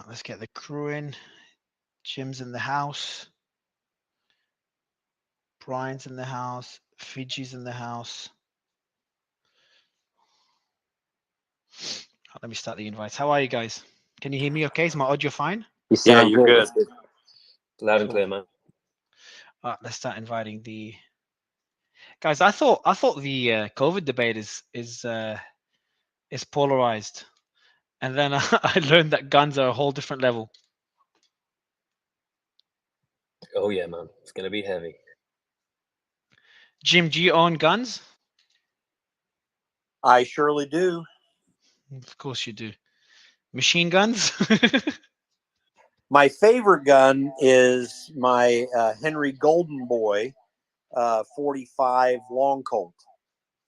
Let's get the crew in. Jim's in the house. Brian's in the house. Fiji's in the house. Let me start the invites. How are you guys? Can you hear me okay? Is my audio fine? You Yeah, sound you're good. good. Loud and clear, man. All right, let's start inviting the guys. I thought the COVID debate is polarized, and then I learned that guns are a whole different level. Oh yeah, man. It's gonna be heavy. Jim, do you own guns? I surely do. Of course you do. Machine guns? My favorite gun is my Henry Golden Boy 45 Long Colt.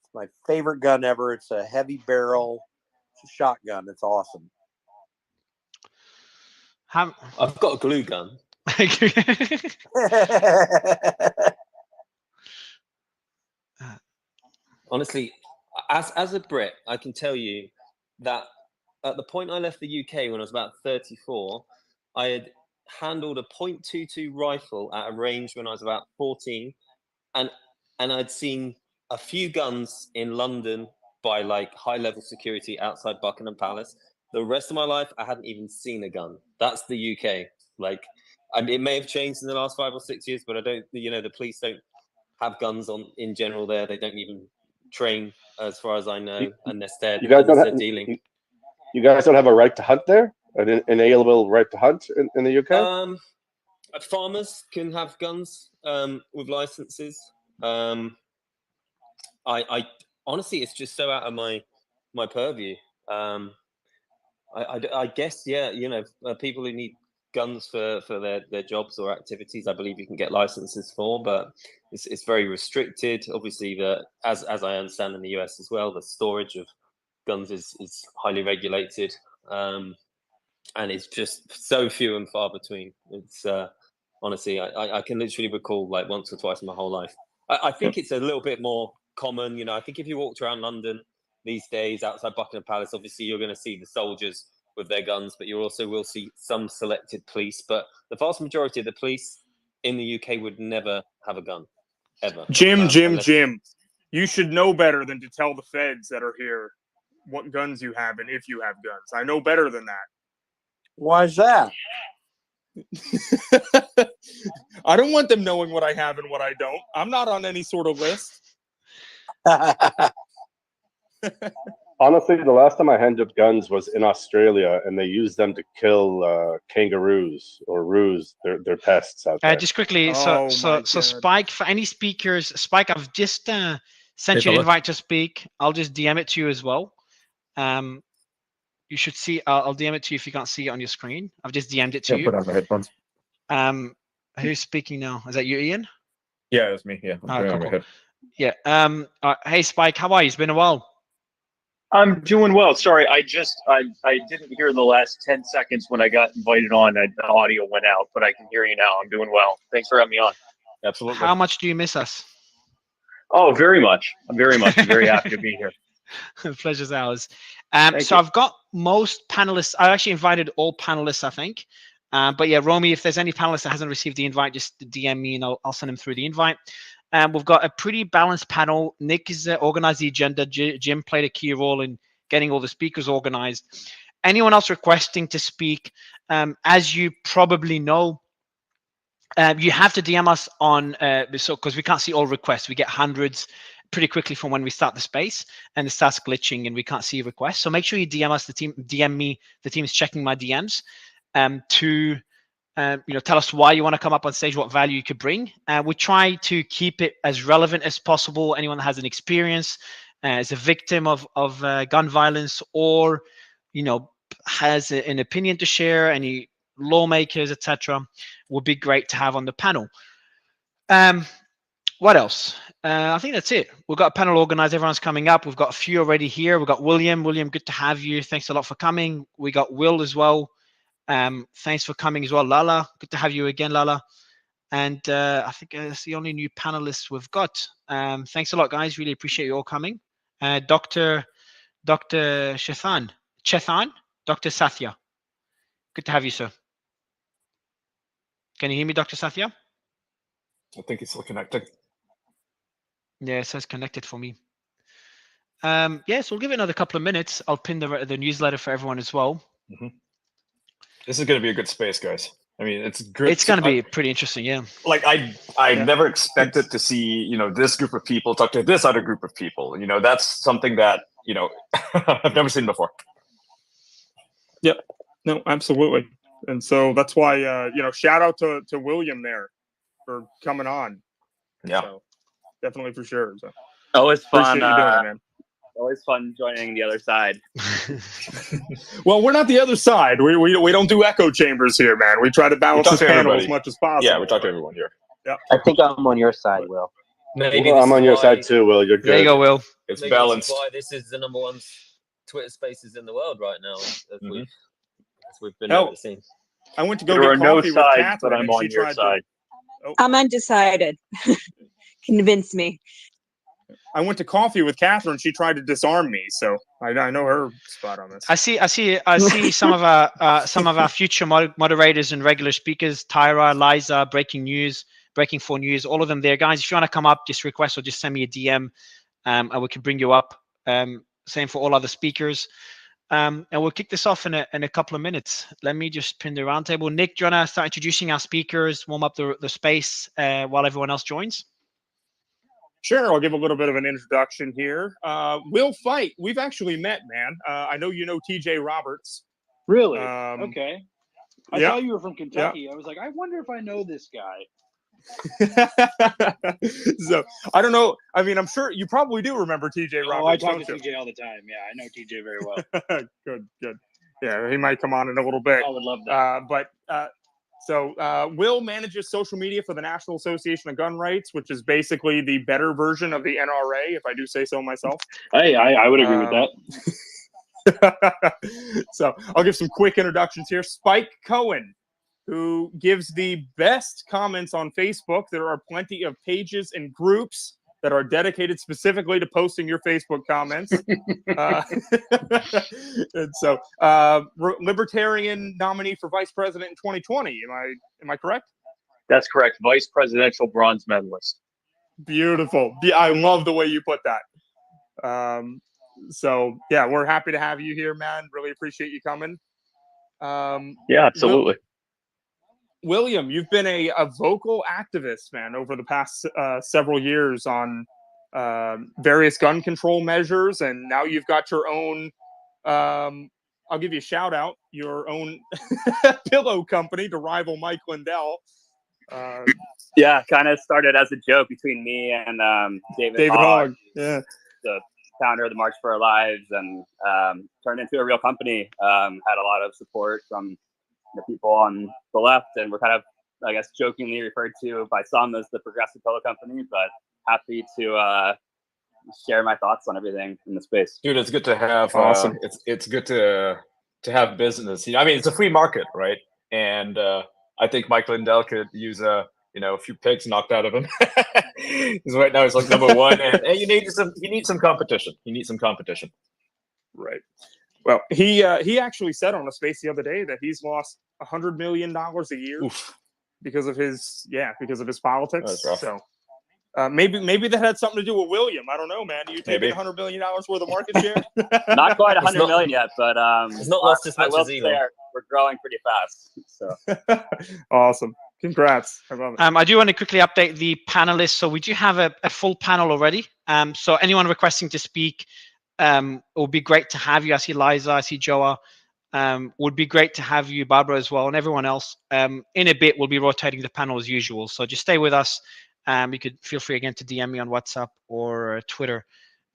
It's my favorite gun ever. It's a heavy barrel shotgun. It's awesome. I've got a glue gun. Honestly, as a Brit, I can tell you that at the point I left the UK when I was about 34, I had handled a .22 rifle at a range when I was about 14, and I'd seen a few guns in London by like high-level security outside Buckingham Palace. The rest of my life, I hadn't even seen a gun. That's the UK. Like, I mean, it may have changed in the last 5 or 6 years, but I don't. The police don't have guns on in general. There, they don't even train, as far as I know, unless they're dealing. You guys don't have a right to hunt there, an inalienable right to hunt in the UK. Farmers can have guns with licenses. I honestly, it's just so out of my purview. I guess, yeah, people who need guns for their jobs or activities, I believe you can get licenses for, but it's very restricted. Obviously, as I understand in the US as well, the storage of guns is highly regulated, and it's just so few and far between. It's honestly, I can literally recall like once or twice in my whole life. I think it's a little bit more common. I think if you walked around London these days outside Buckingham Palace, obviously you're going to see the soldiers with their guns, but you also will see some selected police. But the vast majority of the police in the UK would never have a gun, ever. Jim, you should know better than to tell the feds that are here what guns you have and if you have guns. I know better than that. Why is that? I don't want them knowing what I have and what I don't. I'm not on any sort of list. Honestly, the last time I handled guns was in Australia, and they used them to kill kangaroos or roos. They're pests out there. Just quickly, so Spike, for any speakers, Spike, I've just sent you an invite to speak. I'll just DM it to you as well. You should see. I'll DM it to you if you can't see it on your screen. I've just DM'd it to you. Put on my headphones. Who's speaking now? Is that you, Ian? Yeah, it's me. Yeah. Cool. Yeah. Hey, Spike, how are you? It's been a while. I'm doing well. Sorry, I didn't hear the last 10 seconds when I got invited on. The audio went out, but I can hear you now. I'm doing well. Thanks for having me on. Absolutely. How much do you miss us? Oh, very much. I'm very happy to be here. Pleasure's ours. So I've got most panelists. I actually invited all panelists, I think. But yeah, Romy, if there's any panelist that hasn't received the invite, just DM me and I'll send them through the invite. We've got a pretty balanced panel. Nick has organized the agenda. Jim played a key role in getting all the speakers organized. Anyone else requesting to speak, as you probably know, you have to DM us on, because we can't see all requests. We get hundreds pretty quickly from when we start the space, and it starts glitching and we can't see requests. So make sure you DM us, DM me. The team is checking my DMs to tell us why you want to come up on stage, what value you could bring. We try to keep it as relevant as possible. Anyone that has an experience as a victim of gun violence, or has an opinion to share, any lawmakers, etc., would be great to have on the panel. What else? I think that's it. We've got a panel organized. Everyone's coming up. We've got a few already here. We've got William. William, good to have you. Thanks a lot for coming. We got Will as well. Thanks for coming as well. Lala, good to have you again, Lala. And I think that's the only new panelists we've got. Thanks a lot, guys. Really appreciate you all coming. Dr. Chethan, Dr. Satya. Good to have you, sir. Can you hear me, Dr. Sathya? I think it's still connected. Yeah, it says connected for me. Yeah, so we'll give it another couple of minutes. I'll pin the newsletter for everyone as well. This is going to be a good space, guys. I mean, it's good. It's going to be pretty interesting, yeah. Like I never expected to see, this group of people talk to this other group of people. That's something that, I've never seen before. Yep. No, absolutely. And so that's why, shout out to William there for coming on. Yeah. So, definitely for sure. So, Always fun. appreciate you doing it, man. Always fun joining the other side. Well, we're not the other side. We don't do echo chambers here, man. We try to balance this panel as much as possible. Yeah, we talk to everyone here. Yeah. I think I'm on your side, Will. Maybe I'm on your side too, Will. You're good. There you go, Will. It's maybe balanced. This is why this is the number one Twitter Spaces in the world right now, as we've been Oh. able to see. I went to go There get are no coffee with sides, Catherine, but I'm and on she your tried side. I'm undecided. Convince me. I went to coffee with Catherine. She tried to disarm me, so I know her spot on this. I see some of our future moderators and regular speakers, Tyra, Liza, Breaking News, Breaking 4 News, all of them there. Guys, if you want to come up, just request or just send me a DM, and we can bring you up. Same for all other speakers. And we'll kick this off in a couple of minutes. Let me just pin the roundtable. Nick, do you want to start introducing our speakers, warm up the space while everyone else joins? Sure, I'll give a little bit of an introduction here. Will Fight, we've actually met, man. I know you know TJ Roberts. Really? Okay. I yeah. saw you were from Kentucky. I was like, I wonder if I know this guy. So I don't know. I mean, I'm sure you probably do remember TJ Roberts. Oh, I talk to don't you? TJ all the time. Yeah, I know TJ very well. Good. Yeah, he might come on in a little bit. I would love that. So Will manages social media for the National Association of Gun Rights, which is basically the better version of the NRA, if I do say so myself. Hey, I would agree with that. So I'll give some quick introductions here. Spike Cohen, who gives the best comments on Facebook. There are plenty of pages and groups that are dedicated specifically to posting your Facebook comments. And so, Libertarian nominee for vice president in 2020. Am I correct? That's correct. Vice presidential bronze medalist. Beautiful. I love the way you put that. So yeah, we're happy to have you here, man. Really appreciate you coming. Yeah, absolutely. William, you've been a vocal activist, man, over the past several years on various gun control measures, and now you've got your own, I'll give you a shout out, your own pillow company to rival Mike Lindell. Yeah, kind of started as a joke between me and David Hogg, yeah, the founder of the March for Our Lives, and turned into a real company. Had a lot of support from the people on the left, and we're kind of, I guess, jokingly referred to by some as the progressive pillow company, but happy to share my thoughts on everything in the space. Dude, it's good to have. Awesome. It's good to have business. I mean, it's a free market, right? And I think Mike Lindell could use a few pigs knocked out of him. Because right now he's like number one, and you need some competition. You need some competition. Right. Well, he actually said on a space the other day that he's lost $100 million a year because of his politics. So maybe that had something to do with William. I don't know, man. Are you taking $100 million worth of market share? Not quite 100 million yet, but it's not lost as much as Elon. We're growing pretty fast. So awesome. Congrats. I love it. I do want to quickly update the panelists. So we do have a full panel already. So anyone requesting to speak, it would be great to have you. I see Liza, I see Joa. Would be great to have you, Barbara, as well, and everyone else. In a bit, we'll be rotating the panel as usual. So just stay with us. You could feel free again to DM me on WhatsApp or Twitter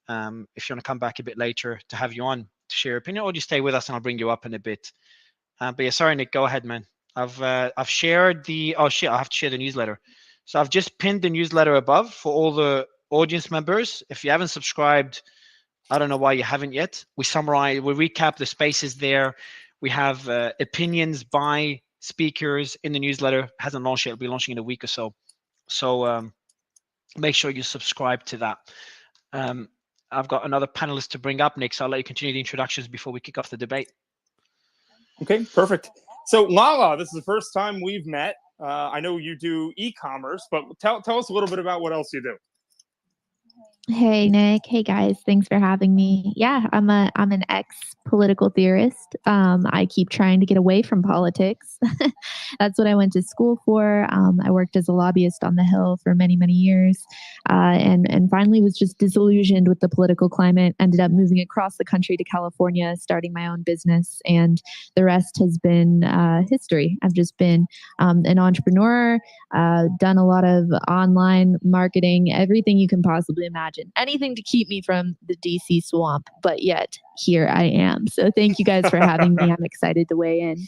if you want to come back a bit later to have you on to share your opinion, or just stay with us and I'll bring you up in a bit. But yeah, sorry, Nick, go ahead, man. I've shared the I have to share the newsletter. So I've just pinned the newsletter above for all the audience members. If you haven't subscribed, I don't know why you haven't yet. We summarize, we recap the spaces there. We have opinions by speakers in the newsletter. It hasn't launched yet. It'll be launching in a week or so. So make sure you subscribe to that. I've got another panelist to bring up, Nick, so I'll let you continue the introductions before we kick off the debate. Okay, perfect. So Lala, this is the first time we've met. I know you do e-commerce, but tell us a little bit about what else you do. Hey Nick, hey guys, thanks for having me. Yeah, I'm an ex-political theorist. I keep trying to get away from politics. That's what I went to school for. I worked as a lobbyist on the Hill for many, many years, and finally was just disillusioned with the political climate. Ended up moving across the country to California, starting my own business, and the rest has been history. I've just been an entrepreneur, done a lot of online marketing, everything you can possibly imagine. Anything to keep me from the DC swamp, but yet here I am. So thank you guys for having me. I'm excited to weigh in.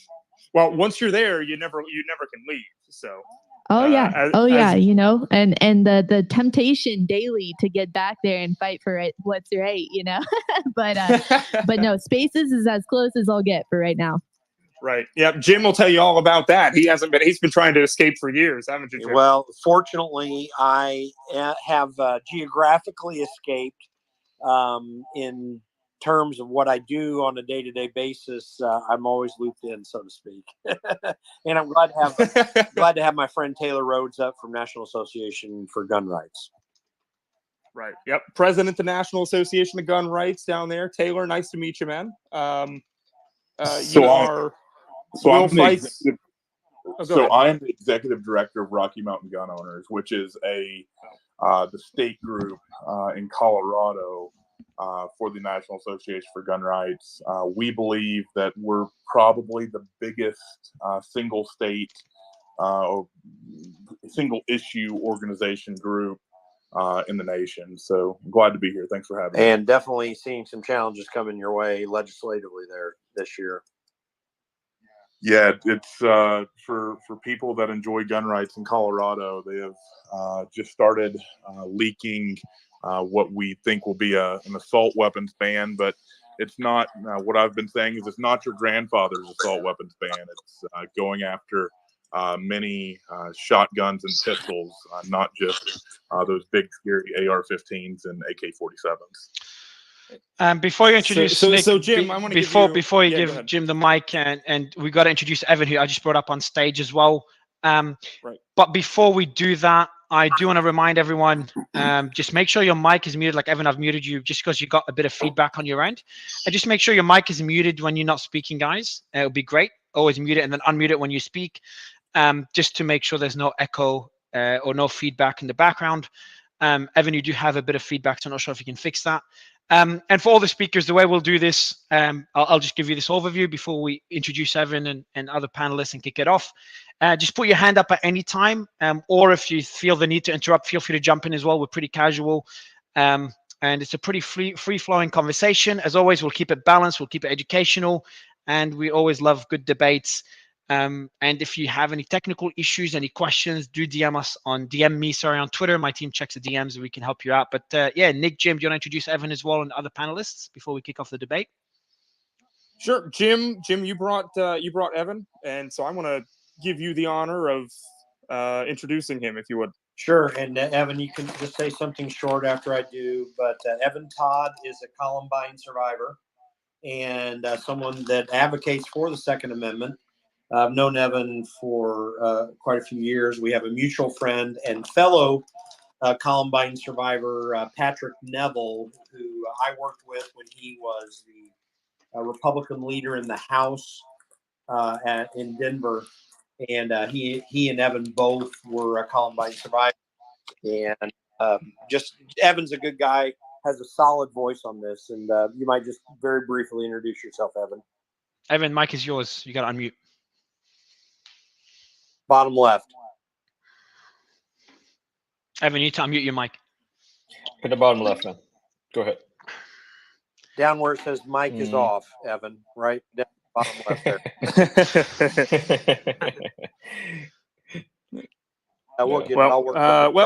Well, once you're there, you never can leave. So. Oh yeah, you know, and the temptation daily to get back there and fight for it, what's right, you know. but no, Spaces is as close as I'll get for right now. Right. Yeah. Jim will tell you all about that. He's been trying to escape for years, haven't you, Jim? Well, fortunately, I have geographically escaped in terms of what I do on a day-to-day basis. I'm always looped in, so to speak. And I'm glad to have my friend Taylor Rhodes up from National Association for Gun Rights. Right. Yep. President of the National Association of Gun Rights down there. Taylor, nice to meet you, man. I'm the executive director of Rocky Mountain Gun Owners, which is the state group in Colorado for the National Association for Gun Rights. We believe that we're probably the biggest single state, single issue organization group in the nation. So I'm glad to be here. Thanks for having me. And definitely seeing some challenges coming your way legislatively there this year. Yeah, it's for people that enjoy gun rights in Colorado. They have just started leaking what we think will be an assault weapons ban, but it's not. What I've been saying is it's not your grandfather's assault weapons ban. It's going after many shotguns and pistols, not just those big scary AR-15s and AK-47s. Before you introduce Nick, Jim, I want to before you give Jim the mic, and we got to introduce Evan, who I just brought up on stage as well. Right. But before we do that, I do want to remind everyone, just make sure your mic is muted. Like Evan, I've muted you just because you got a bit of feedback on your end. And just make sure your mic is muted when you're not speaking, guys. It would be great. Always mute it and then unmute it when you speak, just to make sure there's no echo or no feedback in the background. Evan, you do have a bit of feedback, so I'm not sure if you can fix that. And for all the speakers, the way we'll do this, I'll just give you this overview before we introduce Evan and other panelists and kick it off. Just put your hand up at any time, or if you feel the need to interrupt, feel free to jump in as well. We're pretty casual, and it's a pretty free-flowing conversation. As always, we'll keep it balanced, we'll keep it educational, and we always love good debates. And if you have any technical issues, any questions, do DM me on Twitter. My team checks the DMs and we can help you out. But yeah, Nick, Jim, do you want to introduce Evan as well and other panelists before we kick off the debate? Sure. Jim, you brought Evan, and so I want to give you the honor of introducing him, if you would. Sure. And Evan, you can just say something short after I do. But Evan Todd is a Columbine survivor and someone that advocates for the Second Amendment. I've known Evan for quite a few years. We have a mutual friend and fellow Columbine survivor, Patrick Neville, who I worked with when he was the Republican leader in the House in Denver. And he and Evan both were Columbine survivors. And just Evan's a good guy, has a solid voice on this. And you might just very briefly introduce yourself, Evan. Evan, mic is yours. You got to unmute. Bottom left. Evan, you need to unmute your mic. Hit the bottom left, man. Go ahead. Down where it says mic is off, Evan, right? Down bottom left there.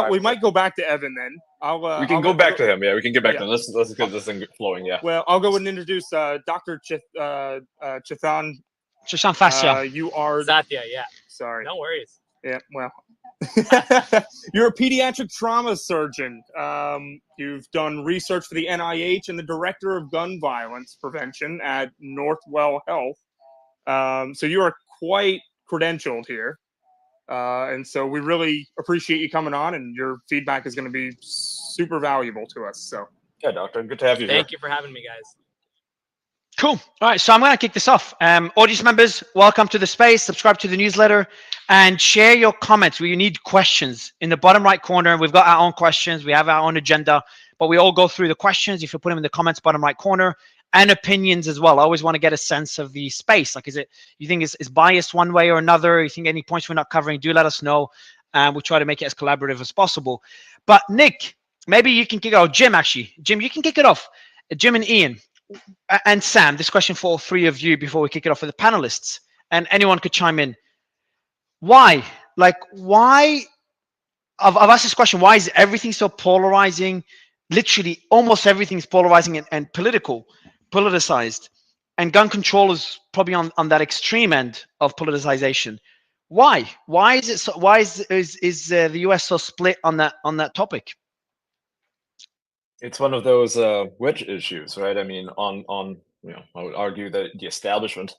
We might go back to Evan then. We can go back to him. Yeah, we can get back to him. Let's get this thing flowing. Yeah. Well, I'll go and introduce Dr. Chithan. Shashank Fasya. You are Satya, yeah. Sorry. No worries. Yeah, well. You're a pediatric trauma surgeon. You've done research for the NIH and the director of gun violence prevention at Northwell Health. So you are quite credentialed here. And so we really appreciate you coming on, and your feedback is going to be super valuable to us. So yeah, Doctor, good to have you here. Thank you for having me, guys. Cool. All right, so I'm going to kick this off. Audience members, welcome to the space. Subscribe to the newsletter and share your comments. We need questions. In the bottom right corner, we've got our own questions. We have our own agenda, but we all go through the questions. If you put them in the comments, bottom right corner, and opinions as well. I always want to get a sense of the space. Like, is it, you think it's biased one way or another? You think any points we're not covering, do let us know. We'll try to make it as collaborative as possible. But Nick, maybe you can kick it off. Jim, actually. Jim, you can kick it off. Jim and Ian. And Sam, this question for all three of you before we kick it off with the panelists, and anyone could chime in. Why? Like, why? I've asked this question. Why is everything so polarizing? Literally, almost everything's polarizing and politicized. And gun control is probably on that extreme end of politicization. Why? Why is it so? Why is the US so split on that topic? It's one of those wedge issues, right? I mean, I would argue that the establishment,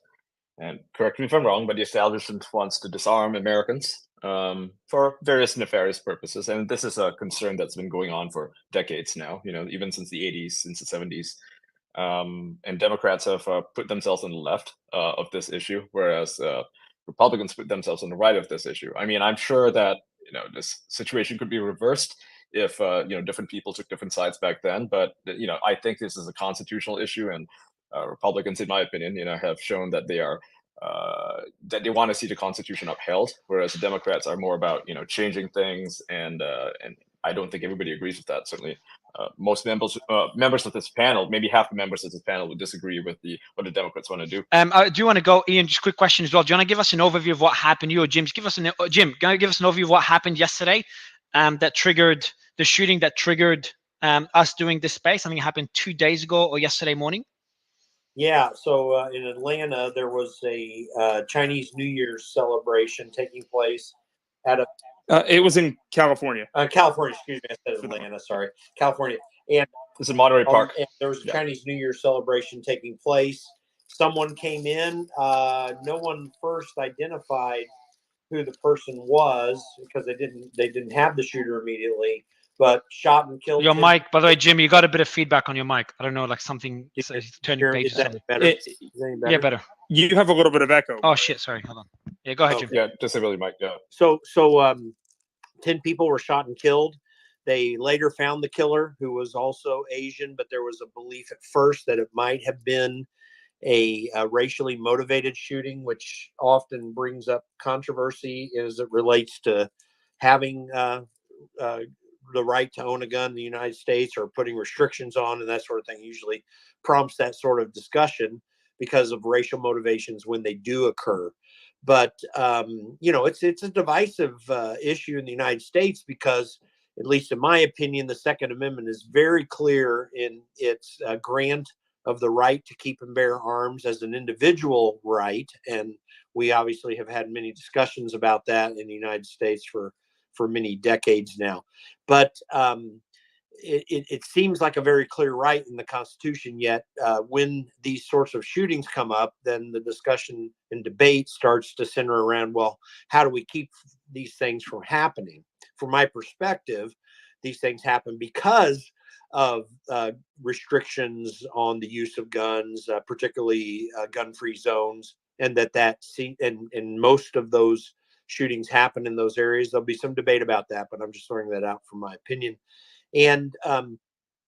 and correct me if I'm wrong, but the establishment wants to disarm Americans for various nefarious purposes, and this is a concern that's been going on for decades now. Even since the 80s, since the 70s, and Democrats have put themselves on the left of this issue, whereas Republicans put themselves on the right of this issue. I mean, I'm sure that this situation could be reversed if different people took different sides back then, but I think this is a constitutional issue, and Republicans, in my opinion, have shown that they are that they want to see the Constitution upheld, whereas the Democrats are more about changing things, and I don't think everybody agrees with that. Certainly, most members of this panel, maybe half the members of this panel, would disagree with what the Democrats want to do. I do want to go, Ian. Just a quick question as well. Do you want to give us an overview of what happened? You or Jim? Give us an overview of what happened yesterday, that triggered the shooting that triggered us doing this space. I think it happened 2 days ago or yesterday morning. Yeah, so in Atlanta, there was a Chinese New Year's celebration taking place at a... it was in California. California, excuse me, I said Atlanta, sorry. California. And it's in Monterey Park. And there was a Chinese New Year celebration taking place. Someone came in. No one first identified who the person was because they didn't have the shooter immediately, but shot and killed your him. mic. By the way, Jim, you got a bit of feedback on your mic. I don't know, like something turning page or something. Better? Yeah, better. You have a little bit of echo. Oh shit! Sorry, hold on. Yeah, go ahead, Jim. Yeah, disability mic. Yeah. So 10 people were shot and killed. They later found the killer, who was also Asian, but there was a belief at first that it might have been a racially motivated shooting, which often brings up controversy as it relates to having the right to own a gun in the United States or putting restrictions on and that sort of thing. Usually prompts that sort of discussion because of racial motivations when they do occur. But it's a divisive issue in the United States because, at least in my opinion, the Second Amendment is very clear in its grant of the right to keep and bear arms as an individual right. And we obviously have had many discussions about that in the United States for many decades now. But it seems like a very clear right in the Constitution, yet when these sorts of shootings come up, then the discussion and debate starts to center around, well, how do we keep these things from happening? From my perspective, these things happen because of restrictions on the use of guns, particularly gun-free zones, and and most of those shootings happen in those areas. There'll be some debate about that, but I'm just throwing that out from my opinion. And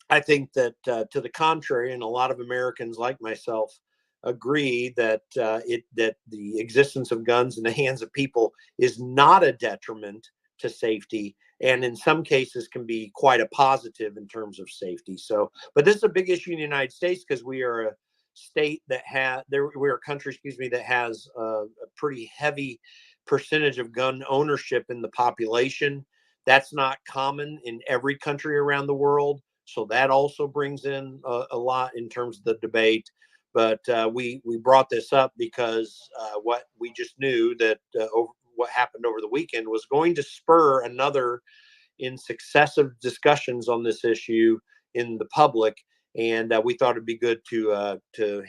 I think that to the contrary, and a lot of Americans like myself agree that that the existence of guns in the hands of people is not a detriment to safety, and in some cases can be quite a positive in terms of safety. So, but this is a big issue in the United States because we are a state that we're a country, that has a pretty heavy percentage of gun ownership in the population. That's not common in every country around the world. So that also brings in a lot in terms of the debate. But we brought this up because what we just knew that what happened over the weekend was going to spur another in successive discussions on this issue in the public. And we thought it'd be good to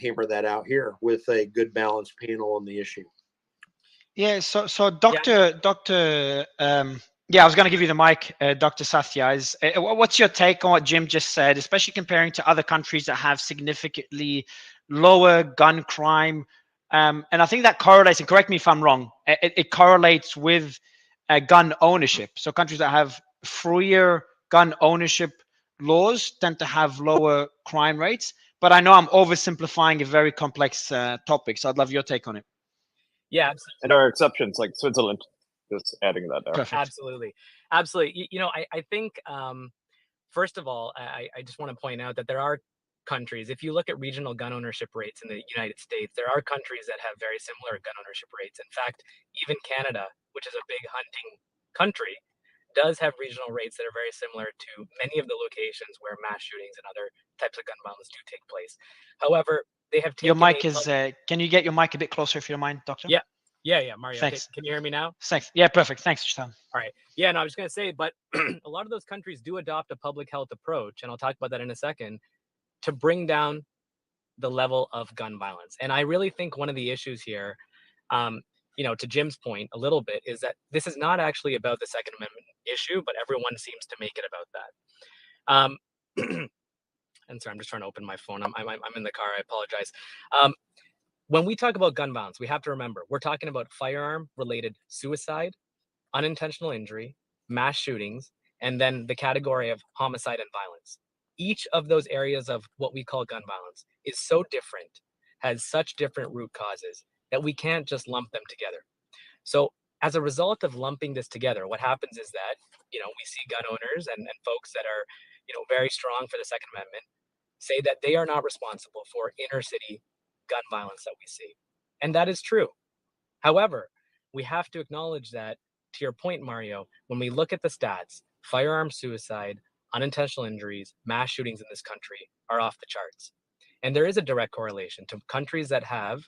hammer that out here with a good balanced panel on the issue. Yeah. So Doctor. Yeah, I was going to give you the mic, Dr. Satya. What's your take on what Jim just said, especially comparing to other countries that have significantly lower gun crime? And I think that correlates, and correct me if I'm wrong, it correlates with gun ownership. So countries that have freer gun ownership laws tend to have lower crime rates. But I know I'm oversimplifying a very complex topic, so I'd love your take on it. Yeah, and there are exceptions like Switzerland. Just adding that there. Perfect. Absolutely. I think first of all, I just want to point out that there are countries. If you look at regional gun ownership rates in the United States, there are countries that have very similar gun ownership rates. In fact, even Canada, which is a big hunting country, does have regional rates that are very similar to many of the locations where mass shootings and other types of gun violence do take place. However, they have taken your mic is. Can you get your mic a bit closer if you don't mind, Doctor? Yeah, Mario. Thanks. Can you hear me now? Thanks. Yeah, perfect. Thanks, Tristan. All right. Yeah, no, I was going to say, but a lot of those countries do adopt a public health approach, and I'll talk about that in a second, to bring down the level of gun violence. And I really think one of the issues here, to Jim's point a little bit, is that this is not actually about the Second Amendment issue, but everyone seems to make it about that. And sorry, I'm just trying to open my phone. I'm in the car. I apologize. When we talk about gun violence, we have to remember we're talking about firearm-related suicide, unintentional injury, mass shootings, and then the category of homicide and violence. Each of those areas of what we call gun violence is so different, has such different root causes, that we can't just lump them together. So as a result of lumping this together, what happens is that, we see gun owners and folks that are, very strong for the Second Amendment say that they are not responsible for inner city gun violence that we see. And that is true. However, we have to acknowledge that, to your point, Mario, when we look at the stats, firearm suicide, unintentional injuries, mass shootings in this country are off the charts. And there is a direct correlation to countries that have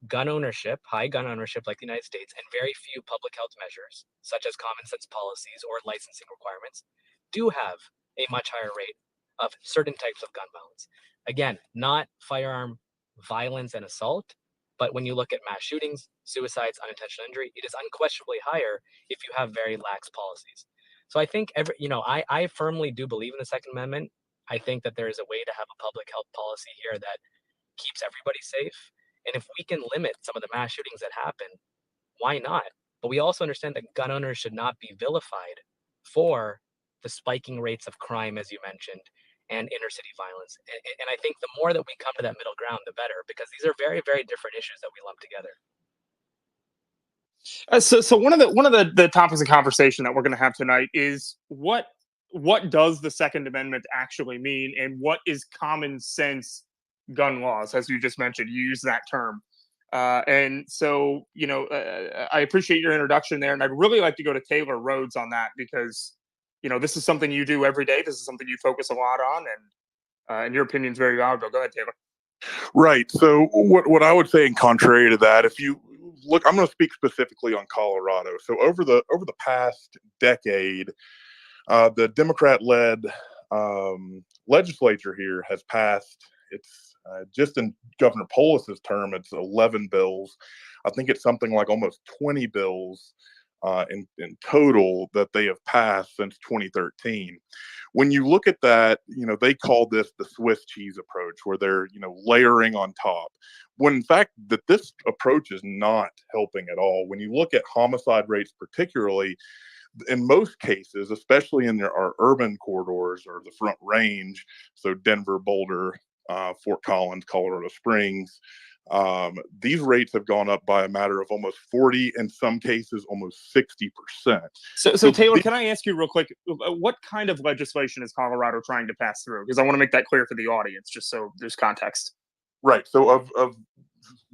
gun ownership, high gun ownership like the United States, and very few public health measures, such as common sense policies or licensing requirements, do have a much higher rate of certain types of gun violence. Again, not firearm violence and assault, but when you look at mass shootings, suicides, unintentional injury, it is unquestionably higher if you have very lax policies. So I think I firmly do believe in the Second Amendment. I think that there is a way to have a public health policy here that keeps everybody safe. And if we can limit some of the mass shootings that happen, why not? But we also understand that gun owners should not be vilified for the spiking rates of crime, as you mentioned, and inner city violence. And I think the more that we come to that middle ground, the better, because these are very, very different issues that we lump together. So one of the topics of conversation that we're going to have tonight is what does the Second Amendment actually mean, and what is common sense gun laws? As you just mentioned, you use that term. And so, I appreciate your introduction there, and I'd really like to go to Taylor Rhodes on that, because this is something you do every day. This is something you focus a lot on, and your opinion is very valuable. Go ahead, Taylor. Right. So what I would say, in contrary to that, if you look, I'm going to speak specifically on Colorado. So over the past decade, the Democrat-led legislature here has passed. It's just in Governor Polis's term, it's 11 bills. I think it's something like almost 20 bills in total that they have passed since 2013. When you look at that, they call this the Swiss cheese approach, where they're, layering on top. When in fact that this approach is not helping at all. When you look at homicide rates, particularly in most cases, especially in our urban corridors or the Front Range, so Denver, Boulder, Fort Collins, Colorado Springs, these rates have gone up by a matter of almost 40, in some cases almost 60%. So Taylor, can I ask you real quick, what kind of legislation is Colorado trying to pass through? Because I want to make that clear for the audience, just so there's context. Right. So of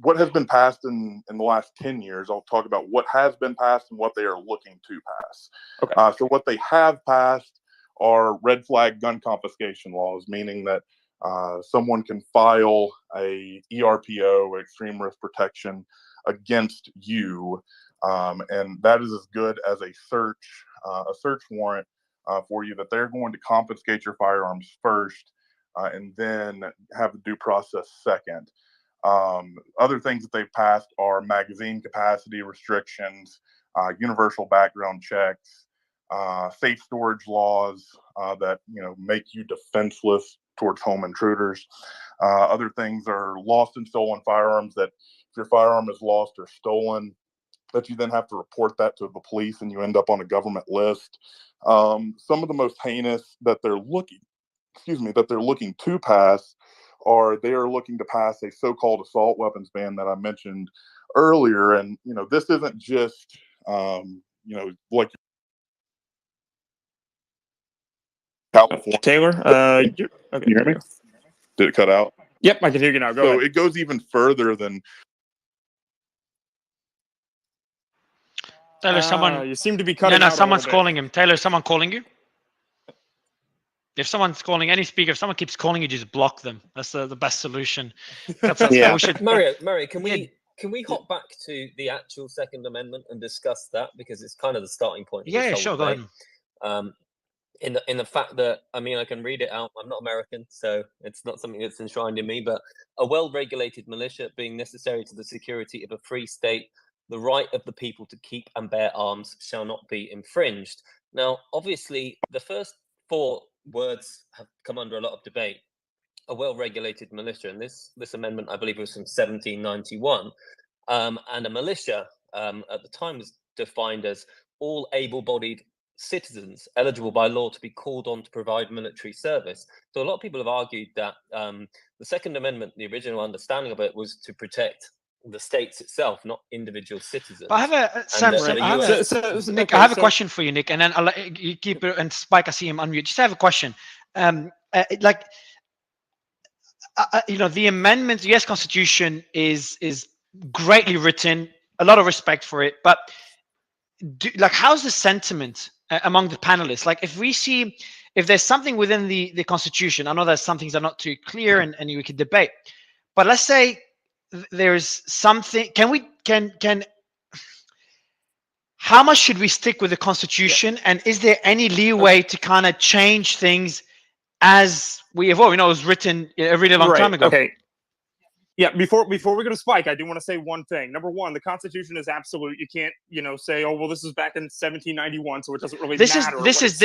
what has been passed in the last 10 years, I'll talk about what has been passed and what they are looking to pass. Okay. So what they have passed are red flag gun confiscation laws, meaning that someone can file a ERPO, extreme risk protection, against you, and that is as good as a search warrant for you, that they're going to confiscate your firearms first and then have the due process second. Other things that they've passed are magazine capacity restrictions, universal background checks, safe storage laws that make you defenseless towards home intruders. Other things are lost and stolen firearms, that if your firearm is lost or stolen, that you then have to report that to the police and you end up on a government list. Some of the most heinous that they're looking to pass are, they are looking to pass a so-called assault weapons ban that I mentioned earlier. And this isn't just like California. Taylor, okay. Can you hear me? Did it cut out? Yep, I can hear you now. Go ahead. It goes even further than. Taylor, someone. You seem to be cutting out. No, someone's calling him. Taylor, someone calling you? If someone's calling any speaker, if someone keeps calling you, just block them. That's the best solution. That's yeah. We should... Mario, can we hop back to the actual Second Amendment and discuss that, because it's kind of the starting point. Yeah, sure. Go ahead. In the fact that, I mean, I can read it out. I'm not American, so it's not something that's enshrined in me, but a well-regulated militia being necessary to the security of a free state, the right of the people to keep and bear arms shall not be infringed. Now, obviously, the first 4 words have come under a lot of debate. A well-regulated militia, and this amendment, I believe, was from 1791, and a militia at the time was defined as all able-bodied citizens eligible by law to be called on to provide military service. So a lot of people have argued that the Second Amendment, the original understanding of it, was to protect the states itself, not individual citizens. But I have a Nick, I have a question for you, Nick, and then I'll let you keep it. And Spike, I see him unmute. Just have a question. The amendment, the U.S. Constitution is greatly written. A lot of respect for it, but how's the sentiment among the panelists? Like, if there's something within the Constitution, I know that some things are not too clear, and we could debate. But let's say there's something. How much should we stick with the Constitution, and is there any leeway to kind of change things as we evolve? It was written a really long time ago. Okay. Yeah, before we go to Spike, I do want to say one thing. Number one, the Constitution is absolute. You can't, say, oh, well, this is back in 1791, so it doesn't really matter. This is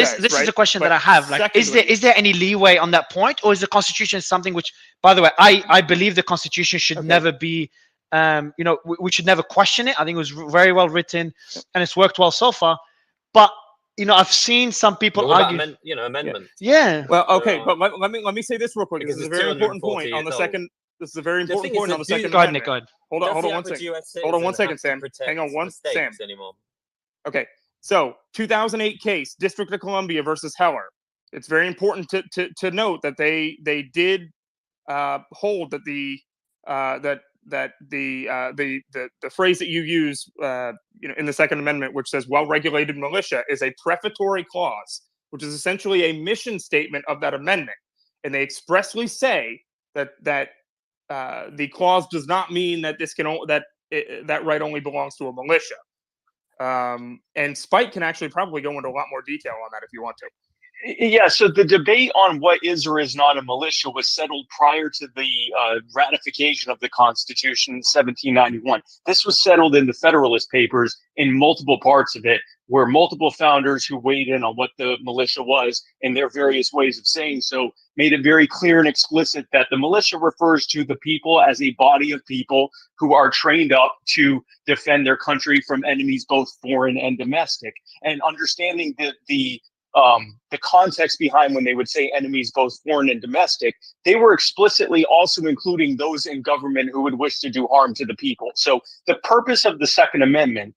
a question that I have. Like, is there any leeway on that point, or is the Constitution something which, by the way, I believe the Constitution should never be, we should never question it. I think it was very well written, and it's worked well so far. But I've seen some people argue. Amendment. Yeah. Well, okay, but let me say this real quick, because it's a very important point on the second. This is a very important point on the Second Amendment. Go ahead. Hold on 1 second. Hold on 1 second, Sam. Hang on Sam. Okay, so 2008 case, District of Columbia versus Heller. It's very important to note that they did hold that the phrase that you use in the Second Amendment, which says well-regulated militia, is a prefatory clause, which is essentially a mission statement of that amendment, and they expressly say that the clause does not mean that that right only belongs to a militia. And Spike can actually probably go into a lot more detail on that if you want to. Yeah, so the debate on what is or is not a militia was settled prior to the ratification of the Constitution in 1791. This was settled in the Federalist Papers in multiple parts of it, where multiple founders who weighed in on what the militia was and their various ways of saying so made it very clear and explicit that the militia refers to the people as a body of people who are trained up to defend their country from enemies, both foreign and domestic. And understanding the context behind when they would say enemies, both foreign and domestic, they were explicitly also including those in government who would wish to do harm to the people. So the purpose of the Second Amendment,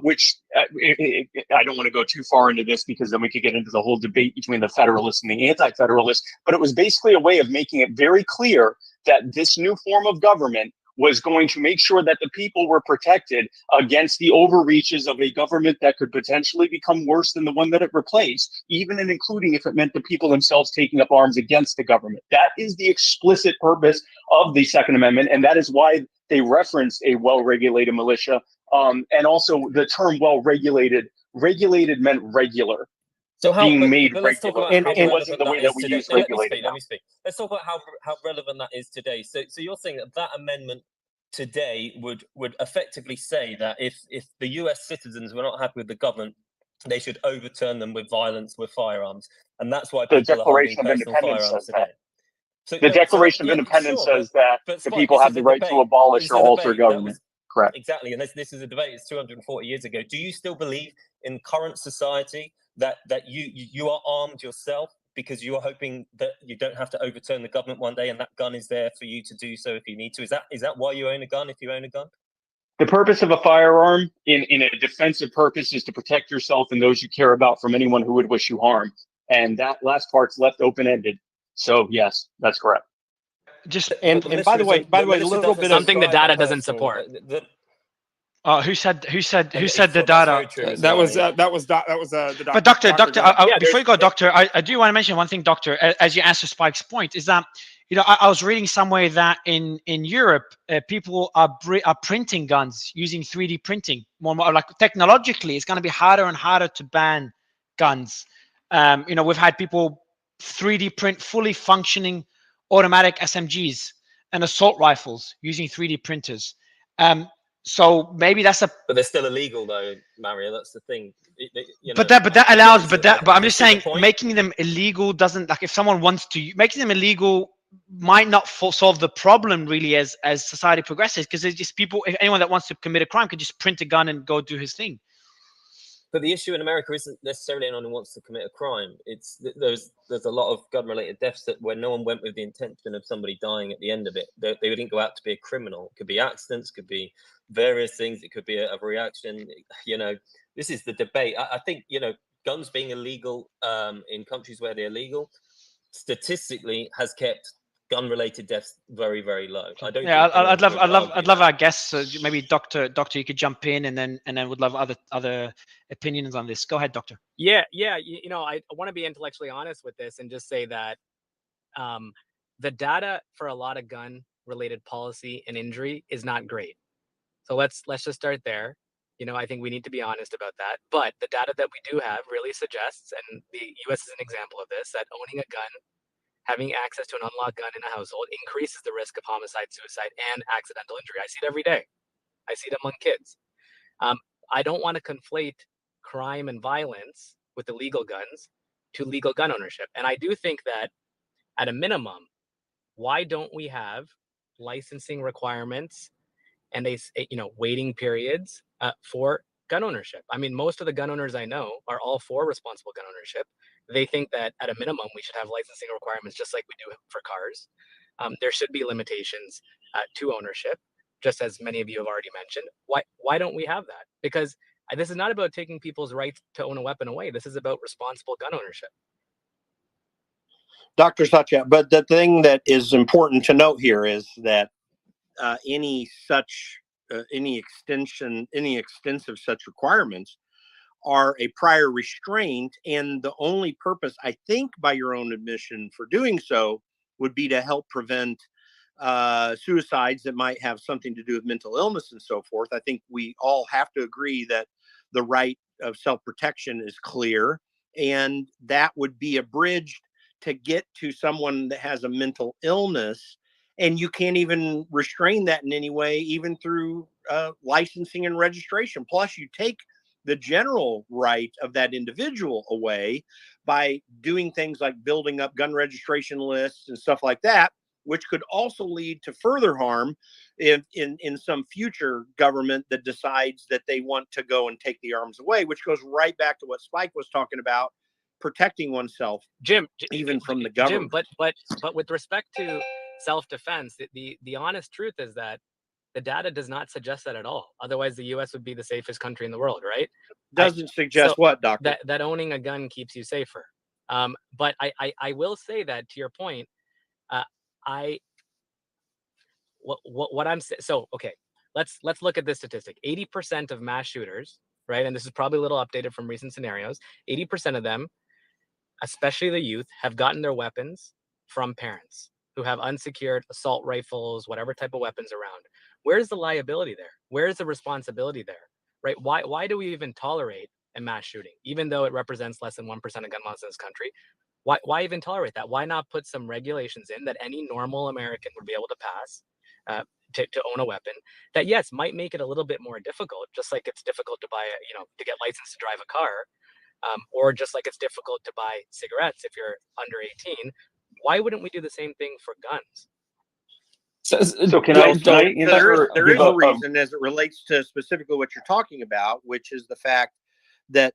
which I don't want to go too far into this because then we could get into the whole debate between the Federalists and the Anti-Federalists, but it was basically a way of making it very clear that this new form of government was going to make sure that the people were protected against the overreaches of a government that could potentially become worse than the one that it replaced, even and including if it meant the people themselves taking up arms against the government. That is the explicit purpose of the Second Amendment, and that is why they referenced a well-regulated militia. And also the term well-regulated, regulated meant regular. So how being made but let's talk regular. about how It wasn't relevant the that way is that we today. use No, let me regulated speak. now. Let me speak. Let's talk about how relevant that is today. So you're saying that amendment today would effectively say that if the US citizens were not happy with the government, they should overturn them with violence with firearms, and that's why The people are holding Declaration of personal Independence firearms says today. that. So The no, so that, Declaration of yeah, Independence sure, says that but the Spike, people this have is the a right to debate. abolish This or is a alter debate that government. was Correct. exactly, and this is a debate. It's 240 years ago. Do you still believe in current society that you are armed yourself because you are hoping that you don't have to overturn the government one day, and that gun is there for you to do so if you need to? Is that why you own a gun? If you own a gun? The purpose of a firearm in a defensive purpose is to protect yourself and those you care about from anyone who would wish you harm. And that last part's left open-ended. So yes, that's correct. Just and by the way, a little bit of something the data doesn't support. Who said the That's very data? true as That well, was yeah. the doctor. But doctor, Gunn. before you go, doctor, I do want to mention one thing, doctor, as you answer Spike's point, is that I was reading somewhere that in Europe, people are printing guns using 3D printing. More like technologically, it's going to be harder and harder to ban guns. We've had people 3D print fully functioning automatic SMGs and assault rifles using 3D printers. So maybe that's But they're still illegal, though, Mario. That's the thing. But that allows, but I'm just saying, the making them illegal doesn't, like, if someone wants to, making them illegal might not solve the problem really as society progresses, because there's just people, if anyone that wants to commit a crime could just print a gun and go do his thing. But the issue in America isn't necessarily anyone who wants to commit a crime. It's there's a lot of gun-related deaths where no one went with the intention of somebody dying at the end of it. They didn't go out to be a criminal. It could be accidents, could be various things. It could be a reaction. This is the debate. I think guns being illegal in countries where they're legal, statistically, has kept gun-related deaths very, very low. I don't. Yeah, I'd love that. our guests. Maybe doctor, you could jump in, and then would love other opinions on this. Go ahead, doctor. Yeah. I want to be intellectually honest with this and just say that the data for a lot of gun-related policy and injury is not great. So let's just start there. I think we need to be honest about that. But the data that we do have really suggests, and the U.S. is an example of this, that owning a gun, having access to an unlocked gun in a household, increases the risk of homicide, suicide, and accidental injury. I see it every day. I see it among kids. I don't want to conflate crime and violence with illegal guns to legal gun ownership. And I do think that at a minimum, why don't we have licensing requirements and waiting periods for gun ownership? I mean, most of the gun owners I know are all for responsible gun ownership. They think that at a minimum, we should have licensing requirements just like we do for cars. There should be limitations to ownership, just as many of you have already mentioned. Why don't we have that? Because this is not about taking people's right to own a weapon away. This is about responsible gun ownership. Dr. Satya, but the thing that is important to note here is that any extensive such requirements are a prior restraint, and the only purpose, I think, by your own admission for doing so would be to help prevent suicides that might have something to do with mental illness and so forth. I think we all have to agree that the right of self-protection is clear, and that would be a bridge to get to someone that has a mental illness, and you can't even restrain that in any way, even through licensing and registration. Plus, you take the general right of that individual away by doing things like building up gun registration lists and stuff like that, which could also lead to further harm in some future government that decides that they want to go and take the arms away, which goes right back to what Spike was talking about, protecting oneself, Jim, even from the government. Jim, but with respect to self-defense, the honest truth is that the data does not suggest that at all. Otherwise, the U.S. would be the safest country in the world, right? Doesn't suggest what, doctor? That owning a gun keeps you safer. But I will say that, to your point, what I'm saying. So okay, let's look at this statistic. 80% of mass shooters, right? And this is probably a little updated from recent scenarios. 80% of them, especially the youth, have gotten their weapons from parents who have unsecured assault rifles, whatever type of weapons around. Where's the liability there? Where's the responsibility there, right? Why do we even tolerate and mass shooting, even though it represents less than 1% of gun violence in this country. Why even tolerate that? Why not put some regulations in that any normal American would be able to pass to own a weapon that, yes, might make it a little bit more difficult, just like it's difficult to buy, to get licensed to drive a car, or just like it's difficult to buy cigarettes if you're under 18. Why wouldn't we do the same thing for guns? So can I there is a reason as it relates to specifically what you're talking about, which is the fact that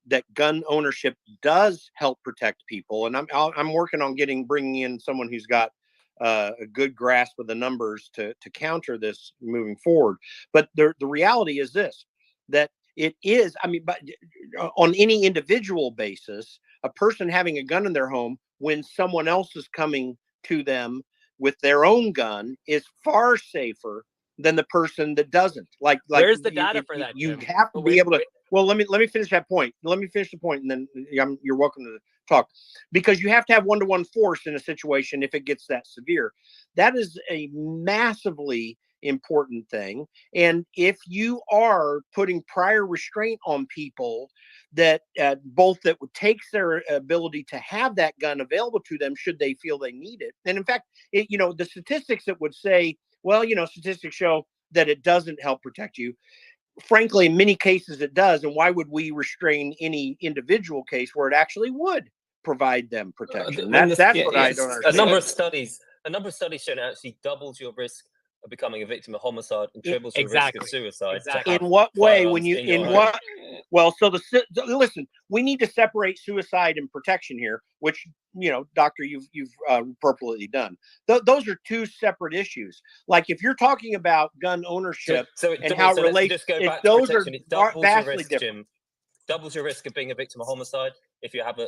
that gun ownership does help protect people. And I'm working on bringing in someone who's got a good grasp of the numbers to counter this moving forward. But the reality is this, that it is, but on any individual basis, a person having a gun in their home when someone else is coming to them with their own gun is far safer than the person that doesn't. Like where's the data for that? You have to be able to. Well, let me finish that point. Let me finish the point, and then you're welcome to talk. Because you have to have 1-to-1 force in a situation if it gets that severe. That is a massively important thing. And if you are putting prior restraint on people that both that would take their ability to have that gun available to them should they feel they need it. And in fact, the statistics that would say, well, statistics show that it doesn't help protect you. Frankly, in many cases it does. And why would we restrain any individual case where it actually would provide them protection? That's what I don't understand. A number of studies show it actually doubles your risk of becoming a victim of homicide and triples your risk of suicide. In what way? Listen, we need to separate suicide and protection here, which, Doctor, you've appropriately done. Those are two separate issues. Like if you're talking about gun ownership and how it relates, those are vastly different. Jim, doubles your risk of being a victim of homicide if you have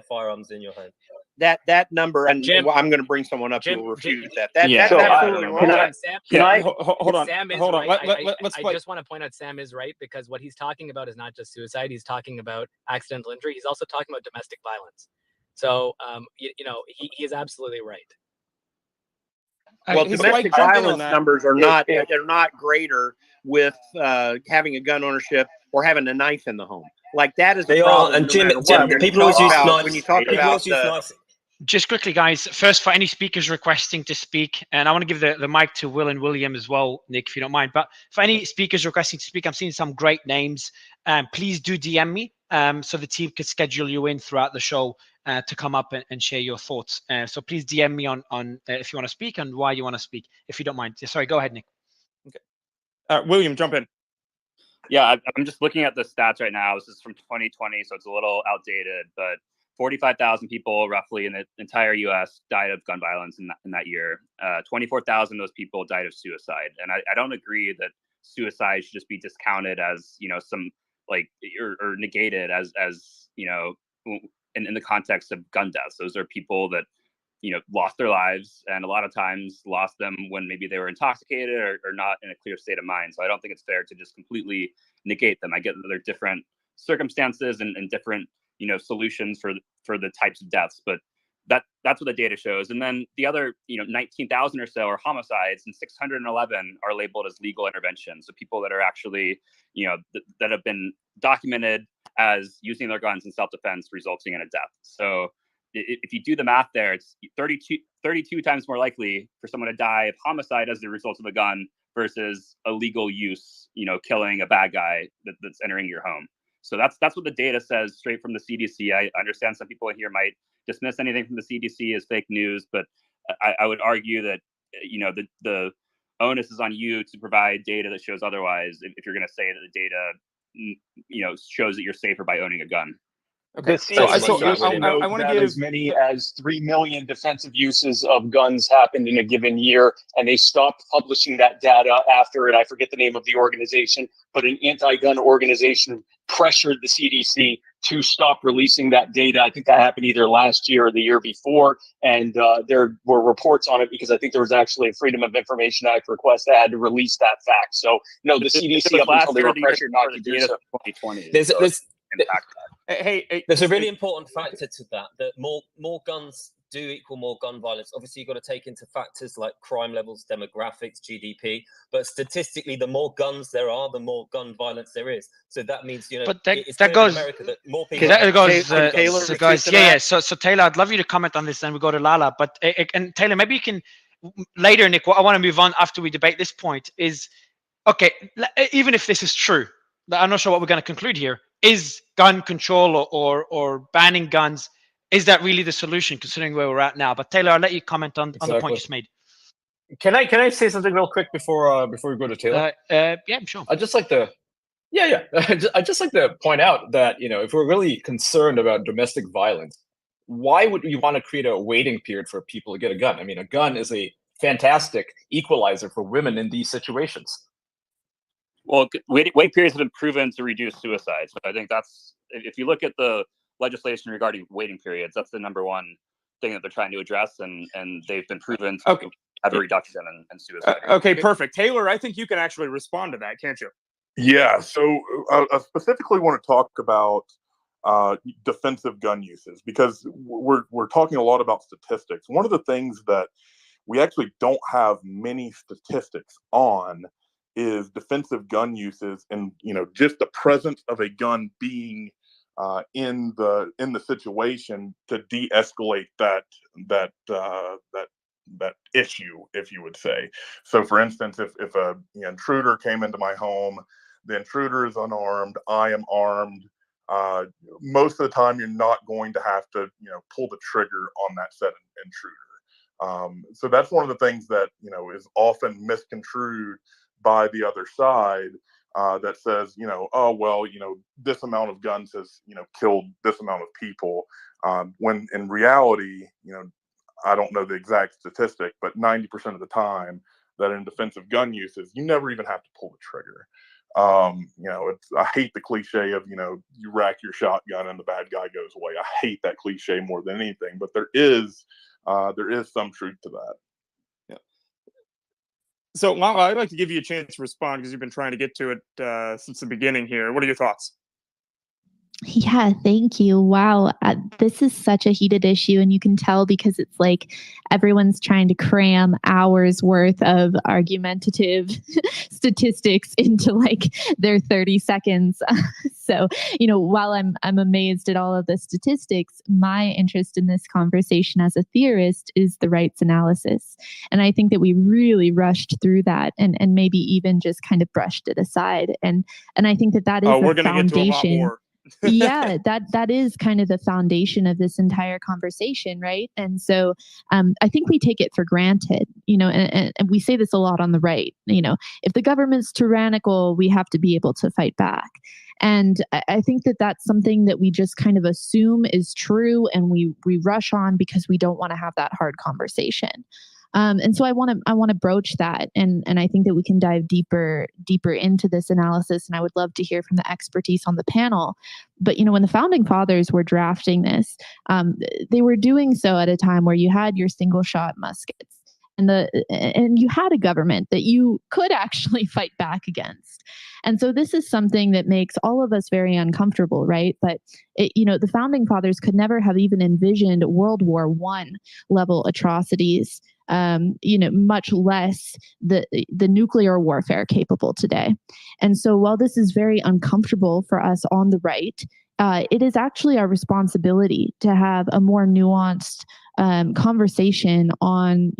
firearms in your home. That number, and Jim, I'm going to bring someone up who will refute that. That's absolutely wrong. Hold on. Sam is right. I just want to point out Sam is right, because what he's talking about is not just suicide. He's talking about accidental injury. He's also talking about domestic violence. So, he is absolutely right. Well, domestic violence numbers are not they're not greater with having a gun ownership or having a knife in the home. Like that is the problem. And Jim, people always use knives. When you talk about just quickly, guys, first for any speakers requesting to speak, and I want to give the mic to Will and William as well, Nick, if you don't mind. But for any speakers requesting to speak, I'm seeing some great names. Please do DM me so the team could schedule you in throughout the show to come up and share your thoughts. So please DM me on if you want to speak and why you want to speak, if you don't mind. Sorry, go ahead, Nick. Okay. William, jump in. Yeah, I'm just looking at the stats right now. This is from 2020, so it's a little outdated, but 45,000 people roughly in the entire U.S. died of gun violence in that year. 24,000 of those people died of suicide. And I don't agree that suicide should just be discounted as, some like, or negated as in the context of gun deaths. Those are people that, lost their lives, and a lot of times lost them when maybe they were intoxicated or not in a clear state of mind. So I don't think it's fair to just completely negate them. I get that there are different circumstances and different, solutions for the types of deaths, but that's what the data shows. And then the other, 19,000 or so are homicides, and 611 are labeled as legal intervention. So people that are actually, that have been documented as using their guns in self-defense resulting in a death. So if you do the math there, it's 32 times more likely for someone to die of homicide as a result of a gun versus illegal use, killing a bad guy that's entering your home. So that's what the data says straight from the CDC. I understand some people in here might dismiss anything from the CDC as fake news, but I would argue that, the onus is on you to provide data that shows otherwise if you're going to say that the data, shows that you're safer by owning a gun. Okay. I want to give as many as 3 million defensive uses of guns happened in a given year, and they stopped publishing that data after it. I forget the name of the organization, but an anti-gun organization pressured the CDC to stop releasing that data. I think that happened either last year or the year before, and there were reports on it because I think there was actually a Freedom of Information Act request that had to release that fact. So, no, the CDC up until they were pressured not to do so. 2020. There's a really important factor to that more guns do equal more gun violence. Obviously, you've got to take into factors like crime levels, demographics, GDP. But statistically, the more guns there are, the more gun violence there is. So that means, but that it's goes in America that more people. That goes, Taylor, so guys, So Taylor, I'd love you to comment on this, then we go to Lala. But and Taylor, maybe you can later, Nick. What I want to move on after we debate this point is, okay, even if this is true, I'm not sure what we're going to conclude here. Is gun control or banning guns, is that really the solution, considering where we're at now? But Taylor, I'll let you comment on the point you just made. Can I say something real quick before we go to Taylor? Yeah, sure. I just like to. Yeah. I just like to point out that, if we're really concerned about domestic violence, why would we want to create a waiting period for people to get a gun? I mean, a gun is a fantastic equalizer for women in these situations. Well, wait periods have been proven to reduce suicide. So I think that's, if you look at the legislation regarding waiting periods, that's the number one thing that they're trying to address, and they've been proven to have a reduction in suicide. Okay, perfect. Taylor, I think you can actually respond to that, can't you? Yeah. So I specifically want to talk about defensive gun uses, because we're talking a lot about statistics. One of the things that we actually don't have many statistics on is defensive gun uses, and just the presence of a gun being in the situation to de-escalate that issue, if you would say. So, for instance, if a intruder came into my home, the intruder is unarmed, I am armed. Most of the time, you're not going to have to pull the trigger on that said intruder. So that's one of the things that is often misconstrued by the other side, that says, oh, well, this amount of guns has, killed this amount of people. When in reality, I don't know the exact statistic, but 90% of the time that in defensive gun uses, you never even have to pull the trigger. I hate the cliche of, you rack your shotgun and the bad guy goes away. I hate that cliche more than anything, but there is some truth to that. So, Lala, I'd like to give you a chance to respond, because you've been trying to get to it since the beginning here. What are your thoughts? Yeah, thank you. Wow. This is such a heated issue, and you can tell because it's like everyone's trying to cram hours worth of argumentative statistics into like their 30 seconds. So, while I'm amazed at all of the statistics, my interest in this conversation as a theorist is the rights analysis. And I think that we really rushed through that and maybe even just kind of brushed it aside. And I think that is we're the gonna foundation. Get to a lot more. Yeah, that is kind of the foundation of this entire conversation, right? And so I think we take it for granted, and we say this a lot on the right. If the government's tyrannical, we have to be able to fight back. And I think that that's something that we just kind of assume is true, and we rush on because we don't want to have that hard conversation. And so I want to broach that, and I think that we can dive deeper into this analysis. And I would love to hear from the expertise on the panel. But when the founding fathers were drafting this, they were doing so at a time where you had your single shot muskets, and you had a government that you could actually fight back against. And so this is something that makes all of us very uncomfortable, right? But the founding fathers could never have even envisioned World War I level atrocities, much less the nuclear warfare capable today. And so while this is very uncomfortable for us on the right, it is actually our responsibility to have a more nuanced conversation on,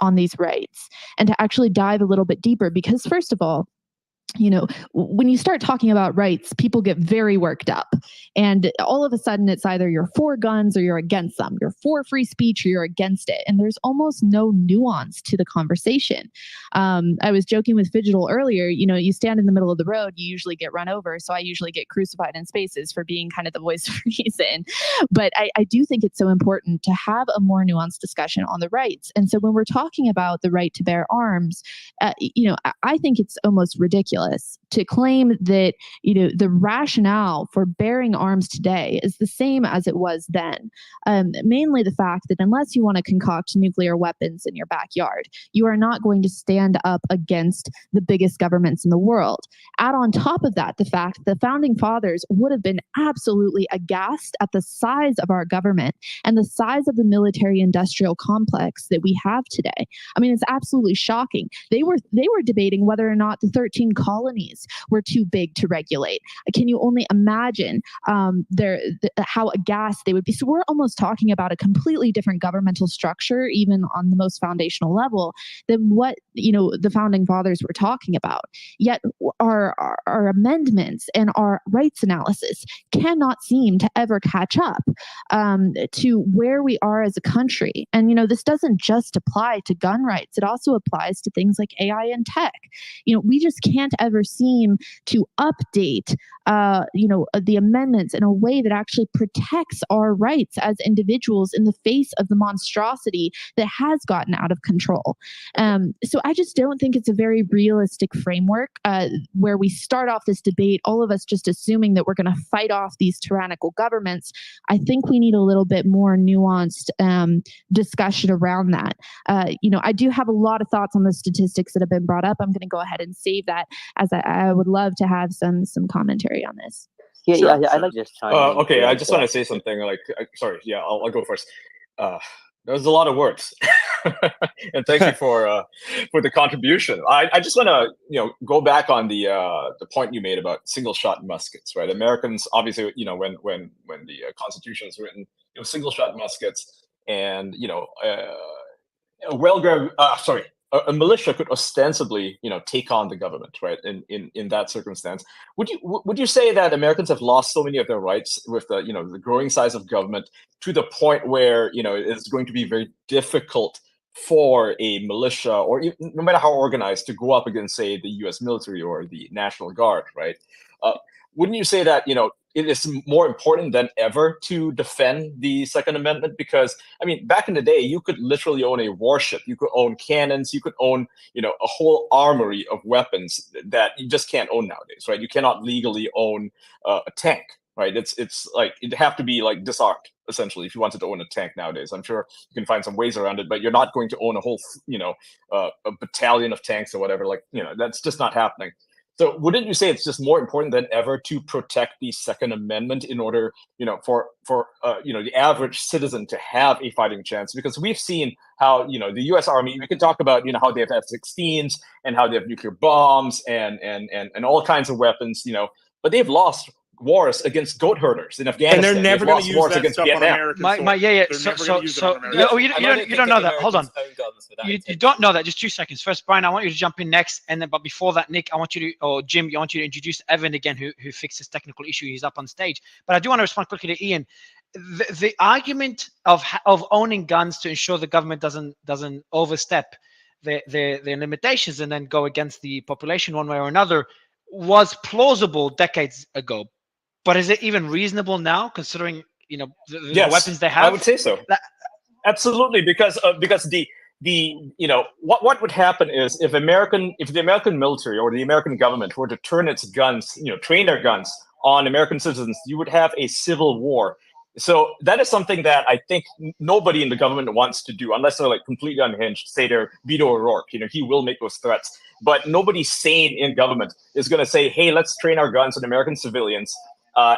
on these rights, and to actually dive a little bit deeper. Because first of all, when you start talking about rights, people get very worked up, and all of a sudden it's either you're for guns or you're against them. You're for free speech or you're against it. And there's almost no nuance to the conversation. I was joking with Digital earlier, you stand in the middle of the road, you usually get run over. So I usually get crucified in spaces for being kind of the voice of reason. But I do think it's so important to have a more nuanced discussion on the rights. And so when we're talking about the right to bear arms, I think it's almost ridiculous ridiculous to claim that, the rationale for bearing arms today is the same as it was then. Mainly the fact that unless you want to concoct nuclear weapons in your backyard, you are not going to stand up against the biggest governments in the world. Add on top of that the fact that the founding fathers would have been absolutely aghast at the size of our government and the size of the military-industrial complex that we have today. I mean, it's absolutely shocking. They were debating whether or not the 13 colonies were too big to regulate. Can you only imagine how aghast they would be? So we're almost talking about a completely different governmental structure, even on the most foundational level, than what the founding fathers were talking about. Yet our amendments and our rights analysis cannot seem to ever catch up to where we are as a country. And this doesn't just apply to gun rights; it also applies to things like AI and tech. We just can't ever seem to update the amendments in a way that actually protects our rights as individuals in the face of the monstrosity that has gotten out of control. So I just don't think it's a very realistic framework where we start off this debate, all of us just assuming that we're going to fight off these tyrannical governments. I think we need a little bit more nuanced discussion around that. I do have a lot of thoughts on the statistics that have been brought up. I'm going to go ahead and save that, as I would love to have some commentary on this. Yeah, I'd like to just chime in. Okay, I just want to say something. Sorry, I'll go first. That was a lot of words, and thank you for the contribution. I just want to go back on the point you made about single shot muskets, right? Americans obviously, when the Constitution was written, it was single shot muskets, and a militia could ostensibly, take on the government, right? In that circumstance, would you say that Americans have lost so many of their rights with the growing size of government to the point where it's going to be very difficult for a militia, or no matter how organized, to go up against, say, the U.S. military or the National Guard, right? Wouldn't you say that it is more important than ever to defend the Second Amendment? Because back in the day, you could literally own a warship, you could own cannons, you could own a whole armory of weapons that you just can't own nowadays, right? You cannot legally own a tank, right? It's like it'd have to be like disarmed essentially if you wanted to own a tank nowadays. I'm sure you can find some ways around it, but you're not going to own a whole a battalion of tanks or whatever. That's just not happening. So wouldn't you say it's just more important than ever to protect the Second Amendment in order, for the average citizen to have a fighting chance? Because we've seen how, the U.S. Army, we can talk about, how they have F-16s and how they have nuclear bombs and all kinds of weapons, but they've lost wars against goat herders in Afghanistan. And they're never going to use that stuff on American soil. You don't know that. Hold on. You don't know that. Just 2 seconds. First, Brian, I want you to jump in next, but before that, Nick, I want you to, or Jim, I want you to introduce Evan again, who fixed this technical issue. He's up on stage. But I do want to respond quickly to Ian. The argument of owning guns to ensure the government doesn't overstep their limitations and then go against the population one way or another was plausible decades ago. But is it even reasonable now, considering the weapons they have? I would say so. Absolutely, because what would happen is if the American military or the American government were to turn its guns, train their guns on American citizens, you would have a civil war. So that is something that I think nobody in the government wants to do, unless they're like completely unhinged. Say they're Beto O'Rourke, he will make those threats. But nobody sane in government is going to say, hey, let's train our guns on American civilians.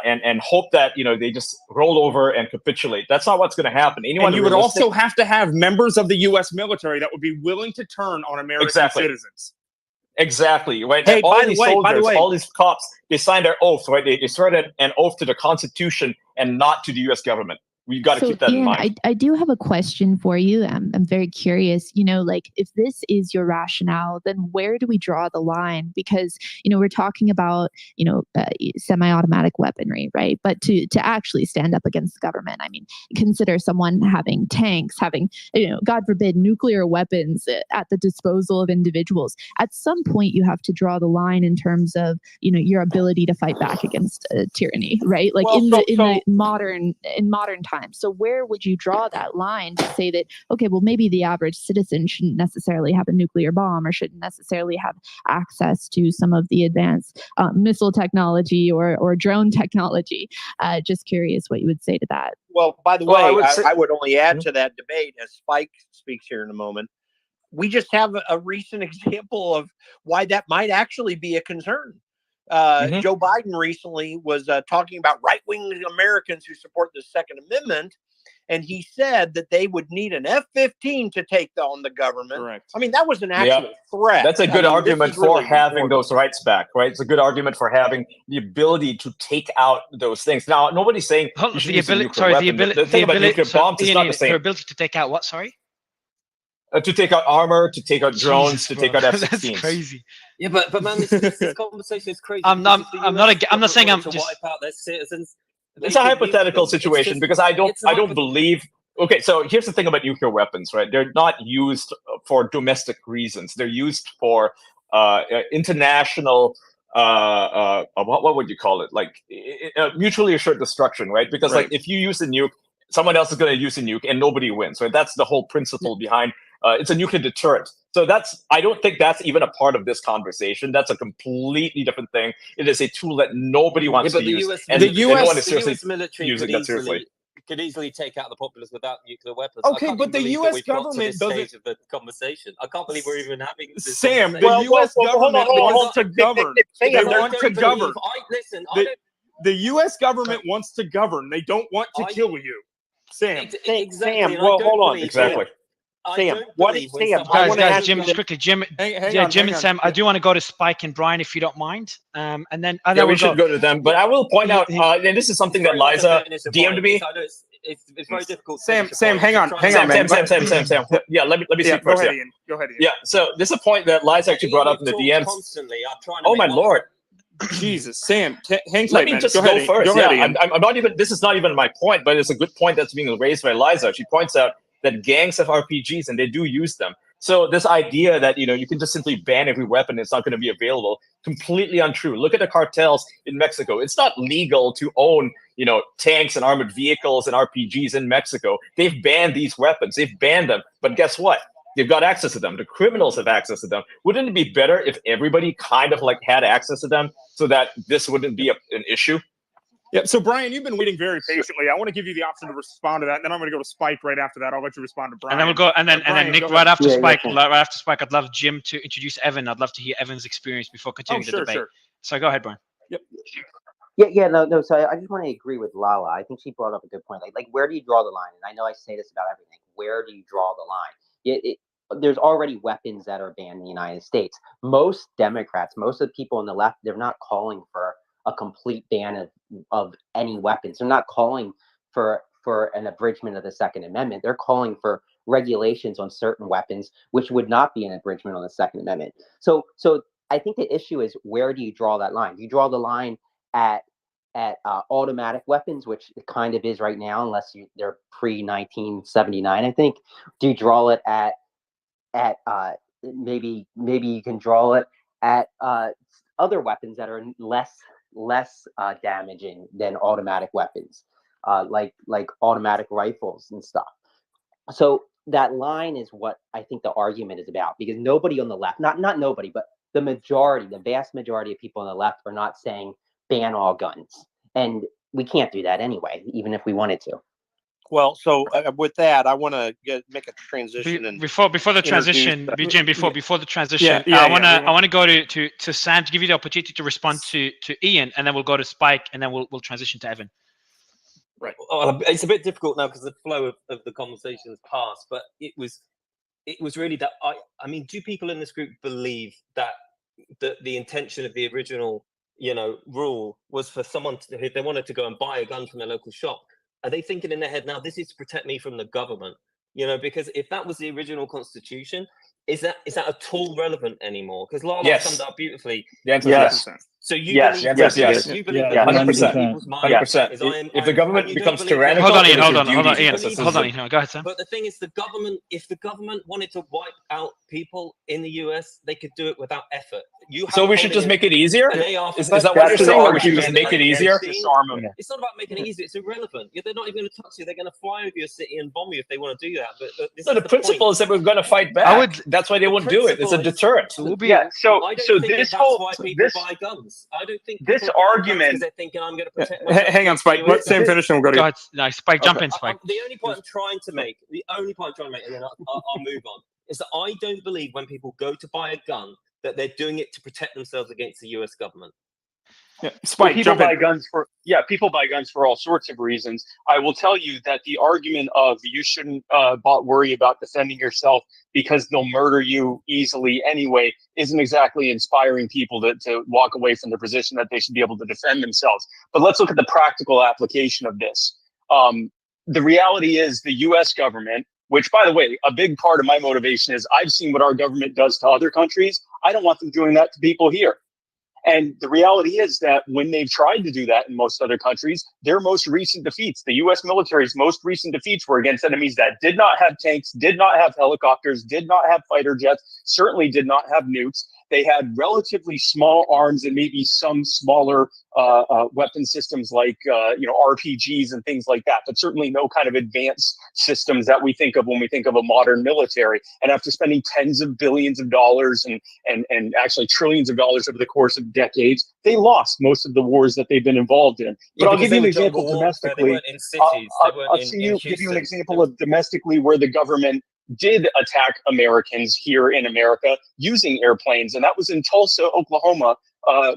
And hope that they just roll over and capitulate. That's not what's going to happen. And you would also have to have members of the U.S. military that would be willing to turn on American citizens. Exactly. Right. Hey, by the way, all these cops, they signed their oath. Right. They swear an oath to the Constitution and not to the U.S. government. We've got to keep that in mind. I do have a question for you. I'm very curious, if this is your rationale, then where do we draw the line? Because, we're talking about, semi-automatic weaponry, right? But to actually stand up against the government, consider someone having tanks, having, God forbid, nuclear weapons at the disposal of individuals. At some point, you have to draw the line in terms of, your ability to fight back against tyranny, right? Like in modern times. time. So where would you draw that line to say that, okay, well, maybe the average citizen shouldn't necessarily have a nuclear bomb or shouldn't necessarily have access to some of the advanced missile technology or drone technology? Just curious what you would say to that. Well, by the way, I would only add to that debate, as Spike speaks here in a moment, we just have a recent example of why that might actually be a concern. Joe Biden recently was talking about right-wing Americans who support the Second Amendment, and he said that they would need an F-15 to take on the government. Correct. I mean, that was an actual threat. That's a good argument for having those rights back, right? It's a good argument for having the ability to take out those things. Now, nobody's saying you should use a nuclear weapon. The thing about nuclear bombs is not the same. Their ability to take out what? Sorry. To take out armor, to take out drones, to take out F-16s. That's crazy. Yeah, but man, this conversation is crazy. I'm not saying I'm just wipe out their citizens. It's a hypothetical situation because I don't believe. Okay, so here's the thing about nuclear weapons, right? They're not used for domestic reasons. They're used for international. What would you call it? Like mutually assured destruction, right? Because like if you use a nuke, someone else is going to use a nuke, and nobody wins. Right? That's the whole principle behind. It's a nuclear deterrent. So I don't think that's even a part of this conversation. That's a completely different thing. It is a tool that nobody wants to use. The US military could easily take out the populace without nuclear weapons. Okay, but the US government doesn't. Of the conversation. I can't believe we're even having this. Sam, the US government wants to govern. They want to govern. The US government wants to govern. They don't want to kill you. Sam. Sam, well, hold on. Exactly. Sam, what is Sam? Guys, Jim, just quickly, Jim, Jim and Sam, I do want to go to Spike and Brian if you don't mind. And then we should go to them. But I will point out, and this is something that Liza DM'd me. It's very difficult. Sam, hang on, man. Sam. Yeah, let me speak first. Go ahead, Ian. Yeah, so this is a point that Liza actually brought up in the DMs. Oh my lord. Jesus, Sam, hang tight. Let me just go first. I'm not even. This is not even my point, but it's a good point that's being raised by Liza. She points out that gangs have RPGs and they do use them. So this idea that you can just simply ban every weapon, it's not going to be available, completely untrue. Look at the cartels in Mexico. It's not legal to own tanks and armored vehicles and RPGs in Mexico. They've banned these weapons. They've banned them. But guess what? They've got access to them. The criminals have access to them. Wouldn't it be better if everybody kind of like had access to them so that this wouldn't be an issue? Yeah. So Brian, you've been waiting very patiently. I want to give you the option to respond to that, and then I'm going to go to Spike right after that. I'll let you respond to Brian. And then we'll go, and then Nick right after Spike. Right after Spike, I'd love Jim to introduce Evan. I'd love to hear Evan's experience before continuing the debate. Sure. So go ahead, Brian. Yep. No. So I just want to agree with Lala. I think she brought up a good point. Like where do you draw the line? And I know I say this about everything. Where do you draw the line? There's already weapons that are banned in the United States. Most Democrats, most of the people on the left, they're not calling for a complete ban of any weapons. They're not calling for an abridgment of the Second Amendment. They're calling for regulations on certain weapons, which would not be an abridgment on the Second Amendment. So I think the issue is, where do you draw that line? Do you draw the line at automatic weapons, which it kind of is right now, unless they're pre-1979, I think? Do you draw it at maybe you can draw it at other weapons that are less damaging than automatic weapons, like automatic rifles and stuff. So that line is what I think the argument is about, because nobody on the left, not nobody, but the vast majority of people on the left are not saying ban all guns. And we can't do that anyway, even if we wanted to. Well, so with that, I want to make a transition. And before the transition, Jim, before the transition, I want to go to Sam to give you the opportunity to respond to Ian, and then we'll go to Spike, and then we'll transition to Evan. Right. It's a bit difficult now because the flow of the conversation has passed, but it was really that I mean, do people in this group believe that the intention of the original rule was for someone if they wanted to go and buy a gun from their local shop? Are they thinking in their head now, this is to protect me from the government? Because if that was the original constitution, is that at all relevant anymore? Because Lala summed up beautifully. The answer is yes. So you Yes, believe yes, that, yes. you believe Yeah, that 100%. people's minds 100%. is If the government and you don't becomes believe that- tyrannical, Hold on, it Ian. is Hold your on. Hold on, duty Ian. to assist Hold on, them. Ian. Go ahead, Sam. But the thing is, if the government wanted to wipe out people in the US, they could do it without effort. You So we should just make it easier? an AR Is that what you're That's an saying? That we should just argument make it easier? against Disarmament. It's not about making it easy. It's irrelevant. They're not even going to touch you. They're going to fly over your city and bomb you if they want to do that. But this So is the principle point. is that we're going to fight back. That's why they won't do it. It's a deterrent. So I don't think that's why people buy guns. I don't think this people buy guns argument- because they're thinking I'm going to protect myself. Hang on, Spike. Let Sam finish and we'll go to Go you. ahead. No, Spike, jump in, Spike. The only point I'm trying to make, and then I'll move on, is that I don't believe when people go to buy a gun that they're doing it to protect themselves against the US government. Spike, people buy guns people buy guns for all sorts of reasons. I will tell you that the argument of you shouldn't worry about defending yourself because they'll murder you easily anyway isn't exactly inspiring people to walk away from the position that they should be able to defend themselves. But let's look at the practical application of this. The reality is the U.S. government, which, by the way, a big part of my motivation is I've seen what our government does to other countries. I don't want them doing that to people here. And the reality is that when they've tried to do that in most other countries, their most recent defeats, the U.S. military's most recent defeats were against enemies that did not have tanks, did not have helicopters, did not have fighter jets, certainly did not have nukes. They had relatively small arms and maybe some smaller weapon systems like RPGs and things like that, but certainly no kind of advanced systems that we think of when we think of a modern military. And after spending tens of billions of dollars and actually trillions of dollars over the course of decades, they lost most of the wars that they've been involved in. But I'll give you an example domestically. I'll give you an example of domestically where the government did attack Americans here in America using airplanes. And that was in Tulsa, Oklahoma,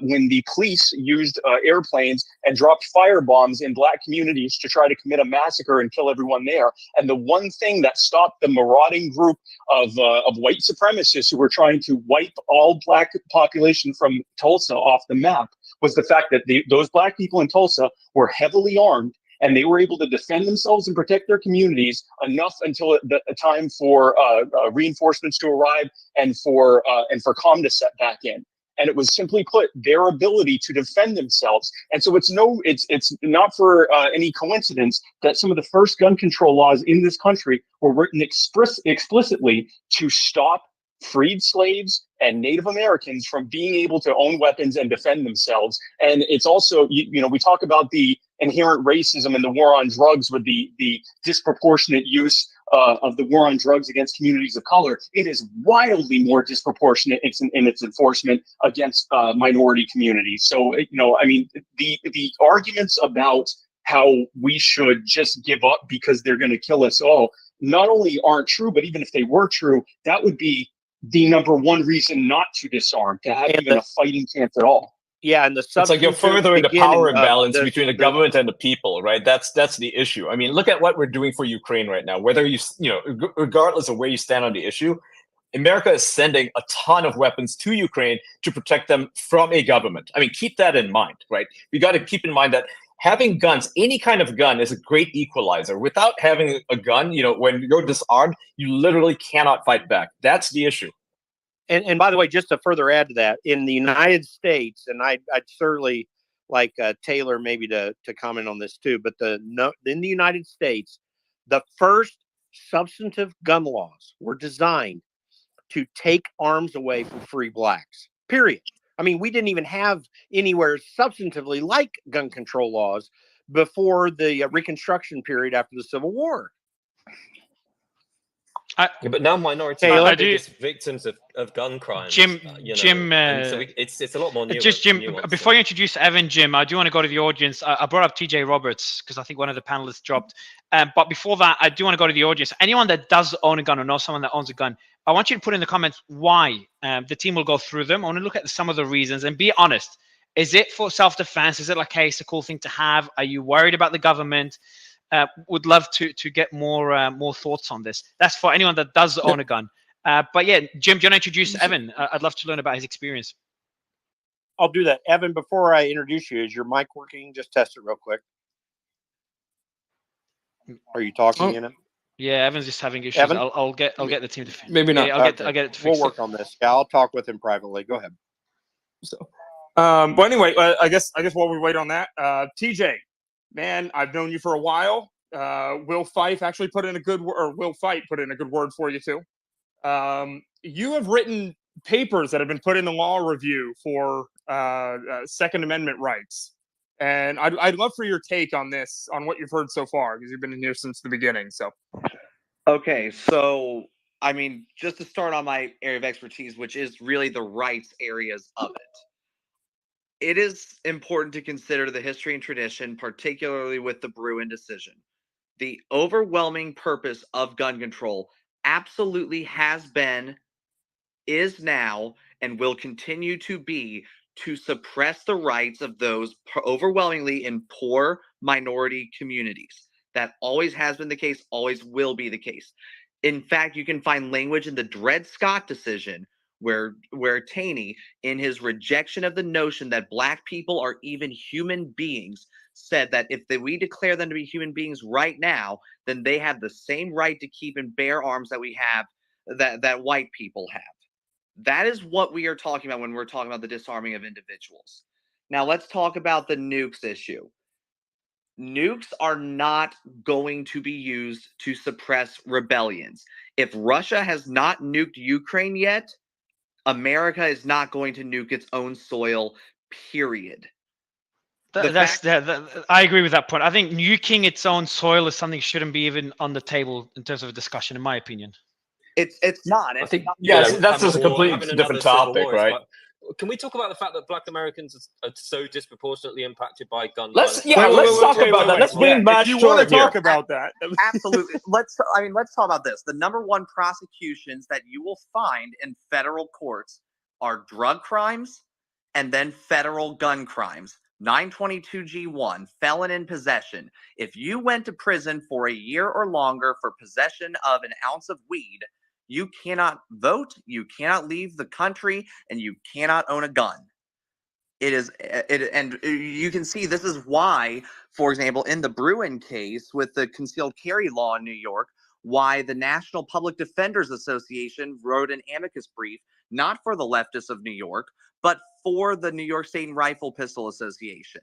when the police used airplanes and dropped firebombs in black communities to try to commit a massacre and kill everyone there. And the one thing that stopped the marauding group of white supremacists who were trying to wipe all black population from Tulsa off the map was the fact that those black people in Tulsa were heavily armed, and they were able to defend themselves and protect their communities enough until the time for reinforcements to arrive and for calm to set back in. And it was simply put their ability to defend themselves. And so it's not for any coincidence that some of the first gun control laws in this country were written explicitly to stop freed slaves and Native Americans from being able to own weapons and defend themselves. And it's also, we talk about the inherent racism and the war on drugs with the disproportionate use of the war on drugs against communities of color. It is wildly more disproportionate in its enforcement against minority communities. So, the arguments about how we should just give up because they're going to kill us all not only aren't true, but even if they were true, that would be the number one reason not to disarm, to have even a fighting chance at all. Yeah, and it's like you're furthering the power imbalance between the government and the people, right? That's the issue. I mean, look at what we're doing for Ukraine right now. Whether regardless of where you stand on the issue, America is sending a ton of weapons to Ukraine to protect them from a government. I mean, keep that in mind, right? We got to keep in mind that having guns, any kind of gun, is a great equalizer. Without having a gun, when you're disarmed, you literally cannot fight back. That's the issue. And by the way, just to further add to that, in the United States, and I'd certainly like Taylor maybe to comment on this too, but in the United States, the first substantive gun laws were designed to take arms away from free blacks, period. I mean, we didn't even have anywhere substantively like gun control laws before the Reconstruction period after the Civil War. But now minorities are the biggest victims of gun crimes. Jim, so it's a lot more nuanced. Just Jim, before you introduce Evan, Jim, I do want to go to the audience. I brought up TJ Roberts because I think one of the panelists dropped. But before that, I do want to go to the audience. Anyone that does own a gun or knows someone that owns a gun, I want you to put in the comments why. The team will go through them. I want to look at some of the reasons and be honest. Is it for self-defense? Is it like, hey, it's a cool thing to have? Are you worried about the government? Would love to get more thoughts on this. That's for anyone that does own a gun. But yeah, Jim, do you want to introduce Evan? I'd love to learn about his experience. I'll do that. Evan, before I introduce you, is your mic working? Just test it real quick. Are you talking in it? Yeah, Evan's just having issues. Evan? I'll get the team to maybe not. Yeah, I'll get it to fix We'll work on this. Yeah, I'll talk with him privately. Go ahead. So But anyway, I guess while we wait on that, TJ, man, I've known you for a while. Will Fight put in a good word for you too. You have written papers that have been put in the law review for Second Amendment rights, and I'd love for your take on this, on what you've heard so far, because you've been in here since the beginning. So, okay, so I mean, just to start on my area of expertise, which is really the rights areas of it, it is important to consider the history and tradition, particularly with the Bruin decision. The overwhelming purpose of gun control absolutely has been, is now, and will continue to be to suppress the rights of those overwhelmingly in poor minority communities. That always has been the case, always will be the case. In fact, you can find language in the Dred Scott decision where Taney, in his rejection of the notion that Black people are even human beings, said that if we declare them to be human beings right now, then they have the same right to keep and bear arms that we have, that white people have. That is what we are talking about when we're talking about the disarming of individuals. Now let's talk about the nukes issue. Nukes are not going to be used to suppress rebellions. If Russia has not nuked Ukraine yet, America is not going to nuke its own soil, period. I agree with that point. I think nuking its own soil is something that shouldn't be even on the table in terms of a discussion, in my opinion. It's not. I think that's just a completely different topic, right? Can we talk about the fact that Black Americans are so disproportionately impacted by gun violence? Let's talk about that. Let's bring Matt Short here. Talk about that. Absolutely. Let's talk about this. The number one prosecutions that you will find in federal courts are drug crimes and then federal gun crimes. 922G1, felon in possession. If you went to prison for a year or longer for possession of an ounce of weed, you cannot vote, you cannot leave the country, and you cannot own a gun. And you can see this is why, for example, in the Bruin case with the concealed carry law in New York, why the National Public Defenders Association wrote an amicus brief, not for the leftists of New York, but for the New York State and Rifle Pistol Association.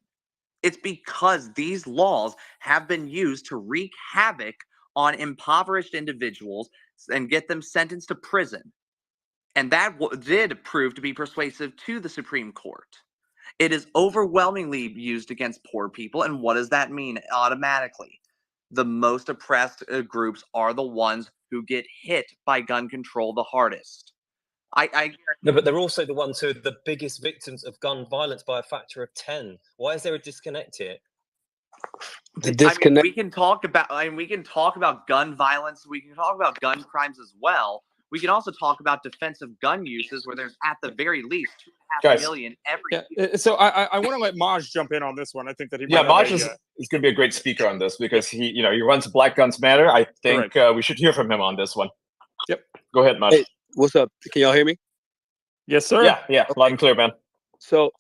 It's because these laws have been used to wreak havoc on impoverished individuals and get them sentenced to prison. And that did prove to be persuasive to the Supreme Court. It is overwhelmingly used against poor people. And what does that mean automatically? The most oppressed groups are the ones who get hit by gun control the hardest. No, but they're also the ones who are the biggest victims of gun violence by a factor of 10. Why is there a disconnect here? The disconnect. We can talk about gun violence. We can talk about gun crimes as well. We can also talk about defensive gun uses, where there's at the very least 2.5 million every year. So I want to let Maj jump in on this one. I think that he Maj is going to be a great speaker on this because he runs Black Guns Matter. I think we should hear from him on this one. Yep. Go ahead, Maj. Hey, what's up? Can y'all hear me? Yes, sir. Yeah, okay. Loud and clear, man. So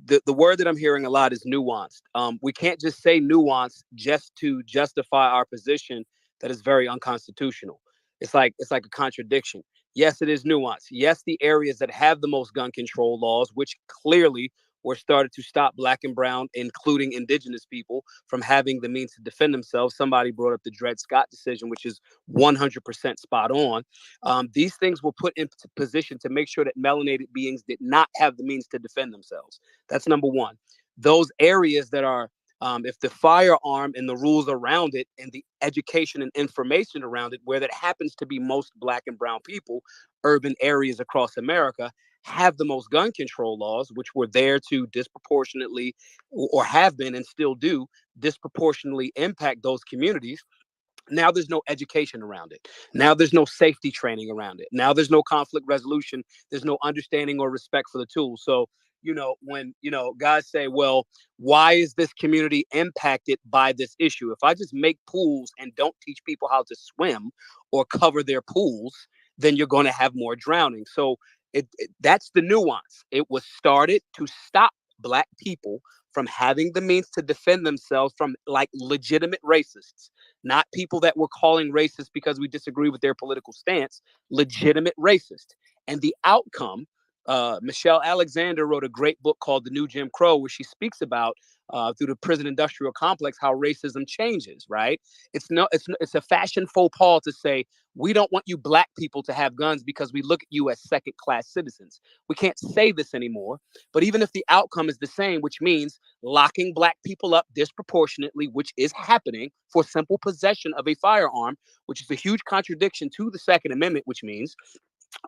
the word that I'm hearing a lot is nuanced. We can't just say nuance just to justify our position that is very unconstitutional. It's like a contradiction. Yes, it is nuance. Yes, the areas that have the most gun control laws, which clearly were started to stop Black and brown, including indigenous people, from having the means to defend themselves. Somebody brought up the Dred Scott decision, which is 100% spot on. These things were put into position to make sure that melanated beings did not have the means to defend themselves. That's number one. Those areas that are, if the firearm and the rules around it and the education and information around it, where that happens to be most Black and brown people, urban areas across America, have the most gun control laws, which were there to disproportionately, or have been and still do, disproportionately impact those communities. Now there's no education around it. Now there's no safety training around it. Now there's no conflict resolution. There's no understanding or respect for the tools. So, when, guys say, well, why is this community impacted by this issue? If I just make pools and don't teach people how to swim or cover their pools, then you're going to have more drowning. So that's the nuance. It was started to stop Black people from having the means to defend themselves from legitimate racists, not people that we're calling racist because we disagree with their political stance, legitimate racist. And the outcome Michelle Alexander wrote a great book called The New Jim Crow, where she speaks about through the prison industrial complex how racism changes. Right? It's a fashion faux pas to say we don't want you black people to have guns because we look at you as second class citizens. We can't say this anymore. But even if the outcome is the same, which means locking black people up disproportionately, which is happening for simple possession of a firearm, which is a huge contradiction to the Second Amendment, which means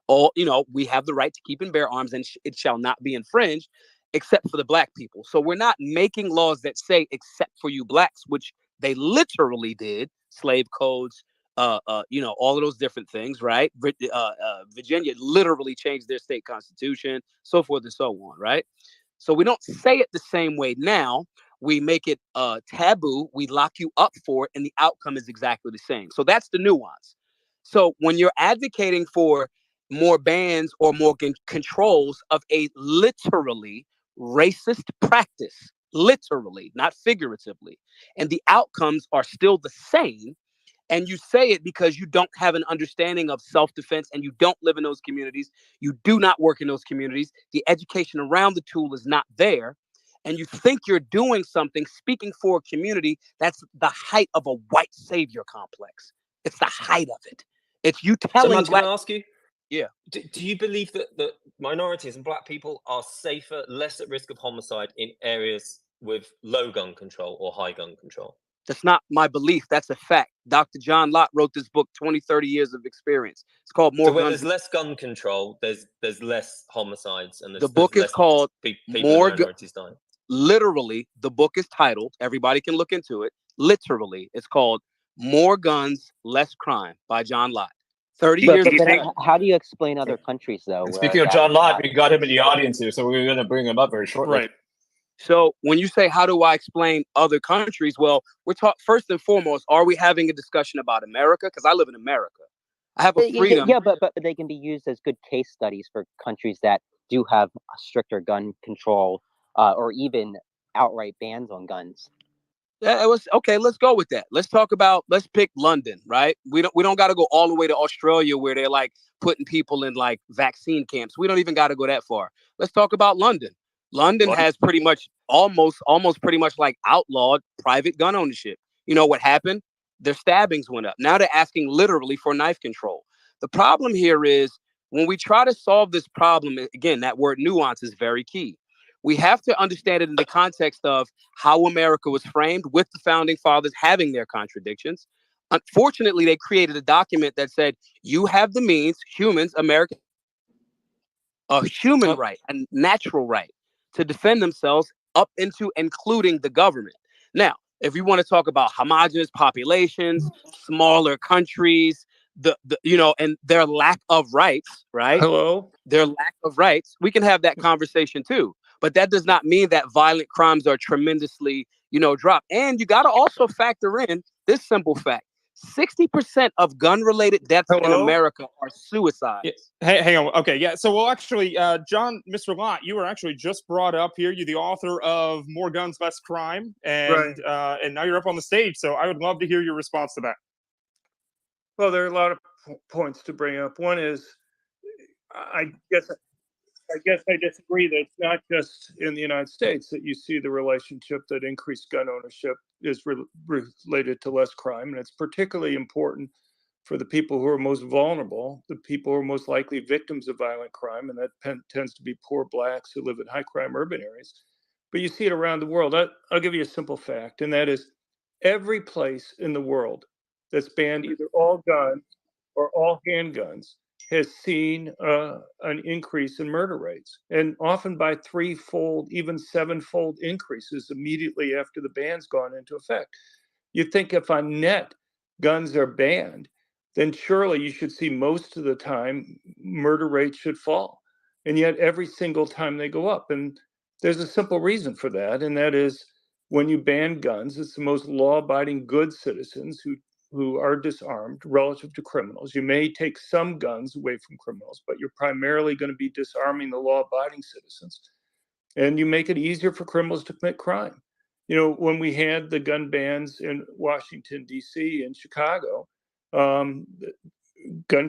we have the right to keep and bear arms and it shall not be infringed except for the black people. So we're not making laws that say except for you blacks, which they literally did, slave codes, all of those different things, right? Virginia literally changed their state constitution, so forth and so on, right? So we don't say it the same way now. We make it taboo. We lock you up for it, and the outcome is exactly the same. So that's the nuance. So when you're advocating for more bans or more controls of a literally racist practice, literally, not figuratively, and the outcomes are still the same, and you say it because you don't have an understanding of self-defense and you don't live in those communities, you do not work in those communities, the education around the tool is not there, and you think you're doing something, speaking for a community, that's the height of a white savior complex. It's the height of it. It's you telling Matt, black. Can I ask you? Yeah. Do you believe that minorities and black people are safer, less at risk of homicide in areas with low gun control or high gun control? That's not my belief. That's a fact. Dr. John Lott wrote this book, 20, 30 years of experience. It's called More So where Guns. there's less gun control, there's less homicides, and the book is called More minorities dying. Literally, the book is titled, everybody can look into it. Literally, it's called More Guns, Less Crime by John Lott. 30 years. How do you explain other countries, though? And speaking of John Lott, we got him in the audience here, so we're going to bring him up very shortly. Right. So when you say, how do I explain other countries? Well, we're talking first and foremost, are we having a discussion about America? Because I live in America. I have a freedom. Yeah, but they can be used as good case studies for countries that do have a stricter gun control or even outright bans on guns. Yeah, it was okay. Let's go with that. Let's pick London, right? We don't got to go all the way to Australia where they're like putting people in like vaccine camps. We don't even got to go that far. Let's talk about London. London has pretty much almost pretty much like outlawed private gun ownership. You know what happened? Their stabbings went up. Now they're asking literally for knife control. The problem here is when we try to solve this problem, again, that word nuance is very key. We have to understand it in the context of how America was framed, with the founding fathers having their contradictions. Unfortunately, they created a document that said you have the means, humans, Americans, a human right, a natural right to defend themselves up into including the government. Now, if you want to talk about homogenous populations, smaller countries, and their lack of rights, right? Their lack of rights, we can have that conversation too. But that does not mean that violent crimes are tremendously, dropped. And you got to also factor in this simple fact. 60% of gun-related deaths in America are suicides. Hey, hang on. Okay, yeah. So, well, actually, Mr. Lott, you were actually just brought up here. You're the author of More Guns, Less Crime, and now you're up on the stage. So, I would love to hear your response to that. Well, there are a lot of points to bring up. One is, I guess I disagree that it's not just in the United States that you see the relationship that increased gun ownership is related to less crime. And it's particularly important for the people who are most vulnerable, the people who are most likely victims of violent crime. And that tends to be poor blacks who live in high crime urban areas. But you see it around the world. I'll give you a simple fact, and that is every place in the world that's banned either all guns or all handguns has seen an increase in murder rates, and often by threefold, even sevenfold increases immediately after the ban's gone into effect. You'd think if on net guns are banned, then surely you should see most of the time murder rates should fall. And yet every single time they go up. And there's a simple reason for that, and that is when you ban guns, it's the most law-abiding good citizens who are disarmed relative to criminals. You may take some guns away from criminals, but you're primarily going to be disarming the law-abiding citizens. And you make it easier for criminals to commit crime. When we had the gun bans in Washington, D.C. and Chicago, gun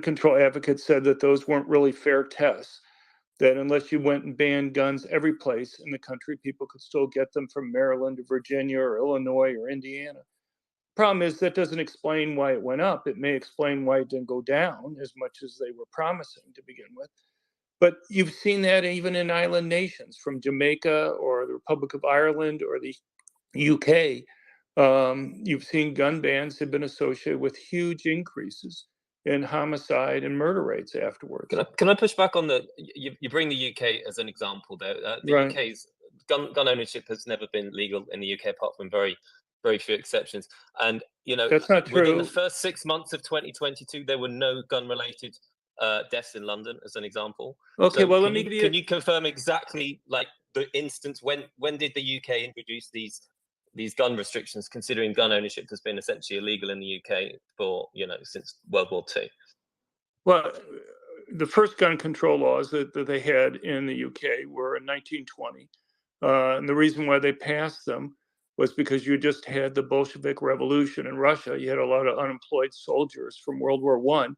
control advocates said that those weren't really fair tests. that unless you went and banned guns every place in the country, people could still get them from Maryland or Virginia or Illinois or Indiana. Problem is that doesn't explain why it went up. It may explain why it didn't go down as much as they were promising to begin with. But you've seen that even in island nations, from Jamaica or the Republic of Ireland or the UK. You've seen gun bans have been associated with huge increases in homicide and murder rates afterwards. Can I push back on you bring the UK as an example there? The Right. UK's gun ownership has never been legal in the UK apart from very few exceptions. And That's not within the true. first 6 months of 2022, there were no gun-related deaths in London, as an example. Okay, So well, let me give can you confirm exactly like the instance when did the UK introduce these gun restrictions, considering gun ownership has been essentially illegal in the UK for since World War II? Well, the first gun control laws that they had in the UK were in 1920. And the reason why they passed them was because you just had the Bolshevik Revolution in Russia. You had a lot of unemployed soldiers from World War I,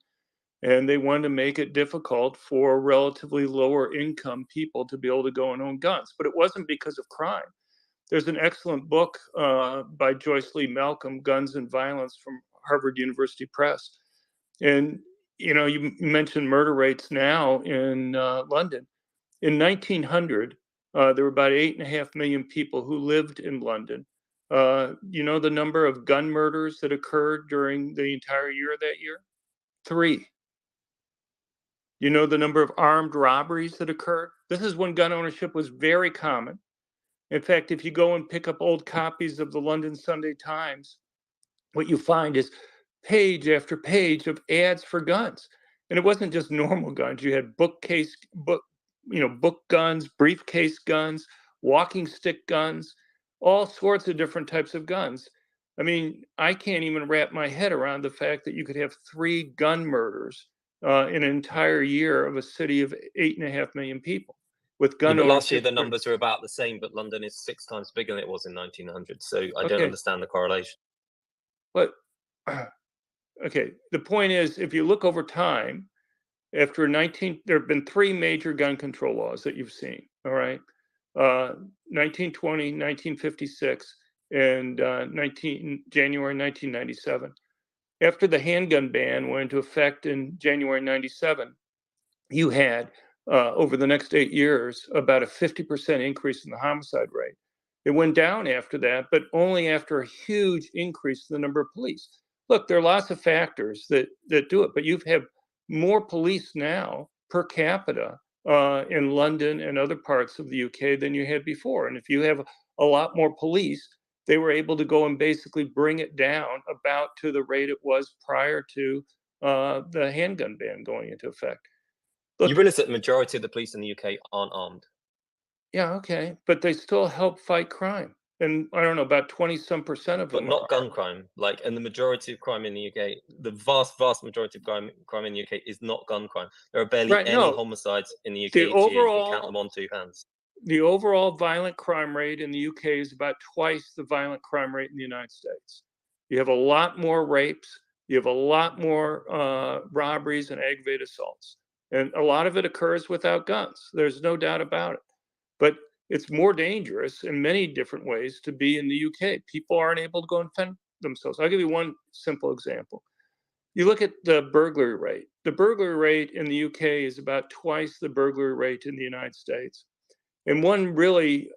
and they wanted to make it difficult for relatively lower income people to be able to go and own guns. But it wasn't because of crime. There's an excellent book by Joyce Lee Malcolm, Guns and Violence, from Harvard University Press. And you mentioned murder rates now in London. In 1900, there were about 8.5 million people who lived in London. The number of gun murders that occurred during the entire year of that year? 3. You know the number of armed robberies that occurred? This is when gun ownership was very common. In fact, if you go and pick up old copies of the London Sunday Times, what you find is page after page of ads for guns. And it wasn't just normal guns. You had book guns, briefcase guns, walking stick guns, all sorts of different types of guns. I mean, I can't even wrap my head around the fact that you could have 3 gun murders in an entire year of a city of 8.5 million people. With gun ownership. Last year the numbers are about the same, but London is 6 times bigger than it was in 1900. So I don't understand the correlation. But okay, the point is, if you look over time, there have been 3 major gun control laws that you've seen. All right, 1920, 1956, and January 1997. After the handgun ban went into effect in January 97, you had over the next 8 years about a 50% increase in the homicide rate. It went down after that, but only after a huge increase in the number of police. Look, there are lots of factors that do it, but you have more police now per capita in London and other parts of the UK than you had before. And if you have a lot more police, they were able to go and basically bring it down about to the rate it was prior to the handgun ban going into effect. Look, you realize that the majority of the police in the UK aren't armed? Yeah, okay, but they still help fight crime. And I don't know, about 20-some% of them. But not gun crime. Like, and the majority of crime in the UK, the vast majority of crime in the UK is not gun crime. There are barely any homicides in the UK. The overall, you can count them on 2 hands. The overall violent crime rate in the UK is about twice the violent crime rate in the United States. You have a lot more rapes. You have a lot more robberies and aggravated assaults. And a lot of it occurs without guns. There's no doubt about it. But it's more dangerous in many different ways to be in the UK. People aren't able to go and defend themselves. I'll give you one simple example. You look at the burglary rate. The burglary rate in the UK is about twice the burglary rate in the United States. And one really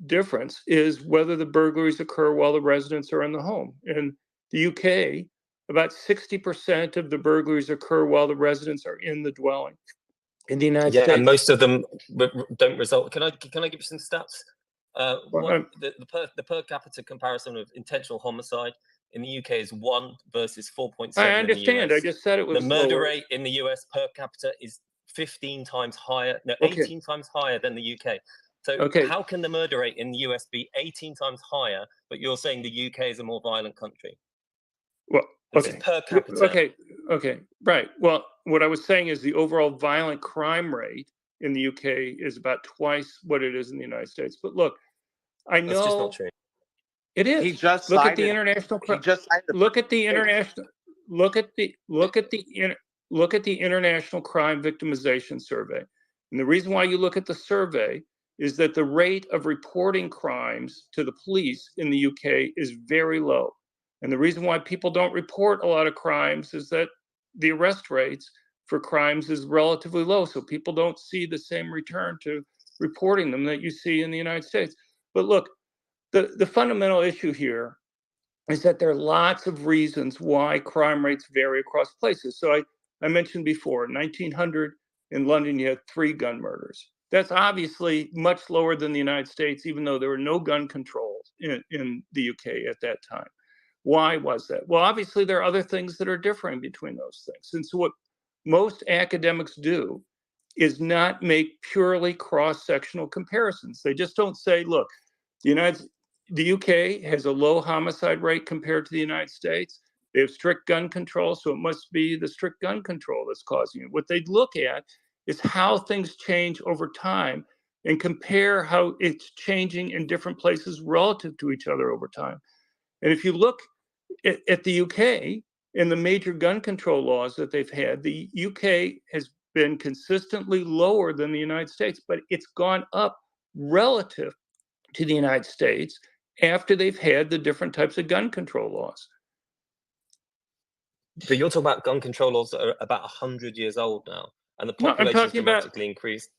difference is whether the burglaries occur while the residents are in the home. In the UK, about 60% of the burglaries occur while the residents are in the dwelling. In the United States, and most of them don't result. Can I give you some stats? The per capita comparison of intentional homicide in the UK is 1 versus 4.7. I understand. I just said it was the murder lower. rate in the US per capita is 15 times higher. No, 18 times higher than the UK. So how can the murder rate in the US be 18 times higher, but you're saying the UK is a more violent country? Well, This is per capita. Okay, right. Well, what I was saying is the overall violent crime rate in the UK is about twice what it is in the United States. But look, I know that's just not true. It is. He just look cited, at the international. He just cited look at the international. Look at the international crime victimization survey. And the reason why you look at the survey is that the rate of reporting crimes to the police in the UK is very low. And the reason why people don't report a lot of crimes is that the arrest rates for crimes is relatively low. So people don't see the same return to reporting them that you see in the United States. But look, the fundamental issue here is that there are lots of reasons why crime rates vary across places. So I mentioned before, in 1900 in London, you had 3 gun murders. That's obviously much lower than the United States, even though there were no gun controls in the UK at that time. Why was that? Well, obviously there are other things that are differing between those things. And so what most academics do is not make purely cross-sectional comparisons. They just don't say, look, the UK has a low homicide rate compared to the United States. They have strict gun control, so it must be the strict gun control that's causing it. What they look at is how things change over time and compare how it's changing in different places relative to each other over time. And if you look at the UK and the major gun control laws that they've had, the UK has been consistently lower than the United States, but it's gone up relative to the United States after they've had the different types of gun control laws. But you're talking about gun control laws that are about 100 years old now, and the population has dramatically increased.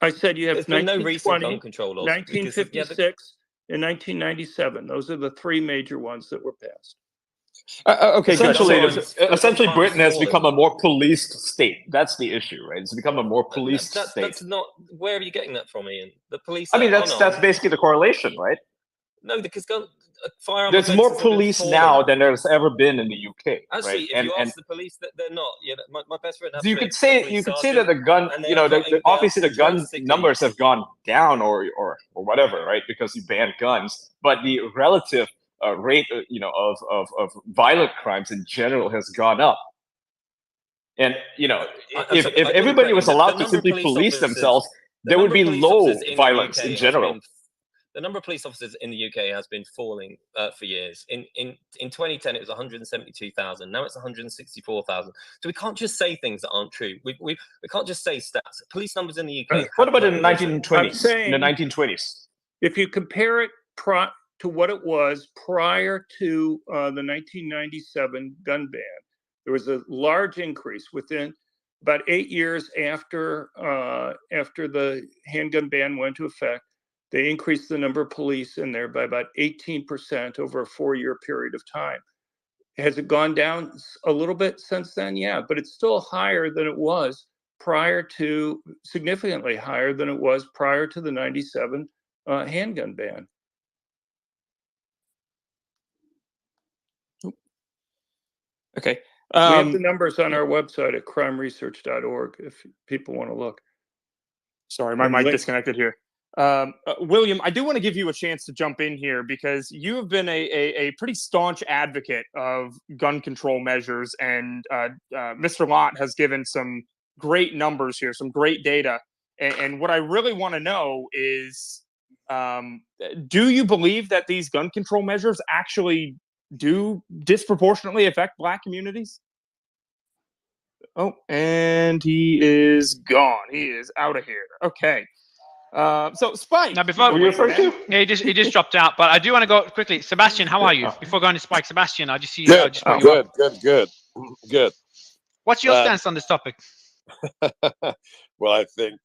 I said you have 1920, no recent gun control laws. 1956, and 1997. Those are the 3 major ones that were passed. Okay, essentially, Britain has become a more policed state. That's the issue, right? It's become a more policed state. That's not. Where are you getting that from, Ian? The police. I mean, that's basically the correlation, right? No, because firearm. There's more police now than there's ever been in the UK. Actually, right? if you ask the police, that they're not. Yeah, my best friend. You could say that the gun, obviously the gun numbers have gone down or whatever, right? Because you banned guns, but the relative rate, of violent crimes in general has gone up. And if everybody was allowed to simply police themselves, there would be low violence in general. The number of police officers in the UK has been falling for years. In 2010, it was 172,000. Now it's 164,000. So we can't just say things that aren't true. We can't just say stats. Police numbers in the UK. What about in the 1920s? In the 1920s, if you compare it to what it was prior to the 1997 gun ban, there was a large increase within about 8 years after the handgun ban went into effect. They increased the number of police in there by about 18% over a 4-year period of time. Has it gone down a little bit since then? Yeah, but it's still higher than it was significantly higher than it was prior to the 97 handgun ban. Okay. We have the numbers on our website at crimeresearch.org if people want to look. Sorry, my mic disconnected here. William, I do want to give you a chance to jump in here because you have been a pretty staunch advocate of gun control measures, and Mr. Lott has given some great numbers here, some great data. And what I really want to know is, do you believe that these gun control measures actually do disproportionately affect Black communities? Oh, and he is gone. He is out of here. Okay. So Spike, now before he just dropped out, but I do want to go quickly. Sebastian, how are you? Before going to Spike, Sebastian, I just see you. Good, good. What's your stance on this topic? Well, I think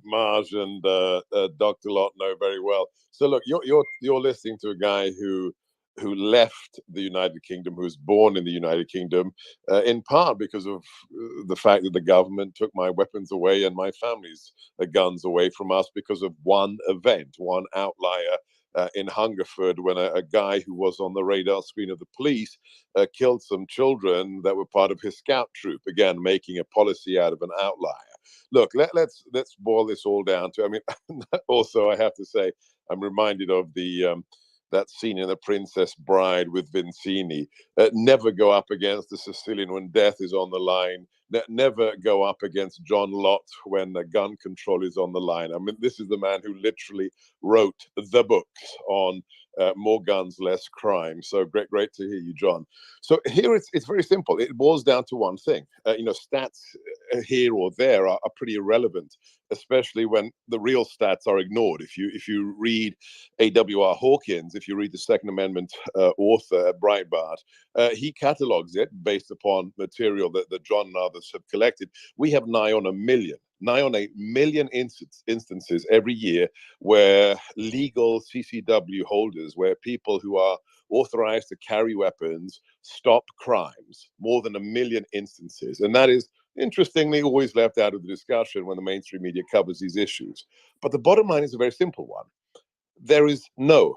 Marge and Dr. Lott know very well. So look, you're listening to a guy who left the United Kingdom, who was born in the United Kingdom, in part because of the fact that the government took my weapons away and my family's guns away from us because of one event, one outlier in Hungerford, when a guy who was on the radar screen of the police killed some children that were part of his scout troop, again, making a policy out of an outlier. Look, let's boil this all down to, I mean, also I have to say, I'm reminded of that scene in The Princess Bride with Vizzini. Never go up against the Sicilian when death is on the line. Never go up against John Lott when gun control is on the line. I mean, this is the man who literally wrote the books on More Guns, Less Crime. So great to hear you, John. So here it's very simple. It boils down to one thing. Stats here or there are pretty irrelevant. especially when the real stats are ignored. If you read A.W.R. Hawkins, if you read the Second Amendment author at Breitbart, he catalogs it based upon material that John and others have collected. We have nigh on a million instances every year where legal CCW holders, where people who are authorized to carry weapons, stop crimes. More than 1 million instances. And that is, interestingly, always left out of the discussion when the mainstream media covers these issues. But the bottom line is a very simple one. There is no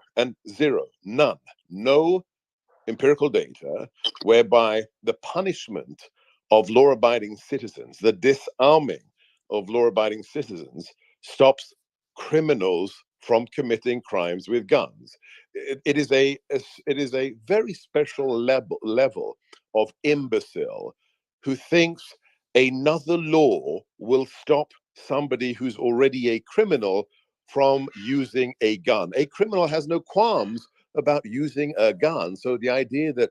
empirical data whereby the punishment of law-abiding citizens, the disarming of law-abiding citizens, stops criminals from committing crimes with guns. It is a very special level of imbecile who thinks another law will stop somebody who's already a criminal from using a gun. A criminal has no qualms about using a gun. So the idea that,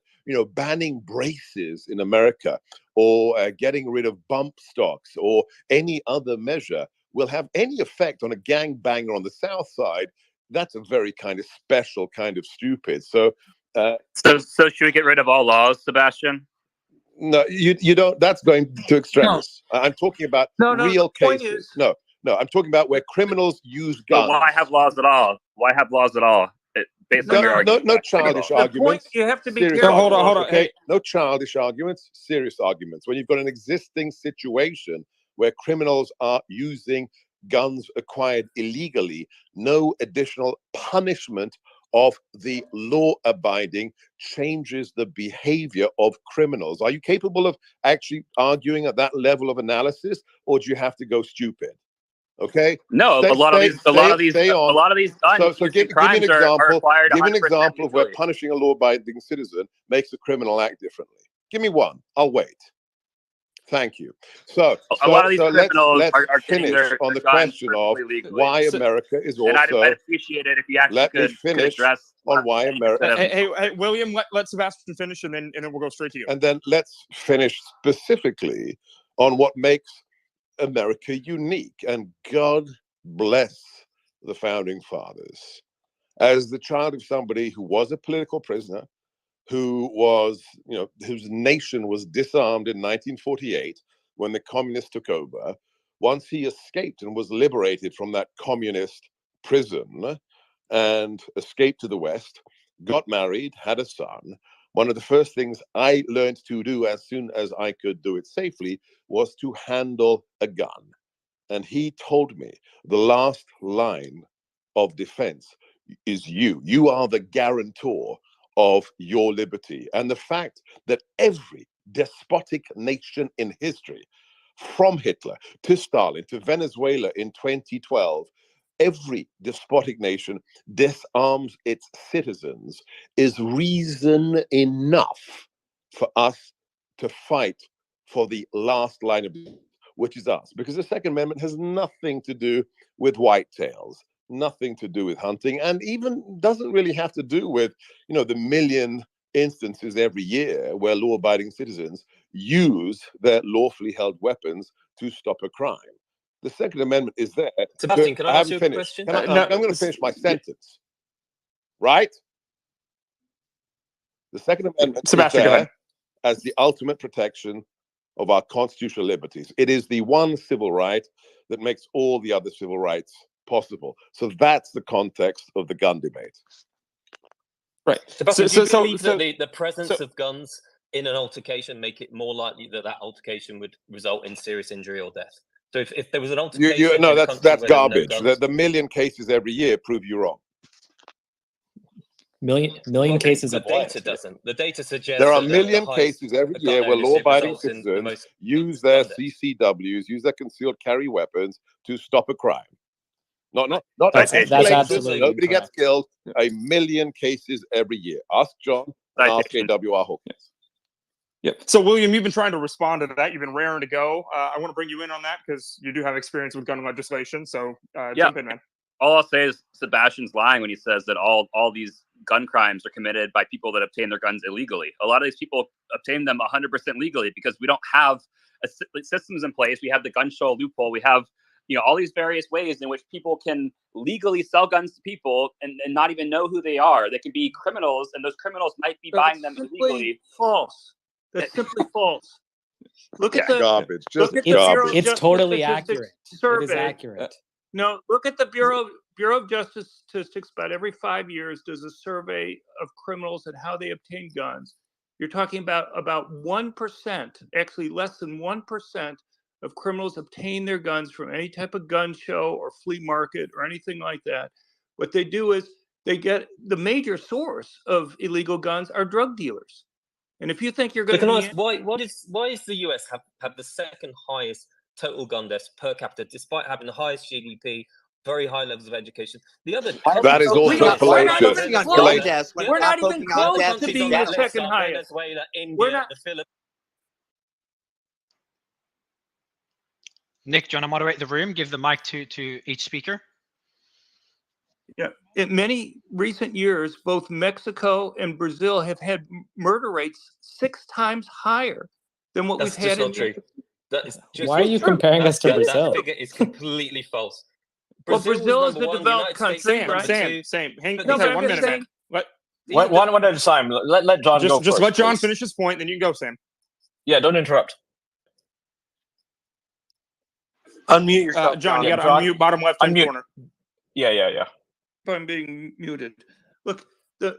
banning braces in America or getting rid of bump stocks or any other measure will have any effect on a gangbanger on the South Side, that's a very kind of special kind of stupid. So should we get rid of all laws, Sebastian? No, you don't. That's going to extremis. No. I'm talking about real cases. No, I'm talking about where criminals use guns. But why have laws at all? Why have laws at all? Based on your argument. No childish arguments. You have to be careful. Hold on. Okay, hey. No childish arguments. Serious arguments. When you've got an existing situation where criminals are using guns acquired illegally, no additional punishment of the law-abiding changes the behavior of criminals. Are you capable of actually arguing at that level of analysis, or do you have to go stupid? Okay. No, a lot of these guns. So give me an example. Give me an example of where punishing a law-abiding citizen makes a criminal act differently. Give me one. I'll wait. Thank you. So a lot of these criminals are finish on the question of why America is also. And I'd appreciate it if you actually could address on why America. Hey, William, let Sebastian finish, and then we'll go straight to you. And then let's finish specifically on what makes America unique. And God bless the founding fathers. As the child of somebody who was a political prisoner, who was, whose nation was disarmed in 1948 when the communists took over. Once he escaped and was liberated from that communist prison and escaped to the West, got married, had a son. One of the first things I learned to do as soon as I could do it safely was to handle a gun. And he told me the last line of defense is you. You are the guarantor of your liberty. And the fact that every despotic nation in history, from Hitler to Stalin to Venezuela in 2012, every despotic nation disarms its citizens is reason enough for us to fight for the last line of defense, which is us. Because the Second Amendment has nothing to do with whitetails, nothing to do with hunting, and even doesn't really have to do with, the million instances every year where law-abiding citizens use their lawfully held weapons to stop a crime. The Second Amendment is there. Sebastian, can I ask you a question? I'm going to finish my sentence. Right? The Second Amendment is there as the ultimate protection of our constitutional liberties. It is the one civil right that makes all the other civil rights possible. So that's the context of the gun debate. Right. Sebastian, do you believe that the presence of guns in an altercation make it more likely that altercation would result in serious injury or death? So if there was an altercation, that's garbage. The million cases every year prove you wrong. Million cases of what? The data doesn't. The data suggests there are a million cases every year where law-abiding citizens use their CCWs, use their concealed carry weapons to stop a crime. Not that's absolutely nobody gets killed. A million cases every year. Ask John. Ask A.W.R. Hawkins. Yeah. So, William, you've been trying to respond to that. You've been raring to go. I want to bring you in on that because you do have experience with gun legislation. So, jump in, man. All I'll say is Sebastian's lying when he says that all these gun crimes are committed by people that obtain their guns illegally. A lot of these people obtain them 100% legally because we don't have systems in place. We have the gun show loophole. We have all these various ways in which people can legally sell guns to people and not even know who they are. They can be criminals, and those criminals might be buying them illegally. False. That's simply false. Look at the garbage. Look at the It's, Bureau of it's Justice totally Statistics accurate. survey. It is accurate. No, look at the Bureau of Justice Statistics. About every 5 years, does a survey of criminals and how they obtain guns. You're talking about 1%, actually less than 1% of criminals obtain their guns from any type of gun show or flea market or anything like that. What they do is they get the major source of illegal guns are drug dealers. And if you think you're going So to can I be ask, why is the US have the second highest total gun deaths per capita, despite having the highest GDP, very high levels of education? The other that is also fallacious. We're not even close to being the second highest. Venezuela, India, We're not. the Philippines. Nick, do you want to moderate the room? Give the mic to each speaker. Yeah, in many recent years, both Mexico and Brazil have had murder rates 6 times higher than what That's we've had just not in true. That is just Why are you comparing us to Brazil? That figure is completely false. Brazil is was the number one, developed United States country, number right? two. Same. Hang No, but on, I'm 1 just minute, saying. man. One at a time. Let John go Just first, let John please. finish his point, then you can go, Sam. Yeah, don't interrupt. Unmute yourself, John. You got to John, unmute bottom left-hand unmute. corner. Yeah. I'm being muted. Look, the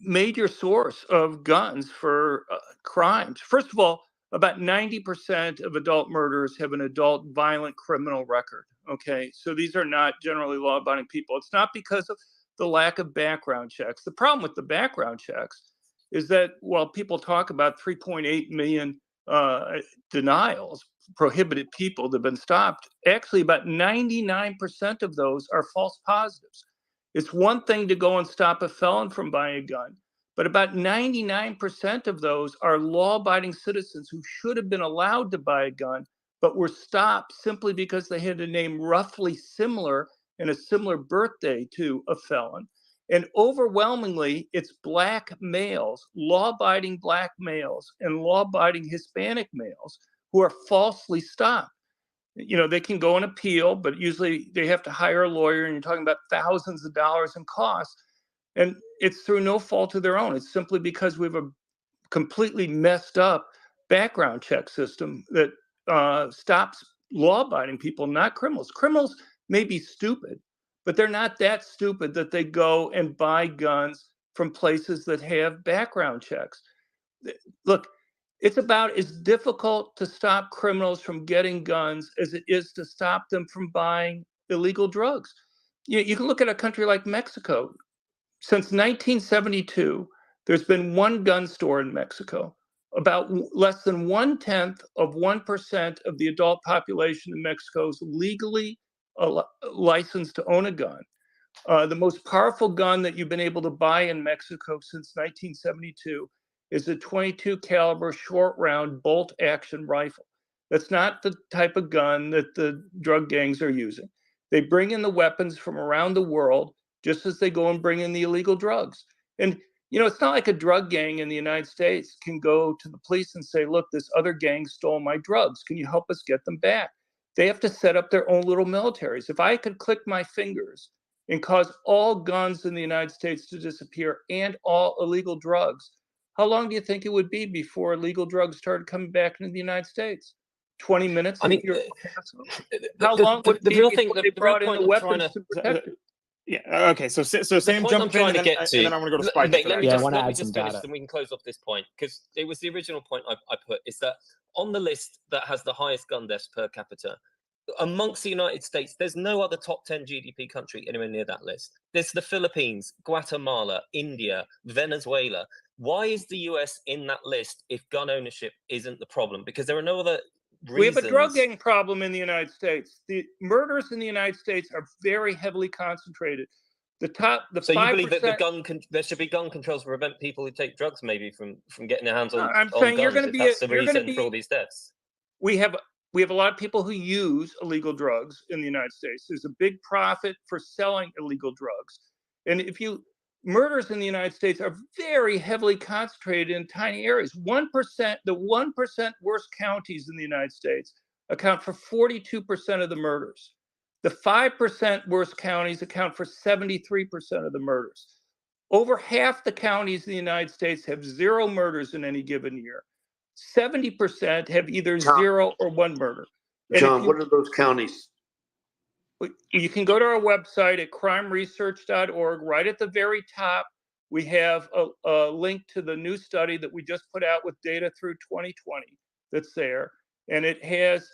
major source of guns for crimes. First of all, about 90% of adult murderers have an adult violent criminal record. Okay, so these are not generally law-abiding people. It's not because of the lack of background checks. The problem with the background checks is that while people talk about 3.8 million denials, prohibited people that have been stopped, actually about 99% of those are false positives. It's one thing to go and stop a felon from buying a gun, but about 99% of those are law-abiding citizens who should have been allowed to buy a gun, but were stopped simply because they had a name roughly similar and a similar birthday to a felon. And overwhelmingly, it's black males, law-abiding black males and law-abiding Hispanic males who are falsely stopped. They can go and appeal, but usually they have to hire a lawyer, and you're talking about thousands of dollars in costs. And it's through no fault of their own. It's simply because we have a completely messed up background check system that stops law-abiding people, not criminals. Criminals may be stupid, but they're not that stupid that they go and buy guns from places that have background checks. Look, it's about as difficult to stop criminals from getting guns as it is to stop them from buying illegal drugs. You can look at a country like Mexico. Since 1972, there's been one gun store in Mexico. About less than 0.1% of the adult population in Mexico is legally licensed to own a gun. The most powerful gun that you've been able to buy in Mexico since 1972 is a 22 caliber short round bolt action rifle. That's not the type of gun that the drug gangs are using. They bring in the weapons from around the world, just as they go and bring in the illegal drugs. And it's not like a drug gang in the United States can go to the police and say, look, this other gang stole my drugs. Can you help us get them back? They have to set up their own little militaries. If I could click my fingers and cause all guns in the United States to disappear and all illegal drugs, how long do you think it would be before illegal drugs started coming back into the United States? 20 minutes? I mean, how long would it be before they brought in the weapons to protect it? Yeah. Okay. So Sam, jump in, and then I'm going to go to Spike. Let me just finish, and we can close off this point, because it was the original point I put. Is that on the list that has the highest gun deaths per capita amongst the United States? There's no other top 10 GDP country anywhere near that list. There's the Philippines, Guatemala, India, Venezuela. Why is the US in that list if gun ownership isn't the problem? Because there are no other reasons. We have a drug gang problem in the United States. The murders in the United States are very heavily concentrated. So 5%, you believe that there should be gun controls to prevent people who take drugs maybe from getting their hands on I'm saying guns? you're going to be that's the reason for all these deaths. We have a lot of people who use illegal drugs in the United States. There's a big profit for selling illegal drugs. And murders in the United States are very heavily concentrated in tiny areas. 1%, the 1% worst counties in the United States account for 42% of the murders. The 5% worst counties account for 73% of the murders. Over half the counties in the United States have 0 murders in any given year. 70% have either 0 or 1 murder. And John, what are those counties? You can go to our website at crimeresearch.org. Right at the very top, we have a link to the new study that we just put out with data through 2020 that's there. And it has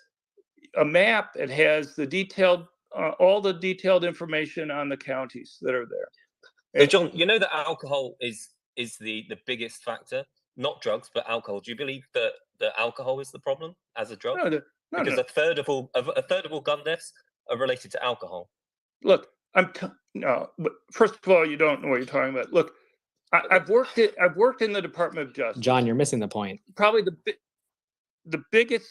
a map. It has the detailed, all the detailed information on the counties that are there. So John, you know that alcohol is the biggest factor, not drugs, but alcohol. Do you believe that alcohol is the problem as a drug? Because a third of all gun deaths are related to alcohol. Look, no. But first of all, you don't know what you're talking about. Look, I've worked in the Department of Justice. John, you're missing the point. Probably the biggest.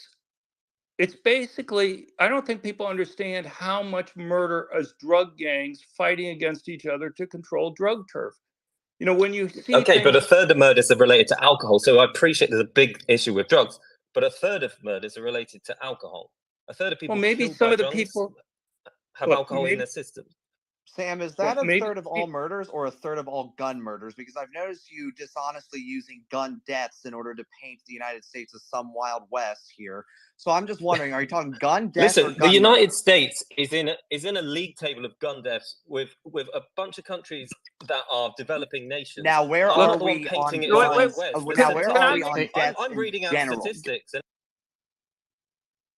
It's basically, I don't think people understand how much murder as drug gangs fighting against each other to control drug turf. You know, when you see but a third of murders are related to alcohol. So I appreciate there's a big issue with drugs, but a third of murders are related to alcohol. A third of people. Well, maybe some of the people have alcohol in their system. Sam, is that a third of all murders or a third of all gun murders? Because I've noticed you dishonestly using gun deaths in order to paint the United States as some Wild West here. So I'm just wondering, are you talking gun deaths? Listen, or gun the United murders? States is in a league table of gun deaths with a bunch of countries that are developing nations. Now, where I'm are not the one we painting on it as guns? Wild West. Now, where are we on deaths I'm reading out general? statistics.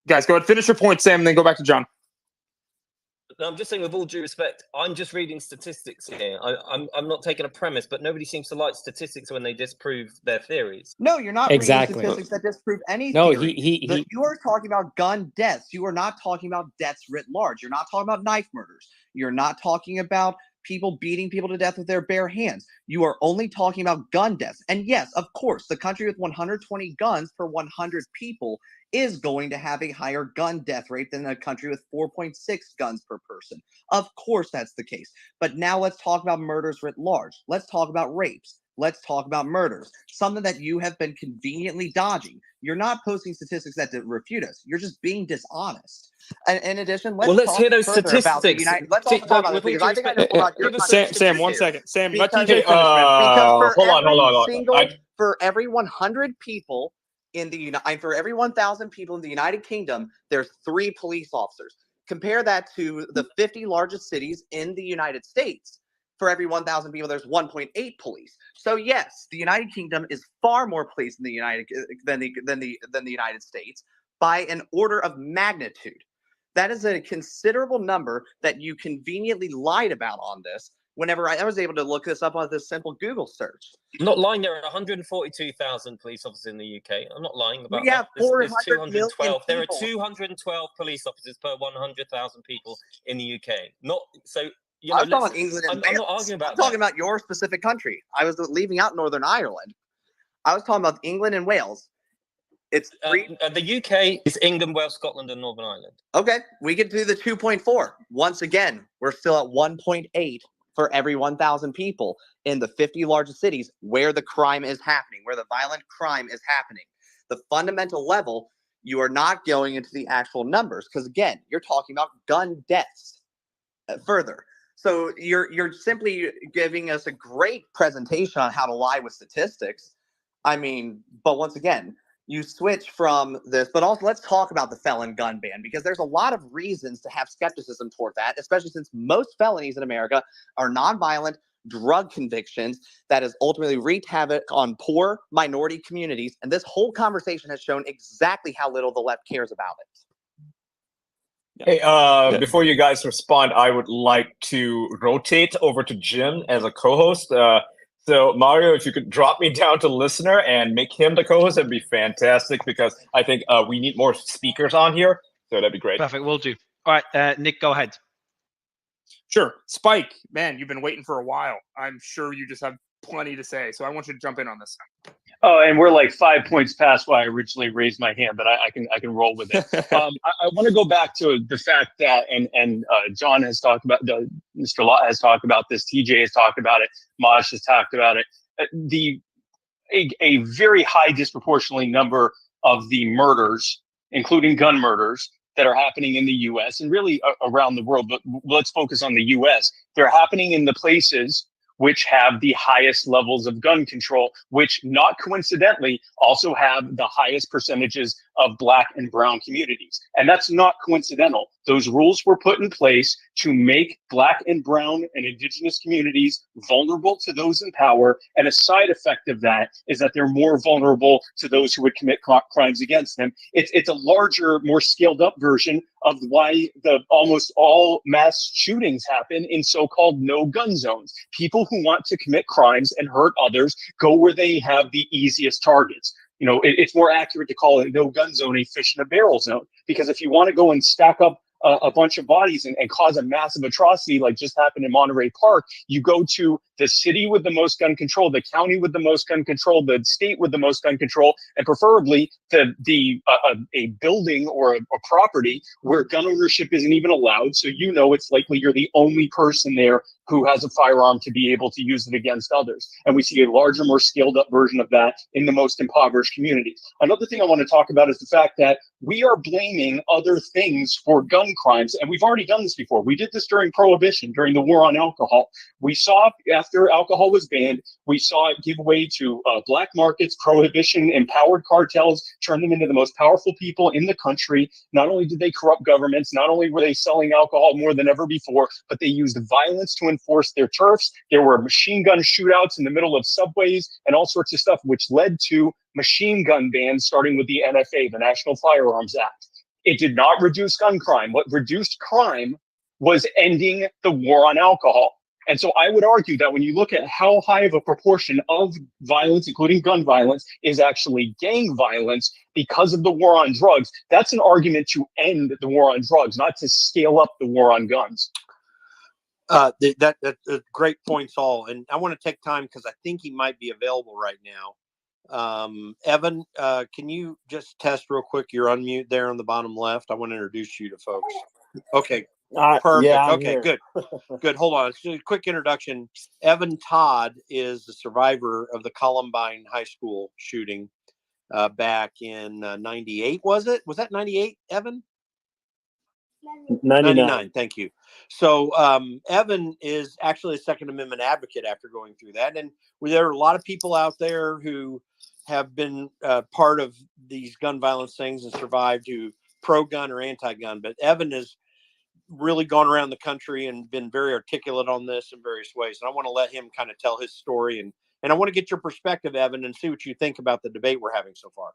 Guys, go ahead, finish your point, Sam, and then go back to John. No, I'm just saying, with all due respect, I'm just reading statistics here. I'm not taking a premise, but nobody seems to like statistics when they disprove their theories. No, you're not reading statistics that disprove any No, theory. he You are talking about gun deaths. You are not talking about deaths writ large. You're not talking about knife murders. You're not talking about people beating people to death with their bare hands. You are only talking about gun deaths. And yes, of course, the country with 120 guns per 100 people is going to have a higher gun death rate than a country with 4.6 guns per person. Of course, that's the case. But now let's talk about murders writ large. Let's talk about rapes. Let's talk about murders, something that you have been conveniently dodging. You're not posting statistics that refute us. You're just being dishonest. And in addition, let's hear those further about the statistics. United. Let's also talk about this because I think I know about your country. Sam, 1 second. Sam, let Because- TJ finish, man. Because for hold on. For every 100 people in the for every 1,000 people in the United Kingdom, there's 3 police officers. Compare that to the 50 largest cities in the United States. For every 1,000 people, there's 1.8 police. So yes, the United Kingdom is far more police in the than the United States by an order of magnitude. That is a considerable number that you conveniently lied about on this. Whenever I was able to look this up on this simple Google search. I'm not lying. There are 142,000 police officers in the UK. I'm not lying about We have that. There's 400 million 212. There are people. 212 police officers per 100,000 people in the UK. Not so. You I know, was talking about England and I'm Wales. not arguing about I'm talking about your specific country. I was leaving out Northern Ireland. I was talking about England and Wales. It's the UK is England, Wales, Scotland, and Northern Ireland. Okay, we can do the 2.4. Once again, we're still at 1.8 for every 1,000 people in the 50 largest cities where the crime is happening, where the violent crime is happening. The fundamental level, you are not going into the actual numbers because, again, you're talking about gun deaths further. So you're simply giving us a great presentation on how to lie with statistics. I mean, but once again, you switch from this, but also let's talk about the felon gun ban because there's a lot of reasons to have skepticism toward that, especially since most felonies in America are nonviolent drug convictions that has ultimately wreaked havoc on poor minority communities. And this whole conversation has shown exactly how little the left cares about it. Hey, before you guys respond, I would like to rotate over to Jim as a co-host. So Mario, if you could drop me down to listener and make him the co-host, that'd be fantastic because I think we need more speakers on here. So that'd be great. Perfect, we'll do. All right, Nick, go ahead. Sure. Spike, man, you've been waiting for a while. I'm sure you just have plenty to say. So I want you to jump in on this. Oh, and we're like 5 points past why I originally raised my hand, but I can roll with it. I want to go back to the fact that, and John has talked about, Mr. Lott has talked about this, TJ has talked about it, Mosh has talked about it. A very high disproportionately number of the murders including gun murders that are happening in the US and really around the world, but let's focus on the US. They're happening in the places which have the highest levels of gun control, which not coincidentally also have the highest percentages of Black and brown communities. And that's not coincidental. Those rules were put in place to make Black and brown and indigenous communities vulnerable to those in power. And a side effect of that is that they're more vulnerable to those who would commit crimes against them. It's a larger, more scaled up version of why the almost all mass shootings happen in so-called no gun zones. People who want to commit crimes and hurt others go where they have the easiest targets. You know, it's more accurate to call it no gun zone a fish in a barrel zone, because if you want to go and stack up a bunch of bodies and cause a massive atrocity like just happened in Monterey Park, you go to the city with the most gun control, the county with the most gun control, the state with the most gun control, and preferably a building or a property where gun ownership isn't even allowed. So you know it's likely you're the only person there who has a firearm to be able to use it against others. And we see a larger, more scaled up version of that in the most impoverished communities. Another thing I want to talk about is the fact that we are blaming other things for gun crimes. And we've already done this before. We did this during Prohibition, during the war on alcohol. We saw after alcohol was banned, we saw it give way to black markets. Prohibition empowered cartels, turned them into the most powerful people in the country. Not only did they corrupt governments, not only were they selling alcohol more than ever before, but they used violence to enforce their turfs. There were machine gun shootouts in the middle of subways and all sorts of stuff, which led to machine gun bans, starting with the NFA, the National Firearms Act. It did not reduce gun crime. What reduced crime was ending the war on alcohol. And so I would argue that when you look at how high of a proportion of violence, including gun violence, is actually gang violence because of the war on drugs, that's an argument to end the war on drugs, not to scale up the war on guns. That's great points all. And I want to take time because I think he might be available right now. Evan, can you just test real quick? You're unmute there on the bottom left. I want to introduce you to folks. Okay. Perfect. Yeah, okay, good. Good. Hold on. Just a quick introduction. Evan Todd is the survivor of the Columbine High School shooting back in 98. Was that 98, Evan? 99. Thank you. So Evan is actually a Second Amendment advocate after going through that. And there are a lot of people out there who have been part of these gun violence things and survived, who pro-gun or anti-gun. But Evan has really gone around the country and been very articulate on this in various ways. And I want to let him kind of tell his story. And I want to get your perspective, Evan, and see what you think about the debate we're having so far.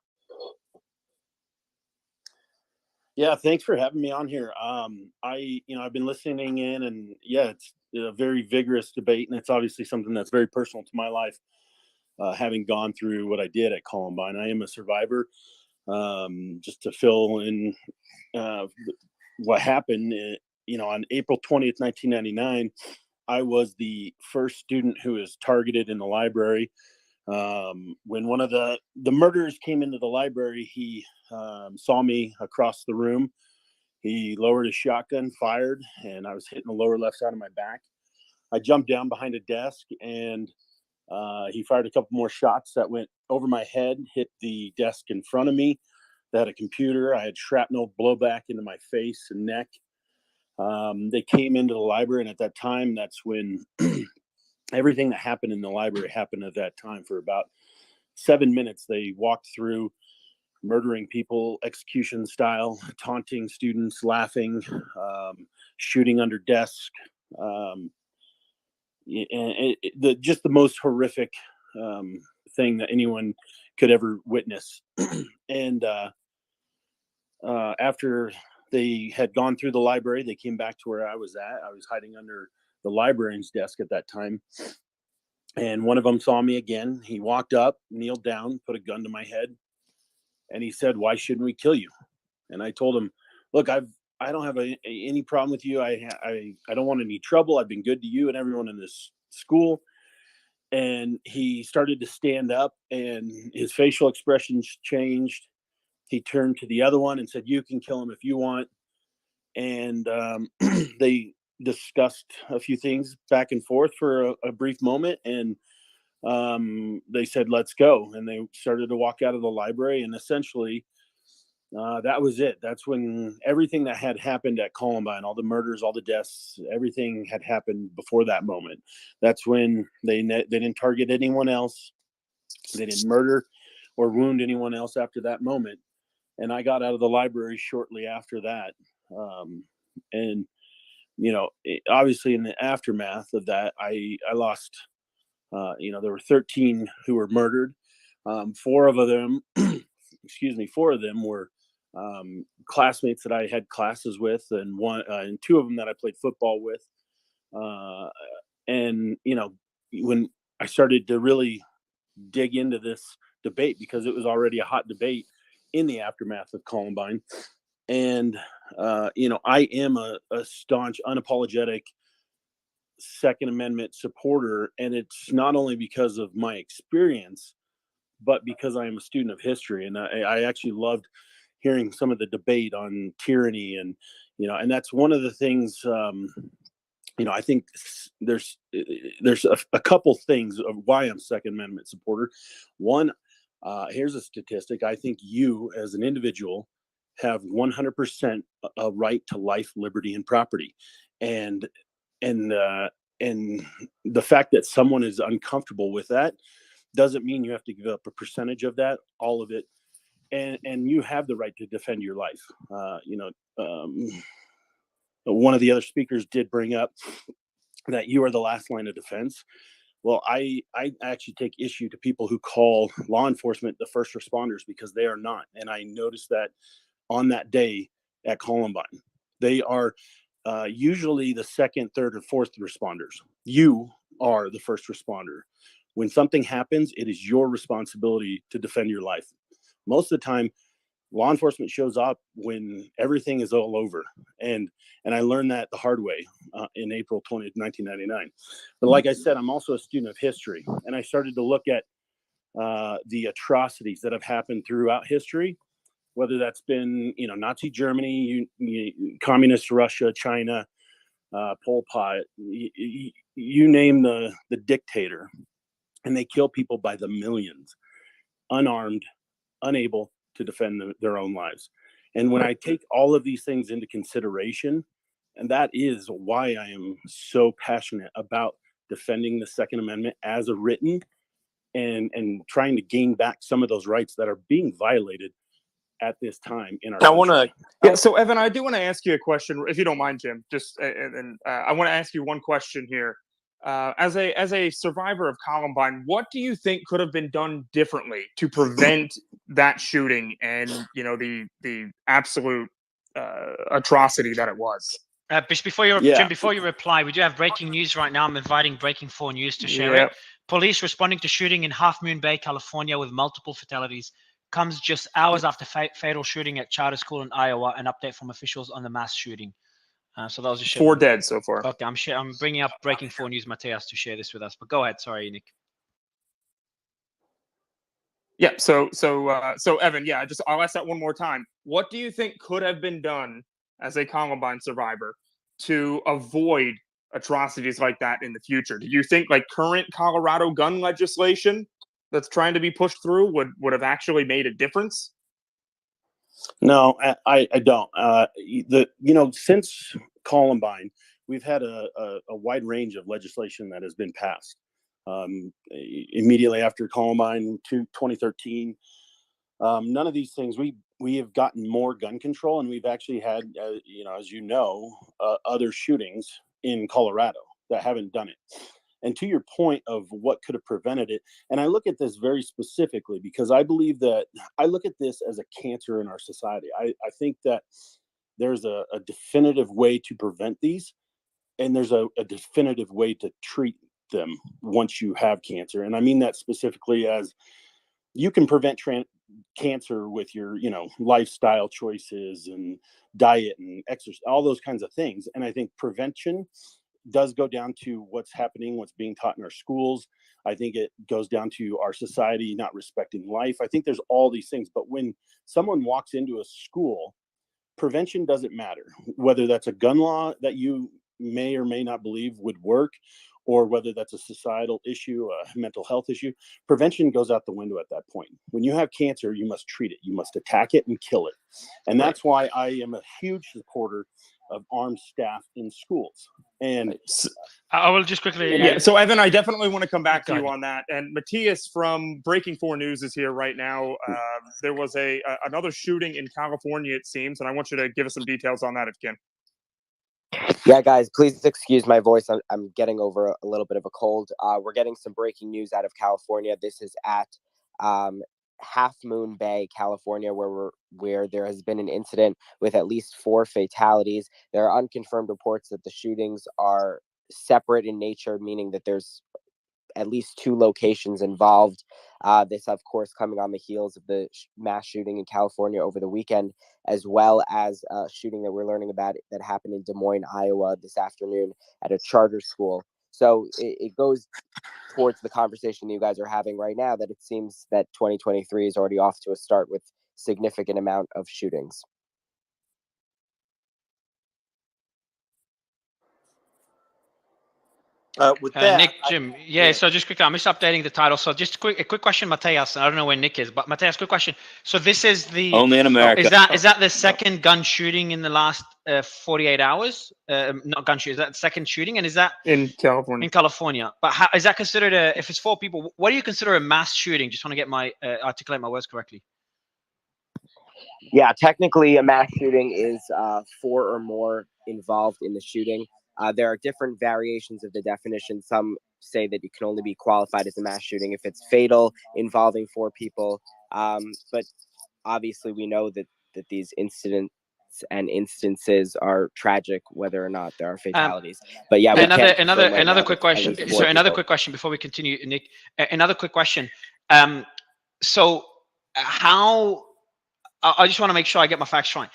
Yeah, thanks for having me on here. I've been listening in, and yeah, it's a very vigorous debate, and it's obviously something that's very personal to my life, having gone through what I did at Columbine. I am a survivor. Just to fill in what happened, on April 20th, 1999, I was the first student who was targeted in the library. When one of the murderers came into the library, he saw me across the room. He lowered his shotgun, fired, and I was hitting the lower left side of my back. I jumped down behind a desk, and he fired a couple more shots that went over my head, hit the desk in front of me that had a computer. I had shrapnel blowback into my face and neck. They came into the library, and at that time, that's when everything that happened in the library happened at that time. For about 7 minutes, they walked through, murdering people, execution style, taunting students, laughing, shooting under desks, just the most horrific thing that anyone could ever witness. And after they had gone through the library, they came back to where I was at. I was hiding under the librarian's desk at that time. And one of them saw me again. He walked up, kneeled down, put a gun to my head, and he said, "Why shouldn't we kill you?" And I told him, "Look, I don't have any problem with you. I don't want any trouble. I've been good to you and everyone in this school." And he started to stand up, and his facial expressions changed. He turned to the other one and said, "You can kill him if you want." And they discussed a few things back and forth for a brief moment, and they said, "Let's go." And they started to walk out of the library, and essentially That was it. That's when everything that had happened at Columbine, all the murders, all the deaths, everything had happened before that moment. That's when they didn't target anyone else. They didn't murder or wound anyone else after that moment. And I got out of the library shortly after that. And, obviously in the aftermath of that, I lost, there were 13 who were murdered. 4 of them, four of them were classmates that I had classes with, and 2 of them that I played football with. And when I started to really dig into this debate, because it was already a hot debate in the aftermath of Columbine, and I am a staunch, unapologetic Second Amendment supporter, and it's not only because of my experience, but because I am a student of history, and I actually loved hearing some of the debate on tyranny, and and that's one of the things. I think there's a couple things of why I'm Second Amendment supporter. One, here's a statistic. I think you, as an individual, have 100% a right to life, liberty, and property, and the fact that someone is uncomfortable with that doesn't mean you have to give up a percentage of that, all of it, and you have the right to defend your life. One of the other speakers did bring up that you are the last line of defense. Well, I actually take issue to people who call law enforcement the first responders, because they are not. And I noticed that on that day at Columbine, they are usually the second, third, or fourth responders. You are the first responder. When something happens, it is your responsibility to defend your life. Most of the time, law enforcement shows up when everything is all over. And I learned that the hard way in April 20th, 1999. But like I said, I'm also a student of history. And I started to look at the atrocities that have happened throughout history, whether that's been, Nazi Germany, communist Russia, China, Pol Pot, you name the dictator, and they kill people by the millions, unarmed, unable to defend their own lives. And when I take all of these things into consideration, and that is why I am so passionate about defending the Second Amendment as a written, and trying to gain back some of those rights that are being violated at this time in our country. So Evan, I do want to ask you a question, if you don't mind, Jim. Just I want to ask you one question here. As a survivor of Columbine, what do you think could have been done differently to prevent that shooting and the absolute atrocity that it was? Jim, before you reply, we do have breaking news right now. I'm inviting Breaking 4 News to share it. Police responding to shooting in Half Moon Bay, California, with multiple fatalities. Comes just hours after fatal shooting at charter school in Iowa. An update from officials on the mass shooting. So that was a 4 dead so far. Okay, I'm bringing up Breaking 4 News, Mateus, to share this with us. But go ahead. Sorry, Nick. Yeah. So Evan, I'll ask that one more time. What do you think could have been done as a Columbine survivor to avoid atrocities like that in the future? Do you think current Colorado gun legislation that's trying to be pushed through would have actually made a difference? No, I don't. Since Columbine, we've had a wide range of legislation that has been passed. Immediately after Columbine, 2013, none of these things. We have gotten more gun control, and we've actually had, as other shootings in Colorado that haven't done it. And to your point of what could have prevented it, and I look at this very specifically because I believe that I look at this as a cancer in our society. I think that there's a definitive way to prevent these, and there's a definitive way to treat them once you have cancer. And I mean that specifically as you can prevent cancer with your, lifestyle choices and diet and exercise, all those kinds of things. And I think prevention does go down to what's happening, what's being taught in our schools. I think it goes down to our society not respecting life. I think there's all these things. But when someone walks into a school, prevention doesn't matter, whether that's a gun law that you may or may not believe would work, or whether that's a societal issue, a mental health issue, prevention goes out the window at that point. When you have cancer, you must treat it. You must attack it and kill it. And that's why I am a huge supporter of armed staff in schools. And I will just quickly. Yeah. So Evan, I definitely want to come back to you on that. And Matthias from Breaking 4 News is here right now. There was another shooting in California, it seems, and I want you to give us some details on that if you can. Yeah, guys, please excuse my voice. I'm getting over a little bit of a cold. We're getting some breaking news out of California. This is at Half Moon Bay, California, where there has been an incident with at least 4 fatalities. There are unconfirmed reports that the shootings are separate in nature, meaning that there's at least 2 locations involved. This, of course, coming on the heels of the mass shooting in California over the weekend, as well as a shooting that we're learning about that happened in Des Moines, Iowa this afternoon at a charter school. So it goes towards the conversation that you guys are having right now, that it seems that 2023 is already off to a start with significant amount of shootings. With that, Nick, Jim, so just quickly, I'm just updating the title. So just a quick question, Mateus. I don't know where Nick is, but Mateus, quick question. So this is the Only in America. Is that the second gun shooting in the last 48 hours? Not gun shooting. Is that the second shooting? And is that in California? In California. But how, is that considered if it's 4 people? What do you consider a mass shooting? Just want to get my articulate my words correctly. Yeah, technically, a mass shooting is 4 or more involved in the shooting. There are different variations of the definition. Some say that it can only be qualified as a mass shooting if it's fatal, involving 4 people. But obviously, we know that these incidents and instances are tragic, whether or not there are fatalities. But yeah, another quick question. So another quick question before we continue, Nick. Another quick question. So how? I just want to make sure I get my facts right.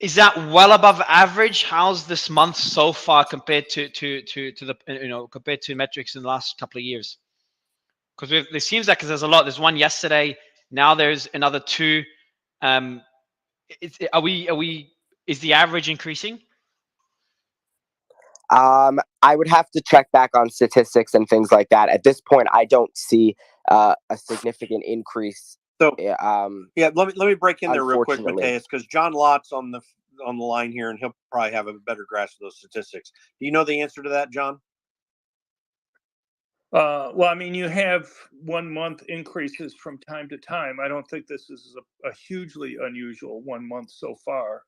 Is that well above average? How's this month so far compared to the compared to metrics in the last couple of years? Because it seems like there's a lot. There's one yesterday. Now there's another 2. Is the average increasing? I would have to check back on statistics and things like that. At this point, I don't see a significant increase. So let me break in there real quick, Mateus, because John Lott's on the line here, and he'll probably have a better grasp of those statistics. Do you know the answer to that, John? Well, I mean, you have 1 month increases from time to time. I don't think this is a hugely unusual 1 month so far.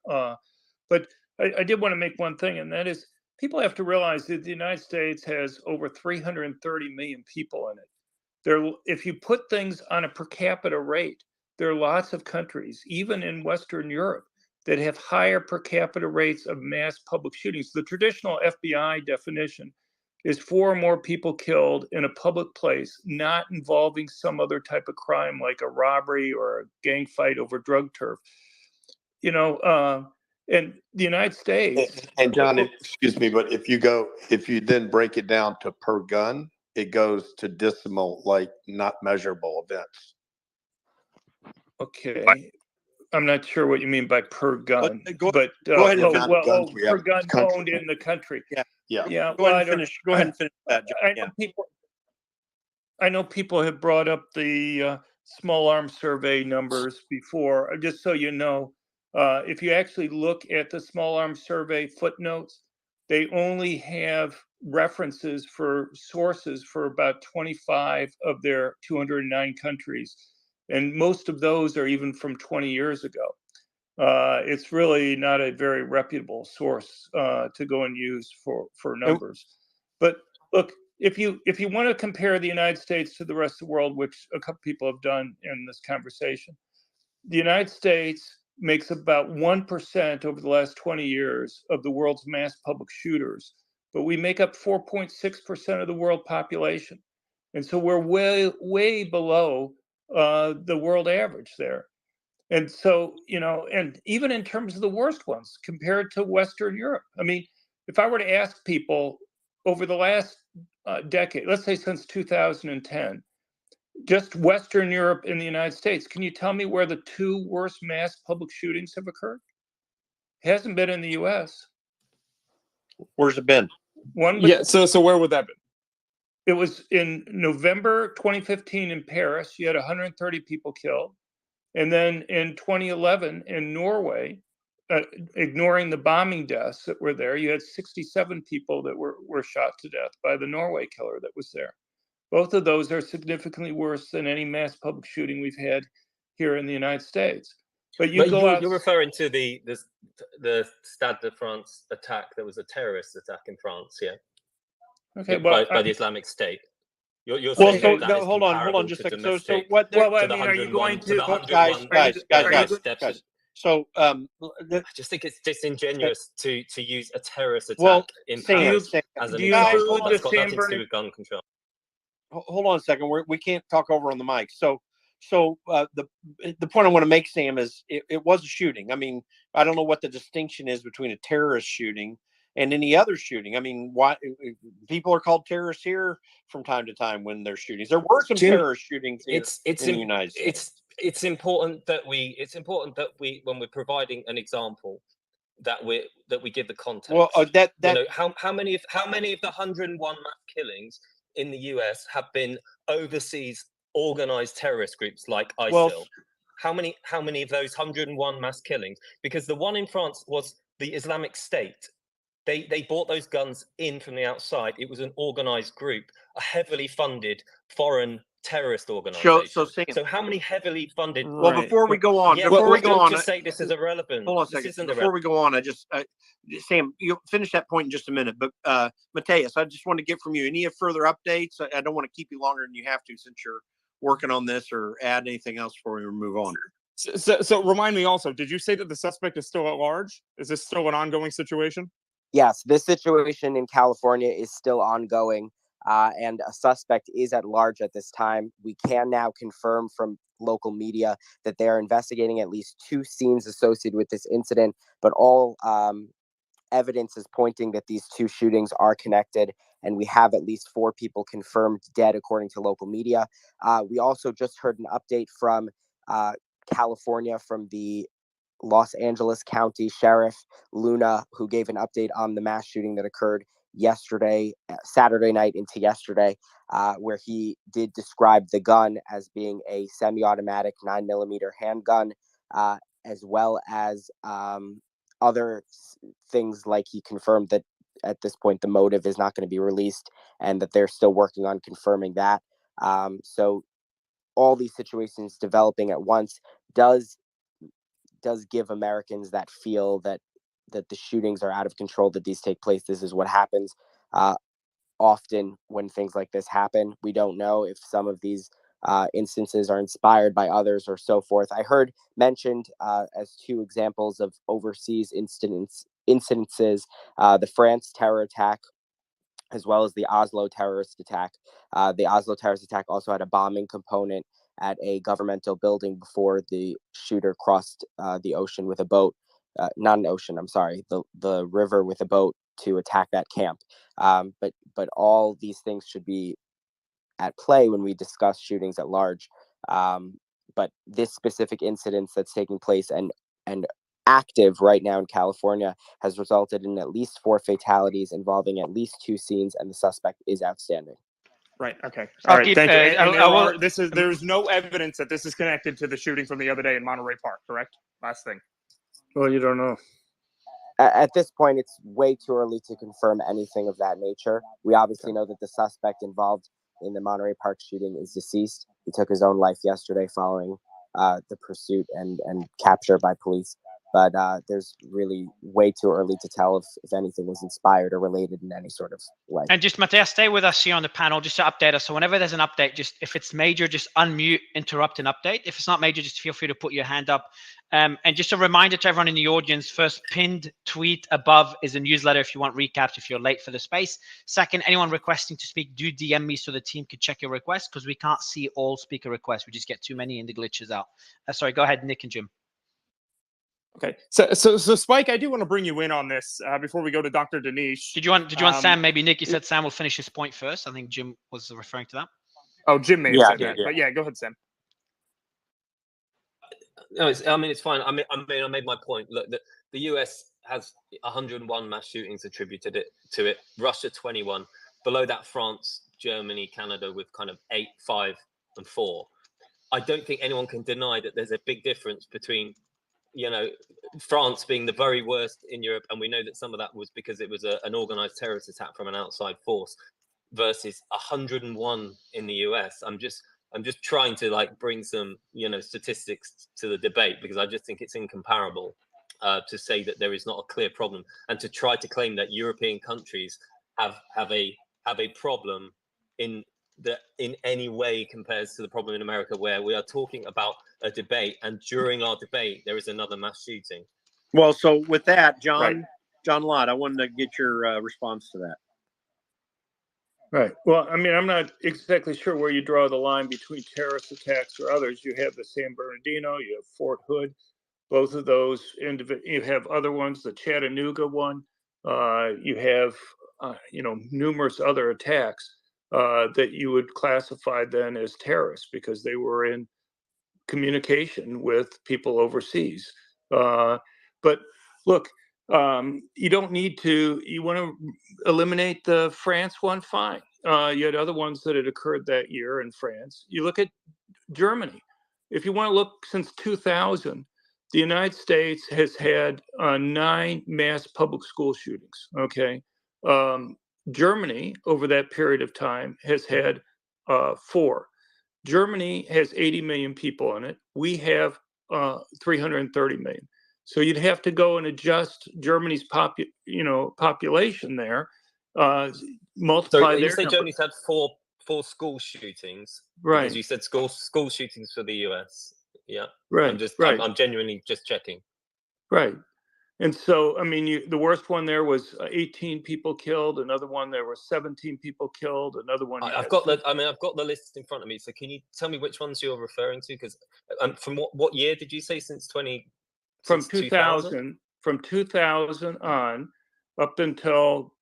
But I did want to make one thing, and that is people have to realize that the United States has over 330 million people in it. If you put things on a per capita rate, there are lots of countries, even in Western Europe, that have higher per capita rates of mass public shootings. The traditional FBI definition is 4 or more people killed in a public place, not involving some other type of crime like a robbery or a gang fight over drug turf. And the United States. And John, excuse me, but if you then break it down to per gun, it goes to decimal, like not measurable events. Okay. I'm not sure what you mean by per gun, go ahead. Per gun owned in the country. Yeah. Go ahead and finish that, John. I know people have brought up the small arms survey numbers before. Just so you know, if you actually look at the small arms survey footnotes, they only have references for sources for about 25 of their 209 countries. And most of those are even from 20 years ago. It's really not a very reputable source to go and use for numbers. But look, if you want to compare the United States to the rest of the world, which a couple people have done in this conversation, the United States makes about 1% over the last 20 years of the world's mass public shooters, but we make up 4.6% of the world population. And so we're way below the world average there. And so, and even in terms of the worst ones compared to Western Europe, I mean, if I were to ask people over the last decade, let's say since 2010, just Western Europe and the United States, can you tell me where the 2 worst mass public shootings have occurred? It hasn't been in the U.S. Where's it been? So where would that be? It was in November 2015 in Paris. You had 130 people killed. And then in 2011 in Norway, ignoring the bombing deaths that were there, you had 67 people that were shot to death by the Norway killer that was there. Both of those are significantly worse than any mass public shooting we've had here in the United States. But you're referring to the Stade de France attack. There was a terrorist attack in France, yeah. Okay, by the Islamic State. You're Well, saying so that no, is hold on comparable just to a second. So domestic. what? Well, to I the mean, are you going 101 to guys? So I just think it's disingenuous to use a terrorist attack well, in Sam, Paris Sam, as an do you example. include That's the got San nothing to do Bernardino? with gun control. Hold on a second. We can't talk over on the mic. So the point I want to make, Sam, is it was a shooting. I mean, I don't know what the distinction is between a terrorist shooting and any other shooting. I mean, why people are called terrorists here from time to time when there's shootings. There were some terrorist shootings here in the United States. It's important that we when we're providing an example that we give the context. Well, how many of the 101 mass killings in the US have been overseas organized terrorist groups like ISIL? Well, how many of those 101 mass killings? Because the one in France was the Islamic State. They bought those guns in from the outside. It was an organized group, a heavily funded foreign terrorist organization. So how many heavily funded? Well, before we go on, just say this is irrelevant. Hold on a second. Before we go on, Sam, you'll finish that point in just a minute. But Mateus, I just want to get from you any further updates. I don't want to keep you longer than you have to since you're working on this, or add anything else before we move on. So remind me also, did you say that the suspect is still at large? Is this still an ongoing situation? Yes, this situation in California is still ongoing, and a suspect is at large at this time. We can now confirm from local media that they are investigating at least 2 scenes associated with this incident, but all evidence is pointing that these 2 shootings are connected, and we have at least 4 people confirmed dead according to local media. We also just heard an update from California, from the Los Angeles County Sheriff Luna, who gave an update on the mass shooting that occurred yesterday, Saturday night into yesterday, where he did describe the gun as being a semi-automatic 9mm handgun, as well as other things. Like, he confirmed that at this point the motive is not going to be released, and that they're still working on confirming that. So all these situations developing at once does give Americans that feel that the shootings are out of control, that these take place. This is what happens often when things like this happen. We don't know if some of these instances are inspired by others or so forth. I heard mentioned as 2 examples of overseas incidences, the France terror attack, as well as the Oslo terrorist attack. The Oslo terrorist attack also had a bombing component at a governmental building before the shooter crossed the ocean with a boat. Not an ocean, I'm sorry, the river with a boat to attack that camp. But all these things should be at play when we discuss shootings at large. But this specific incident that's taking place and active right now in California has resulted in at least 4 fatalities involving at least 2 scenes, and the suspect is outstanding. Right. Okay. All right. Thank you. And there's no evidence that this is connected to the shooting from the other day in Monterey Park, correct? Last thing. Well, you don't know. At this point, it's way too early to confirm anything of that nature. We obviously know that the suspect involved in the Monterey Park shooting is deceased. He took his own life yesterday following the pursuit and capture by police. But there's really way too early to tell if anything was inspired or related in any sort of way. And just, Mateus, stay with us here on the panel just to update us. So whenever there's an update, just if it's major, just unmute, interrupt, and update. If it's not major, just feel free to put your hand up. And just a reminder to everyone in the audience, first, pinned tweet above is a newsletter if you want recaps, if you're late for the space. Second, anyone requesting to speak, do DM me so the team can check your request, because we can't see all speaker requests. We just get too many and the glitches out. Sorry, go ahead, Nick and Jim. Okay, so Spike, I do want to bring you in on this before we go to Dr. Dinesh. Did you want Sam? Maybe Nick, you said Sam will finish his point first. I think Jim was referring to that. Oh, Jim may have said that, but yeah, go ahead, Sam. No, it's fine. I made my point. Look, the US has 101 mass shootings attributed to it. Russia 21. Below that, France Germany, Canada with kind of 8, 5, and 4. I don't think anyone can deny that there's a big difference between, you know, France being the very worst in Europe, and we know that some of that was because it was an organized terrorist attack from an outside force, versus 101 in the US. I'm just trying to like bring some, you know, statistics to the debate, because I just think it's incomparable to say that there is not a clear problem, and to try to claim that European countries have a problem in any way compares to the problem in America, where we are talking about a debate, and during our debate there is another mass shooting. Well, so with that, John Right. Lott, I wanted to get your response to that. Right. Well, I mean, I'm not exactly sure where you draw the line between terrorist attacks or others. You have the San Bernardino, you have Fort Hood, both of those. You have other ones, the Chattanooga one. You have, numerous other attacks that you would classify then as terrorists, because they were in communication with people overseas. But look, you don't need to. You want to eliminate the France one, fine. You had other ones that had occurred that year in France. You look at Germany. If you want to look since 2000, the United States has had 9 mass public school shootings. Okay, Germany over that period of time has had 4. Germany has 80 million people in it. We have 330 million. So you'd have to go and adjust Germany's population there, multiply So you their say number. Germany's had four school shootings, Right. because you said school shootings for the US. Yeah. Right. I'm genuinely just checking. Right. And so, I mean, the worst one there was 18 people killed. Another one there was 17 people killed. Another one. I've got the list in front of me. So can you tell me which ones you're referring to? Because from what year did you say? Since 2000 on up until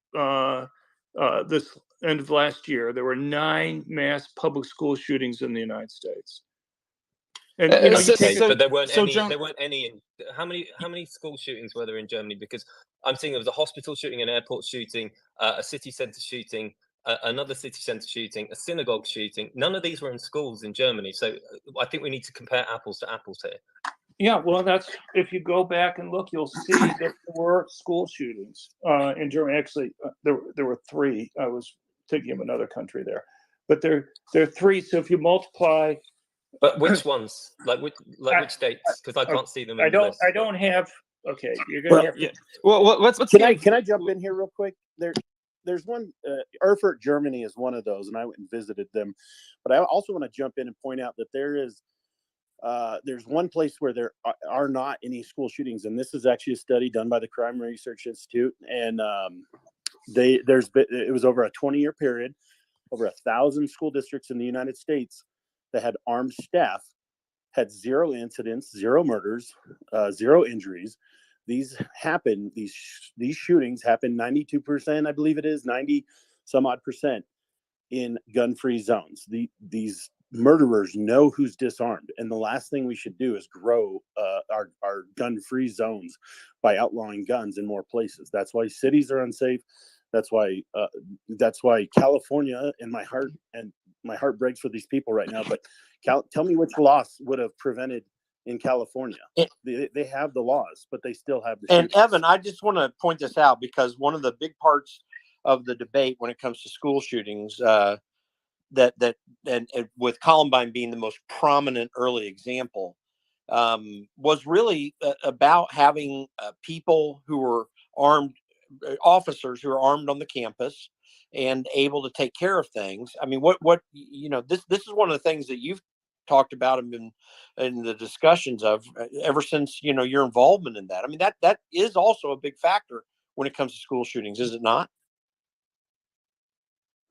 this end of last year, there were 9 mass public school shootings in the United States. And but there weren't any. There weren't any. How many school shootings were there in Germany? Because I'm seeing there was a hospital shooting, an airport shooting, a city centre shooting, another city centre shooting, a synagogue shooting. None of these were in schools in Germany. So I think we need to compare apples to apples here. Yeah, well, that's, if you go back and look, you'll see that there were school shootings in Germany. Actually, there were 3. I was thinking of another country there, but there are 3. So if you multiply. But which ones? Which states? Because I can't see them. I don't have. Okay, you're gonna have to. Yeah. Well, let's can I jump in here real quick? There's one. Erfurt, Germany is one of those, and I went and visited them. But I also want to jump in and point out that there's one place where there are not any school shootings, and this is actually a study done by the Crime Research Institute, and it was over a 20-year period, over 1,000 school districts in the United States that had armed staff, had 0 incidents, 0 murders, 0 injuries. These shootings happen 92%, I believe it is, 90 some odd percent in gun-free zones. These murderers know who's disarmed, and the last thing we should do is grow our gun-free zones by outlawing guns in more places. That's why cities are unsafe. That's why California, and my heart breaks for these people right now. But tell me which laws would have prevented in California. They have the laws, but they still have the. And Evan, I just want to point this out, because one of the big parts of the debate when it comes to school shootings, that with Columbine being the most prominent early example, was really about having people who were armed, officers who are armed on the campus and able to take care of things. I mean, this is one of the things that you've talked about in the discussions of ever since, your involvement in that. I mean, that is also a big factor when it comes to school shootings, is it not?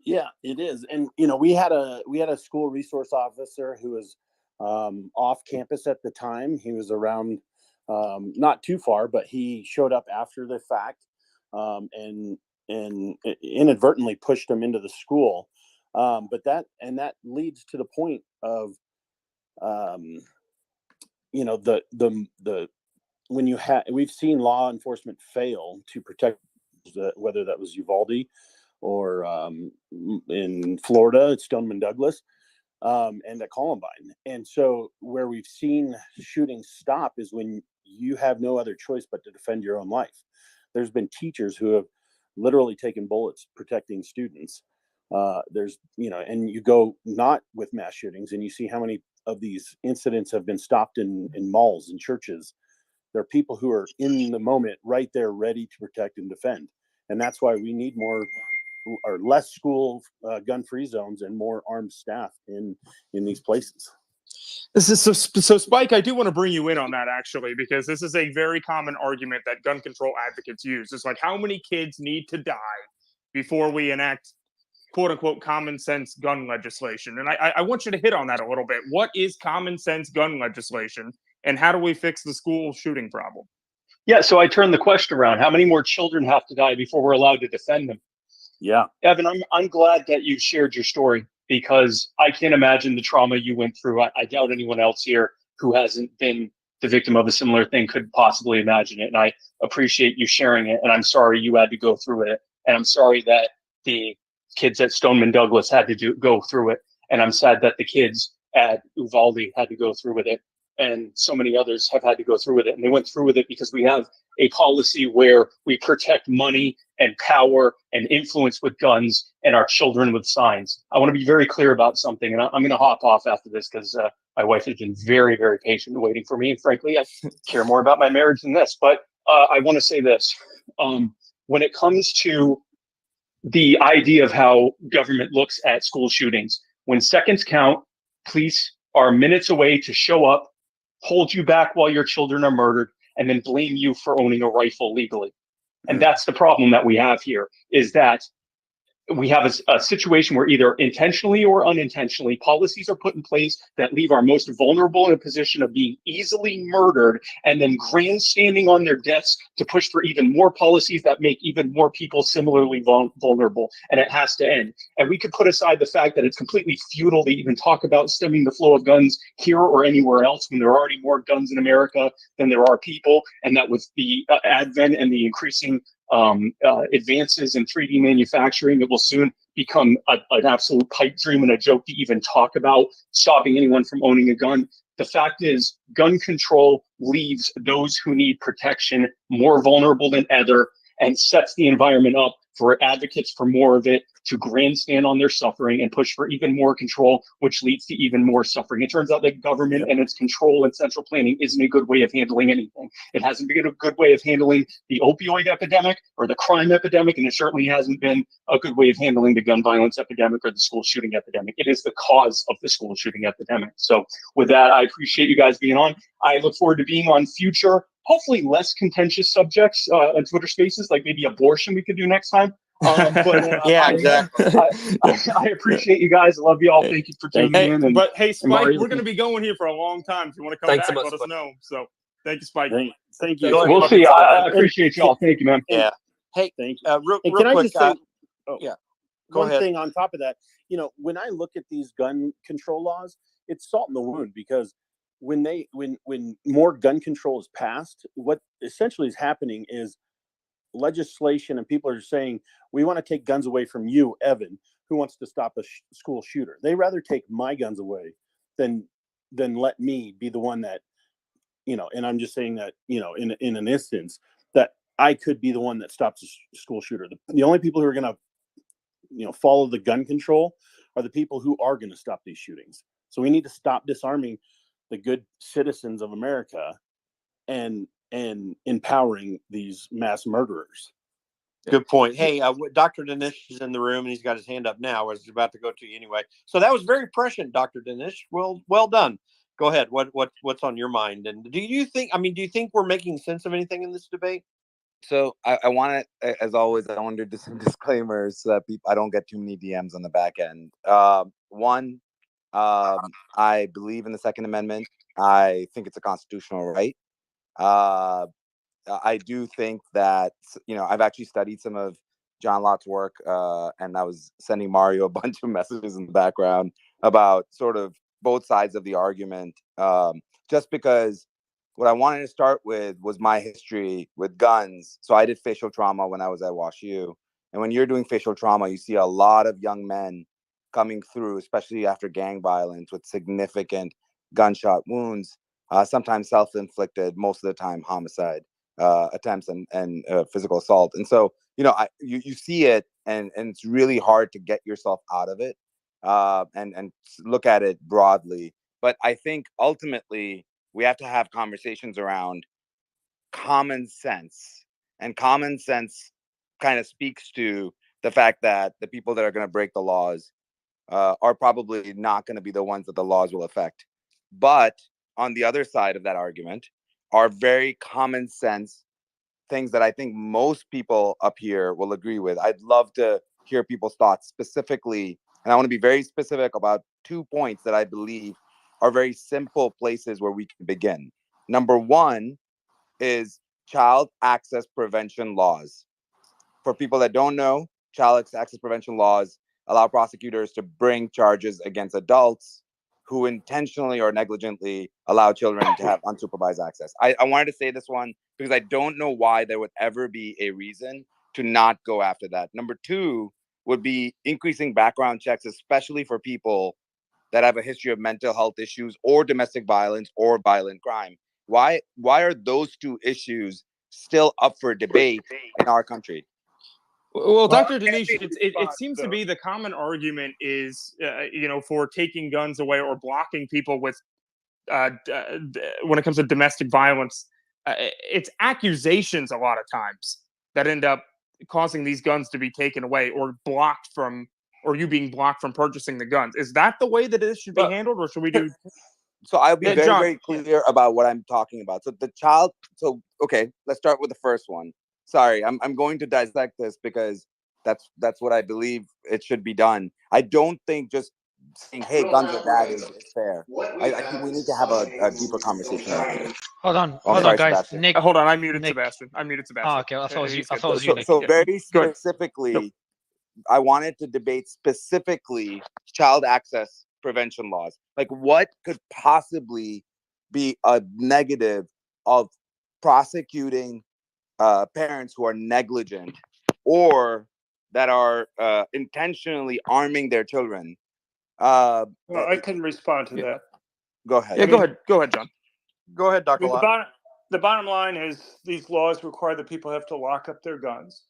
Yeah, it is. And, we had a school resource officer who was off campus at the time. He was around not too far, but he showed up after the fact and inadvertently pushed him into the school. But that leads to the point of, we've seen law enforcement fail to protect, whether that was Uvalde or in Florida, it's Stoneman Douglas, and at Columbine. And so where we've seen shootings stop is when you have no other choice but to defend your own life. There's been teachers who have literally taken bullets protecting students. There's, and you go not with mass shootings and you see how many of these incidents have been stopped in malls and churches. There are people who are in the moment right there ready to protect and defend. And that's why we need more or less school gun-free zones and more armed staff in these places. This is so Spike, I do want to bring you in on that actually, because this is a very common argument that gun control advocates use. It's like, how many kids need to die before we enact quote unquote common sense gun legislation? And I want you to hit on that a little bit. What is common sense gun legislation, and how do we fix the school shooting problem? Yeah, so I turn the question around. How many more children have to die before we're allowed to defend them? Yeah. Evan, I'm glad that you shared your story, because I can't imagine the trauma you went through. I doubt anyone else here who hasn't been the victim of a similar thing could possibly imagine it. And I appreciate you sharing it. And I'm sorry you had to go through it. And I'm sorry that the kids at Stoneman Douglas had to go through it. And I'm sad that the kids at Uvalde had to go through with it. And so many others have had to go through with it. And they went through with it because we have a policy where we protect money and power and influence with guns and our children with signs. I want to be very clear about something, and I'm going to hop off after this because my wife has been very, very patient waiting for me. And frankly, I care more about my marriage than this. But I want to say this. When it comes to the idea of how government looks at school shootings, when seconds count, police are minutes away to show up, hold you back while your children are murdered, and then blame you for owning a rifle legally. And that's the problem that we have here, is that we have a situation where either intentionally or unintentionally policies are put in place that leave our most vulnerable in a position of being easily murdered, and then grandstanding on their deaths to push for even more policies that make even more people similarly vulnerable. And it has to end. And we could put aside the fact that it's completely futile to even talk about stemming the flow of guns here or anywhere else when there are already more guns in America than there are people, and that with the advent and the increasing advances in 3D manufacturing, it will soon become an absolute pipe dream and a joke to even talk about stopping anyone from owning a gun. The fact is, gun control leaves those who need protection more vulnerable than ever, and sets the environment up for advocates for more of it to grandstand on their suffering and push for even more control, which leads to even more suffering. It turns out that government and its control and central planning isn't a good way of handling anything. It hasn't been a good way of handling the opioid epidemic or the crime epidemic, and it certainly hasn't been a good way of handling the gun violence epidemic or the school shooting epidemic. It is the cause of the school shooting epidemic. So with that, I appreciate you guys being on. I look forward to being on future, hopefully less contentious subjects on Twitter Spaces, like maybe abortion we could do next time. But yeah, exactly. I appreciate you guys. I love you all. Thank you for tuning in. And, but hey, Spike, Mario, we're going to be going here for a long time. If you want to come back, so much, let us Spike. know. So thank you, Spike. Thank you. We'll see. I appreciate y'all. Thank you, man. Yeah. Hey, thank you. real can quick, I just say, yeah. Go one ahead. thing on top of that, when I look at these gun control laws, it's salt in the wound, because when more gun control is passed, what essentially is happening is legislation, and people are saying, we want to take guns away from you, Evan, who wants to stop a school shooter. They rather take my guns away than let me be the one that, and I'm just saying that, in an instance that I could be the one that stops a school shooter. The only people who are going to, follow the gun control are the people who are going to stop these shootings. So we need to stop disarming the good citizens of America and empowering these mass murderers. Good point. Hey, Dr. Dinesh is in the room, and he's got his hand up now. I was about to go to you anyway. So that was very prescient, Dr. Dinesh. Well done. Go ahead. What's on your mind? And do you think we're making sense of anything in this debate? So I want to, as always, I want to do some disclaimers so that I don't get too many DMs on the back end. One, I believe in the Second Amendment. I think it's a constitutional right. I do think that, I've actually studied some of John Locke's work, and I was sending Mario a bunch of messages in the background about sort of both sides of the argument, just because what I wanted to start with was my history with guns. So I did facial trauma when I was at WashU, And when you're doing facial trauma, you see a lot of young men coming through, especially after gang violence, with significant gunshot wounds, sometimes self-inflicted, most of the time homicide attempts and physical assault. And so, you see it, and it's really hard to get yourself out of it and look at it broadly. But I think ultimately we have to have conversations around common sense, and common sense kind of speaks to the fact that the people that are going to break the laws are probably not going to be the ones that the laws will affect. But on the other side of that argument are very common sense things that I think most people up here will agree with. I'd love to hear people's thoughts specifically, and I want to be very specific about 2 points that I believe are very simple places where we can begin. Number one is child access prevention laws. For people that don't know, child access prevention laws allow prosecutors to bring charges against adults who intentionally or negligently allow children to have unsupervised access. I wanted to say this one because I don't know why there would ever be a reason to not go after that. Number two would be increasing background checks, especially for people that have a history of mental health issues or domestic violence or violent crime. Why are those two issues still up for debate in our country? Well, Dr. Dinesh, it seems to be the common argument is, for taking guns away or blocking people with, when it comes to domestic violence, it's accusations a lot of times that end up causing these guns to be taken away or blocked from, or you being blocked from purchasing the guns. Is that the way that this should be handled, or should we do? So I'll be very, John, very clear about what I'm talking about. Okay, let's start with the first one. Sorry, I'm going to dissect this because that's what I believe it should be done. I don't think just saying, hey, guns are bad is fair. I think we need to have a deeper conversation around it. Hold on, Sorry, guys. Sebastian. Nick, hold on, I muted Nick. Sebastian. Oh, okay. I thought it was you. I thought it was you, Nick. So very specifically, I wanted to debate specifically child access prevention laws. Like, what could possibly be a negative of prosecuting parents who are negligent or that are intentionally arming their children? Well, I can respond to that. Go ahead. Yeah, go ahead, John. Go ahead, Dr. Lott. The bottom line is these laws require that people have to lock up their guns.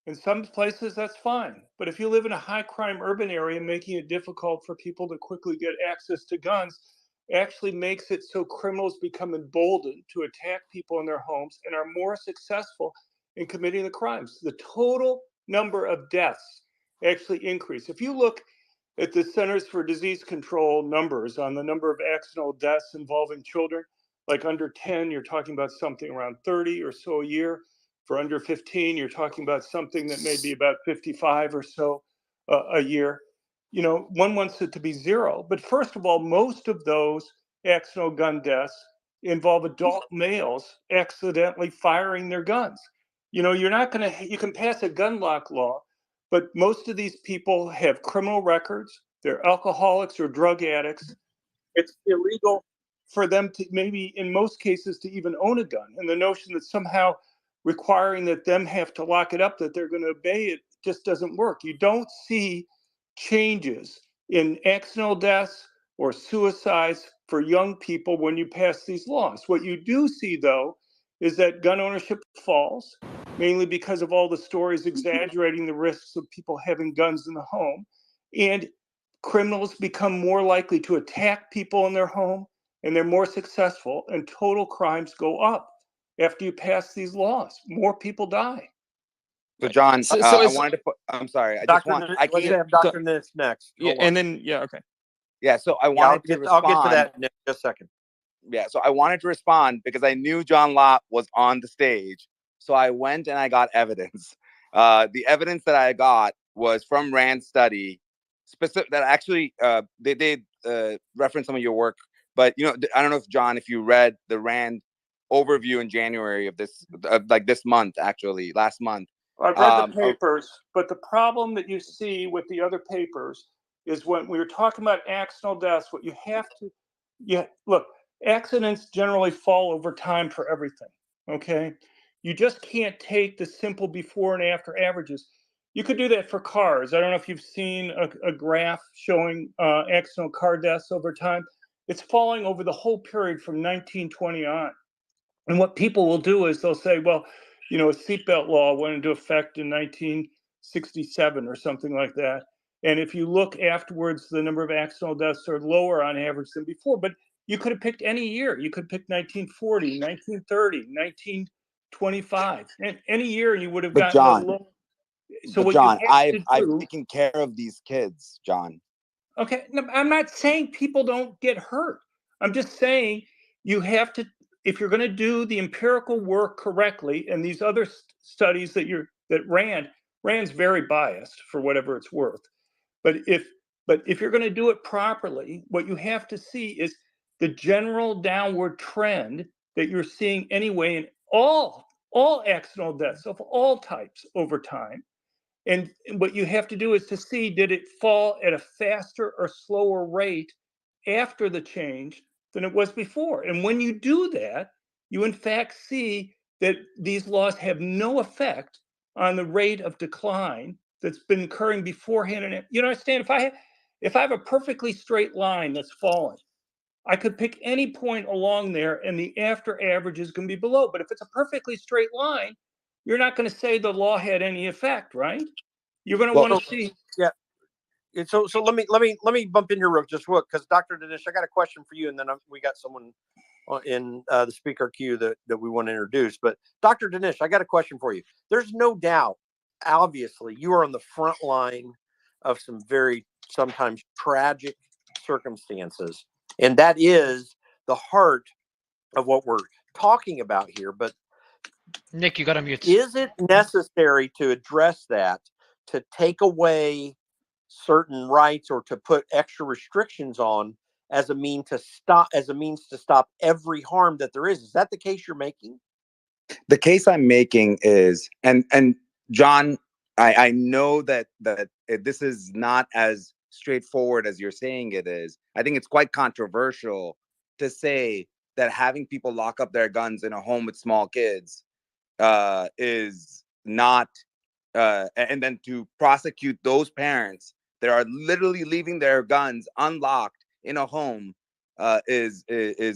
In some places, that's fine. But if you live in a high crime urban area, making it difficult for people to quickly get access to guns actually makes it so criminals become emboldened to attack people in their homes and are more successful in committing the crimes. The total number of deaths actually increase. If you look at the Centers for Disease Control numbers on the number of accidental deaths involving children, like under 10, you're talking about something around 30 or so a year. For under 15, you're talking about something that may be about 55 or so a year. One wants it to be zero. But first of all, most of those accidental gun deaths involve adult males accidentally firing their guns. You're not going to, you can pass a gun lock law, but most of these people have criminal records. They're alcoholics or drug addicts. It's illegal for them to, maybe in most cases, to even own a gun. And the notion that somehow requiring that them have to lock it up, that they're going to obey it, just doesn't work. You don't see changes in accidental deaths or suicides for young people when you pass these laws. What you do see, though, is that gun ownership falls, mainly because of all the stories exaggerating the risks of people having guns in the home. And criminals become more likely to attack people in their home, and they're more successful, and total crimes go up. After you pass these laws, more people die. So, John, I wanted to put, I'm sorry. Let's have Dr. Nish next. Yeah, and then, okay. Yeah, so I wanted to respond. I'll get to that in just a second. Yeah, so I wanted to respond because I knew John Lott was on the stage. So I went and I got evidence. The evidence that I got was from Rand's study, specific that actually they did reference some of your work. But I don't know if John, if you read the Rand overview in January of this, like this month, actually last month. I've read the papers, but the problem that you see with the other papers is when we were talking about accidental deaths, what you have to, look, accidents generally fall over time for everything, okay? You just can't take the simple before and after averages. You could do that for cars. I don't know if you've seen a graph showing accidental car deaths over time. It's falling over the whole period from 1920 on. And what people will do is they'll say, well, a seatbelt law went into effect in 1967 or something like that. And if you look afterwards, the number of accidental deaths are lower on average than before. But you could have picked any year. You could pick 1940, 1930, 1925, and any year, and you would have But gotten John, a low. So but what John, you have to I've do, taken care of these kids, John. okay, no, I'm not saying people don't get hurt. I'm just saying you have to, if you're going to do the empirical work correctly, and these other studies that Rand's very biased for whatever it's worth. But if you're going to do it properly, what you have to see is the general downward trend that you're seeing anyway in all accidental deaths of all types over time. And what you have to do is to see, did it fall at a faster or slower rate after the change than it was before? And when you do that, you in fact see that these laws have no effect on the rate of decline that's been occurring beforehand. And you understand, if I have a perfectly straight line that's falling, I could pick any point along there and the after average is going to be below. But if it's a perfectly straight line, you're not going to say the law had any effect, right? You're going to want to see. Yeah. So let me bump in here just real quick, because Dr. Dinesh, I got a question for you, and then we got someone in the speaker queue that we want to introduce. But Dr. Dinesh, I got a question for you. There's no doubt, obviously, you are on the front line of some very sometimes tragic circumstances, and that is the heart of what we're talking about here. But Nick, you got to mute. Is it necessary to address that, to take away certain rights or to put extra restrictions on as a means to stop every harm that there is? Is that the case you're making? The case I'm making is, and John, I know that this is not as straightforward as you're saying it is. I think it's quite controversial to say that having people lock up their guns in a home with small kids is not, and then to prosecute those parents that are literally leaving their guns unlocked in a home is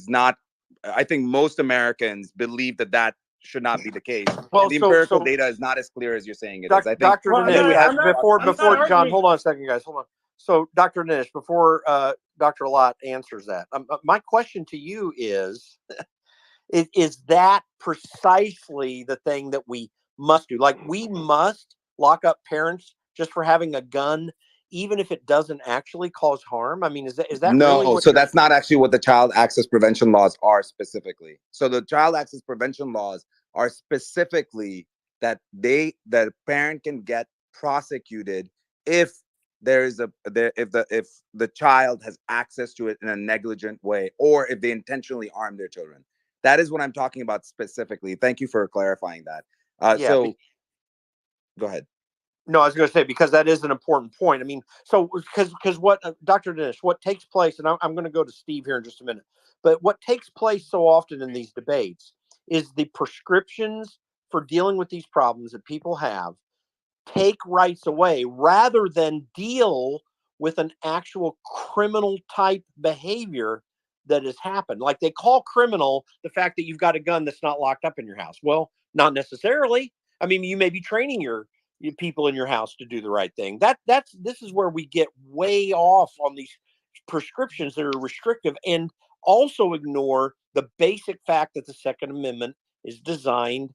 not. I think most Americans believe that should not be the case. Well, the empirical data is not as clear as you're saying it is. I think Dr. Dinesh, before John, hold on a second, guys, hold on. So, Dr. Dinesh, before Dr. Lott answers that, my question to you is that precisely the thing that we must do? Like, we must lock up parents just for having a gun, even if it doesn't actually cause harm? I mean, is that no? really what So that's not actually what the child access prevention laws are specifically. So the child access prevention laws are specifically that the parent can get prosecuted if if the child has access to it in a negligent way, or if they intentionally harm their children. That is what I'm talking about specifically. Thank you for clarifying that. So go ahead. No, I was going to say, because that is an important point. I mean, so because what Dr. Dinesh, what takes place, and I'm going to go to Steve here in just a minute, but what takes place so often in these debates is the prescriptions for dealing with these problems that people have take rights away rather than deal with an actual criminal type behavior that has happened. Like, they call criminal the fact that you've got a gun that's not locked up in your house. Well, not necessarily. I mean, you may be training your people in your house to do the right thing. This is where we get way off on these prescriptions that are restrictive, and also ignore the basic fact that the Second Amendment is designed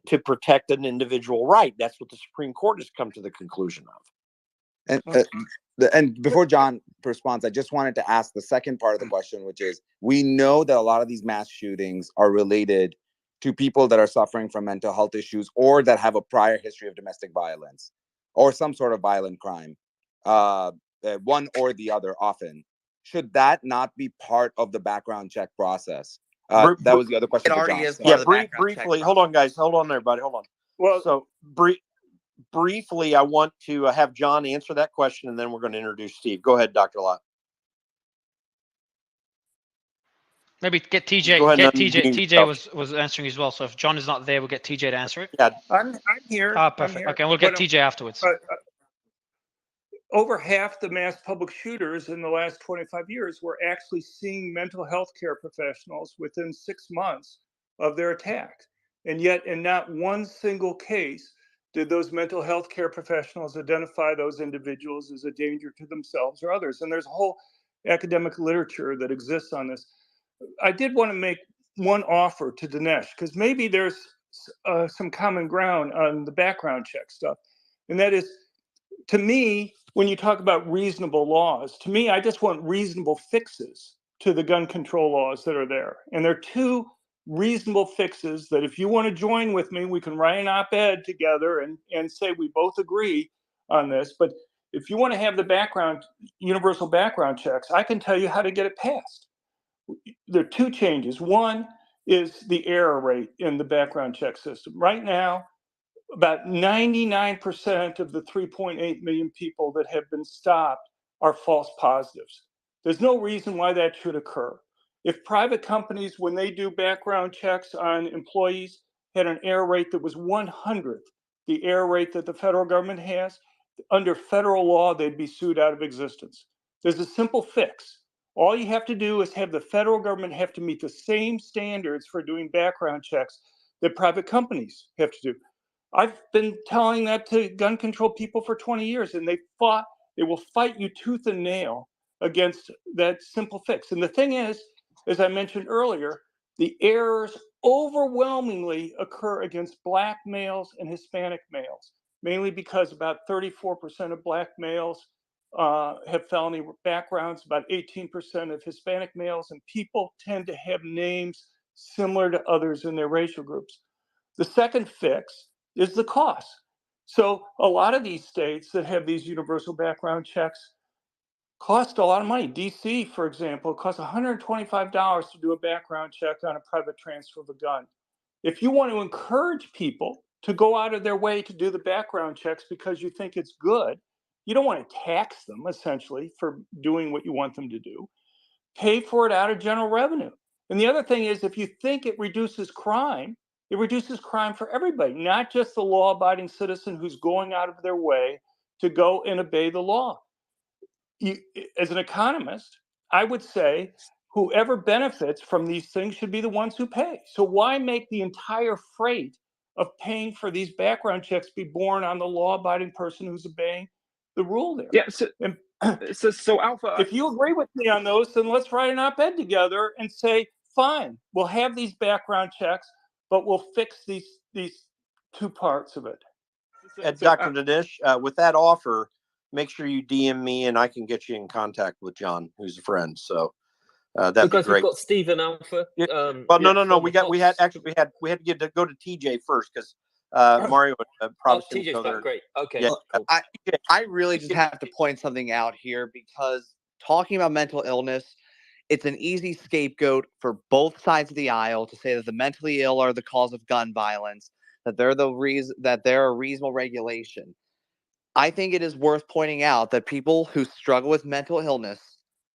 to protect an individual right. That's what the Supreme Court has come to the conclusion of. And before John responds, I just wanted to ask the second part of the question, which is, we know that a lot of these mass shootings are related to people that are suffering from mental health issues, or that have a prior history of domestic violence or some sort of violent crime, one or the other often. Should that not be part of the background check process? That was the other question. It already is. Yeah, briefly. Hold on, guys. Hold on, everybody. Hold on. Well, so briefly, I want to have John answer that question, and then we're going to introduce Steve. Go ahead, Dr. Lott. Maybe get Go TJ. ahead Get and TJ. unmute TJ yourself. was answering as well. So if John is not there, we'll get TJ to answer it. Yeah. I'm here. Ah, I'm perfect. here. Okay, we'll get But, TJ afterwards. over half the mass public shooters in the last 25 years were actually seeing mental health care professionals within 6 months of their attack. And yet, in not one single case did those mental health care professionals identify those individuals as a danger to themselves or others. And there's a whole academic literature that exists on this. I did want to make one offer to Dinesh, because maybe there's some common ground on the background check stuff. And that is, to me, when you talk about reasonable laws, to me, I just want reasonable fixes to the gun control laws that are there. And there are two reasonable fixes that, if you want to join with me, we can write an op-ed together and say we both agree on this. But if you want to have the universal background checks, I can tell you how to get it passed. There are two changes. One is the error rate in the background check system. Right now, about 99% of the 3.8 million people that have been stopped are false positives. There's no reason why that should occur. If private companies, when they do background checks on employees, had an error rate that was 100th the error rate that the federal government has, under federal law, they'd be sued out of existence. There's a simple fix. All you have to do is have the federal government have to meet the same standards for doing background checks that private companies have to do. I've been telling that to gun control people for 20 years, and they will fight you tooth and nail against that simple fix. And the thing is, as I mentioned earlier, the errors overwhelmingly occur against Black males and Hispanic males, mainly because about 34% of Black males have felony backgrounds, about 18% of Hispanic males, and people tend to have names similar to others in their racial groups. The second fix is the cost. So a lot of these states that have these universal background checks cost a lot of money. DC, for example, costs $125 to do a background check on a private transfer of a gun. If you want to encourage people to go out of their way to do the background checks because you think it's good, you don't want to tax them, essentially, for doing what you want them to do. Pay for it out of general revenue. And the other thing is, if you think it reduces crime, it reduces crime for everybody, not just the law-abiding citizen who's going out of their way to go and obey the law. As an economist, I would say whoever benefits from these things should be the ones who pay. So why make the entire freight of paying for these background checks be borne on the law-abiding person who's obeying the rule there? Yeah. So Alpha, if you agree with me on those, then let's write an op-ed together and say, fine, we'll have these background checks, but we'll fix these two parts of it. Dr. Dinesh, with that offer, make sure you DM me and I can get you in contact with John, who's a friend. So that'd be great. We've got Stephen Alpha. Well, no. We had to go to TJ first because Mario probably TJ's back. Great. Okay. Yeah, cool. I really just have to point something out here, because talking about mental illness, it's an easy scapegoat for both sides of the aisle to say that the mentally ill are the cause of gun violence, that they're the reason, that they're a reasonable regulation. I think it is worth pointing out that people who struggle with mental illness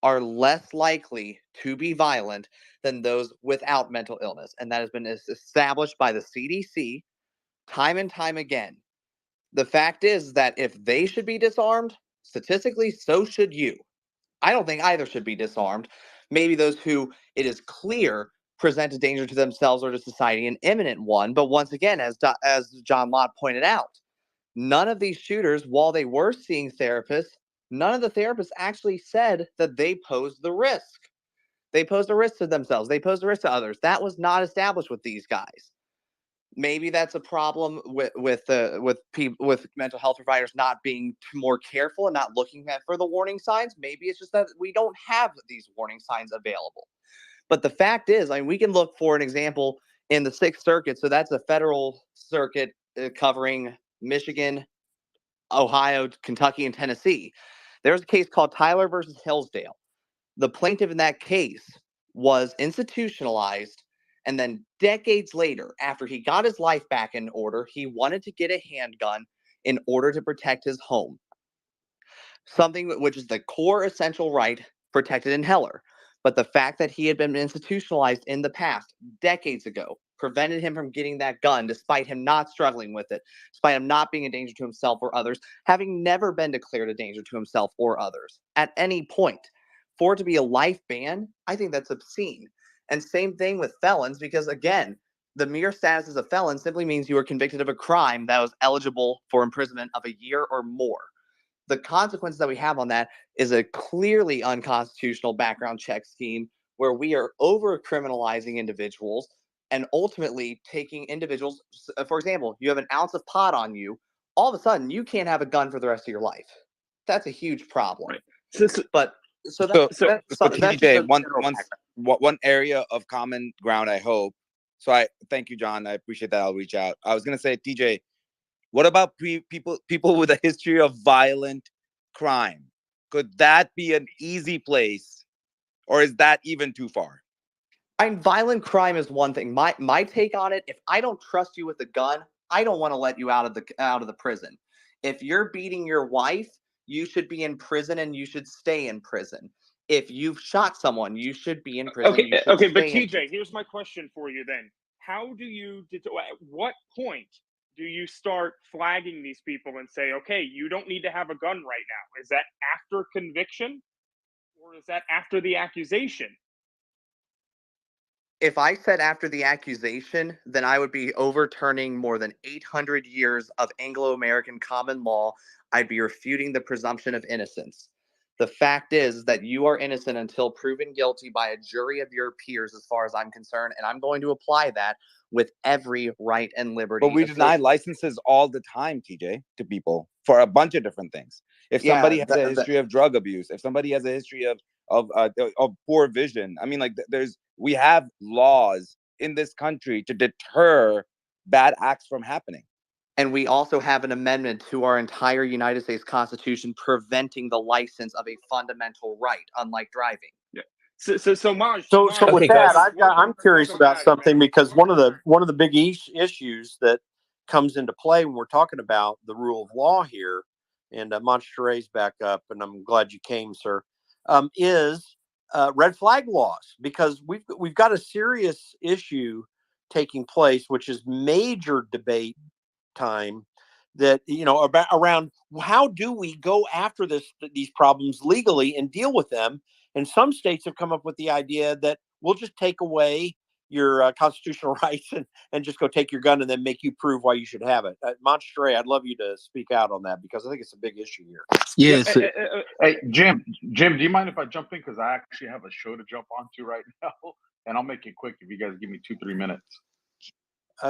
are less likely to be violent than those without mental illness. And that has been established by the CDC time and time again. The fact is that if they should be disarmed, statistically, so should you. I don't think either should be disarmed. Maybe those who it is clear present a danger to themselves or to society, an imminent one. But once again, as John Lott pointed out, none of these shooters, while they were seeing therapists, none of the therapists actually said that they posed the risk. They posed a risk to themselves. They posed a risk to others. That was not established with these guys. Maybe that's a problem with mental health providers not being more careful and not looking for the warning signs. Maybe it's just that we don't have these warning signs available. But the fact is, I mean, we can look for an example in the Sixth Circuit. So that's a federal circuit covering Michigan, Ohio, Kentucky, and Tennessee. There's a case called Tyler versus Hillsdale. The plaintiff in that case was institutionalized, and then decades later, after he got his life back in order, he wanted to get a handgun in order to protect his home. Something which is the core essential right protected in Heller. But the fact that he had been institutionalized in the past, decades ago, prevented him from getting that gun, despite him not struggling with it, despite him not being a danger to himself or others, having never been declared a danger to himself or others at any point. For it to be a life ban, I think that's obscene. And same thing with felons, because again, the mere status as a felon simply means you were convicted of a crime that was eligible for imprisonment of a year or more. The consequences that we have on that is a clearly unconstitutional background check scheme where we are over criminalizing individuals and ultimately taking individuals. For example, you have an ounce of pot on you, all of a sudden you can't have a gun for the rest of your life. That's a huge problem. Right. But So that's TJ, just a one general one background. one area of common ground, I hope. So I thank you, John. I appreciate that. I'll reach out. I was gonna say, TJ, what about people with a history of violent crime? Could that be an easy place, or is that even too far? I mean, violent crime is one thing. My take on it: if I don't trust you with a gun, I don't want to let you out of the prison. If you're beating your wife, you should be in prison and you should stay in prison. If you've shot someone, you should be in prison. You should Okay, but stay in TJ, here's my question for you then. How do you, at what point do you start flagging these people and say, okay, you don't need to have a gun right now? Is that after conviction or is that after the accusation? If I said after the accusation, then I would be overturning more than 800 years of Anglo-American common law. I'd be refuting the presumption of innocence. The fact is that you are innocent until proven guilty by a jury of your peers, as far as I'm concerned, and I'm going to apply that with every right and liberty. But we deny licenses all the time, TJ, to people for a bunch of different things. If somebody has a history of drug abuse, if somebody has a history of poor vision, I mean, like we have laws in this country to deter bad acts from happening. And we also have an amendment to our entire United States Constitution preventing the license of a fundamental right, unlike driving. Yeah. So Maj. So with that, I'm curious about something, because one of the big issues that comes into play when we're talking about the rule of law here, and Monterey's back up, and I'm glad you came, sir, is red flag laws, because we've got a serious issue taking place, which is major debate time, that about around how do we go after these problems legally and deal with them. And some states have come up with the idea that we'll just take away your constitutional rights and just go take your gun and then make you prove why you should have it. Monterey, I'd love you to speak out on that, because I think it's a big issue here. Yes. Hey, Jim, do you mind if I jump in? Because I actually have a show to jump onto right now, and I'll make it quick if you guys give me 2-3 minutes.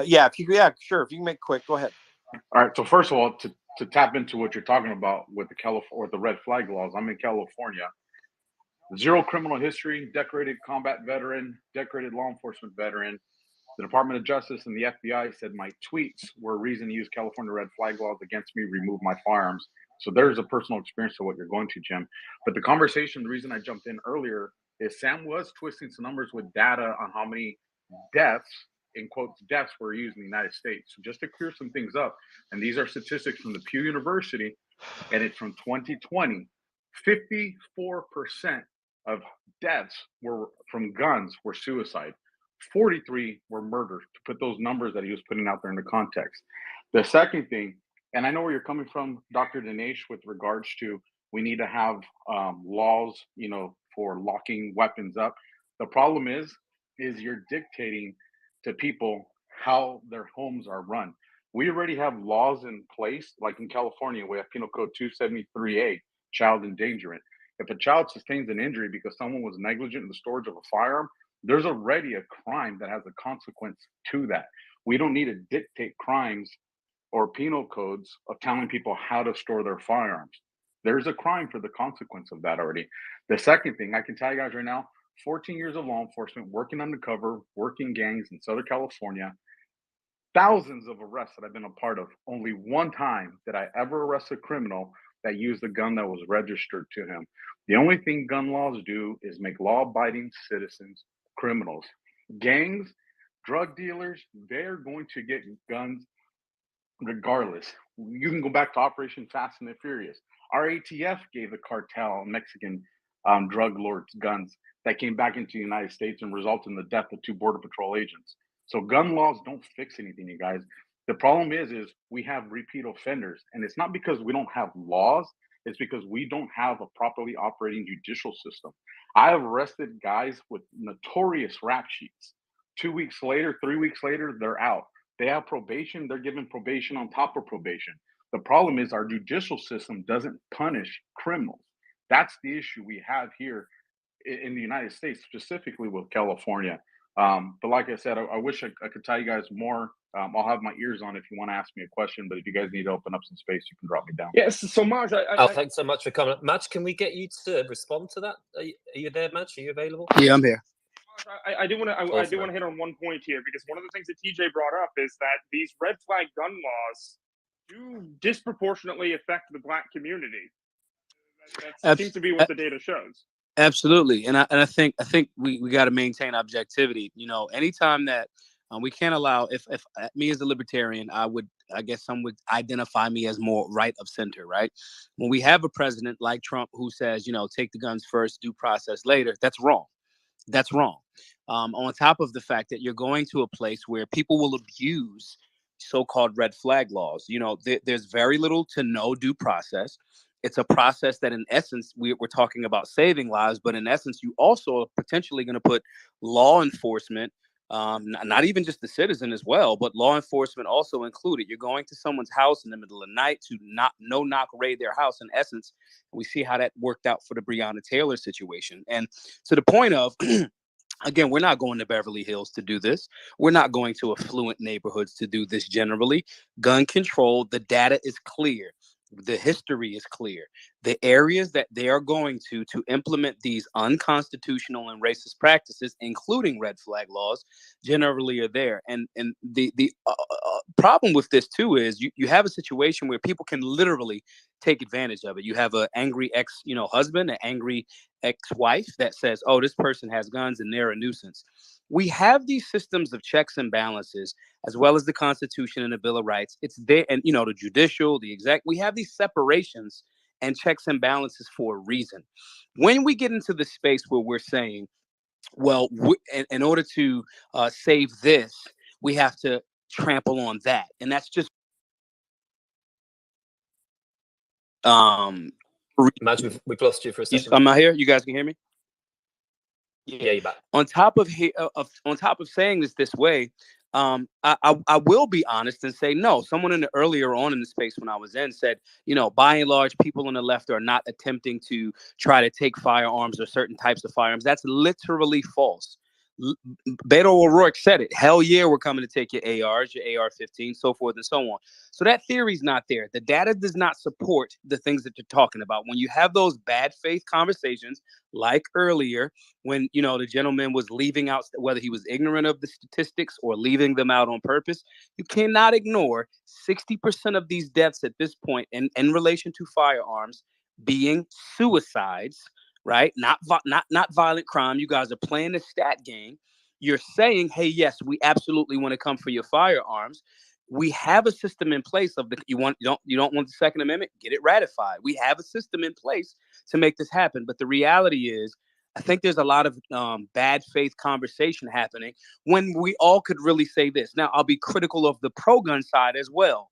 Yeah, sure. If you can make it quick, go ahead. All right. So first of all, to tap into what you're talking about with the red flag laws, I'm in California. 0 criminal history, decorated combat veteran, decorated law enforcement veteran. The Department of Justice and the FBI said my tweets were a reason to use California red flag laws against me, remove my firearms. So there's a personal experience of what you're going to, Jim. But the conversation, the reason I jumped in earlier, is Sam was twisting some numbers with data on how many deaths, in quotes, deaths were used in the United States. So just to clear some things up, and these are statistics from the Pew University, and it's from 2020, 54% of deaths were from guns were suicide. 43 were murder, to put those numbers that he was putting out there into context. The second thing, and I know where you're coming from, Dr. Dinesh, with regards to we need to have laws, for locking weapons up. The problem is you're dictating to people how their homes are run. We already have laws in place, like in California, we have Penal Code 273A, child endangerment. If a child sustains an injury because someone was negligent in the storage of a firearm, there's already a crime that has a consequence to that. We don't need to dictate crimes or penal codes of telling people how to store their firearms. There's a crime for the consequence of that already. The second thing I can tell you guys right now, 14 years of law enforcement, working undercover, working gangs in Southern California, thousands of arrests that I've been a part of. Only one time did I ever arrest a criminal that used a gun that was registered to him. The only thing gun laws do is make law-abiding citizens criminals. Gangs, drug dealers, they're going to get guns regardless. You can go back to Operation Fast and the Furious. Our ATF gave the cartel, Mexican drug lords' guns that came back into the United States and resulted in the death of 2 Border Patrol agents. So gun laws don't fix anything, you guys. The problem is we have repeat offenders, and it's not because we don't have laws. It's because we don't have a properly operating judicial system. I have arrested guys with notorious rap sheets. 2 weeks later, 3 weeks later, they're out. They have probation. They're given probation on top of probation. The problem is our judicial system doesn't punish criminals. That's the issue we have here in the United States, specifically with California. But like I said, I wish I could tell you guys more. I'll have my ears on if you want to ask me a question, but if you guys need to open up some space, you can drop me down. Yes, so Maj, thanks so much for coming. Maj, can we get you to respond to that? Are you there, Maj? Are you available? Yeah, I'm here. I do want to hit on one point here, because one of the things that TJ brought up is that these red flag gun laws do disproportionately affect the Black community. That seems to be what the data shows. Absolutely, and I think we got to maintain objectivity. You know, anytime that we can't allow, if me as a libertarian, I guess some would identify me as more right of center, right? When we have a president like Trump who says, you know, take the guns first, due process later, that's wrong. That's wrong. On top of the fact that you're going to a place where people will abuse so-called red flag laws. You know, there's very little to no due process. It's a process that, in essence, we're talking about saving lives, but in essence, you also are potentially going to put law enforcement, not even just the citizen as well, but law enforcement also included. You're going to someone's house in the middle of the night to no-knock raid their house. In essence, we see how that worked out for the Breonna Taylor situation. And to the point of, again, we're not going to Beverly Hills to do this. We're not going to affluent neighborhoods to do this generally. Gun control, the data is clear. The history is clear. The areas that they are going to implement these unconstitutional and racist practices, including red flag laws, generally are there. And the problem with this too is you have a situation where people can literally take advantage of it. You have an angry husband, an angry ex-wife that says, "Oh, this person has guns and they're a nuisance." We have these systems of checks and balances, as well as the Constitution and the Bill of Rights. It's there, and the judicial, the exec. We have these separations and checks and balances for a reason. When we get into the space where we're saying, well, in order to save this, we have to trample on that, and that's just Imagine we've lost you for a second. I'm not here. You guys can hear me? Yeah, you're back. On top of saying this way, I will be honest and say no. Someone earlier on in the space when I was in said, by and large, people on the left are not attempting to try to take firearms or certain types of firearms. That's literally false. Beto O'Rourke said it. Hell yeah, we're coming to take your ARs, your AR-15, so forth and so on. So that theory's not there. The data does not support the things that you're talking about. When you have those bad faith conversations, like earlier, when the gentleman was leaving out, whether he was ignorant of the statistics or leaving them out on purpose, you cannot ignore 60% of these deaths at this point in relation to firearms being suicides. Right? Not violent crime. You guys are playing the stat game. You're saying, hey, yes, we absolutely want to come for your firearms. We have a system in place of you don't want the Second Amendment, get it ratified. We have a system in place to make this happen. But the reality is, I think there's a lot of bad faith conversation happening when we all could really say this. Now, I'll be critical of the pro-gun side as well.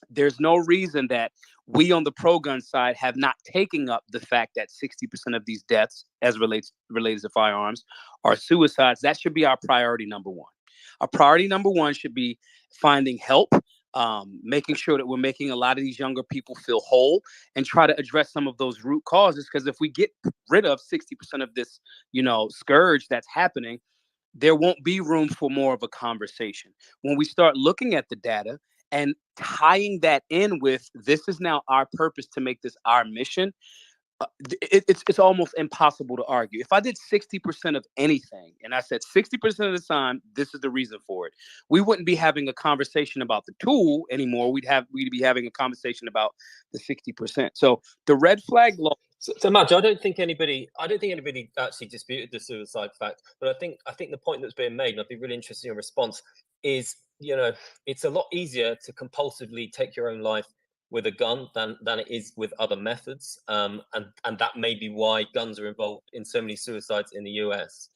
There's no reason that we on the pro-gun side have not taken up the fact that 60% of these deaths, as related to firearms, are suicides. That should be our priority number one. Our priority number one should be finding help, making sure that we're making a lot of these younger people feel whole, and try to address some of those root causes. Because if we get rid of 60% of this, scourge that's happening, there won't be room for more of a conversation. When we start looking at the data and tying that in with, this is now our purpose to make this our mission, it's almost impossible to argue. If I did 60% of anything and I said 60% of the time, this is the reason for it, we wouldn't be having a conversation about the tool anymore. We'd be having a conversation about the 60%. So the red flag law. So Madge, I don't think anybody actually disputed the suicide fact, but I think the point that's being made, and I'd be really interested in your response, is it's a lot easier to compulsively take your own life with a gun than it is with other methods, and that may be why guns are involved in so many suicides in the US.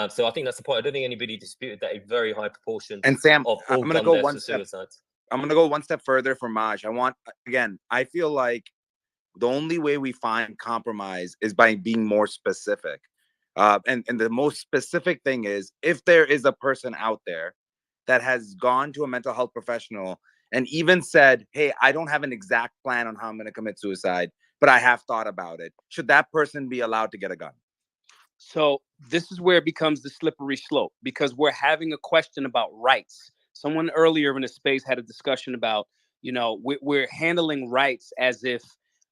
So I think that's the point. I don't think anybody disputed that a very high proportion And Sam, of all I'm gonna gun go deaths one are step. suicides. I'm gonna go one step further for Maj. I feel like the only way we find compromise is by being more specific. And the most specific thing is, if there is a person out there that has gone to a mental health professional and even said, hey, I don't have an exact plan on how I'm going to commit suicide, but I have thought about it, should that person be allowed to get a gun? So this is where it becomes the slippery slope, because we're having a question about rights. Someone earlier in the space had a discussion about, we're handling rights as if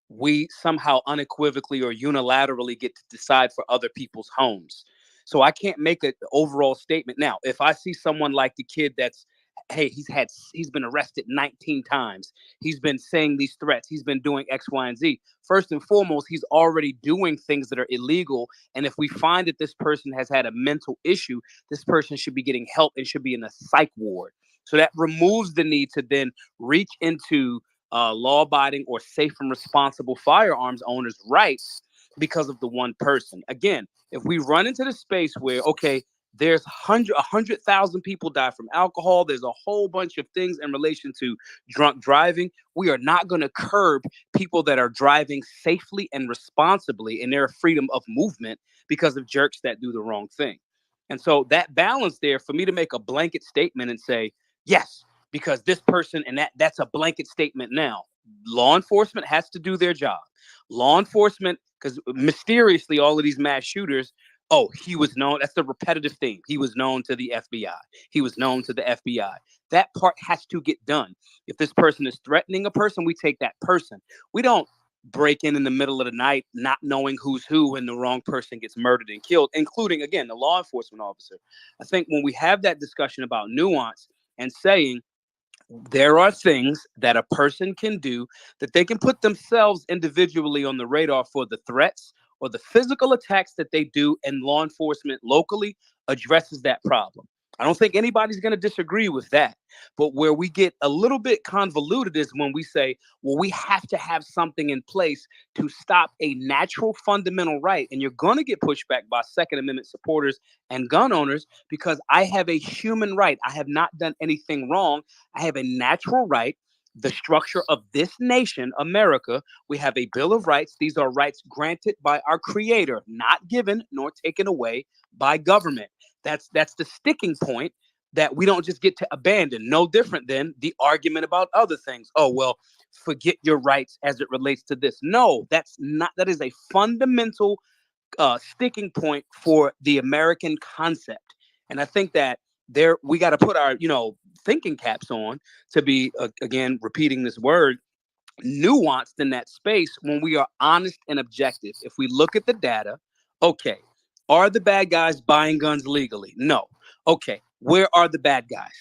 we somehow unequivocally or unilaterally get to decide for other people's homes. So I can't make an overall statement. Now, if I see someone like the kid that's, hey, he's been arrested 19 times. He's been saying these threats. He's been doing X, Y, and Z. First and foremost, he's already doing things that are illegal. And if we find that this person has had a mental issue, this person should be getting help and should be in a psych ward. So that removes the need to then reach into law-abiding or safe and responsible firearms owners' rights because of the one person. Again, if we run into the space where, okay, there's 100,000 people die from alcohol, there's a whole bunch of things in relation to drunk driving, we are not going to curb people that are driving safely and responsibly in their freedom of movement because of jerks that do the wrong thing. And so that balance there, for me to make a blanket statement and say, yes, because this person, and that's a blanket statement now. Law enforcement has to do their job. Law enforcement, because mysteriously all of these mass shooters, oh, he was known. That's the repetitive theme. He was known to the FBI. He was known to the FBI. That part has to get done. If this person is threatening a person, we take that person. We don't break in the middle of the night, not knowing who's who, and the wrong person gets murdered and killed, including, again, the law enforcement officer. I think when we have that discussion about nuance and saying, there are things that a person can do that they can put themselves individually on the radar for the threats or the physical attacks that they do, and law enforcement locally addresses that problem. I don't think anybody's going to disagree with that. But where we get a little bit convoluted is when we say, well, we have to have something in place to stop a natural fundamental right. And you're going to get pushback by Second Amendment supporters and gun owners because I have a human right. I have not done anything wrong. I have a natural right. The structure of this nation, America, we have a Bill of Rights. These are rights granted by our Creator, not given nor taken away by government. That's the sticking point that we don't just get to abandon. No different than the argument about other things. Oh, well, forget your rights as it relates to this. No, that is a fundamental sticking point for the American concept. And I think that we got to put our, thinking caps on to be, again, repeating this word, nuanced in that space when we are honest and objective. If we look at the data, okay, are the bad guys buying guns legally? No. Okay, where are the bad guys?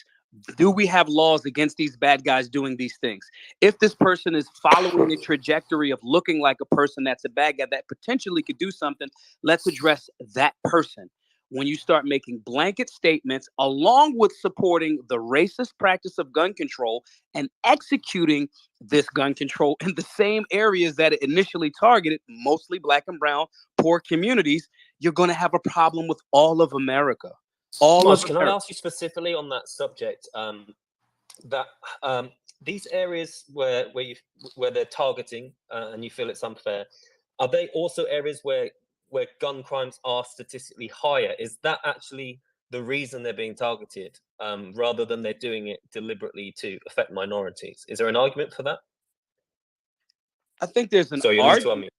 Do we have laws against these bad guys doing these things? If this person is following a trajectory of looking like a person that's a bad guy that potentially could do something, let's address that person. When you start making blanket statements along with supporting the racist practice of gun control and executing this gun control in the same areas that it initially targeted, mostly Black and brown, poor communities, you're going to have a problem with all of America. Can I ask you specifically on that subject? These areas where they're targeting and you feel it's unfair, are they also areas where gun crimes are statistically higher? Is that actually the reason they're being targeted, rather than they're doing it deliberately to affect minorities? Is there an argument for that? I think there's an argument.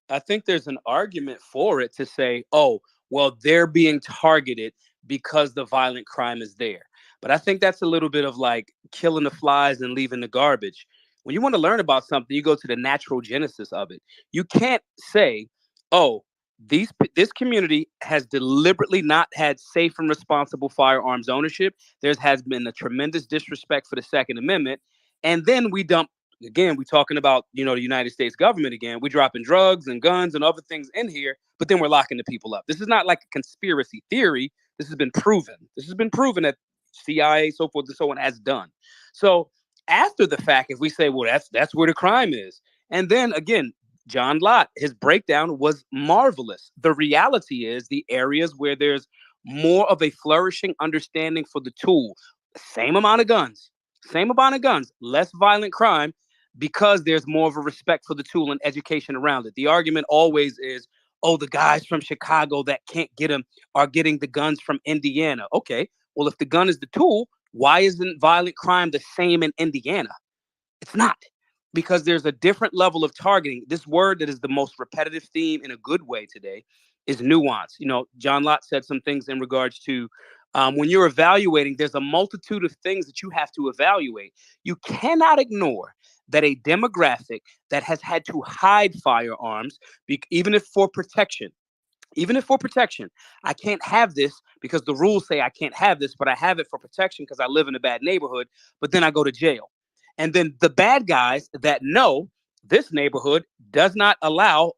I think there's an argument for it to say, oh, well, they're being targeted because the violent crime is there. But I think that's a little bit of like killing the flies and leaving the garbage. When you want to learn about something, you go to the natural genesis of it. You can't say, oh, this community has deliberately not had safe and responsible firearms ownership. There has been a tremendous disrespect for the Second Amendment. And then we dump, again, we're talking about, the United States government again. We're dropping drugs and guns and other things in here, but then we're locking the people up. This is not like a conspiracy theory. This has been proven. This has been proven that CIA, so forth and so on, has done. So after the fact, if we say, well, that's where the crime is. And then again, John Lott, his breakdown was marvelous. The reality is the areas where there's more of a flourishing understanding for the tool, same amount of guns, less violent crime, because there's more of a respect for the tool and education around it. The argument always is, oh, the guys from Chicago that can't get them are getting the guns from Indiana. Okay, well, if the gun is the tool, why isn't violent crime the same in Indiana? It's not, because there's a different level of targeting. This word that is the most repetitive theme in a good way today is nuance. You know, John Lott said some things in regards to when you're evaluating, there's a multitude of things that you have to evaluate. You cannot ignore that a demographic that has had to hide firearms, even if for protection, I can't have this because the rules say I can't have this, but I have it for protection because I live in a bad neighborhood, but then I go to jail. And then the bad guys that know this neighborhood does not allow,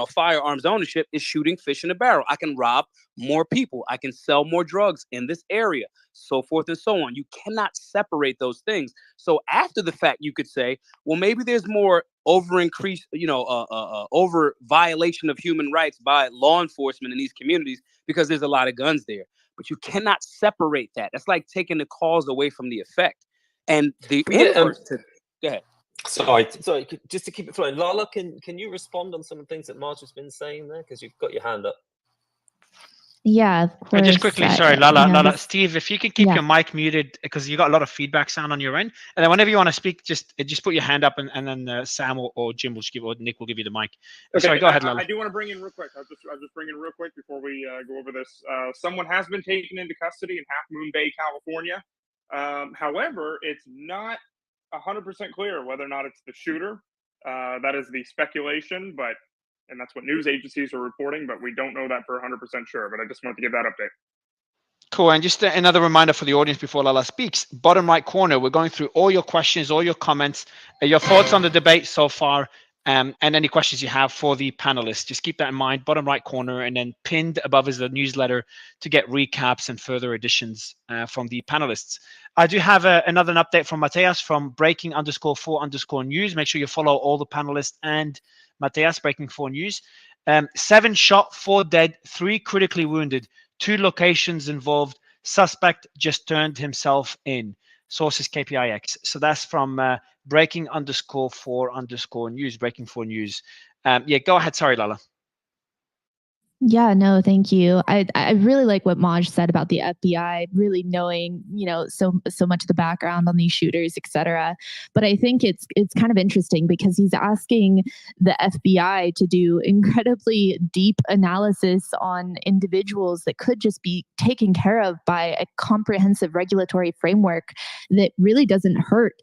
firearms ownership is shooting fish in a barrel. I can rob more people. I can sell more drugs in this area, so forth and so on. You cannot separate those things. So after the fact, you could say, well, maybe there's more over violation of human rights by law enforcement in these communities because there's a lot of guns there. But you cannot separate that. That's like taking the cause away from the effect. And the inverse to go ahead. Sorry, just to keep it flowing. Lala, can you respond on some of the things that Marge has been saying there? Because you've got your hand up. Yeah, of course. Just quickly, sorry, Lala, Steve, if you could keep your mic muted because you got a lot of feedback sound on your end, and then whenever you want to speak, just put your hand up, and then Sam or Jim will give, or Nick will give you the mic. Okay, sorry, go ahead, Lala. I do want to bring in real quick. I'll just bring in real quick before we go over this. Someone has been taken into custody in Half Moon Bay, California. However, it's not 100% clear whether or not it's the shooter. That is the speculation, and that's what news agencies are reporting, but we don't know that for 100% sure. But I just wanted to give that update. Cool. And just another reminder for the audience before Lala speaks. Bottom right corner, we're going through all your questions, all your comments, your thoughts on the debate so far, and any questions you have for the panelists. Just keep that in mind. Bottom right corner, and then pinned above is the newsletter to get recaps and further additions from the panelists. I do have another update from Mateus from breaking_4_news. Make sure you follow all the panelists and Mateus, Breaking 4 News. 7 shot, 4 dead, 3 critically wounded, 2 locations involved. Suspect just turned himself in. Sources KPIX. So that's from breaking_4_news, Breaking 4 News. Go ahead. Sorry, Lala. Yeah, no, thank you. I really like what Maj said about the FBI really knowing, so much of the background on these shooters, et cetera. But I think it's kind of interesting because he's asking the FBI to do incredibly deep analysis on individuals that could just be taken care of by a comprehensive regulatory framework that really doesn't hurt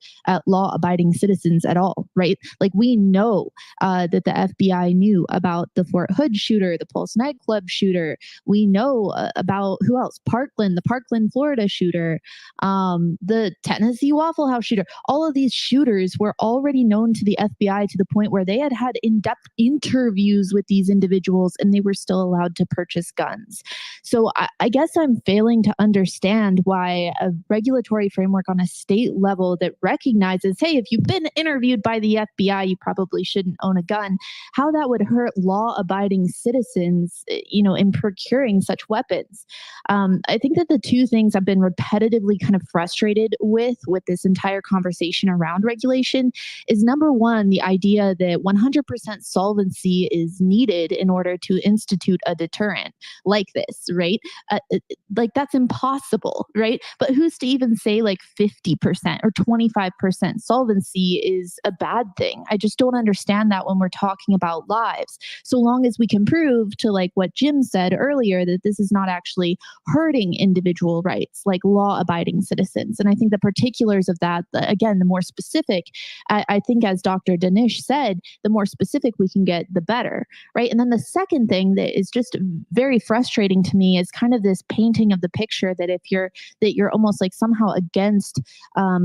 law-abiding citizens at all, right? Like we know that the FBI knew about the Fort Hood shooter, the Pulse nightclub shooter. We know about who else? The Parkland, Florida shooter, the Tennessee Waffle House shooter. All of these shooters were already known to the FBI to the point where they had in-depth interviews with these individuals and they were still allowed to purchase guns. So I guess I'm failing to understand why a regulatory framework on a state level that recognizes, hey, if you've been interviewed by the FBI, you probably shouldn't own a gun, how that would hurt law-abiding citizens, in procuring such weapons. I think that the two things I've been repetitively kind of frustrated with this entire conversation around regulation is, number one, the idea that 100% solvency is needed in order to institute a deterrent like this, right? Like that's impossible, right? But who's to even say like 50% or 25% solvency is a bad thing? I just don't understand that when we're talking about lives. So long as we can prove to like what Jim said earlier, that this is not actually hurting individual rights like law-abiding citizens. And I think the particulars of that, again, the more specific, I think as Dr. Danish said, the more specific we can get, the better, right? And then the second thing that is just very frustrating to me is kind of this painting of the picture that you're almost like somehow against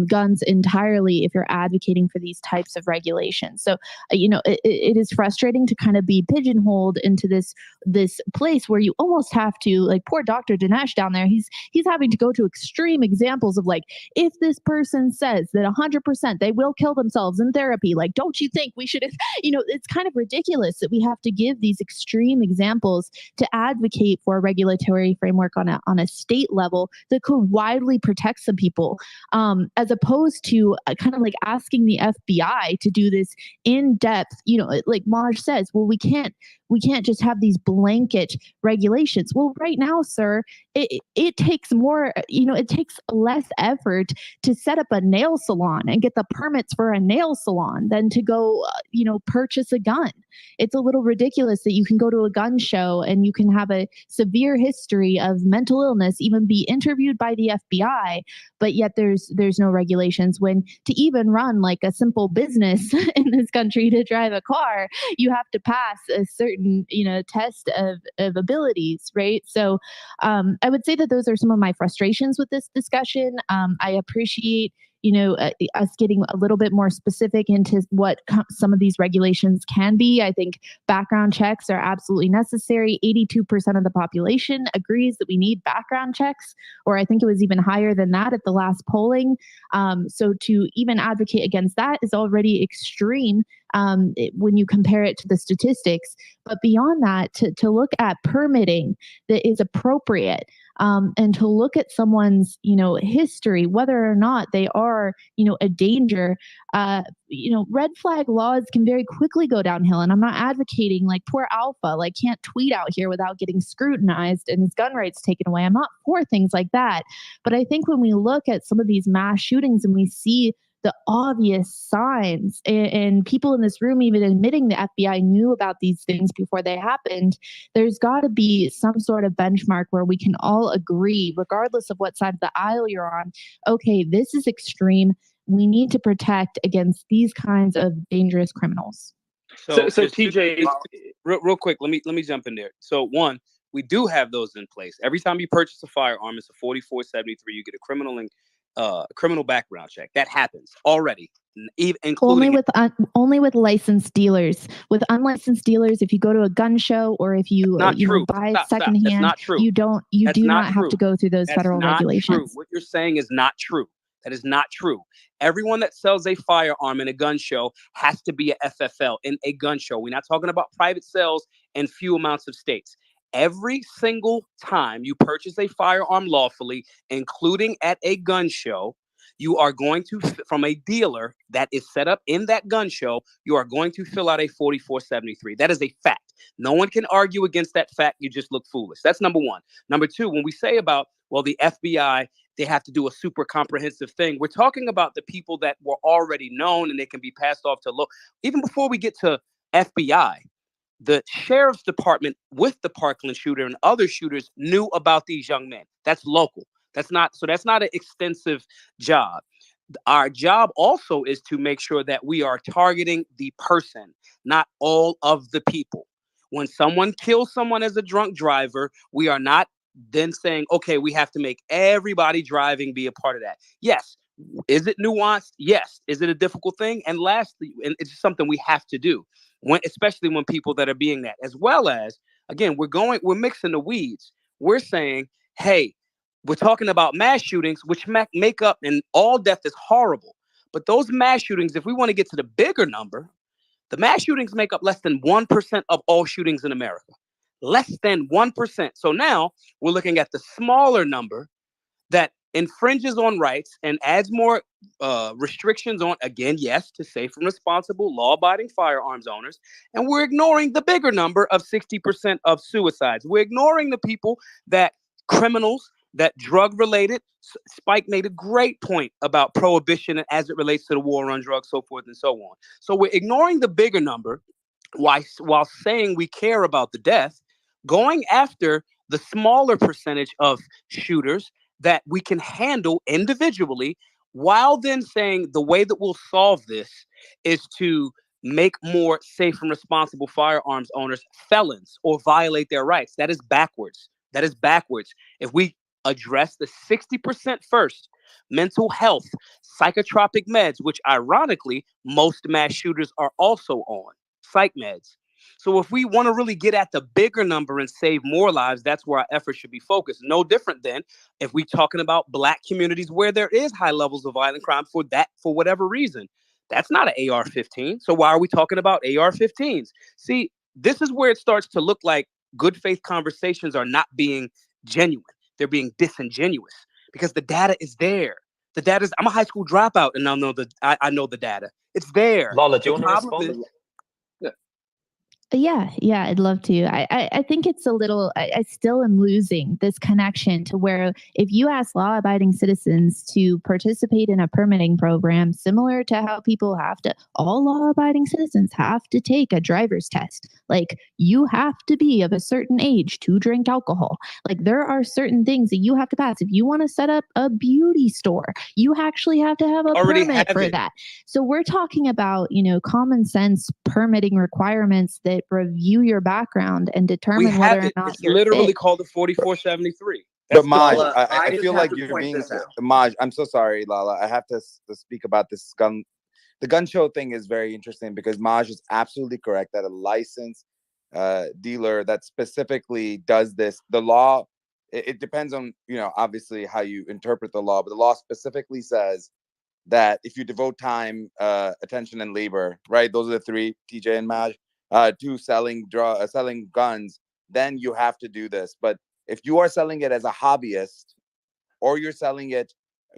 guns entirely if you're advocating for these types of regulations. So, it is frustrating to kind of be pigeonholed into this this place where you almost have to, like, poor Dr. Dinesh down there, he's having to go to extreme examples of, like, if this person says that 100% they will kill themselves in therapy, like, don't you think we should, it's kind of ridiculous that we have to give these extreme examples to advocate for a regulatory framework on a state level that could widely protect some people, as opposed to kind of like asking the FBI to do this in depth, like Maj says, well, we can't just have these blanket regulations. Well, right now, sir, it takes more, it takes less effort to set up a nail salon and get the permits for a nail salon than to go, purchase a gun. It's a little ridiculous that you can go to a gun show and you can have a severe history of mental illness, even be interviewed by the FBI, but yet there's no regulations. When to even run like a simple business in this country, to drive a car, you have to pass a certain, test of abilities, right? So I would say that those are some of my frustrations with this discussion. I appreciate us getting a little bit more specific into what some of these regulations can be. I think background checks are absolutely necessary. 82% of the population agrees that we need background checks, or I think it was even higher than that at the last polling. So to even advocate against that is already extreme when you compare it to the statistics. But beyond that, to look at permitting that is appropriate, and to look at someone's, history, whether or not they are, a danger, red flag laws can very quickly go downhill. And I'm not advocating like poor Alpha, like can't tweet out here without getting scrutinized and his gun rights taken away. I'm not for things like that. But I think when we look at some of these mass shootings and we see the obvious signs, and people in this room even admitting the FBI knew about these things before they happened, there's got to be some sort of benchmark where we can all agree, regardless of what side of the aisle you're on, okay, this is extreme. We need to protect against these kinds of dangerous criminals. So TJ, real quick, let me jump in there. So one, we do have those in place. Every time you purchase a firearm, it's a 4473. You get a criminal background check. That happens already, including only with licensed dealers. With unlicensed dealers, if you go to a gun show or if you buy secondhand, That's not true. you do not have to go through those federal regulations. True. What you're saying is not true. That is not true. Everyone that sells a firearm in a gun show has to be a FFL in a gun show. We're not talking about private sales in few amounts of states. Every single time you purchase a firearm lawfully, including at a gun show, you are going to, from a dealer that is set up in that gun show, you are going to fill out a 4473. That is a fact. No one can argue against that fact. You just look foolish. That's number one. Number two, when we say about, well, the FBI, they have to do a super comprehensive thing, we're talking about the people that were already known and they can be passed off to even before we get to FBI. The sheriff's department with the Parkland shooter and other shooters knew about these young men. That's local. That's not an extensive job. Our job also is to make sure that we are targeting the person, not all of the people. When someone kills someone as a drunk driver, we are not then saying, okay, we have to make everybody driving be a part of that. Yes. Is it nuanced? Yes. Is it a difficult thing? And lastly, and it's something we have to do, especially when people that are being that, as well as, again, we're mixing the weeds. We're saying, hey, we're talking about mass shootings, which make up, and all death is horrible. But those mass shootings, if we want to get to the bigger number, the mass shootings make up less than 1% of all shootings in America. Less than 1%. So now we're looking at the smaller number that infringes on rights and adds more restrictions on, again, yes, to safe and responsible law-abiding firearms owners. And we're ignoring the bigger number of 60% of suicides. We're ignoring the people that criminals, that drug-related. Spike made a great point about prohibition as it relates to the war on drugs, so forth and so on. So we're ignoring the bigger number while saying we care about the death, going after the smaller percentage of shooters that we can handle individually, while then saying the way that we'll solve this is to make more safe and responsible firearms owners felons or violate their rights. That is backwards. If we address the 60% first, mental health, psychotropic meds, which ironically, most mass shooters are also on, psych meds. So if we want to really get at the bigger number and save more lives, that's where our efforts should be focused. No different than if we're talking about Black communities where there is high levels of violent crime for whatever reason. That's not an AR-15. So why are we talking about AR-15s? See, this is where it starts to look like good faith conversations are not being genuine. They're being disingenuous because the data is there. The data is, I'm a high school dropout and I know the data. It's there. Lala, do you The want to problem respond? Yeah, I'd love to. I think it's a little, I still am losing this connection to where if you ask law-abiding citizens to participate in a permitting program, similar to how people have to, all law-abiding citizens have to take a driver's test. Like, you have to be of a certain age to drink alcohol. Like, there are certain things that you have to pass. If you want to set up a beauty store, you actually have to have a permit for that. So we're talking about, common sense permitting requirements that review your background and determine whether or not it's you're literally fit. called the 4473. But Maj, Lala, I feel like you're being Maj. I'm so sorry, Lala. I have to speak about this gun. The gun show thing is very interesting because Maj is absolutely correct that a licensed dealer that specifically does this, the law, it depends on obviously how you interpret the law, but the law specifically says that if you devote time, attention, and labor, right? Those are the three, TJ and Maj, to selling guns, then you have to do this. But if you are selling it as a hobbyist, or you're selling it,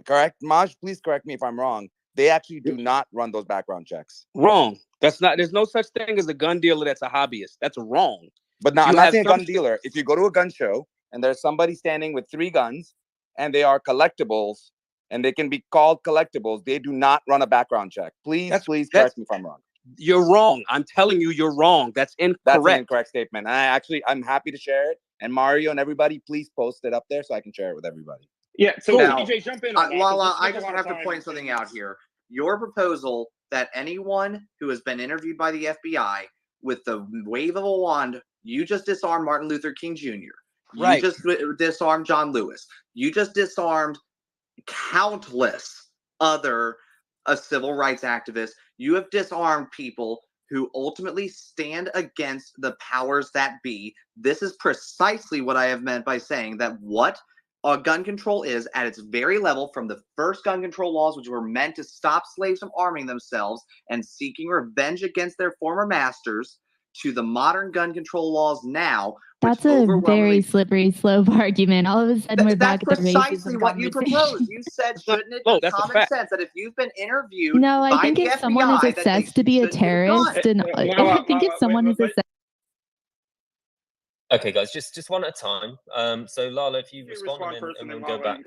correct, Maj? Please correct me if I'm wrong. They actually do not run those background checks. Wrong. There's no such thing as a gun dealer that's a hobbyist. That's wrong. But now I'm not saying a gun dealer. If you go to a gun show and there's somebody standing with 3 guns and they are collectibles and they can be called collectibles, they do not run a background check. Please correct me if I'm wrong. You're wrong. I'm telling you, you're wrong. That's incorrect. That's an incorrect statement. And I'm happy to share it. And Mario and everybody, please post it up there so I can share it with everybody. Yeah. So now, TJ, jump in on that. Lala, I just have to point something out here. Your proposal that anyone who has been interviewed by the FBI with the wave of a wand, you just disarmed Martin Luther King Jr. You just disarmed John Lewis. You just disarmed countless other civil rights activists. You have disarmed people who ultimately stand against the powers that be. This is precisely what I have meant by saying that what gun control is at its very level, from the first gun control laws, which were meant to stop slaves from arming themselves and seeking revenge against their former masters, to the modern gun control laws now. That's a very slippery slope argument. All of a sudden, we're back at the racism Precisely what you proposed. You said, shouldn't it be common sense that if you've been interviewed No, I by think the if FBI, someone is that assessed to be a terrorist, and I think if someone is assessed. Okay, guys, just one at a time. So Lala, if you respond and then go back.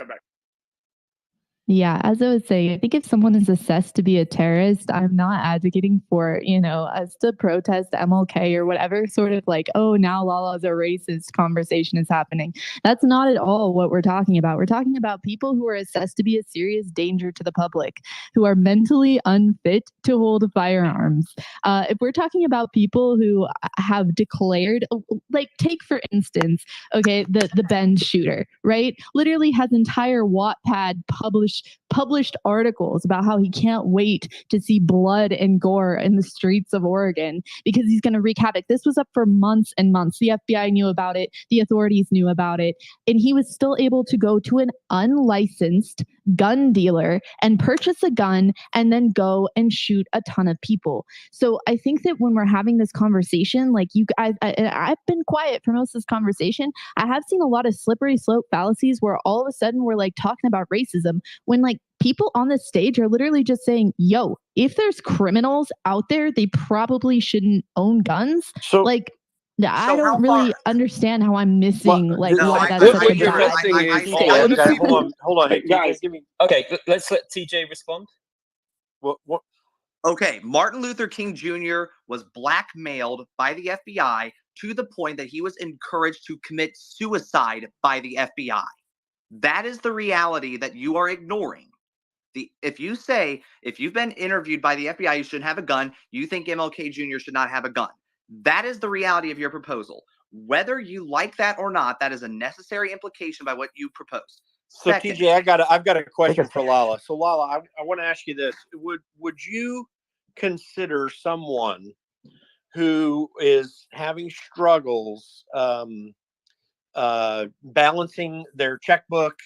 Yeah, as I was saying, I think if someone is assessed to be a terrorist, I'm not advocating for, us to protest MLK or whatever sort of like, oh, now Lala's a racist conversation is happening. That's not at all what we're talking about. We're talking about people who are assessed to be a serious danger to the public, who are mentally unfit to hold firearms. If we're talking about people who have declared, like, take for instance, okay, the Bend shooter, right? Literally has entire Wattpad published articles about how he can't wait to see blood and gore in the streets of Oregon because he's going to wreak havoc. This was up for months and months. The FBI knew about it. The authorities knew about it. And he was still able to go to an unlicensed gun dealer and purchase a gun and then go and shoot a ton of people. So I think that when we're having this conversation, like I've been quiet for most of this conversation. I have seen a lot of slippery slope fallacies where all of a sudden we're like talking about racism when like people on the stage are literally just saying, yo, if there's criminals out there, they probably shouldn't own guns. So like, I don't really understand how I'm missing why that's such a bad thing. Hold on. Hey, guys, give me. Okay, let's let TJ respond. What? Okay, Martin Luther King Jr. was blackmailed by the FBI to the point that he was encouraged to commit suicide by the FBI. That is the reality that you are ignoring. If you've been interviewed by the FBI, you shouldn't have a gun. You think MLK Jr. should not have a gun. That is the reality of your proposal. Whether you like that or not, that is a necessary implication by what you proposed. So TJ, I've got a question for Lala. So Lala, I want to ask you this: Would you consider someone who is having struggles balancing their checkbook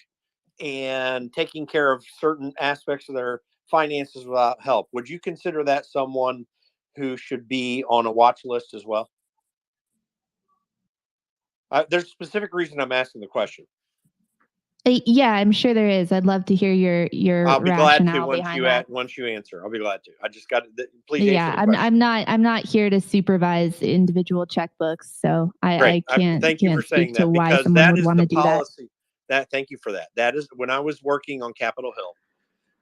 and taking care of certain aspects of their finances without help, would you consider that someone who should be on a watch list as well? There's a specific reason I'm asking the question. Yeah, I'm sure there is. I'd love to hear your I'll be glad to rationale behind that. once you answer. I'll be glad to. I just got please Yeah, answer the question. I'm not here to supervise individual checkbooks, so I can't Thank you for saying speak to that, why because someone that would is want the to do that. policy. Thank you for that. That is when I was working on Capitol Hill,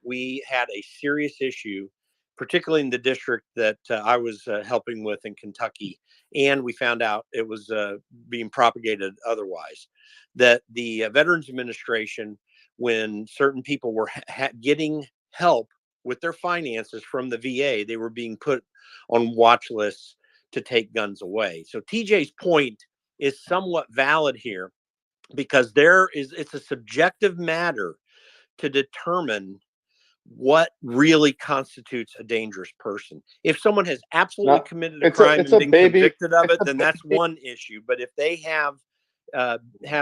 we had a serious issue, particularly in the district that I was helping with in Kentucky, and we found out it was being propagated otherwise. That the Veterans Administration, when certain people were getting help with their finances from the VA, they were being put on watch lists to take guns away. So TJ's point is somewhat valid here, because it's a subjective matter to determine what really constitutes a dangerous person. If someone has absolutely committed a crime and been convicted of it, then that's one issue. But if they have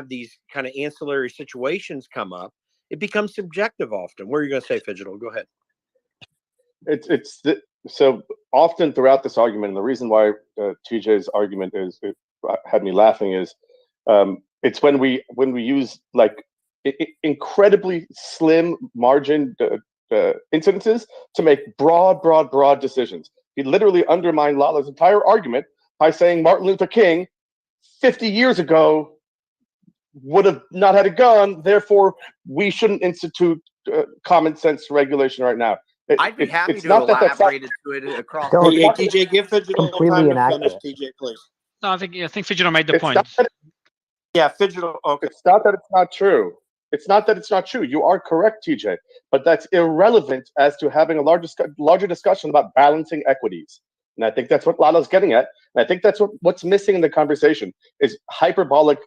these kind of ancillary situations come up, it becomes subjective often. What are you going to say, Fidgetal? Go ahead. So often throughout this argument, and the reason why TJ's argument had me laughing is it's when we use like incredibly slim margin incidences to make broad decisions. He literally undermined Lala's entire argument by saying Martin Luther King 50 years ago would have not had a gun, therefore we shouldn't institute common sense regulation right now. I'd be happy to elaborate it across. Hey, TJ, give Fidgetal completely time to finish. inaccurate. TJ, please. No, I think Fidgetal made the point. Yeah, Fidgetal. Okay. It's not that it's not true. It's not that it's not true. You are correct, TJ, but that's irrelevant as to having a larger discussion about balancing equities. And I think that's what Lala's getting at. And I think that's what's missing in the conversation is hyperbolic,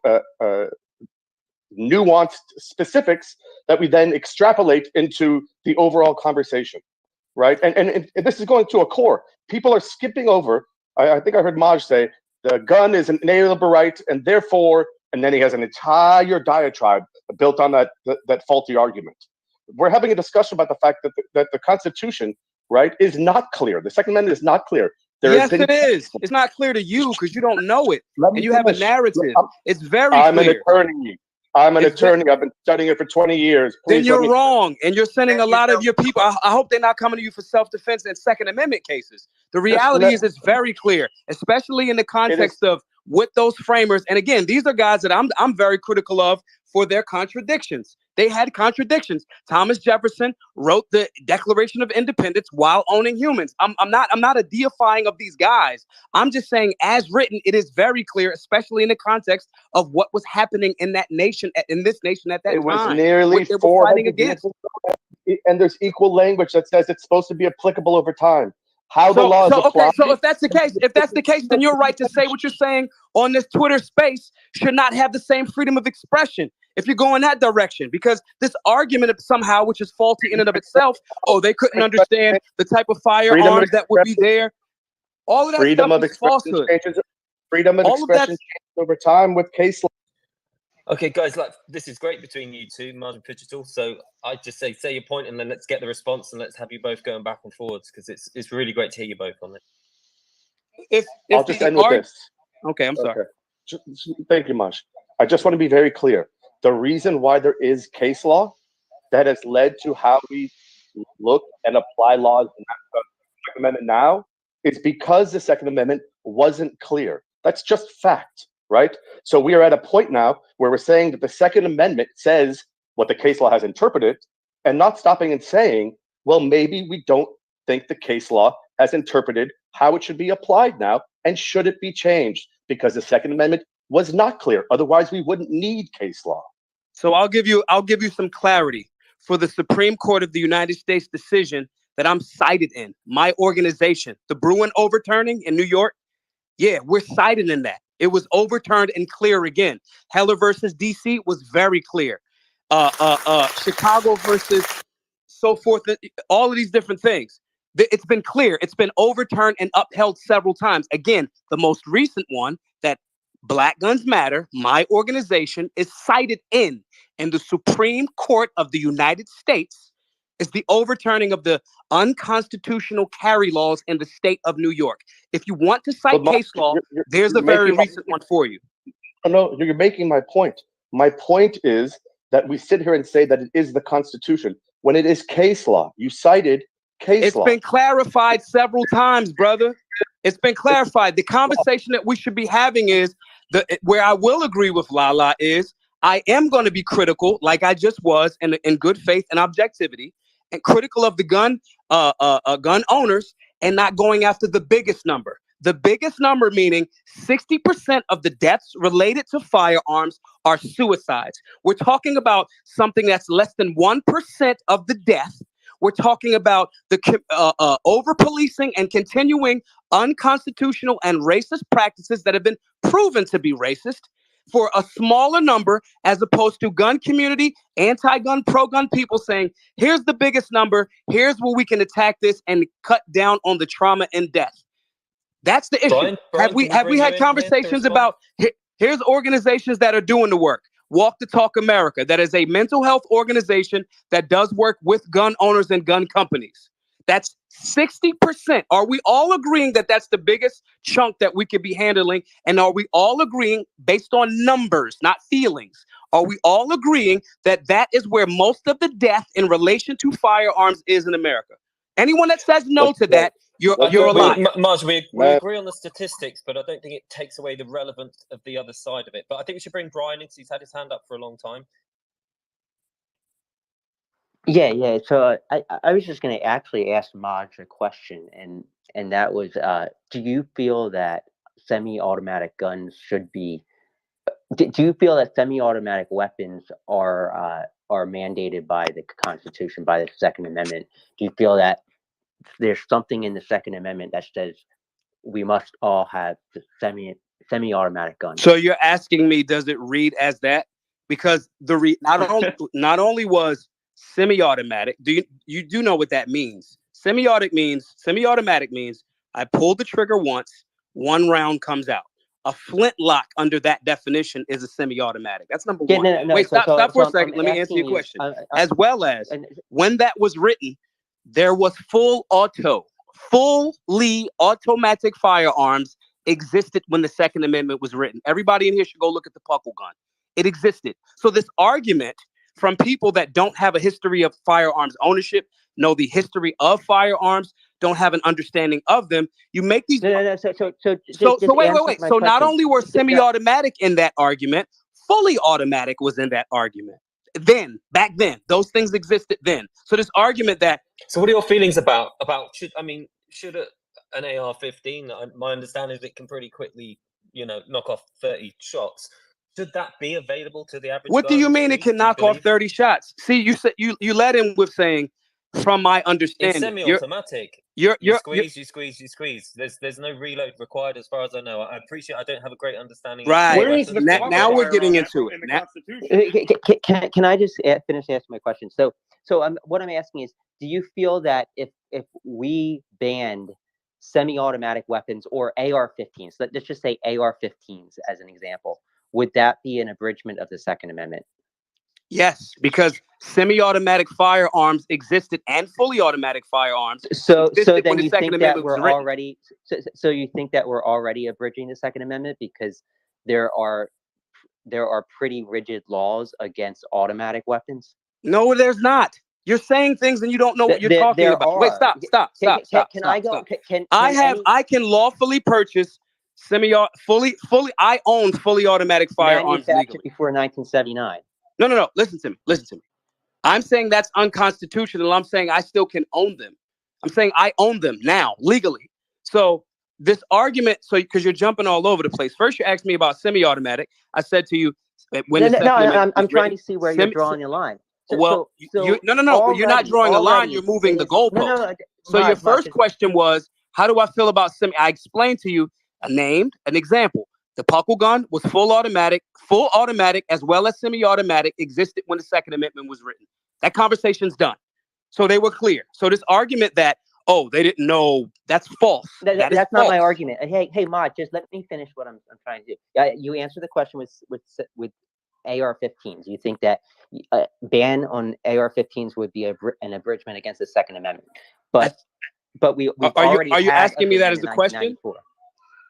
nuanced specifics that we then extrapolate into the overall conversation, right? And this is going to a core. People are skipping over. I think I heard Maj say the gun is an inalienable right, and therefore, and then he has an entire diatribe built on that faulty argument. We're having a discussion about the fact that the Constitution, right, is not clear. The Second Amendment is not clear. Yes, it is. It's not clear to you because you don't know it, and you have a narrative. It's very clear. I'm an attorney. I'm an attorney. I've been studying it for 20 years. Then you're wrong, and you're sending a lot of your people. I hope they're not coming to you for self-defense and Second Amendment cases. The reality is it's very clear, especially in the context of what those framers. And again, these are guys that I'm very critical of for their contradictions. They had contradictions. Thomas Jefferson wrote the Declaration of Independence while owning humans. I'm not a deifying of these guys. I'm just saying, as written, it is very clear, especially in the context of what was happening in that nation, in this nation at that time. It was nearly 400 years ago, and there's equal language that says it's supposed to be applicable over time. How the law is applied. So if that's the case, then you're right to say what you're saying on this Twitter space should not have the same freedom of expression if you're going that direction, because this argument somehow, which is faulty in and of itself, they couldn't understand the type of firearms that would be there. All of that stuff is falsehood. Freedom of expression changes over time with case law. Okay, guys, this is great between you two, Martin Fidgetal. So I just say your point, and then let's get the response, and let's have you both going back and forwards, because it's really great to hear you both on it. I'll just end with this. Okay, I'm sorry. Thank you, Maj. I just want to be very clear. The reason why there is case law that has led to how we look and apply laws in the Second Amendment now is because the Second Amendment wasn't clear. That's just fact, right? So we are at a point now where we're saying that the Second Amendment says what the case law has interpreted, and not stopping and saying, well, maybe we don't think the case law has interpreted how it should be applied now, and should it be changed? Because the Second Amendment was not clear. Otherwise, we wouldn't need case law. So I'll give you some clarity for the Supreme Court of the United States decision that I'm cited in. My organization, the Bruin overturning in New York. Yeah, we're cited in that. It was overturned and clear again. Heller versus DC was very clear. Chicago versus so forth. All of these different things. It's been clear. It's been overturned and upheld several times. Again, the most recent one that Black Guns Matter, my organization, is cited in the Supreme Court of the United States is the overturning of the unconstitutional carry laws in the state of New York. If you want to cite case law, there's a very recent one for you. No, you're making my point. My point is that we sit here and say that it is the Constitution when it is case law. You cited case law. It's been clarified several times, brother. It's been clarified. The conversation that we should be having is where I will agree with Lala is I am going to be critical, like I just was, in good faith and objectivity, and critical of the gun owners and not going after the biggest number. The biggest number meaning 60% of the deaths related to firearms are suicides. We're talking about something that's less than 1% of the death. We're talking about the over-policing and continuing unconstitutional and racist practices that have been proven to be racist for a smaller number, as opposed to gun community, anti-gun, pro-gun people saying, here's the biggest number, here's where we can attack this and cut down on the trauma and death. That's the issue. Brian, have we had conversations about, here's organizations that are doing the work. Walk the Talk America, that is a mental health organization that does work with gun owners and gun companies. That's 60%. Are we all agreeing that that's the biggest chunk that we could be handling? And are we all agreeing, based on numbers, not feelings, are we all agreeing that that is where most of the death in relation to firearms is in America? Anyone that says no to that, you're a liar. Maj, we agree on the statistics, but I don't think it takes away the relevance of the other side of it. But I think we should bring Brian in because he's had his hand up for a long time. Yeah. So I was just going to actually ask Maj a question, and that was, do you feel that semi-automatic guns should be? Do you feel that semi-automatic weapons are mandated by the Constitution, by the Second Amendment? Do you feel that there's something in the Second Amendment that says we must all have semi-automatic guns? So you're asking me, does it read as that? Because not only was semi-automatic, you do know what that means? Semi-automatic means I pull the trigger once, one round comes out. A flintlock under that definition is a semi-automatic. That's number one. Wait, stop for a second. Let me answer your question. As well as when that was written, there was fully automatic firearms existed when the Second Amendment was written. Everybody in here should go look at the Puckle gun. It existed. So this argument from people that don't have a history of firearms ownership, know the history of firearms, don't have an understanding of them, you make these. So wait. So not only were semi-automatic in that argument, fully automatic was in that argument. Back then, those things existed then. So this argument that. So what are your feelings about should an AR-15? My understanding is it can pretty quickly, knock off 30 shots. Should that be available to the average? What do you mean it can knock off 30 shots? See, you said you led in with saying, from my understanding, it's semi-automatic. You squeeze. There's no reload required, as far as I know. I appreciate I don't have a great understanding. Right. Where is the now we're getting into it. In the Constitution. Can I just finish asking my question? So what I'm asking is, do you feel that if we banned semi-automatic weapons or AR-15s, let's just say AR-15s as an example, would that be an abridgment of the Second Amendment? Yes, because semi-automatic firearms existed and fully automatic firearms. So then you think that we're already. So you think that we're already abridging the Second Amendment because there are pretty rigid laws against automatic weapons? No, there's not. You're saying things and you don't know what you're talking about. Wait, stop. I can lawfully purchase I own fully automatic firearms legally. Before 1979. No. Listen to me. I'm saying that's unconstitutional. I'm saying I still can own them. I'm saying I own them now legally. So this argument, because you're jumping all over the place. First, you asked me about semi-automatic. I said to you when I'm trying to see where you're drawing the line. You're not drawing a line. You're moving the goalpost. So your first question was, how do I feel about semi? I explained to you, named an example. The Puckle gun was full automatic, as well as semi-automatic, existed when the Second Amendment was written. That conversation's done. So they were clear. So this argument that, oh, they didn't know. That's false. That is That's not my false. argument. Hey, Maj, just let me finish what I'm trying to do. You answer the question with AR-15s. You think that a ban on AR-15s would be an abridgment against the Second Amendment, but we've already are you had asking a me that ban as in a question? 1994.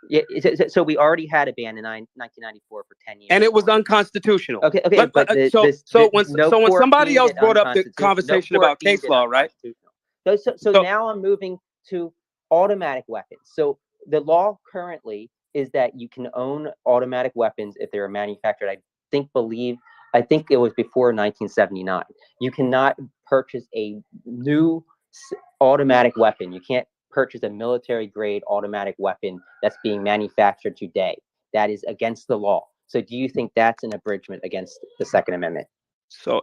Yeah, so we already had a ban in 1994 for 10 years, and it was unconstitutional. Okay, but when somebody else brought up the conversation about case law, right? So now I'm moving to automatic weapons. So the law currently is that you can own automatic weapons if they're manufactured. I think it was before 1979. You cannot purchase a new automatic weapon. You can't purchase a military grade automatic weapon that's being manufactured today. That is against the law. So do you think that's an abridgment against the Second Amendment? So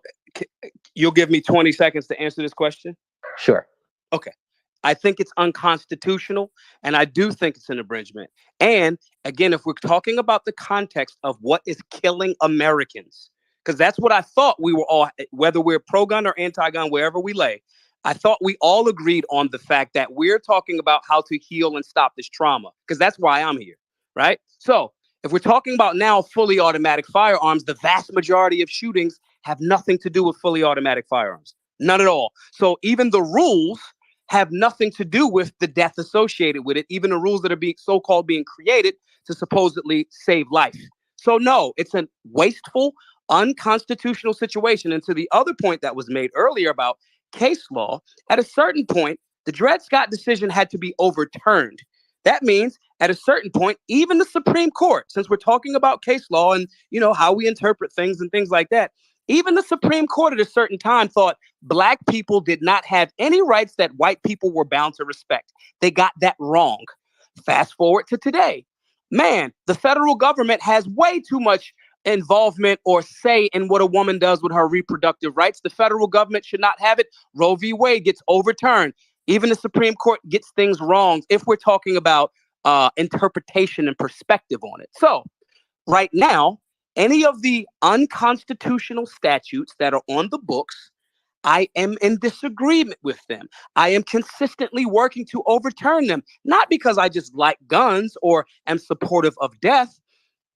you'll give me 20 seconds to answer this question? Sure. Okay. I think it's unconstitutional, and I do think it's an abridgment. And again, if we're talking about the context of what is killing Americans, because that's what I thought we were all, whether we're pro-gun or anti-gun, wherever we lay, I thought we all agreed on the fact that we're talking about how to heal and stop this trauma, because that's why I'm here, right? So if we're talking about now fully automatic firearms, the vast majority of shootings have nothing to do with fully automatic firearms. None at all. So even the rules have nothing to do with the death associated with it, even the rules that are being so-called being created to supposedly save life. So no, it's a wasteful, unconstitutional situation. And to the other point that was made earlier about case law, at a certain point, the Dred Scott decision had to be overturned. That means at a certain point, even the Supreme Court, since we're talking about case law and, you know, how we interpret things and things like that, even the Supreme Court at a certain time thought Black people did not have any rights that white people were bound to respect. They got that wrong. Fast forward to today. Man, the federal government has way too much involvement or say in what a woman does with her reproductive rights. The federal government should not have it. Roe v. Wade gets overturned. Even the Supreme Court gets things wrong if we're talking about interpretation and perspective on it. So right now, any of the unconstitutional statutes that are on the books, I am in disagreement with them. I am consistently working to overturn them, not because I just like guns or am supportive of death.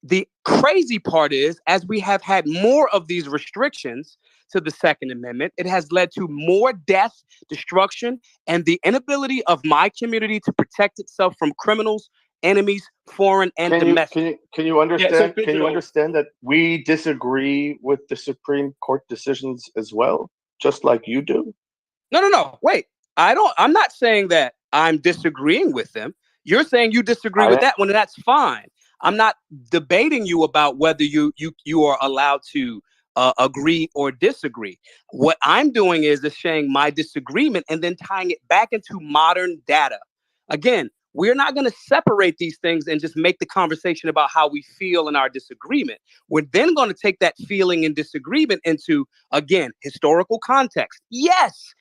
The crazy part is, as we have had more of these restrictions to the Second Amendment, it has led to more death, destruction, and the inability of my community to protect itself from criminals, enemies, foreign and domestic. Can you understand? Can you understand that we disagree with the Supreme Court decisions as well, just like you do? No. Wait, I'm not saying that I'm disagreeing with them. You're saying you disagree with that one, and that's fine. I'm not debating you about whether you are allowed to agree or disagree. What I'm doing is sharing my disagreement and then tying it back into modern data. Again, we're not going to separate these things and just make the conversation about how we feel in our disagreement. We're then going to take that feeling and disagreement into, again, historical context. Yes,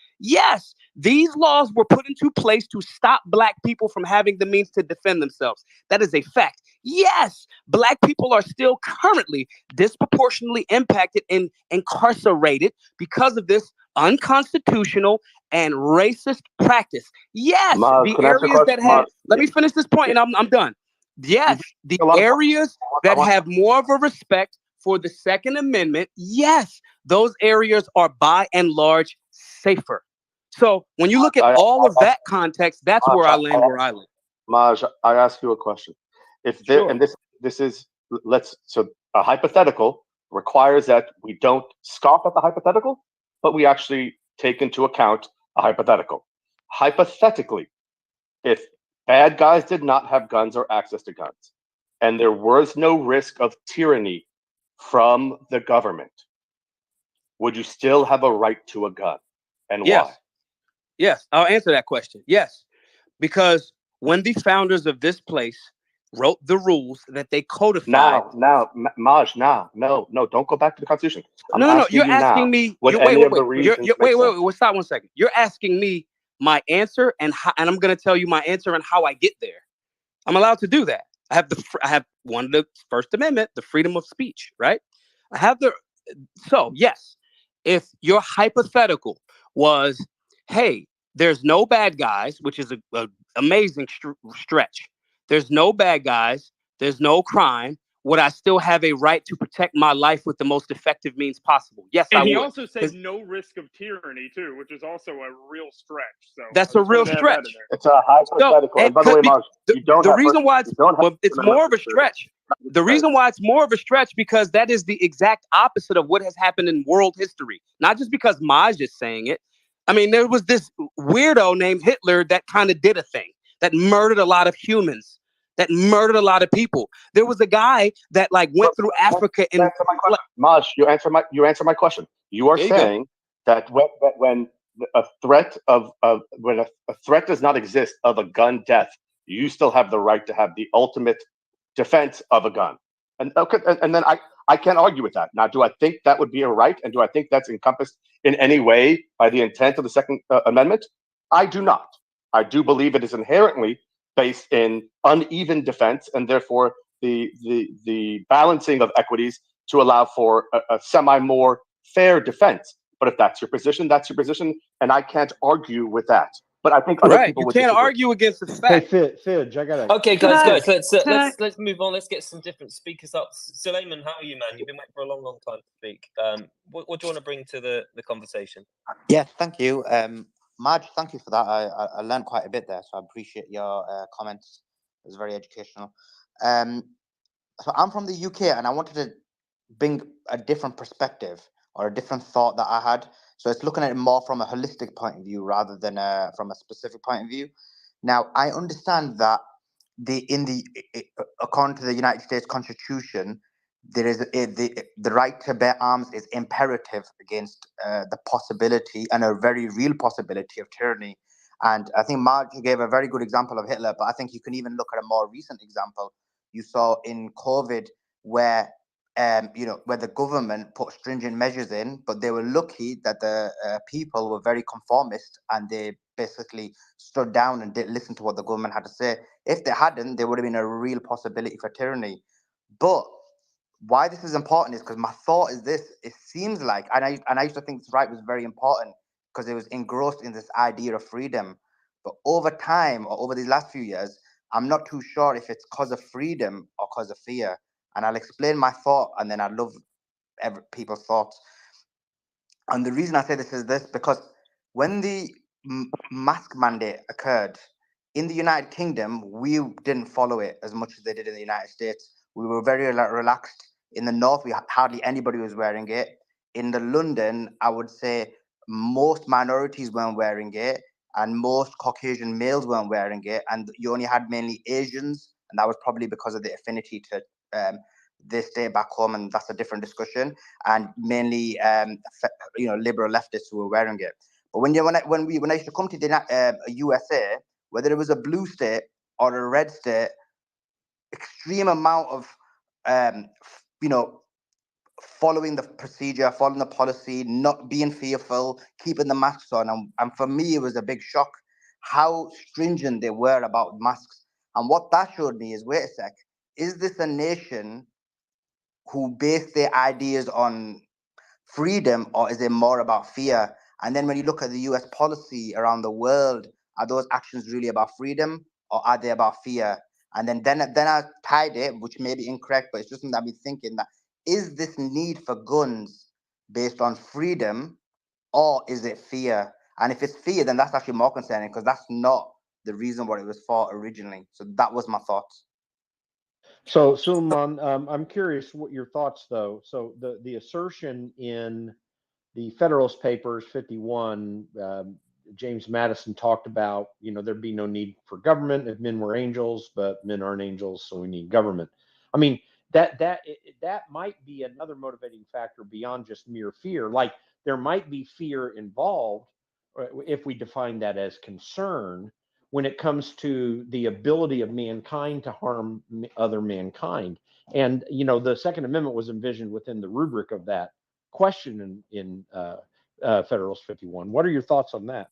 these laws were put into place to stop Black people from having the means to defend themselves. That is a fact. Yes, Black people are still currently disproportionately impacted and incarcerated because of this unconstitutional and racist practice. Yes, the areas that have, let me finish this point and I'm done. Yes, the areas that have more of a respect for the Second Amendment, yes, those areas are by and large safer. So when you look at all of that context, that's where I land where I land. Maj, I ask you a question. If there, Sure. and this is, so a hypothetical requires that we don't scoff at the hypothetical, but we actually take into account a hypothetical. Hypothetically, if bad guys did not have guns or access to guns, and there was no risk of tyranny from the government, would you still have a right to a gun? And Yes. why? Yes, I'll answer that question. Yes, because when the founders of this place wrote the rules that they codified. Maj, no, don't go back to the Constitution. No. You're asking me. Wait. Stop 1 second. You're asking me my answer and I'm going to tell you my answer and how I get there. I'm allowed to do that. I have one of the First Amendment, the freedom of speech, right? So yes, if your hypothetical was, hey, there's no bad guys, which is a amazing stretch. There's no bad guys. There's no crime. Would I still have a right to protect my life with the most effective means possible? Yes, And I he would. also said no risk of tyranny too, which is also a real stretch. So That's a real stretch. It's a hypothetical. So, and by the way, Mark, you don't the have reason why you don't have it's more of a stretch. The reason why it's more of a stretch because that is the exact opposite of what has happened in world history. Not just because Maj is saying it. I mean, there was this weirdo named Hitler that kind of did a thing that murdered a lot of humans, that murdered a lot of people. There was a guy that like went through Africa and Maj, you answer my question. You are saying that when a threat of when a threat does not exist of a gun death, you still have the right to have the ultimate defense of a gun. And okay, and then I can't argue with that. Now, do I think that would be a right, and do I think that's encompassed in any way by the intent of the Second Amendment? I do not. I do believe it is inherently based in uneven defense, and therefore the balancing of equities to allow for a semi more fair defense. But if that's your position, and I can't argue with that. But I think other people you would can't disagree. argue against the fact. Hey, Fidge, I got Okay, guys, let's move on. Let's get some different speakers up. Suleiman, how are you, man? You've been waiting for a long time to speak. What do you want to bring to the conversation? Yeah, thank you. Marge, thank you for that. I learned quite a bit there, so I appreciate your comments. It was very educational. So I'm from the UK, and I wanted to bring a different perspective or a different thought that I had. So it's looking at it more from a holistic point of view rather than from a specific point of view. Now, I understand that according to the United States Constitution, there is the right to bear arms is imperative against the possibility and a very real possibility of tyranny. And I think Mark gave a very good example of Hitler, but I think you can even look at a more recent example. You saw in COVID where where the government put stringent measures in, but they were lucky that the people were very conformist and they basically stood down and didn't listen to what the government had to say. If they hadn't, there would have been a real possibility for tyranny. But why this is important is because my thought is this: it seems like, and I used to think this right was very important because it was engrossed in this idea of freedom. But over time, or over these last few years, I'm not too sure if it's because of freedom or because of fear. And I'll explain my thought, and then I'd love people's thoughts. And the reason I say this is this because when the mask mandate occurred in the United Kingdom, we didn't follow it as much as they did in the United States. We were very relaxed. In the north, hardly anybody was wearing it. In the London, I would say most minorities weren't wearing it, and most Caucasian males weren't wearing it, and you only had mainly Asians, and that was probably because of the affinity to they stay back home, and that's a different discussion. And mainly, liberal leftists who were wearing it. But when I used to come to the USA, whether it was a blue state or a red state, extreme amount of following the procedure, following the policy, not being fearful, keeping the masks on. And for me, it was a big shock how stringent they were about masks. And what that showed me is, wait a sec, is this a nation who base their ideas on freedom, or is it more about fear? And then when you look at the US policy around the world, are those actions really about freedom, or are they about fear? And then I tied it, which may be incorrect, but it's just something I've been thinking, that is this need for guns based on freedom, or is it fear? And if it's fear, then that's actually more concerning, because that's not the reason what it was for originally. So that was my thoughts. So, Suleiman, I'm curious what your thoughts, though. So the assertion in the Federalist Papers 51, James Madison talked about, there'd be no need for government if men were angels, but men aren't angels, so we need government. I mean, that might be another motivating factor beyond just mere fear. Like, there might be fear involved, if we define that as concern, when it comes to the ability of mankind to harm other mankind. And, the Second Amendment was envisioned within the rubric of that question in Federalist 51. What are your thoughts on that?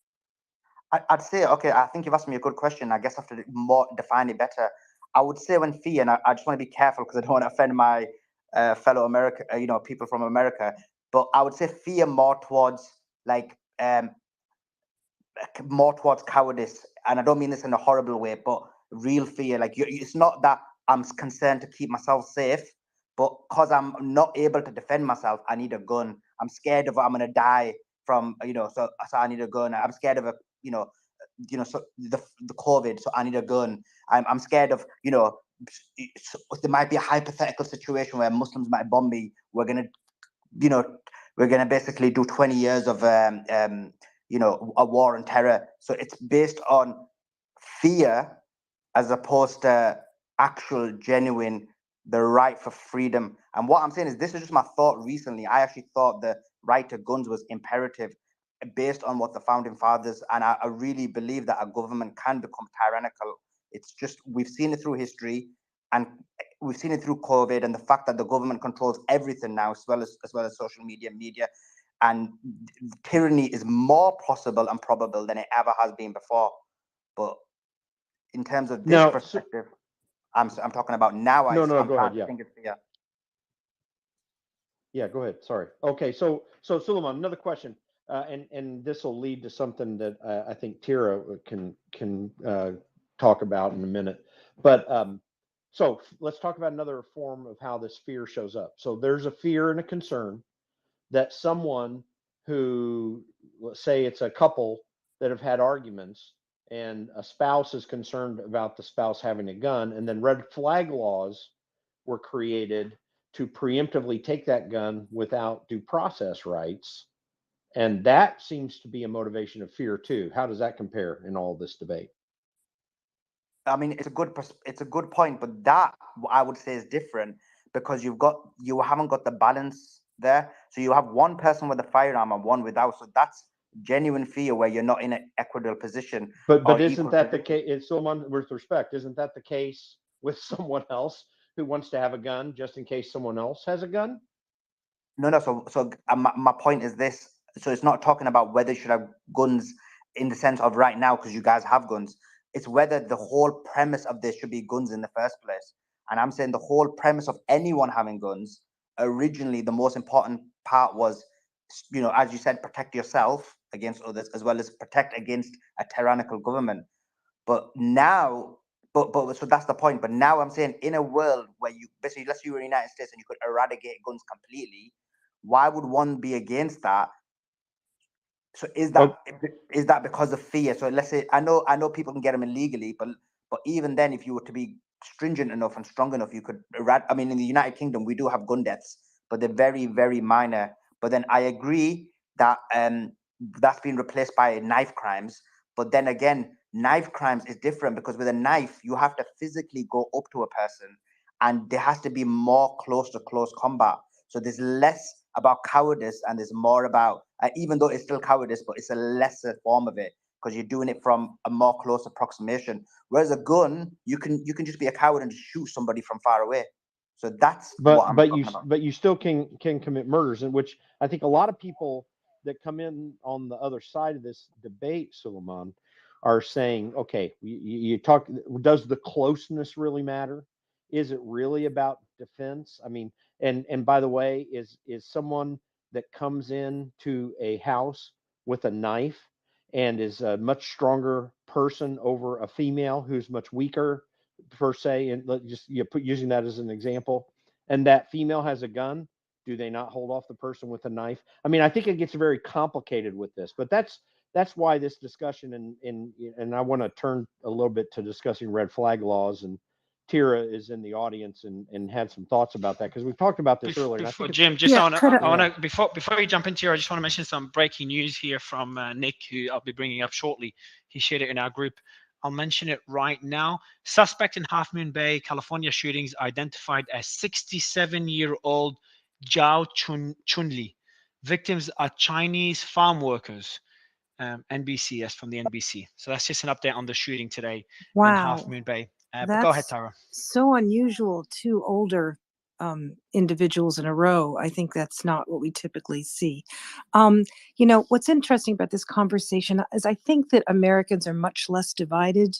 I'd say, okay, I think you've asked me a good question. I guess I have to more define it better. I would say when fear, and I just want to be careful because I don't want to offend my fellow America, people from America. But I would say fear more towards like more towards cowardice, and I don't mean this in a horrible way, but real fear. Like it's not that I'm concerned to keep myself safe, but because I'm not able to defend myself, I need a gun. I'm scared of I'm gonna die from so I need a gun. I'm scared of so the COVID, so I need a gun. I'm scared of there might be a hypothetical situation where Muslims might bomb me. We're gonna basically do 20 years of a war on terror. So it's based on fear as opposed to actual genuine the right for freedom. And what I'm saying is this is just my thought recently. I actually thought the right to guns was imperative based on what the founding fathers, and I really believe that a government can become tyrannical. It's just we've seen it through history, and we've seen it through COVID, and the fact that the government controls everything now, as well as social media, and tyranny is more possible and probable than it ever has been before. But in terms of this perspective, I'm talking about now. I'm go ahead. Yeah. Think it's fear. Yeah, go ahead. Sorry. Okay, so Suleiman, another question, and this will lead to something that I think Tira can talk about in a minute. But so let's talk about another form of how this fear shows up. So there's a fear and a concern that someone who, let's say it's a couple that have had arguments, and a spouse is concerned about the spouse having a gun, and then red flag laws were created to preemptively take that gun without due process rights. And that seems to be a motivation of fear too. How does that compare in all this debate? I mean, it's a good point, but that I would say is different because you haven't got the balance there. So you have one person with a firearm and one without. So that's genuine fear where you're not in an equitable position. But isn't that the case? It's someone with respect. Isn't that the case with someone else who wants to have a gun just in case someone else has a gun? No. So my point is this. So it's not talking about whether you should have guns in the sense of right now because you guys have guns. It's whether the whole premise of this should be guns in the first place. And I'm saying the whole premise of anyone having guns, originally the most important part was, as you said, protect yourself against others as well as protect against a tyrannical government. But now, so that's the point. But now I'm saying in a world where you basically, let's say you were in the United States and you could eradicate guns completely, why would one be against that? So is that because of fear? So let's say I know people can get them illegally, but even then, if you were to be stringent enough and strong enough, you could I mean, in the United Kingdom, we do have gun deaths, but they're very, very minor. But then I agree that that's been replaced by knife crimes. But then again, knife crimes is different because with a knife, you have to physically go up to a person, and there has to be more close combat. So there's less about cowardice and there's more about, even though it's still cowardice, but it's a lesser form of it because you're doing it from a more close approximation. Whereas a gun, you can just be a coward and just shoot somebody from far away. So that's what I'm talking about. But you still can commit murders, in which I think a lot of people that come in on the other side of this debate, Suleiman, are saying, okay, you talk, does the closeness really matter? Is it really about defense? I mean, and by the way, is someone that comes into a house with a knife and is a much stronger person over a female who's much weaker, per se, and just using that as an example, and that female has a gun, do they not hold off the person with a knife? I mean, I think it gets very complicated with this, but that's why this discussion, and I want to turn a little bit to discussing red flag laws, and Tira is in the audience and had some thoughts about that because we've talked about this earlier. Before, Jim, just I want to before you jump into here, I just want to mention some breaking news here from Nick, who I'll be bringing up shortly. He shared it in our group. I'll mention it right now. Suspect in Half Moon Bay, California shootings identified as 67-year-old Zhao Chunli. Victims are Chinese farm workers. NBC, that's from the NBC. So that's just an update on the shooting today in Half Moon Bay. But go ahead, Tara. So unusual, two older individuals in a row. I think that's not what we typically see. What's interesting about this conversation is I think that Americans are much less divided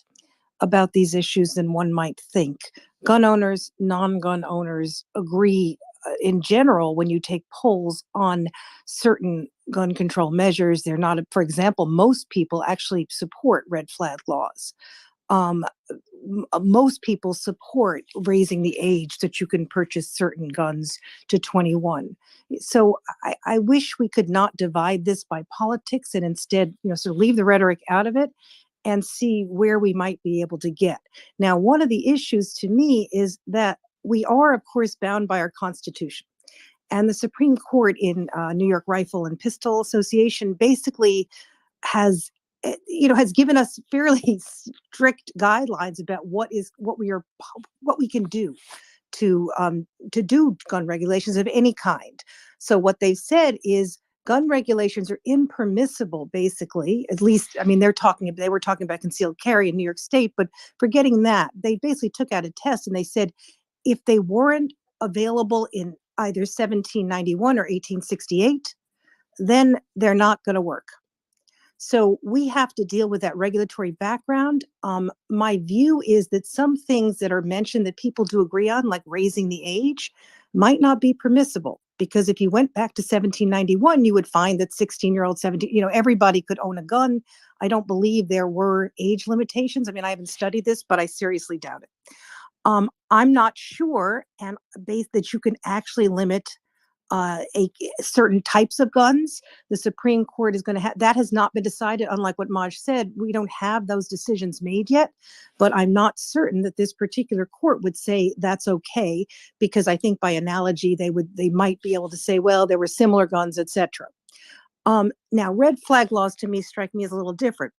about these issues than one might think. Gun owners, non-gun owners agree in general, when you take polls on certain gun control measures, they're not, for example, most people actually support red flag laws. Most people support raising the age that you can purchase certain guns to 21. So I wish we could not divide this by politics and instead, sort of leave the rhetoric out of it and see where we might be able to get. Now, one of the issues to me is that we are, of course, bound by our Constitution. And the Supreme Court in New York Rifle and Pistol Association basically has given us fairly strict guidelines about what we can do to do gun regulations of any kind. So what they've said is gun regulations are impermissible, basically. At least, I mean, they were talking about concealed carry in New York State, but forgetting that, they basically took out a test and they said if they weren't available in either 1791 or 1868, then they're not going to work. So we have to deal with that regulatory background. My view is that some things that are mentioned that people do agree on, like raising the age, might not be permissible. Because if you went back to 1791, you would find that 16-year-old, 17, everybody could own a gun. I don't believe there were age limitations. I mean, I haven't studied this, but I seriously doubt it. I'm not sure, and that you can actually limit certain types of guns. The Supreme Court is going to have, that has not been decided. Unlike what Maj said, we don't have those decisions made yet, but I'm not certain that this particular court would say that's okay, because I think by analogy, they might be able to say, well, there were similar guns, etc. Now, red flag laws to me strike me as a little different.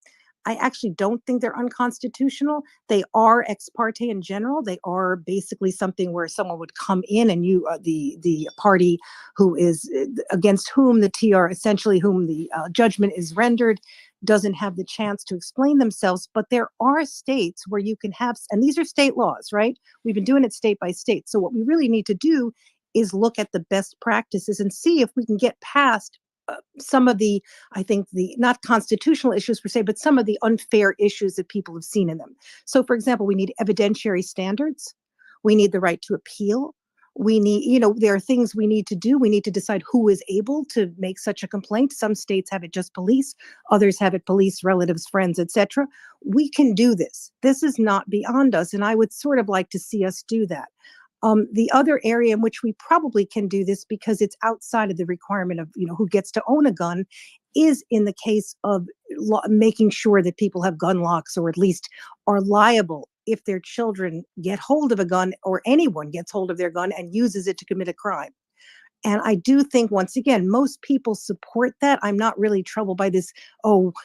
I actually don't think they're unconstitutional. They are ex parte in general. They are basically something where someone would come in and the party who is against whom the TR, essentially whom the judgment is rendered, doesn't have the chance to explain themselves. But there are states where you can have, and these are state laws, right? We've been doing it state by state. So what we really need to do is look at the best practices and see if we can get past some of the, I think, the not constitutional issues per se, but some of the unfair issues that people have seen in them. So, for example, we need evidentiary standards. We need the right to appeal. We need, there are things we need to do. We need to decide who is able to make such a complaint. Some states have it just police, others have it police, relatives, friends, etc. We can do this. This is not beyond us, and I would sort of like to see us do that. The other area in which we probably can do this, because it's outside of the requirement of who gets to own a gun, is in the case of making sure that people have gun locks, or at least are liable if their children get hold of a gun, or anyone gets hold of their gun and uses it to commit a crime. And I do think, once again, most people support that. I'm not really troubled by this,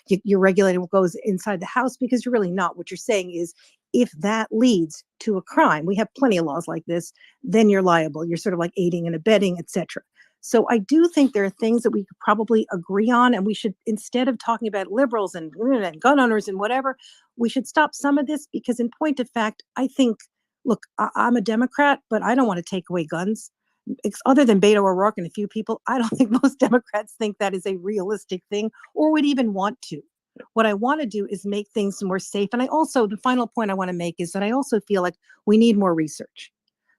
you're regulating what goes inside the house, because you're really not. What you're saying is, if that leads to a crime, we have plenty of laws like this, then you're liable. You're sort of like aiding and abetting, etc. So I do think there are things that we could probably agree on, and we should, instead of talking about liberals and gun owners and whatever, we should stop some of this, because in point of fact, I think, look, I'm a Democrat, but I don't want to take away guns. Other than Beto O'Rourke and a few people, I don't think most Democrats think that is a realistic thing, or would even want to. What I want to do is make things more safe. And the final point I want to make is that I also feel like we need more research,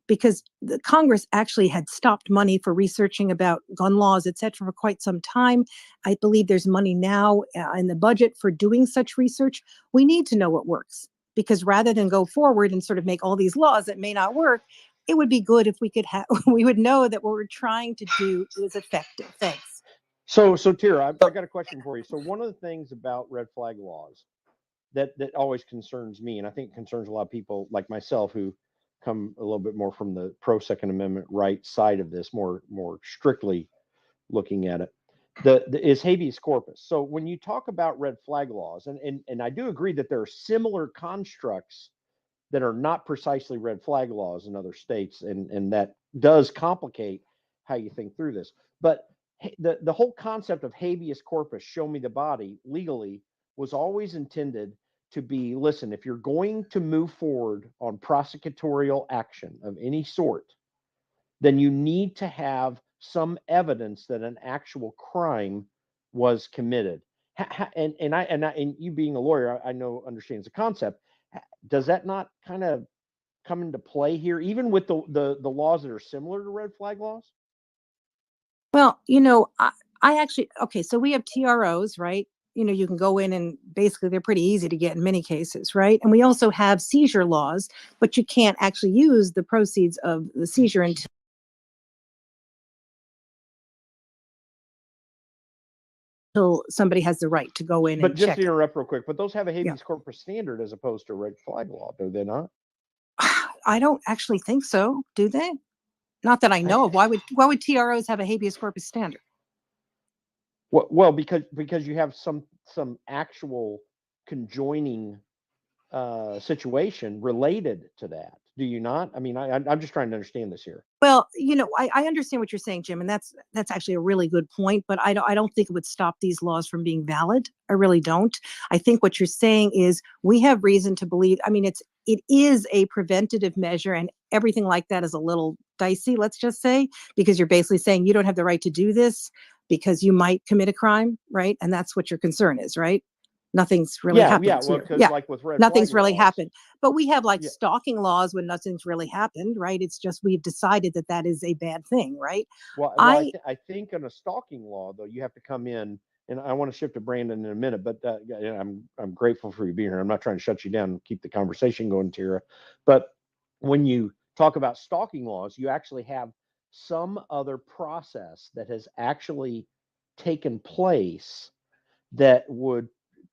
because the Congress actually had stopped money for researching about gun laws, et cetera, for quite some time. I believe there's money now in the budget for doing such research. We need to know what works, because rather than go forward and sort of make all these laws that may not work, it would be good if we could we would know that what we're trying to do is effective. Thanks. So Tira, I got a question for you. So one of the things about red flag laws that always concerns me, and I think concerns a lot of people like myself who come a little bit more from the pro Second Amendment right side of this, more strictly looking at it, is habeas corpus. So when you talk about red flag laws, and I do agree that there are similar constructs that are not precisely red flag laws in other states, and that does complicate how you think through this. But the whole concept of habeas corpus, show me the body, legally was always intended to be, listen, if you're going to move forward on prosecutorial action of any sort, then you need to have some evidence that an actual crime was committed. And you being a lawyer, I know understands the concept. Does that not kind of come into play here, even with the laws that are similar to red flag laws? Well, I actually, okay, so we have TROs, right? You can go in and basically they're pretty easy to get in many cases, right? And we also have seizure laws, but you can't actually use the proceeds of the seizure until somebody has the right to go in But and just check to it. interrupt real quick, but those have a Yeah. habeas corpus standard as opposed to a red flag law, do they not? I don't actually think so, do they? Not that I know of. Why would TROs have a habeas corpus standard? Well, because you have some actual conjoining situation related to that. Do you not? I mean, I'm just trying to understand this here. Well, I understand what you're saying, Jim, and that's actually a really good point. But I don't think it would stop these laws from being valid. I really don't. I think what you're saying is we have reason to believe. I mean, it is a preventative measure, and everything like that is a little dicey. Let's just say, because you're basically saying you don't have the right to do this because you might commit a crime, right? And that's what your concern is, right? Nothing's really happened. Yeah, well, because like with red Nothing's flag really laws, happened. But we have like stalking laws when nothing's really happened, right? It's just we've decided that that is a bad thing, right? Well, I think in a stalking law, though, you have to come in, and I want to shift to Brandon in a minute, but I'm grateful for you being here. I'm not trying to shut you down and keep the conversation going, Tara. But when you talk about stalking laws, you actually have some other process that has actually taken place that would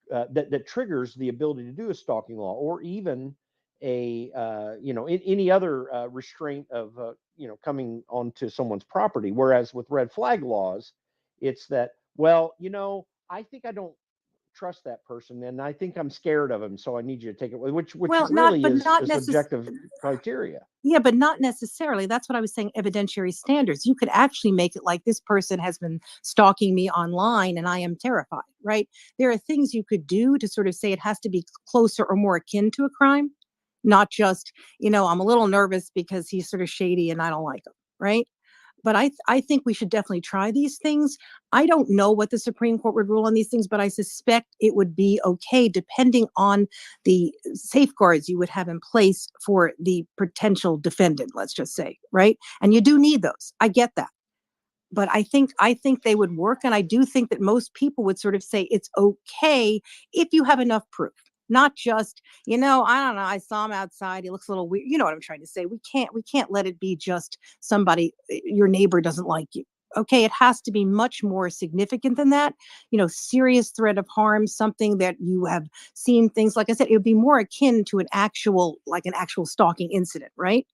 that triggers the ability to do a stalking law, or even a any other restraint of coming onto someone's property. Whereas with red flag laws, it's that, well, I think I don't trust that person, and I think I'm scared of him, so I need you to take it, which really is a subjective criteria. Yeah, but not necessarily. That's what I was saying, evidentiary standards. You could actually make it like this person has been stalking me online and I am terrified, right? There are things you could do to sort of say it has to be closer or more akin to a crime, not just, I'm a little nervous because he's sort of shady and I don't like him, right? But I think we should definitely try these things. I don't know what the Supreme Court would rule on these things, but I suspect it would be okay depending on the safeguards you would have in place for the potential defendant, let's just say, right? And you do need those. I get that. But I think they would work. And I do think that most people would sort of say it's okay if you have enough proof. Not just, I don't know, I saw him outside, he looks a little weird. You know what I'm trying to say? We can't let it be just somebody, your neighbor doesn't like you. Okay, it has to be much more significant than that. Serious threat of harm, something that you have seen, things like I said, it would be more akin to an actual stalking incident, right?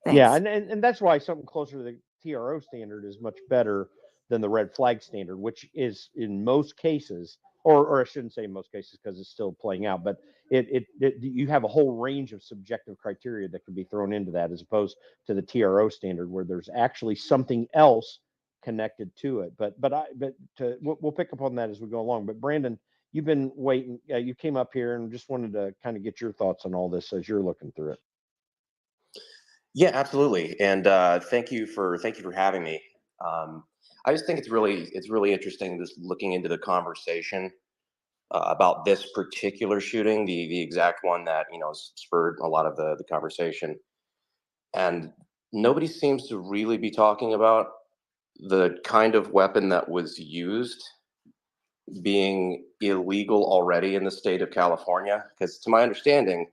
Thanks. Yeah, and that's why something closer to the TRO standard is much better than the red flag standard, which is in most cases, or I shouldn't say in most cases because it's still playing out, but you have a whole range of subjective criteria that can be thrown into that, as opposed to the TRO standard where there's actually something else connected to it. We'll pick up on that as we go along. But Brandon, you've been waiting. You came up here and just wanted to kind of get your thoughts on all this as you're looking through it. Yeah, absolutely. And thank you for having me. I just think it's really interesting just looking into the conversation about this particular shooting, the exact one that spurred a lot of the conversation, and nobody seems to really be talking about the kind of weapon that was used being illegal already in the state of California, because to my understanding,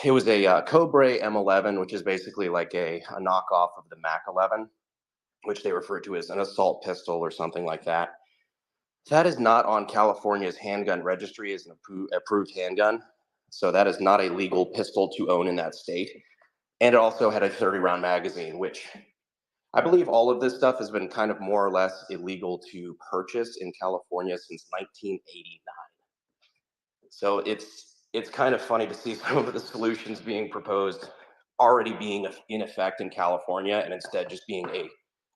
it was a Cobra M11, which is basically like a knockoff of the Mac 11, which they refer to as an assault pistol or something like that. That is not on California's handgun registry as an approved handgun. So that is not a legal pistol to own in that state. And it also had a 30-round magazine, which I believe all of this stuff has been kind of more or less illegal to purchase in California since 1989. So it's kind of funny to see some of the solutions being proposed already being in effect in California, and instead just being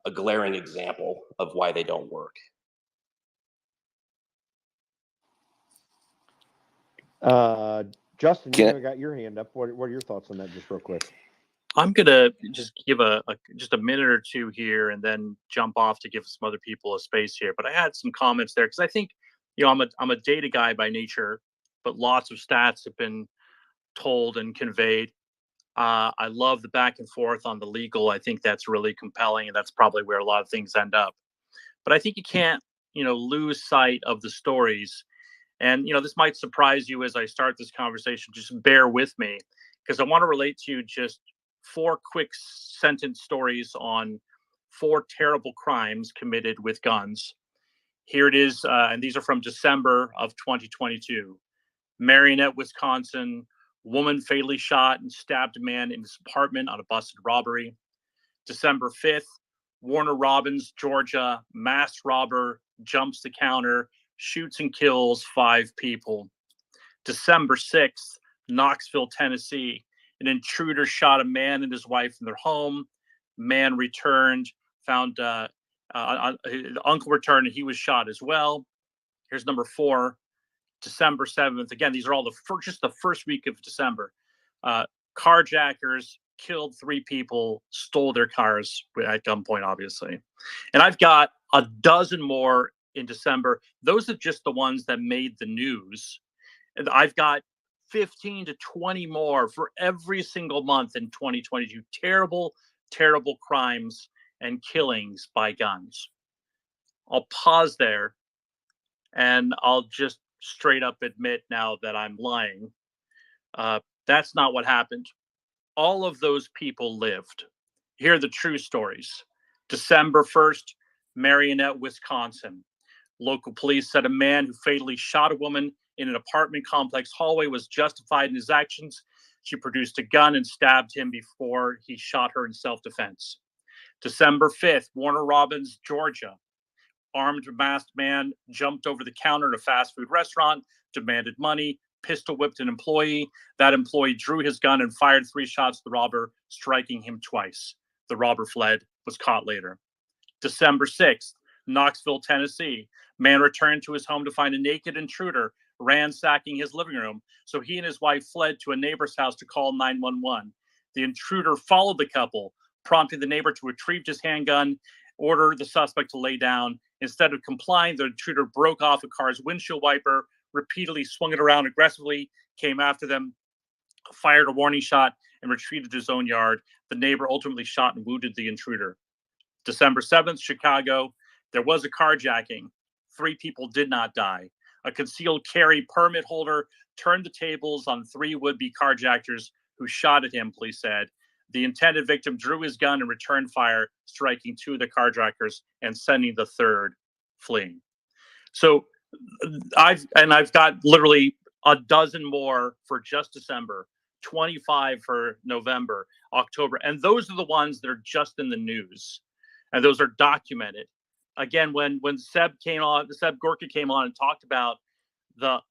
a glaring example of why they don't work. Justin, you got your hand up. What are your thoughts on that, just real quick? I'm gonna just give just a minute or two here, and then jump off to give some other people a space here. But I had some comments there because I think I'm a data guy by nature, but lots of stats have been told and conveyed. I love the back and forth on the legal. I think that's really compelling, and that's probably where a lot of things end up. But I think you can't, lose sight of the stories. And, this might surprise you as I start this conversation. Just bear with me, because I want to relate to you just 4 quick sentence stories on 4 terrible crimes committed with guns. Here it is, and these are from December of 2022. Marionette, Wisconsin, woman fatally shot and stabbed a man in his apartment on a busted robbery. December 5th, Warner Robins, Georgia, masked robber jumps the counter, shoots and kills 5 people. December 6th, Knoxville, Tennessee, an intruder shot a man and his wife in their home. Man returned, found his uncle returned, and he was shot as well. Here's number 4, December 7th. Again, these are all just the first week of December. Carjackers killed 3 people, stole their cars at gunpoint, obviously. And I've got a dozen more in December. Those are just the ones that made the news. And I've got 15 to 20 more for every single month in 2022. Terrible, terrible crimes and killings by guns. I'll pause there, and I'll just straight up admit now that I'm lying. That's not what happened. All of those people lived. Here are the true stories. December 1st, Marionette, Wisconsin. Local police said a man who fatally shot a woman in an apartment complex hallway was justified in his actions. She produced a gun and stabbed him before he shot her in self-defense. December 5th, Warner Robins, Georgia. Armed masked man jumped over the counter at a fast food restaurant, demanded money, pistol whipped an employee. That employee drew his gun and fired 3 shots at the robber, striking him twice. The robber fled, was caught later. December 6th, Knoxville, Tennessee. Man returned to his home to find a naked intruder ransacking his living room, so he and his wife fled to a neighbor's house to call 911. The intruder followed the couple, prompting the neighbor to retrieve his handgun, order the suspect to lay down. Instead of complying, the intruder broke off a car's windshield wiper, repeatedly swung it around aggressively, came after them, fired a warning shot, and retreated to his own yard. The neighbor ultimately shot and wounded the intruder. December 7th, Chicago. There was a carjacking. 3 people did not die. A concealed carry permit holder turned the tables on 3 would-be carjackers who shot at him, police said. The intended victim drew his gun and returned fire, striking 2 of the carjackers and sending the 3rd fleeing. So I've got literally a dozen more for just December, 25 for November, October, and those are the ones that are just in the news, and those are documented. Again, when Seb Gorka came on and talked about the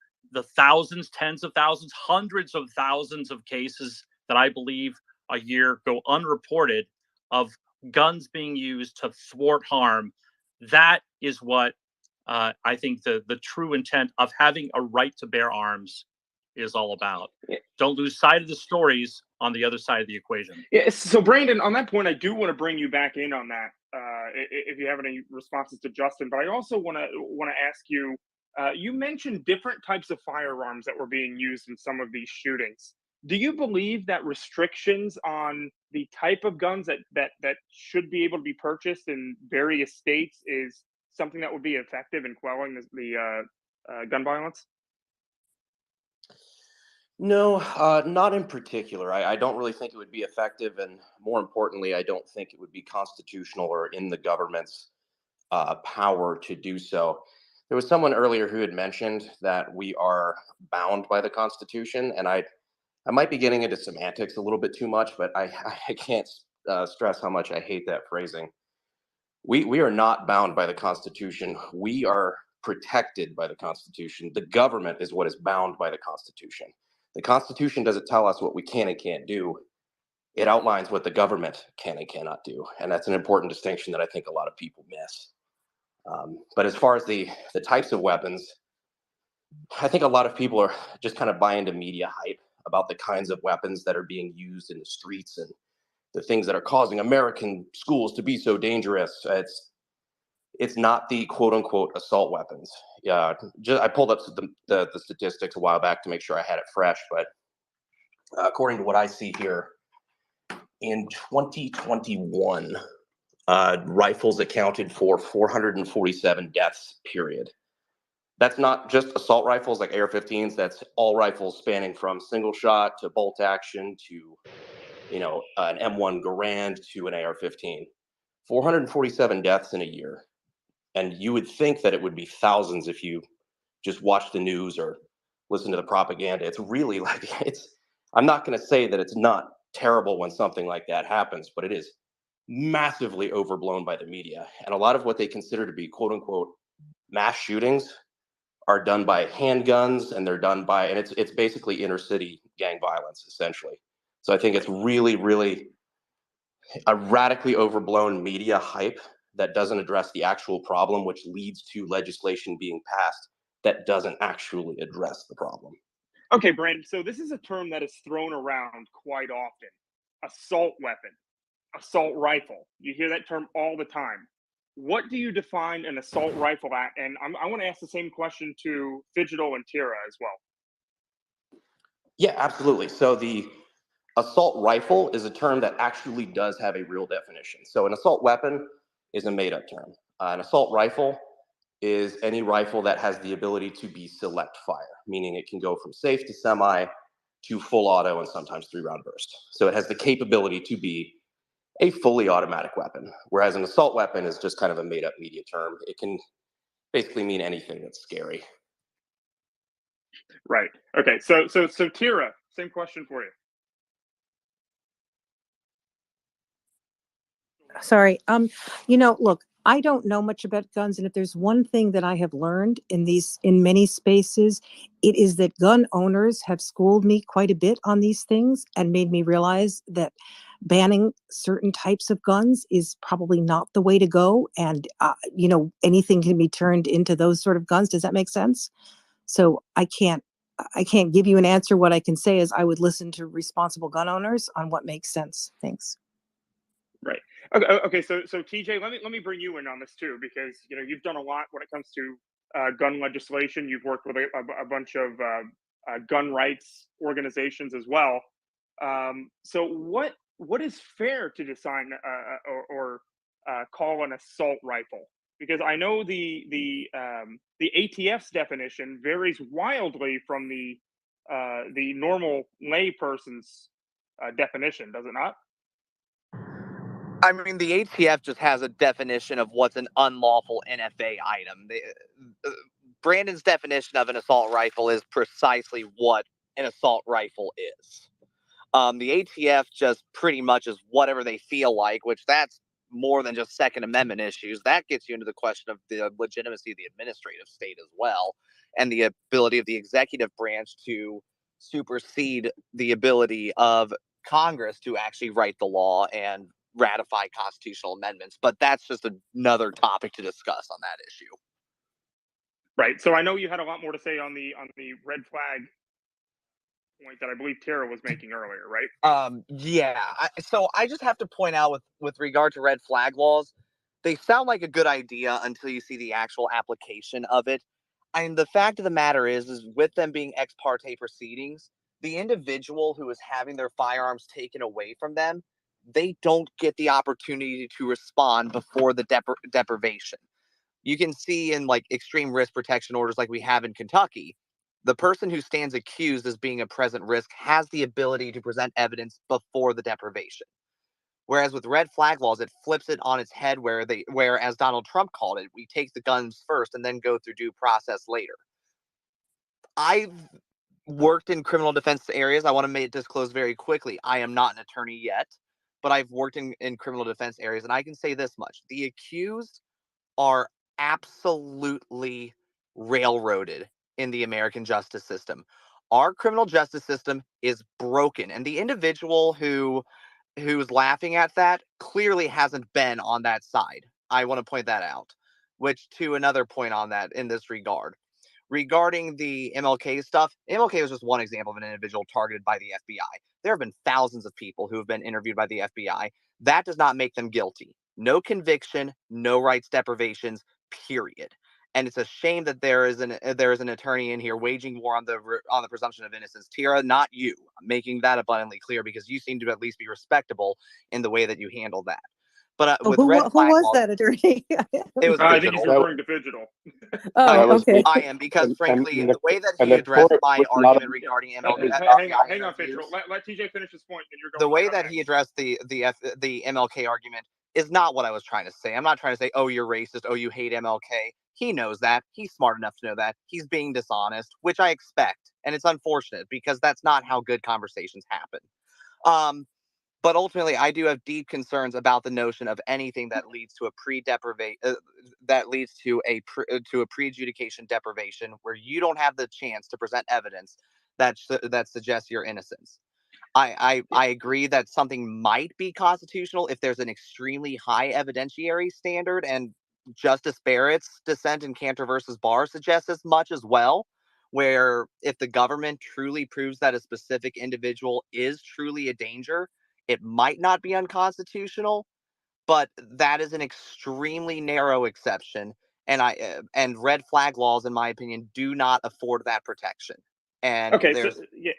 thousands, tens of thousands, hundreds of thousands of cases that I believe a year go unreported of guns being used to thwart harm, that is what I think the true intent of having a right to bear arms is all about. Yeah. Don't lose sight of the stories on the other side of the equation. Yeah, so Brandon, on that point, I do want to bring you back in on that. If you have any responses to Justin, but I also want to ask you. You mentioned different types of firearms that were being used in some of these shootings. Do you believe that restrictions on the type of guns that should be able to be purchased in various states is something that would be effective in quelling the gun violence? No, not in particular. I don't really think it would be effective, and more importantly, I don't think it would be constitutional or in the government's power to do so. There was someone earlier who had mentioned that we are bound by the Constitution, and I might be getting into semantics a little bit too much, but I can't stress how much I hate that phrasing. We are not bound by the Constitution. We are protected by the Constitution. The government is what is bound by the Constitution. The Constitution doesn't tell us what we can and can't do. It outlines what the government can and cannot do. And that's an important distinction that I think a lot of people miss. But as far as the types of weapons, I think a lot of people are just kind of buying into media hype about the kinds of weapons that are being used in the streets and the things that are causing American schools to be so dangerous. It's not the quote unquote assault weapons. Yeah, I pulled up the statistics a while back to make sure I had it fresh, but according to what I see here, in 2021, rifles accounted for 447 deaths, period. That's not just assault rifles like AR-15s. That's all rifles spanning from single shot to bolt action to, an M1 Garand to an AR-15. 447 deaths in a year. And you would think that it would be thousands if you just watch the news or listen to the propaganda. It's really I'm not going to say that it's not terrible when something like that happens, but it is massively overblown by the media. And a lot of what they consider to be quote unquote mass shootings are done by handguns, and they're done by, and it's basically inner city gang violence essentially. So I think it's really, really a radically overblown media hype that doesn't address the actual problem, which leads to legislation being passed that doesn't actually address the problem. Okay, Brandon, so this is a term that is thrown around quite often. Assault weapon, assault rifle. You hear that term all the time. What do you define an assault rifle at? And I want to ask the same question to Fidgetal and Tira as well. Yeah, absolutely. So the assault rifle is a term that actually does have a real definition. So an assault weapon is a made-up term. An assault rifle is any rifle that has the ability to be select fire, meaning it can go from safe to semi to full auto and sometimes 3-round burst. So it has the capability to be a fully automatic weapon, whereas an assault weapon is just kind of a made-up media term. It can basically mean anything that's scary. Right. Okay. So Tira, same question for you. Sorry. Look, I don't know much about guns, and if there's one thing that I have learned in many spaces, it is that gun owners have schooled me quite a bit on these things and made me realize that banning certain types of guns is probably not the way to go. And anything can be turned into those sort of guns. Does that make sense? So I can't give you an answer. What I can say is I would listen to responsible gun owners on what makes sense. Thanks. Right. Okay. So TJ, let me bring you in on this too, because you've done a lot when it comes to gun legislation. You've worked with a bunch of gun rights organizations as well. So what is fair to design or call an assault rifle? Because I know the ATF's definition varies wildly from the normal layperson's definition, does it not? I mean, the ATF just has a definition of what's an unlawful NFA item. Brandon's definition of an assault rifle is precisely what an assault rifle is. The ATF just pretty much is whatever they feel like, which that's more than just Second Amendment issues. That gets you into the question of the legitimacy of the administrative state as well, and the ability of the executive branch to supersede the ability of Congress to actually write the law and ratify constitutional amendments. But that's just another topic to discuss on that issue. Right. So I know you had a lot more to say on the red flag point that I believe Tara was making earlier, right? Yeah. So I just have to point out with regard to red flag laws, they sound like a good idea until you see the actual application of it. And the fact of the matter is with them being ex parte proceedings, the individual who is having their firearms taken away from them, they don't get the opportunity to respond before the deprivation. You can see in like extreme risk protection orders like we have in Kentucky, the person who stands accused as being a present risk has the ability to present evidence before the deprivation. Whereas with red flag laws, it flips it on its head where, as Donald Trump called it, we take the guns first and then go through due process later. I've worked in criminal defense areas. I want to make it disclose very quickly. I am not an attorney yet, but I've worked in criminal defense areas, and I can say this much. The accused are absolutely railroaded in the American justice system. Our criminal justice system is broken, and the individual who's laughing at that clearly hasn't been on that side. I want to point that out. Which to another point on that in this regard. Regarding the MLK stuff, MLK was just one example of an individual targeted by the FBI. There have been thousands of people who have been interviewed by the FBI. That does not make them guilty. No conviction, no rights deprivations, period. And it's a shame that there is an attorney in here waging war on the presumption of innocence. Tira, not you. I'm making that abundantly clear because you seem to at least be respectable in the way that you handle that. But with red who flag was laws, that attorney? it was I think he's Digital. referring to Digital. Okay. I am, because frankly, and the way that and he the addressed court my was not argument regarding Hang FBI on, Digital. Let TJ finish his point, and you're going. the way that he addressed the MLK argument is not what I was trying to say. I'm not trying to say, oh, you're racist, oh, you hate MLK. He knows that. He's smart enough to know that. He's being dishonest, which I expect. And it's unfortunate because that's not how good conversations happen. But ultimately, I do have deep concerns about the notion of anything that leads to a pre-adjudication deprivation, where you don't have the chance to present evidence that suggests your innocence. I agree that something might be constitutional if there's an extremely high evidentiary standard, and Justice Barrett's dissent in Cantor versus Barr suggests as much as well, where if the government truly proves that a specific individual is truly a danger, it might not be unconstitutional, but that is an extremely narrow exception, and red flag laws, in my opinion, do not afford that protection. And Okay, so there's yeah.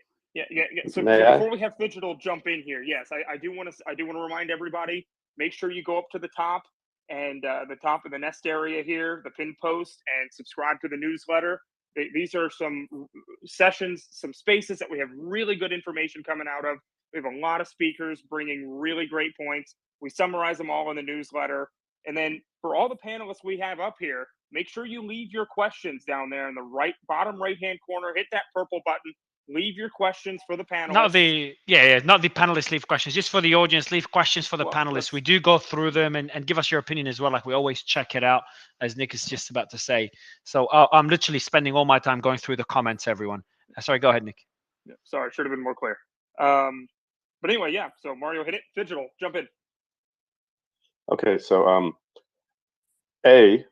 So May I? before we have Digital jump in here, yes, I do want to remind everybody, make sure you go up to the top and the top of the nest area here, the pin post, and subscribe to the newsletter. These are some sessions, some spaces that we have really good information coming out of. We have a lot of speakers bringing really great points. We summarize them all in the newsletter. And then for all the panelists we have up here, make sure you leave your questions down there in the bottom right-hand corner. Hit that purple button. Leave your questions for the panelists. Not the panelists leave questions, just for the audience. Leave questions for the panelists. We do go through them and give us your opinion as well. Like, we always check it out, as Nick is just about to say. So I'm literally spending all my time going through the comments, everyone. Sorry, go ahead, Nick. Yeah, sorry, should have been more clear. But anyway, yeah. So Mario, hit it. Digital, jump in. Okay, so A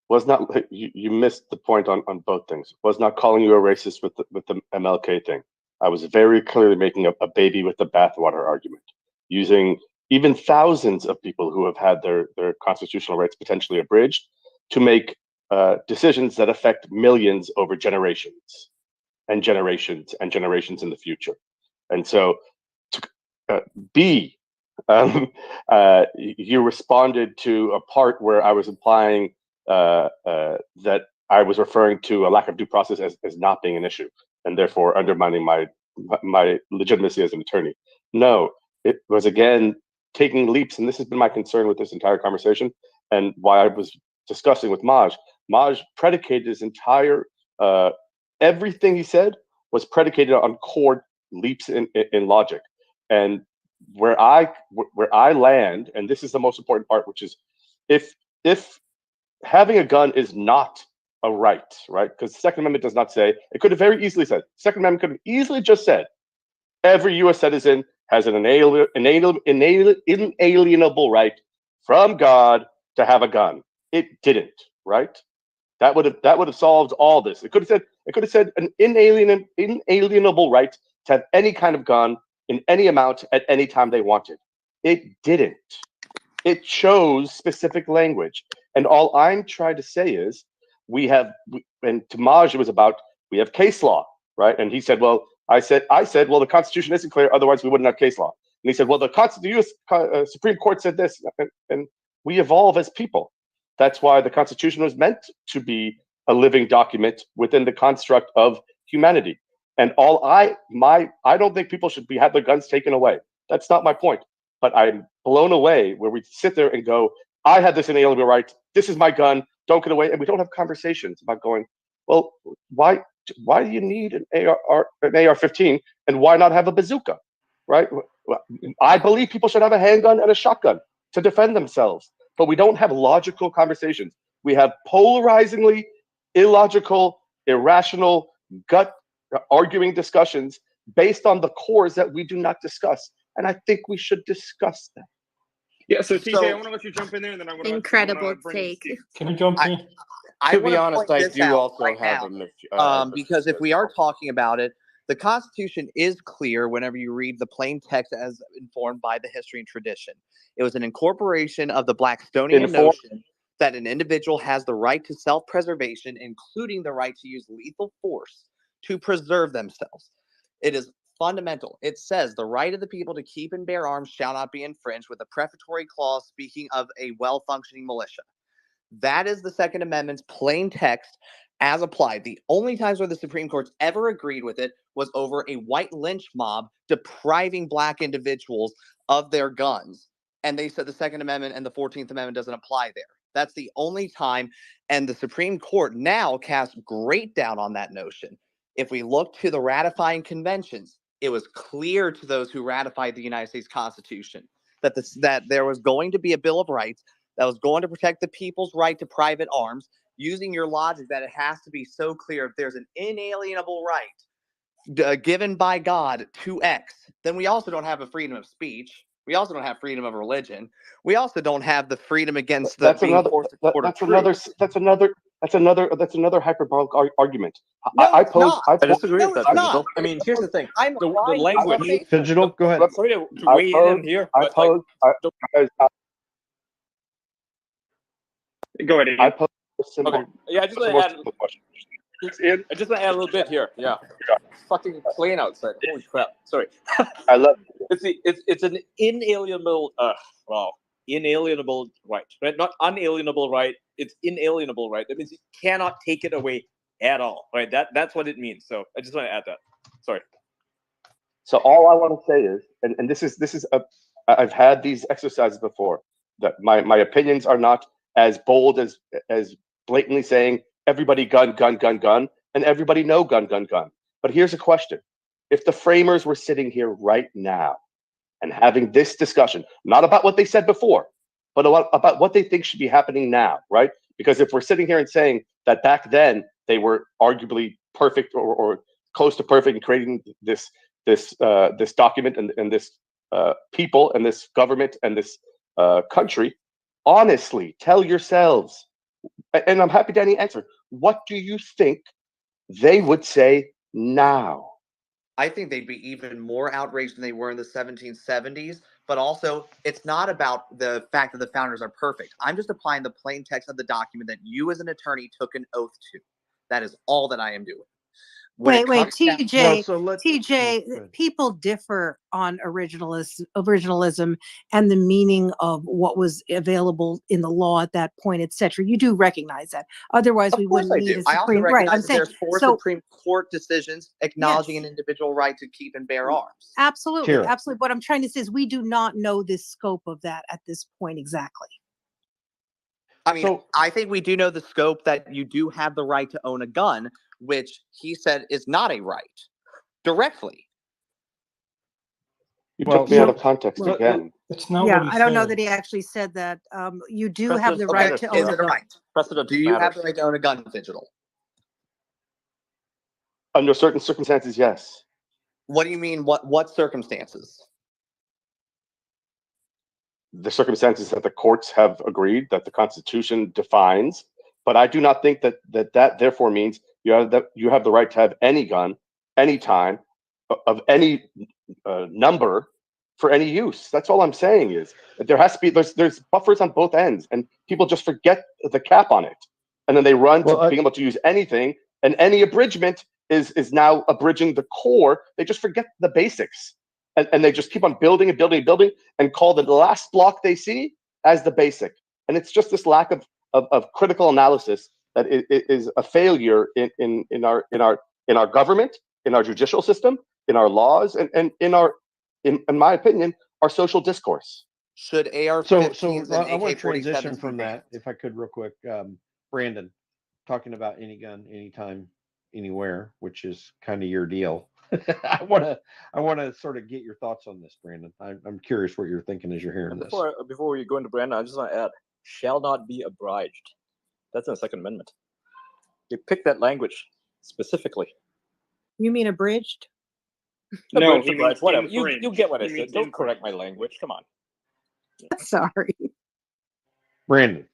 was not, you missed the point on both things. Was not calling you a racist with the MLK thing. I was very clearly making a baby with the bathwater argument, using even thousands of people who have had their constitutional rights potentially abridged to make decisions that affect millions over generations and generations and generations in the future. And so B, you responded to a part where I was implying that I was referring to a lack of due process as not being an issue, and therefore undermining my legitimacy as an attorney. No, it was, again, taking leaps, and this has been my concern with this entire conversation, and why I was discussing with Maj. Maj predicated his entire everything he said was predicated on core leaps in logic. And where I land, and this is the most important part, which is if having a gun is not a right, because the Second Amendment does not say, it could have very easily said, Second Amendment could have easily just said, every U.S. citizen has an inalienable right from God to have a gun. It didn't, right? That would have solved all this. It could have said an inalienable right to have any kind of gun in any amount at any time they wanted. It didn't. It chose specific language. And all I'm trying to say is and to Maj, it was about, we have case law, right? And he said, well, I said, well, the Constitution isn't clear, otherwise we wouldn't have case law. And he said, well, the U.S. Supreme Court said this, and we evolve as people. That's why the Constitution was meant to be a living document within the construct of humanity. And I don't think people should have their guns taken away. That's not my point. But I'm blown away where we sit there and go, I had this inalienable right. This is my gun. Don't get away. And we don't have conversations about going, well, why do you need an AR-15, and why not have a bazooka, right? I believe people should have a handgun and a shotgun to defend themselves. But we don't have logical conversations. We have polarizingly illogical, irrational, gut arguing discussions based on the cores that we do not discuss. And I think we should discuss them. Yeah, so TJ, I want to let you jump in there, and then I'm going to incredible take. Can I jump in? To be honest, I do also right have now, because if we are talking about it, the Constitution is clear whenever you read the plain text as informed by the history and tradition. It was an incorporation of the Blackstonian notion that an individual has the right to self-preservation, including the right to use lethal force to preserve themselves. It is fundamental. It says the right of the people to keep and bear arms shall not be infringed, with a prefatory clause speaking of a well-functioning militia. That is the Second Amendment's plain text as applied. The only times where the Supreme Court's ever agreed with it was over a white lynch mob depriving black individuals of their guns. And they said the Second Amendment and the 14th Amendment doesn't apply there. That's the only time. And the Supreme Court now casts great doubt on that notion. If we look to the ratifying conventions, it was clear to those who ratified the United States Constitution that there was going to be a Bill of Rights that was going to protect the people's right to private arms, using your logic that it has to be so clear. If there's an inalienable right given by God to X, then we also don't have a freedom of speech. We also don't have freedom of religion. We also don't have the freedom against the being forced to court of truth. That's another hyperbolic argument. No, I it's pose. not. I I disagree No, with it's that, not. Digital. I mean, here's the thing. I'm The applying language. Digital, go ahead. Sorry to weigh in here, I but pose. Go ahead. I pose a simple. okay. Yeah, I just want more to add. simple question. I just want to add a little bit here. Yeah, it's fucking plain outside. Holy crap! Sorry. I love. It's an inalienable inalienable right, right? Not unalienable right. It's inalienable right. That means you cannot take it away at all, right? That's what it means. So I just want to add that. Sorry. So all I want to say is, and this is I've had these exercises before. That my opinions are not as bold as blatantly saying everybody gun, and everybody no gun. But here's a question: if the framers were sitting here right now and having this discussion, not about what they said before, but about what they think should be happening now, right? Because if we're sitting here and saying that back then they were arguably perfect or close to perfect in creating this document and this people and this government and this country, honestly, tell yourselves, and I'm happy to any answer, what do you think they would say now? I think they'd be even more outraged than they were in the 1770s. But also, it's not about the fact that the founders are perfect. I'm just applying the plain text of the document that you as an attorney took an oath to. That is all that I am doing. Wait, TJ, people differ on originalism and the meaning of what was available in the law at that point, etc. You do recognize that. Otherwise, we wouldn't need a I also Supreme recognize right. I'm that saying there's four so. Supreme Court decisions acknowledging an individual right to keep and bear arms. Absolutely, Sure. absolutely. What I'm trying to say is we do not know the scope of that at this point exactly. I mean, I think we do know the scope that you do have the right to own a gun, which he said is not a right directly. You took me out of context again. It's not. Yeah, I don't know that he actually said that. You do have the right to own Is a it a gun. right? Do you have the right to own a gun, Digital? Under certain circumstances, yes. What do you mean? What circumstances? The circumstances that the courts have agreed that the Constitution defines, but I do not think that therefore means you have the right to have any gun, anytime, of any number for any use. That's all I'm saying is that there has to be there's buffers on both ends, and people just forget the cap on it, and then they run to being able to use anything, and any abridgment is now abridging the core. They just forget the basics. And they just keep on building and call the last block they see as the basic. And it's just this lack of critical analysis that is a failure in our government, in our judicial system, in our laws, and in my opinion, our social discourse. Should I AR-15s and want to AK-47s transition be from banned? that, if I could, real quick. Brandon, talking about any gun, anytime, anywhere, which is kind of your deal. I want to sort of get your thoughts on this, Brandon. I'm curious what you're thinking as you're hearing this. Before we go into Brandon, I just want to add, shall not be obliged. That's in the Second Amendment. They picked that language specifically. You mean abridged? No, Abridged, he obliged, means whatever. infringed. You get what I He said. means Don't correct my language. Come on. Sorry. Brandon.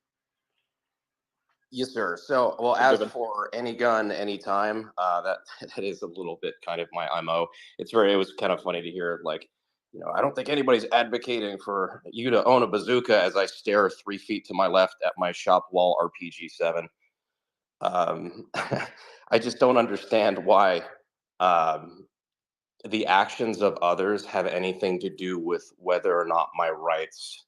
Yes, sir. So, well, as for any gun, anytime, that is a little bit kind of my MO. It was kind of funny to hear like I don't think anybody's advocating for you to own a bazooka as I stare 3 feet to my left at my shop wall RPG-7. I just don't understand why the actions of others have anything to do with whether or not my rights,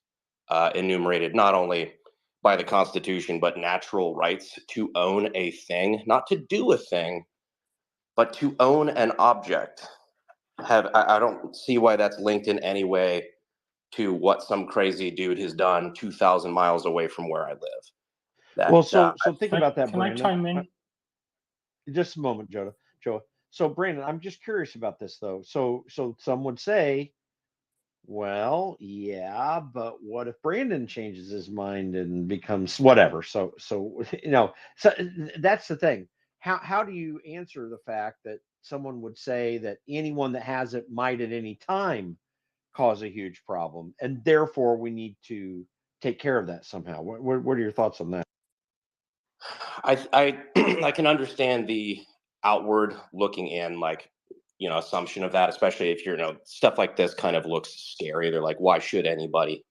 enumerated not only by the Constitution, but natural rights to own a thing, not to do a thing, but to own an object. I don't see why that's linked in any way to what some crazy dude has done 2,000 miles away from where I live. Well, so think about that, Can I Brandon. chime in? Just a moment, Joe. So, Brandon, I'm just curious about this though. So some would say, well, yeah, but what if Brandon changes his mind and becomes whatever? So so that's the thing. How do you answer the fact that someone would say that anyone that has it might at any time cause a huge problem, and therefore we need to take care of that somehow? What are your thoughts on that? I I can understand the outward looking in, like, assumption of that, especially if stuff like this kind of looks scary. They're like, why should anybody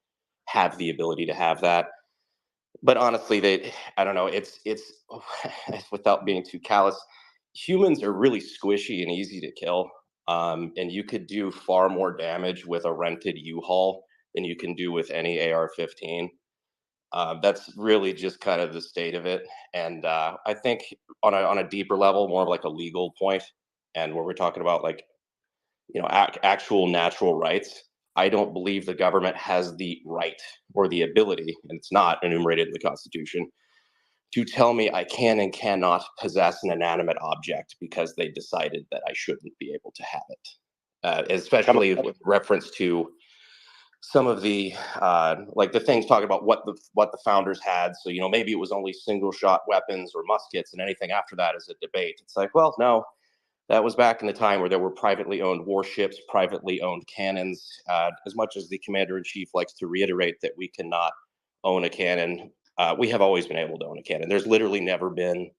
have the ability to have that? But honestly, I don't know. It's without being too callous, humans are really squishy and easy to kill. And you could do far more damage with a rented U-Haul than you can do with any AR-15. That's really just kind of the state of it. And I think on a deeper level, more of like a legal point, and where we're talking about like, actual natural rights, I don't believe the government has the right or the ability, and it's not enumerated in the Constitution, to tell me I can and cannot possess an inanimate object because they decided that I shouldn't be able to have it. Especially with reference to some of the like the things talking about what the founders had. So maybe it was only single shot weapons or muskets, and anything after that is a debate. It's like, well, no, that was back in the time where there were privately owned warships, privately owned cannons. As much as the commander-in-chief likes to reiterate that we cannot own a cannon, we have always been able to own a cannon. There's literally never been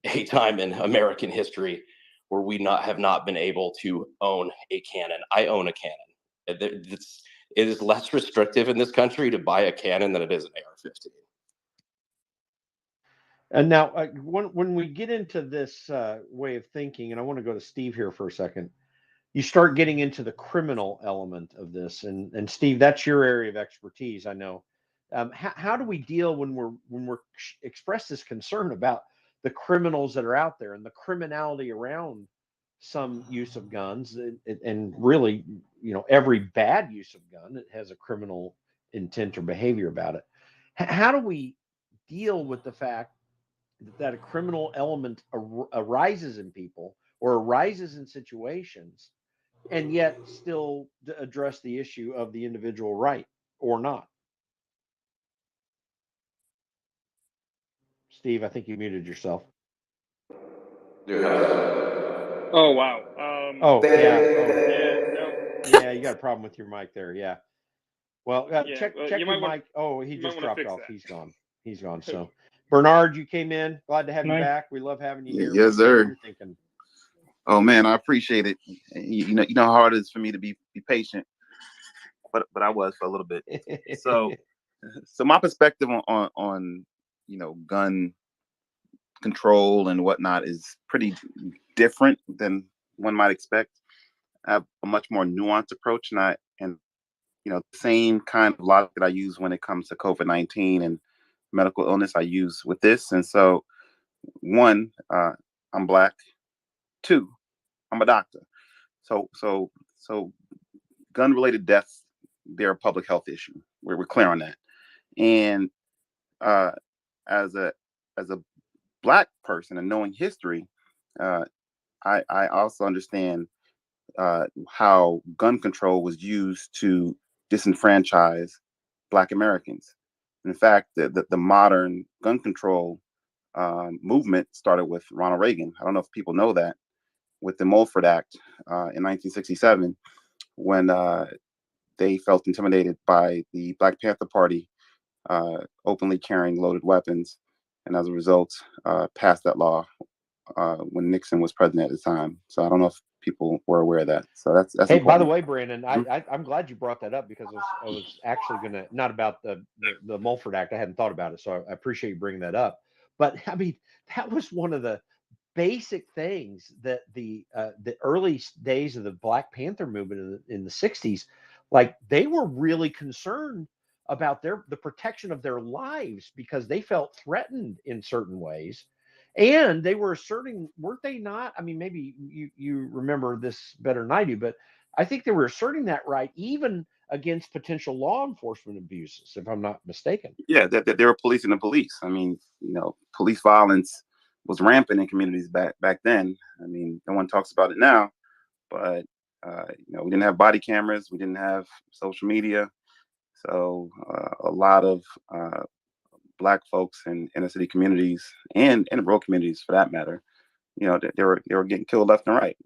a time in American history where we have not been able to own a cannon. I own a cannon. It is less restrictive in this country to buy a cannon than it is an AR-15. And now, when we get into this way of thinking, and I want to go to Steve here for a second, you start getting into the criminal element of this, and Steve, that's your area of expertise, I know. How do we deal when we're express this concern about the criminals that are out there and the criminality around some use of guns, and really, every bad use of gun that has a criminal intent or behavior about it? How do we deal with the fact that a criminal element arises in people or arises in situations, and yet still address the issue of the individual right or not? Steve, I think you muted yourself. Oh wow. Oh yeah. Oh Yeah. No. yeah. You got a problem with your mic there. Yeah. Well, Yeah. check You your might want. mic. Oh, he You might just want to dropped fix off. that. He's gone. He's gone. So, Bernard, you came in. Glad to have Can you I? back. We love having you here. Yes, What sir. you're thinking? Oh man, I appreciate it. You know how hard it is for me to be patient, but I was for a little bit. So my perspective on gun control and whatnot is pretty different than one might expect. I have a much more nuanced approach, and the same kind of logic that I use when it comes to COVID-19 and medical illness I use with this. And so, one, I'm Black. Two, I'm a doctor. So gun related deaths, they're a public health issue. We're clear on that. And as a Black person and knowing history, I also understand how gun control was used to disenfranchise Black Americans. In fact, the modern gun control movement started with Ronald Reagan. I don't know if people know that, with the Mulford Act in 1967, when they felt intimidated by the Black Panther Party openly carrying loaded weapons, and as a result, passed that law when Nixon was president at the time. So I don't know if people were aware of that. So that's Hey, important. by the way, Brandon, Mhm. I'm glad you brought that up because I was actually gonna, not about the Mulford Act. I hadn't thought about it, so I appreciate you bringing that up. But I mean, that was one of the basic things that the early days of the Black Panther movement in the 60s, like they were really concerned about the protection of their lives because they felt threatened in certain ways. And they were asserting, weren't they not? I mean, maybe you remember this better than I do, but I think they were asserting that right even against potential law enforcement abuses, if I'm not mistaken. Yeah, that they were policing the police. I mean, police violence was rampant in communities back then. I mean, no one talks about it now, but we didn't have body cameras, we didn't have social media, so a lot of Black folks in inner city communities and in rural communities, for that matter, they were getting killed left and right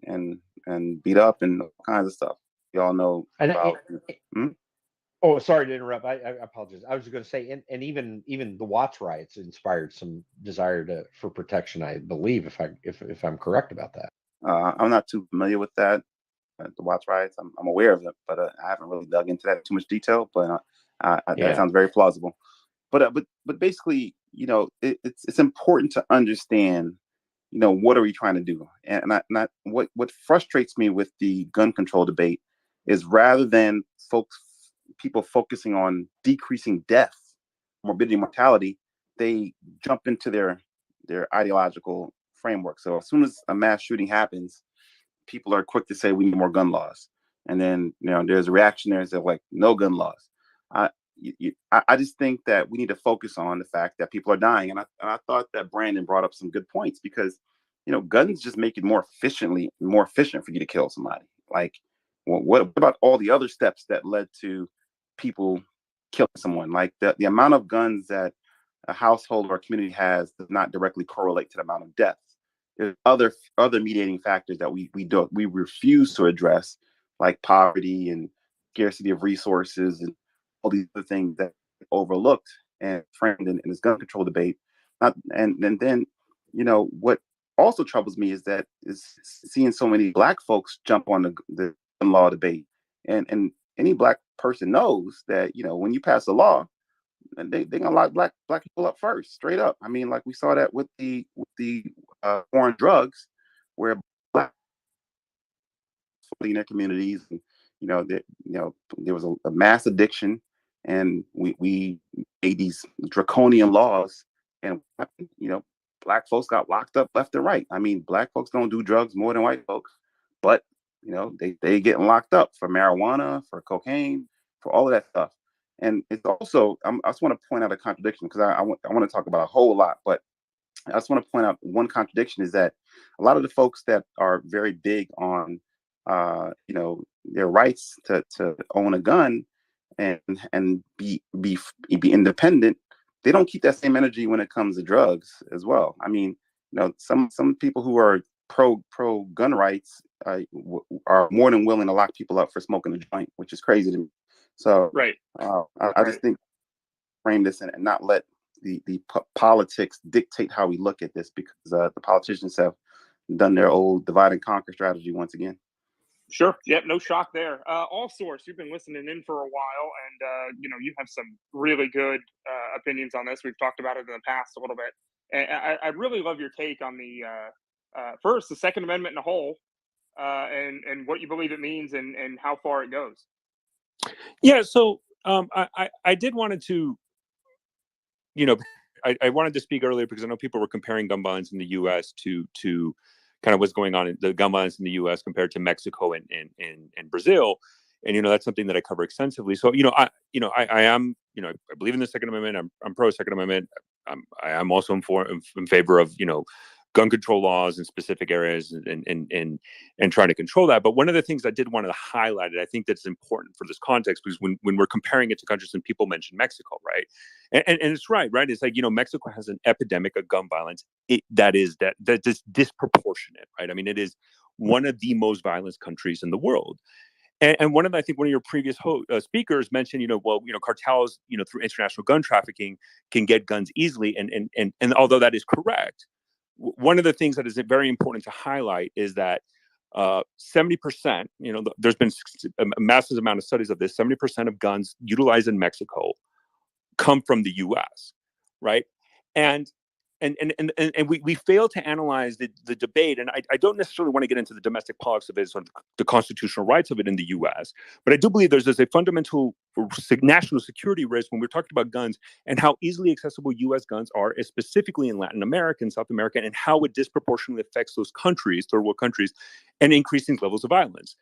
and beat up and all kinds of stuff. You all know And about. oh, sorry to interrupt. I apologize. I was going to say, and even the Watts riots inspired some desire for protection, I believe, if I'm correct about that. I'm not too familiar with that. The Watts riots, I'm aware of them, but I haven't really dug into that in too much detail. But that sounds very plausible. But basically, it's important to understand, what are we trying to do? And what frustrates me with the gun control debate is rather than people focusing on decreasing death, morbidity, mortality, they jump into their ideological framework. So as soon as a mass shooting happens, people are quick to say we need more gun laws, and then there's reactionaries that are like no gun laws. I just think that we need to focus on the fact that people are dying, and I thought that Brandon brought up some good points because guns just make it more efficient for you to kill somebody. Like, what about all the other steps that led to people killing someone? Like the amount of guns that a household or a community has does not directly correlate to the amount of deaths. There's other mediating factors that we refuse to address, like poverty and scarcity of resources and all these other things that are overlooked and framed in this gun control debate. And then what also troubles me is seeing so many Black folks jump on the gun law debate, and any Black person knows that when you pass a law, and they're gonna lock black people up first, straight up. I mean, like we saw that with the foreign drugs, where Black in their communities, and there was a mass addiction, and we made these draconian laws, and Black folks got locked up left and right. I mean, Black folks don't do drugs more than white folks, but they getting locked up for marijuana, for cocaine, for all of that stuff. And it's also, I just want to point out a contradiction because I want to talk about a whole lot, but I just want to point out one contradiction is that a lot of the folks that are very big on, their rights to own a gun and be independent, they don't keep that same energy when it comes to drugs as well. I mean, some people who are pro gun rights are more than willing to lock people up for smoking a joint, which is crazy to me. So right. I just think frame this and not let the politics dictate how we look at this, because the politicians have done their old divide and conquer strategy once again. Sure. Yep. No shock there. All Source, you've been listening in for a while, and you have some really good opinions on this. We've talked about it in the past a little bit, and I really love your take on the first, the Second Amendment in a whole, and what you believe it means and how far it goes. Yeah. So I did wanted to, I wanted to speak earlier because I know people were comparing gun violence in the U.S. to kind of what's going on in the gun violence in the U.S. compared to Mexico and Brazil, and that's something that I cover extensively. So I am I believe in the Second Amendment. I'm pro Second Amendment. I'm also in favor of gun control laws in specific areas and trying to control that. But one of the things I did want to highlight, and I think that's important for this context, because when we're comparing it to countries, and people mention Mexico, right? And it's right? It's like, Mexico has an epidemic of gun violence. That is disproportionate, right? I mean, it is one of the most violent countries in the world. And I think one of your previous speakers mentioned, cartels, through international gun trafficking can get guns easily. And although that is correct, one of the things that is very important to highlight is that 70%, there's been a massive amount of studies of this. 70% of guns utilized in Mexico come from the U.S., right? And we fail to analyze the debate, and I don't necessarily want to get into the domestic politics of it, sort of the constitutional rights of it in the U.S., but I do believe there's a fundamental national security risk when we're talking about guns and how easily accessible U.S. guns are, specifically in Latin America and South America, and how it disproportionately affects those countries, third world countries, and increasing levels of violence.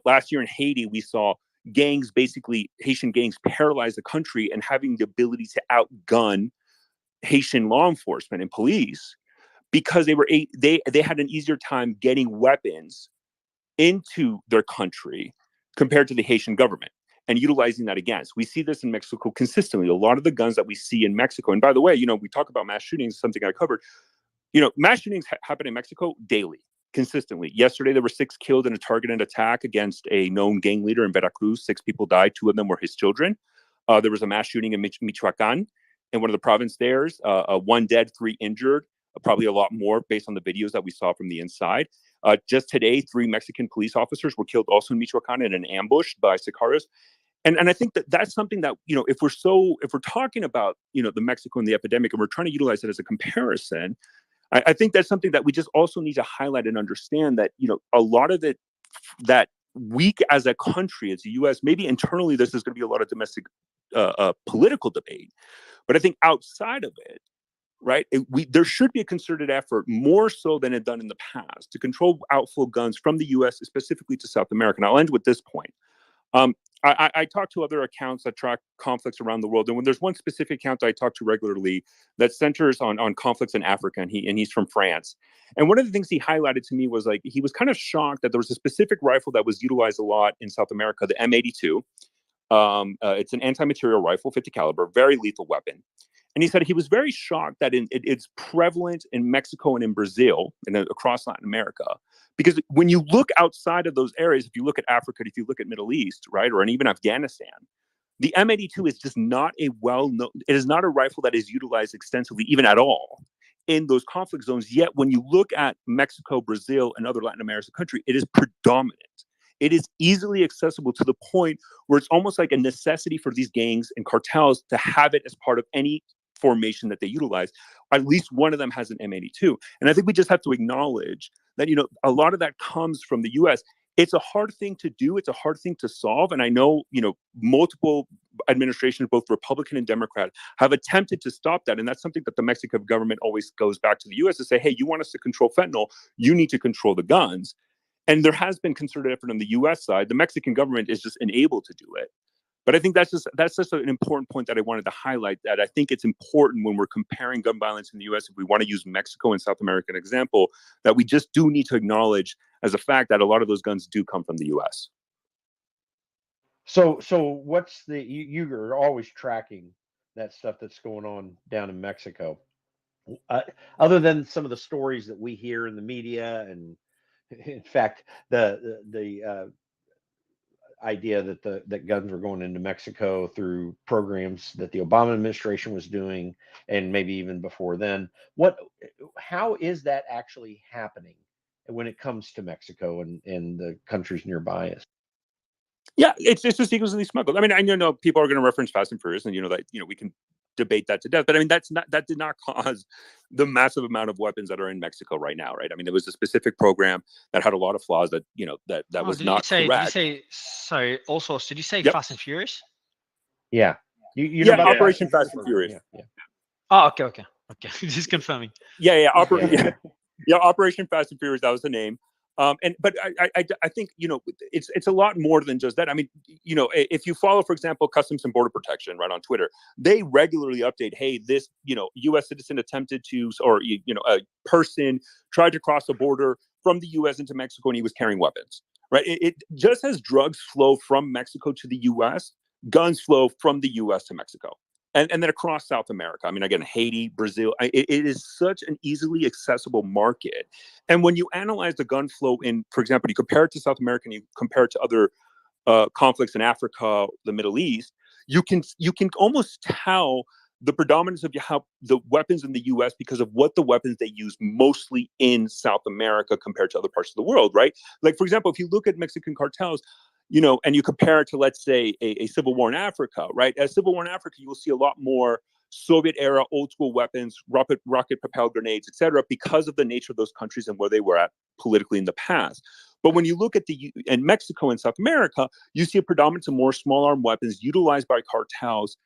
Last year in Haiti, we saw Haitian gangs paralyze the country and having the ability to outgun Haitian law enforcement and police because they had an easier time getting weapons into their country compared to the Haitian government and utilizing that against. We see this in Mexico consistently. A lot of the guns that we see in Mexico, and by the way, we talk about mass shootings, something I covered. Mass shootings happen in Mexico daily, consistently. Yesterday, there were 6 killed in a targeted attack against a known gang leader in Veracruz. 6 people died. 2 of them were his children. There was a mass shooting in Michoacan, in one of the provinces there. 1 dead, 3 injured, probably a lot more based on the videos that we saw from the inside. Just today, 3 Mexican police officers were killed also in Michoacan in an ambush by sicarios. And I think that's something that, if we're talking about, the Mexico and the epidemic, and we're trying to utilize it as a comparison, I think that's something that we just also need to highlight and understand that, a lot of it, that weak as a country, as the U.S., maybe internally, this is going to be a lot of domestic political debate. But I think outside of it, right, there should be a concerted effort, more so than it done in the past, to control outflow guns from the U.S., specifically to South America. And I'll end with this point. I talk to other accounts that track conflicts around the world. And when there's one specific account that I talk to regularly that centers on conflicts in Africa, and he's from France. And one of the things he highlighted to me was he was kind of shocked that there was a specific rifle that was utilized a lot in South America, the M82. It's an anti-material rifle, 50 caliber, very lethal weapon. And he said he was very shocked that it's prevalent in Mexico and in Brazil and across Latin America. Because when you look outside of those areas, if you look at Africa, if you look at Middle East, right, or even Afghanistan, the M82 is just not it is not a rifle that is utilized extensively, even at all, in those conflict zones. Yet when you look at Mexico, Brazil, and other Latin American countries, it is predominant. It is easily accessible to the point where it's almost like a necessity for these gangs and cartels to have it as part of any formation that they utilize. At least one of them has an M82. And I think we just have to acknowledge that, a lot of that comes from the US. It's a hard thing to do. It's a hard thing to solve. And I know, multiple administrations, both Republican and Democrat, have attempted to stop that. And that's something that the Mexican government always goes back to the US to say, hey, you want us to control fentanyl, you need to control the guns. And there has been concerted effort on the US side. The Mexican government is just unable to do it. But I think that's just an important point that I wanted to highlight, that I think it's important when we're comparing gun violence in the U.S., if we want to use Mexico and South America as an example, that we just do need to acknowledge as a fact that a lot of those guns do come from the U.S. So what's you are always tracking that stuff that's going on down in Mexico. Other than some of the stories that we hear in the media, and in fact, the idea that guns were going into Mexico through programs that the Obama administration was doing, and maybe even before then. How is that actually happening when it comes to Mexico and the countries nearby us? Yeah, it's just easily smuggled. I mean, I know people are going to reference Fast and Furious, and we can debate that to death. But I mean, that did not cause the massive amount of weapons that are in Mexico right now, right? I mean, there was a specific program that had a lot of flaws that was not correct. Did you say? Sorry. Also, did you say Yep. Fast and Furious? Yeah. You know about Operation Fast and Furious. Yeah. Oh, okay. Just confirming. Yeah. Operation Fast and Furious. That was the name. But I think it's a lot more than just that. I mean, if you follow, for example, Customs and Border Protection right on Twitter, they regularly update, hey, this U.S. citizen attempted to, or a person tried to cross the border from the U.S. into Mexico and he was carrying weapons. Right? It just as drugs flow from Mexico to the U.S., guns flow from the U.S. to Mexico. And then across South America. I mean, again, Haiti, Brazil, it is such an easily accessible market. And when you analyze the gun flow for example, you compare it to South America and you compare it to other conflicts in Africa, the Middle East, you can almost tell the predominance of how the weapons in the US because of what the weapons they use mostly in South America compared to other parts of the world, right? Like, for example, if you look at Mexican cartels, and you compare it to, let's say, a civil war in Africa, right? A civil war in Africa, you will see a lot more Soviet era old school weapons, rocket propelled grenades, etc., because of the nature of those countries and where they were at politically in the past. But when you look at in Mexico and South America, you see a predominance of more small arm weapons utilized by cartels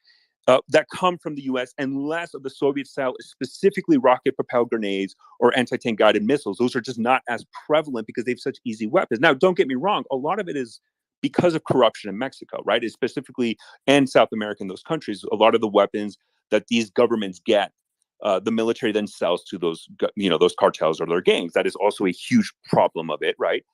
that come from the US and less of the Soviet style, specifically rocket propelled grenades or anti-tank guided missiles. Those are just not as prevalent because they have such easy weapons. Now, don't get me wrong, a lot of it is because of corruption in Mexico, right? It's specifically and South America in those countries, a lot of the weapons that these governments get, the military then sells to those cartels or their gangs. That is also a huge problem of it, right?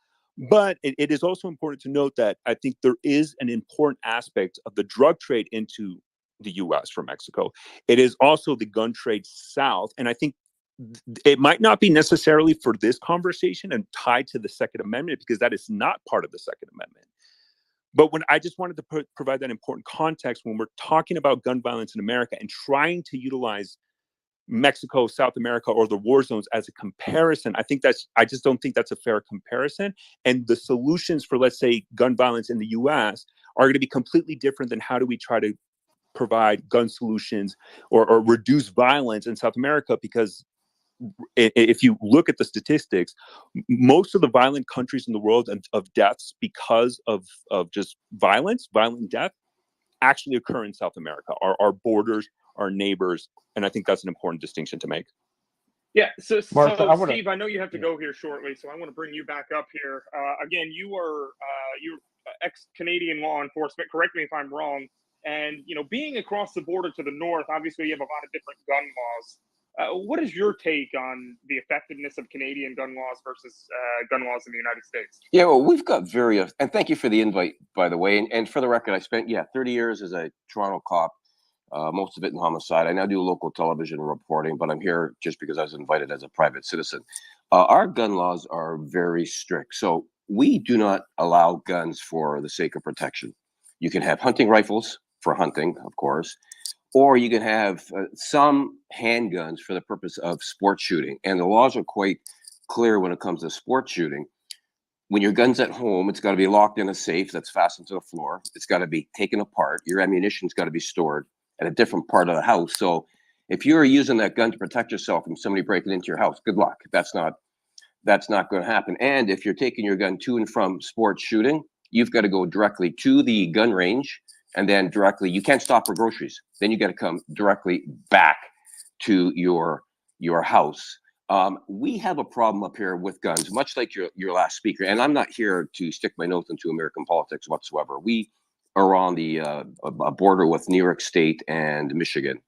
But it is also important to note that I think there is an important aspect of the drug trade into the US from Mexico. It is also the gun trade south. And I think it might not be necessarily for this conversation and tied to the Second Amendment because that is not part of the Second Amendment. But when I just wanted to provide that important context when we're talking about gun violence in America and trying to utilize Mexico, South America, or the war zones as a comparison, I just don't think that's a fair comparison. And the solutions for, let's say, gun violence in the US are going to be completely different than how do we try to provide gun solutions or reduce violence in South America, because if you look at the statistics, most of the violent countries in the world of deaths because of just violent death actually occur in South America, our borders, our neighbors. And I think that's an important distinction to make. Yeah. So, Martha, Steve, I know you have to go here shortly, so I want to bring you back up here. Again, you're ex-Canadian law enforcement. Correct me if I'm wrong. And, being across the border to the north, obviously you have a lot of different gun laws. What is your take on the effectiveness of Canadian gun laws versus gun laws in the United States? Yeah, well, we've got various, and thank you for the invite, by the way. And for the record, I spent 30 years as a Toronto cop, most of it in homicide. I now do local television reporting, but I'm here just because I was invited as a private citizen. Our gun laws are very strict, so we do not allow guns for the sake of protection. You can have hunting rifles for hunting, of course, or you can have some handguns for the purpose of sport shooting. And the laws are quite clear when it comes to sport shooting. When your gun's at home, it's got to be locked in a safe that's fastened to the floor. It's got to be taken apart. Your ammunition's got to be stored at a different part of the house. So if you're using that gun to protect yourself from somebody breaking into your house, good luck. That's not going to happen. And if you're taking your gun to and from sports shooting, you've got to go directly to the gun range. And then directly, you can't stop for groceries. Then you got to come directly back to your house. We have a problem up here with guns, much like your last speaker. And I'm not here to stick my nose into American politics whatsoever. We are on the border with New York State and Michigan.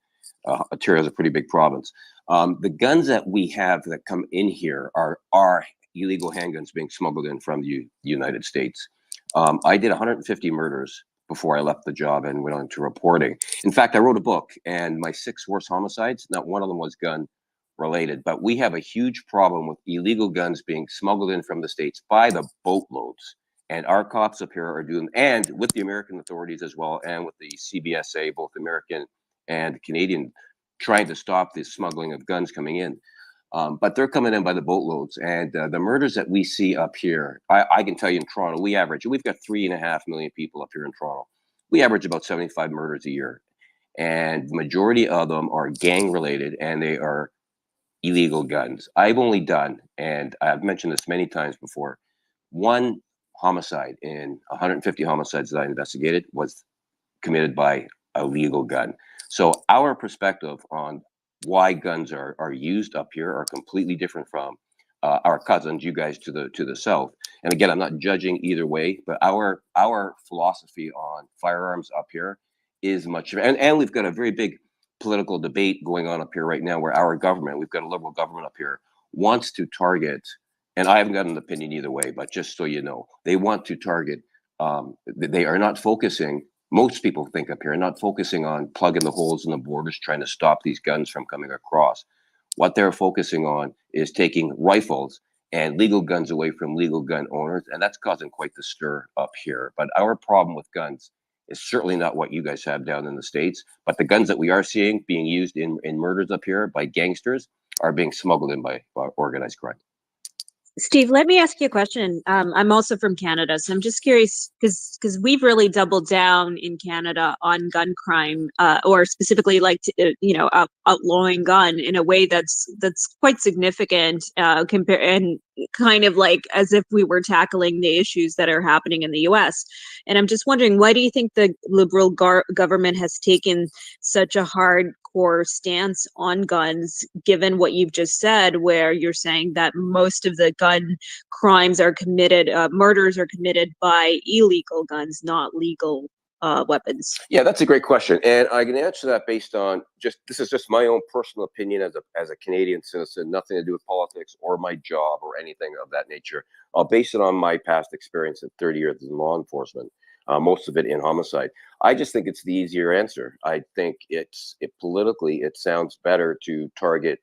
Ontario is a pretty big province. The guns that we have that come in here are illegal handguns being smuggled in from the United States. I did 150 murders before I left the job and went on to reporting. In fact, I wrote a book, and my 6 worst homicides, not one of them was gun related, but we have a huge problem with illegal guns being smuggled in from the States by the boatloads. And our cops up here are doing, and with the American authorities as well, and with the CBSA, both American and Canadian, trying to stop the smuggling of guns coming in. But they're coming in by the boatloads. And the murders that we see up here, I can tell you in Toronto, we've got 3.5 million people up here in Toronto. We average about 75 murders a year. And the majority of them are gang related, and they are illegal guns. I've only done, and I've mentioned this many times before, one homicide in 150 homicides that I investigated was committed by a legal gun. So our perspective on why guns are used up here are completely different from our cousins, you guys to the south. And again, I'm not judging either way, but our philosophy on firearms up here is much, and we've got a very big political debate going on up here right now where our government, we've got a liberal government up here, wants to target, and I haven't got an opinion either way, but just so you know, they want to target, they are not focusing, most people think up here, are not focusing on plugging the holes in the borders, trying to stop these guns from coming across. What they're focusing on is taking rifles and legal guns away from legal gun owners, and that's causing quite the stir up here. But our problem with guns It's certainly not what you guys have down in the States. But the guns that we are seeing being used in murders up here by gangsters are being smuggled in by organized crime. Steve, let me ask you a question. I'm also from Canada, so I'm just curious because we've really doubled down in Canada on gun crime, or specifically outlawing gun in a way that's quite significant, and kind of like as if we were tackling the issues that are happening in the U.S. And I'm just wondering, why do you think the Liberal government has taken such a hardcore stance on guns, given what you've just said, where you're saying that most of the gun crimes are committed, murders are committed by illegal guns, not legal weapons? Yeah, that's a great question, and I can answer that based on this is just my own personal opinion as a Canadian citizen, nothing to do with politics or my job or anything of that nature. I'll base it on my past experience of 30 years in law enforcement, most of it in homicide. I just think it's the easier answer. I think politically it sounds better to target.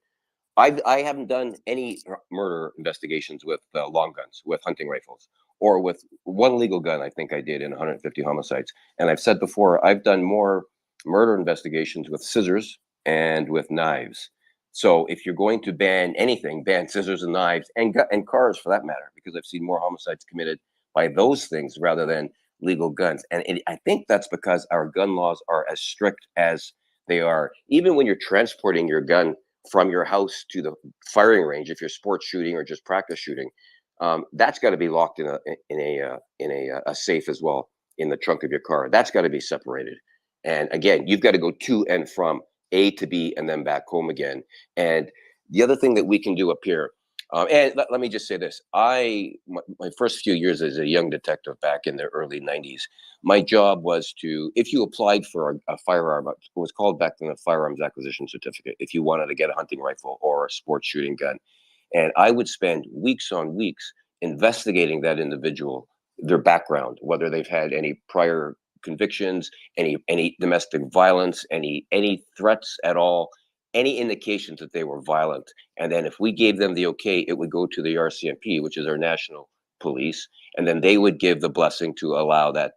I haven't done any murder investigations with long guns, with hunting rifles, or with one legal gun. I think I did in 150 homicides. And I've said before, I've done more murder investigations with scissors and with knives. So if you're going to ban anything, ban scissors and knives and cars for that matter, because I've seen more homicides committed by those things rather than legal guns. And I think that's because our gun laws are as strict as they are. Even when you're transporting your gun from your house to the firing range, if you're sports shooting or just practice shooting, that's got to be locked in a safe as well in the trunk of your car. That's got to be separated. And again, you've got to go to and from A to B and then back home again. And the other thing that we can do up here, and let me just say this: my first few years as a young detective back in the early 90s, my job was to, if you applied for a firearm, it was called back then a firearms acquisition certificate, if you wanted to get a hunting rifle or a sports shooting gun. And I would spend weeks on weeks investigating that individual, their background, whether they've had any prior convictions, any domestic violence, any threats at all, any indications that they were violent. And then if we gave them the okay, it would go to the RCMP, which is our national police. And then they would give the blessing to allow that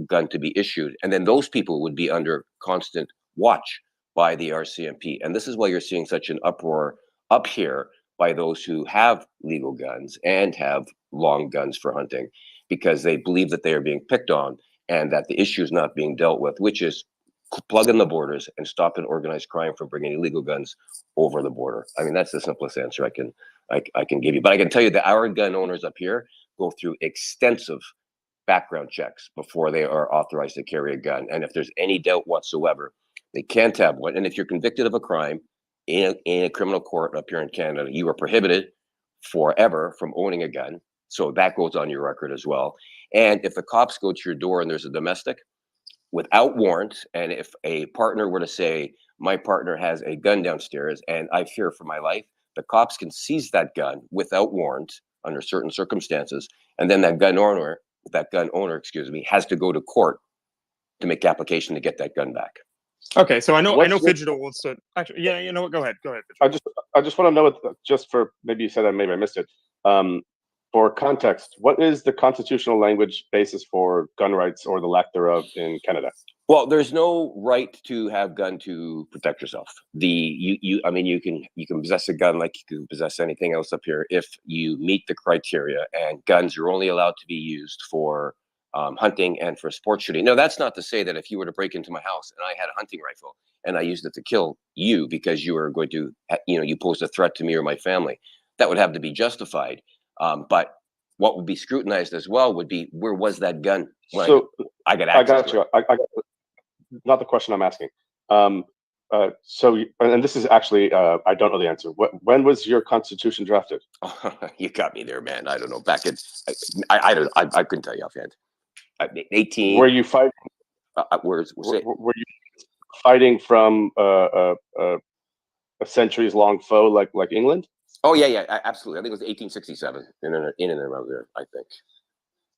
gun to be issued. And then those people would be under constant watch by the RCMP. And this is why you're seeing such an uproar up here by those who have legal guns and have long guns for hunting, because they believe that they are being picked on and that the issue is not being dealt with, which is plugging the borders and stopping organized crime from bringing illegal guns over the border. I mean, that's the simplest answer I can give you. But I can tell you that our gun owners up here go through extensive background checks before they are authorized to carry a gun. And if there's any doubt whatsoever, they can't have one. And if you're convicted of a crime in a criminal court up here in Canada, you are prohibited forever from owning a gun. So that goes on your record as well. And if the cops go to your door and there's a domestic without warrant, and if a partner were to say, my partner has a gun downstairs and I fear for my life, the cops can seize that gun without warrant under certain circumstances. And then that gun owner, has to go to court to make application to get that gun back. Okay, so I know Fidgetal wants to actually. Yeah, you know what? Go ahead. I just want to know, just for maybe you said that, maybe I missed it. For context, what is the constitutional language basis for gun rights or the lack thereof in Canada? Well, there's no right to have gun to protect yourself. You can possess a gun like you can possess anything else up here if you meet the criteria. And guns are only allowed to be used for hunting and for sports shooting. Now, that's not to say that if you were to break into my house and I had a hunting rifle and I used it to kill you because you were going to, you posed a threat to me or my family, that would have to be justified. But what would be scrutinized as well would be, where was that gun when I got access to it? I got not the question I'm asking. And this is actually, I don't know the answer. When was your Constitution drafted? You got me there, man. I don't know. Back in, I couldn't tell you offhand. 18. Were you fighting? Were you fighting from a centuries-long foe like England? Oh yeah, absolutely. I think it was 1867, in and around there, I think.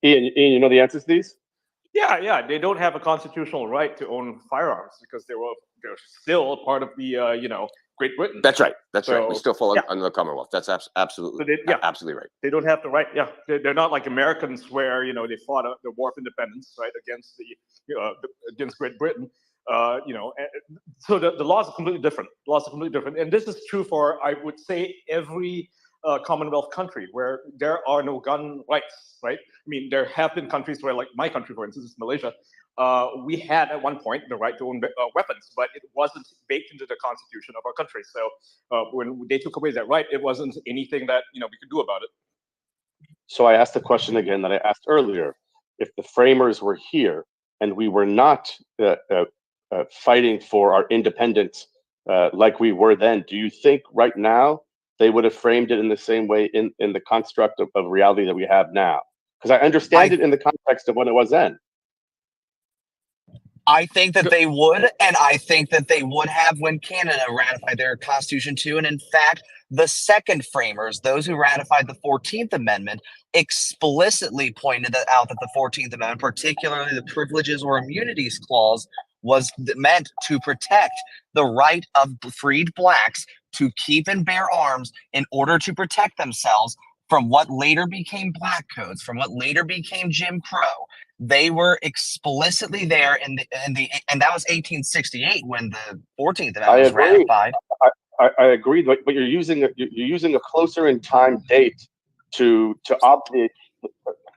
Ian, you know the answers to these? Yeah. They don't have a constitutional right to own firearms because they're still part of the Great Britain. That's right. That's right. We So, still fall yeah. under the Commonwealth. That's absolutely, So they, absolutely right. They don't have the right. Yeah, they're not like Americans, where they fought the War of Independence, right, against against Great Britain. So the laws are completely different. And this is true for, I would say, every Commonwealth country where there are no gun rights, right? I mean, there have been countries where, like my country, for instance, Malaysia, we had at one point the right to own weapons, but it wasn't baked into the constitution of our country. So when they took away that right, it wasn't anything that we could do about it. So I asked the question again that I asked earlier: if the framers were here and we were not fighting for our independence like we were then, do you think right now they would have framed it in the same way in the construct of reality that we have now? Because I understand it in the context of what it was then. I think that they would, and I think that they would have when Canada ratified their constitution too. And in fact, the second framers, those who ratified the 14th Amendment, explicitly pointed out that the 14th Amendment, particularly the privileges or immunities clause, was meant to protect the right of freed blacks to keep and bear arms in order to protect themselves from what later became black codes, from what later became Jim Crow. They were explicitly there and that was 1868 when the 14th Amendment was ratified. I agree, but you're using a closer in time date to obviate the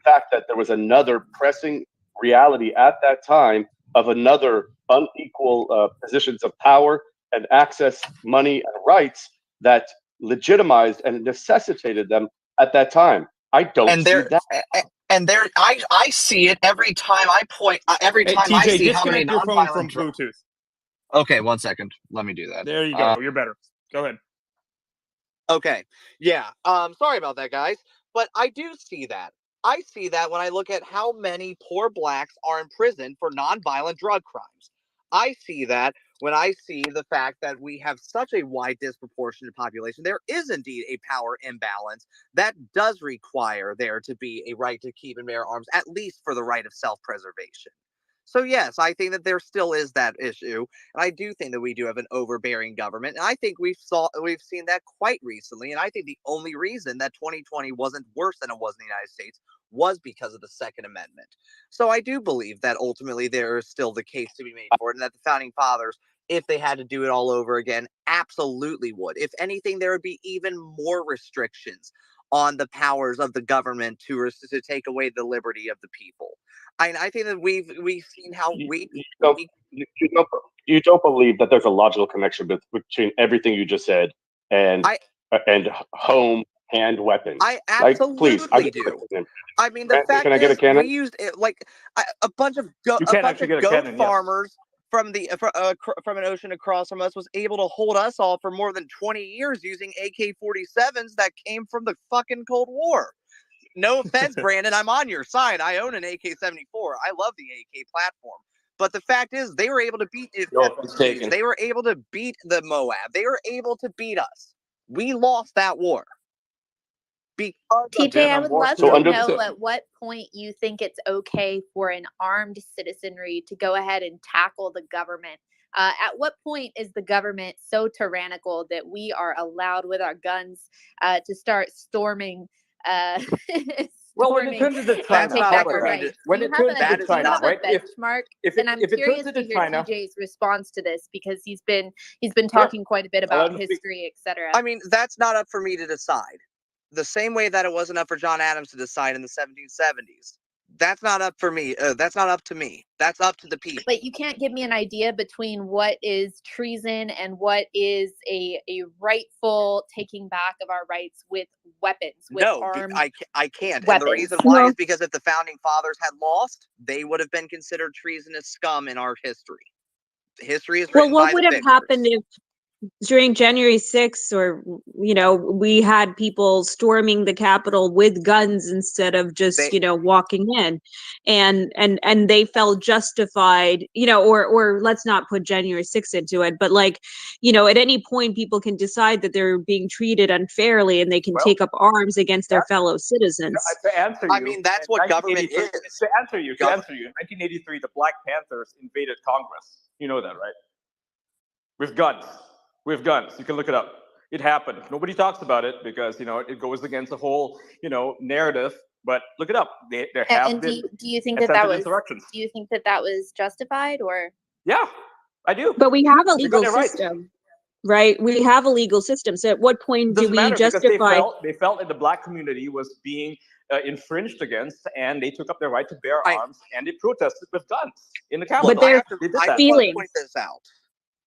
fact that there was another pressing reality at that time of another unequal positions of power and access, money, and rights that legitimized and necessitated them at that time. I don't see that. And there, I see it every time I point. Every time TJ, I see how many disconnect your phone from nonviolent. Bluetooth. Okay, 1 second. Let me do that. There you go. You're better. Go ahead. Okay. Yeah. Sorry about that, guys. But I do see that. I see that when I look at how many poor blacks are in prison for nonviolent drug crimes. I see that when I see the fact that we have such a wide disproportionate population. There is indeed a power imbalance that does require there to be a right to keep and bear arms, at least for the right of self-preservation. So yes, I think that there still is that issue, and I do think that we do have an overbearing government, and I think we've seen that quite recently. And I think the only reason that 2020 wasn't worse than it was in the United States was because of the Second Amendment. So I do believe that ultimately there is still the case to be made for it, and that the Founding Fathers, if they had to do it all over again, absolutely would. If anything, there would be even more restrictions on the powers of the government to take away the liberty of the people. I think that we've seen how weak. You don't believe that there's a logical connection between everything you just said and home and weapons. I absolutely do. I mean, the fact is, we used it like a bunch of goat farmers from an ocean across from us was able to hold us all for more than 20 years using AK-47s that came from the fucking Cold War. No offense, Brandon, I'm on your side. I own an AK-74. I love the AK platform. But the fact is, they were able to beat They were able to beat the Moab. They were able to beat us. We lost that war. TJ, I would love to know at what point you think it's okay for an armed citizenry to go ahead and tackle the government. At what point is the government so tyrannical that we are allowed with our guns to start storming? Well, when it turns into China, when it turns into China, right? Benchmark, and I'm curious to hear TJ's response to this because he's been talking quite a bit about history, etc. I mean, that's not up for me to decide. The same way that it wasn't up for John Adams to decide in the 1770s. That's not up for me. That's not up to me. That's up to the people. But you can't give me an idea between what is treason and what is a rightful taking back of our rights with weapons. With armed I can't. Weapons. And the reason why is because if the Founding Fathers had lost, they would have been considered treasonous scum in our history. History is written by the victors. Well, what would have happened if during January 6th, or, we had people storming the Capitol with guns instead of just, walking in, and they felt justified, or let's not put January 6th into it, but at any point people can decide that they're being treated unfairly and they can take up arms against their fellow citizens. To answer you, I mean, that's what government is. To answer you, in 1983, the Black Panthers invaded Congress. You know that, right? With guns. with guns. You can look it up. It happened. Nobody talks about it because, it goes against the whole, narrative. But look it up. There have And been do you think that insurrections. do you think that was justified, or? Yeah, I do. But we have a They got legal it right. system, right? We have a legal system. So at what point do Doesn't we matter because justify? they felt that the black community was being infringed against, and they took up their right to bear arms, and they protested with guns in the Capitol. But they're They did I that. just want to point this out.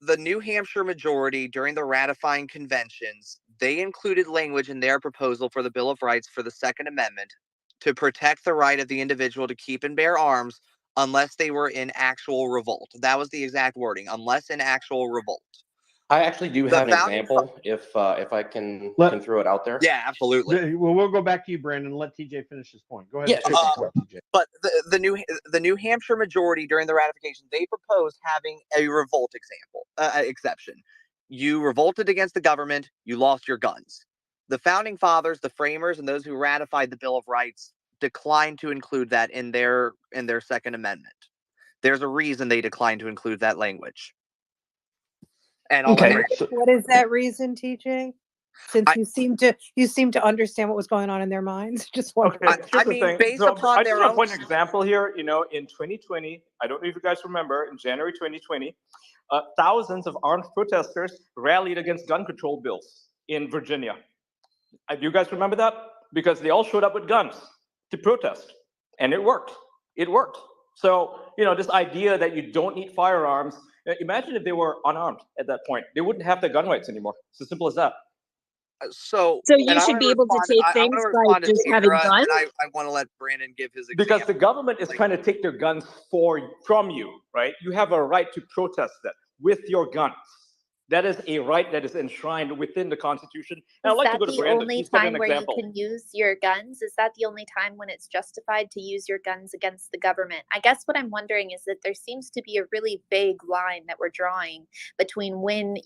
The New Hampshire majority during the ratifying conventions, they included language in their proposal for the Bill of Rights for the Second Amendment to protect the right of the individual to keep and bear arms unless they were in actual revolt. That was the exact wording, unless in actual revolt. I actually do have an example, if I can throw it out there. Yeah, absolutely. Well, we'll go back to you, Brandon, and let TJ finish his point. Go ahead. Yeah, and finish your point, TJ. But the New Hampshire majority during the ratification, they proposed having a revolt exception. You revolted against the government, you lost your guns. The founding fathers, the framers, and those who ratified the Bill of Rights declined to include that in their Second Amendment. There's a reason they declined to include that language. And what is that reason, TJ? Since you seem to understand what was going on in their minds. Just wondering. Okay, here's the thing. I just want to point an example here. In 2020, I don't know if you guys remember, in January 2020, thousands of armed protesters rallied against gun control bills in Virginia. Do you guys remember that? Because they all showed up with guns to protest, and it worked. It worked. So, this idea that you don't need firearms, imagine if they were unarmed at that point. They wouldn't have their gun rights anymore. It's as simple as that. So you should be able to take things by just having guns? I want to let Brandon give his example. Because the government is trying to take their guns from you, right? You have a right to protest that with your guns. That is a right that is enshrined within the Constitution. And I'd like to go to Brandon. Is that the only time where you can use your guns? Is that the only time when it's justified to use your guns against the government? I guess what I'm wondering is that there seems to be a really vague line that we're drawing between when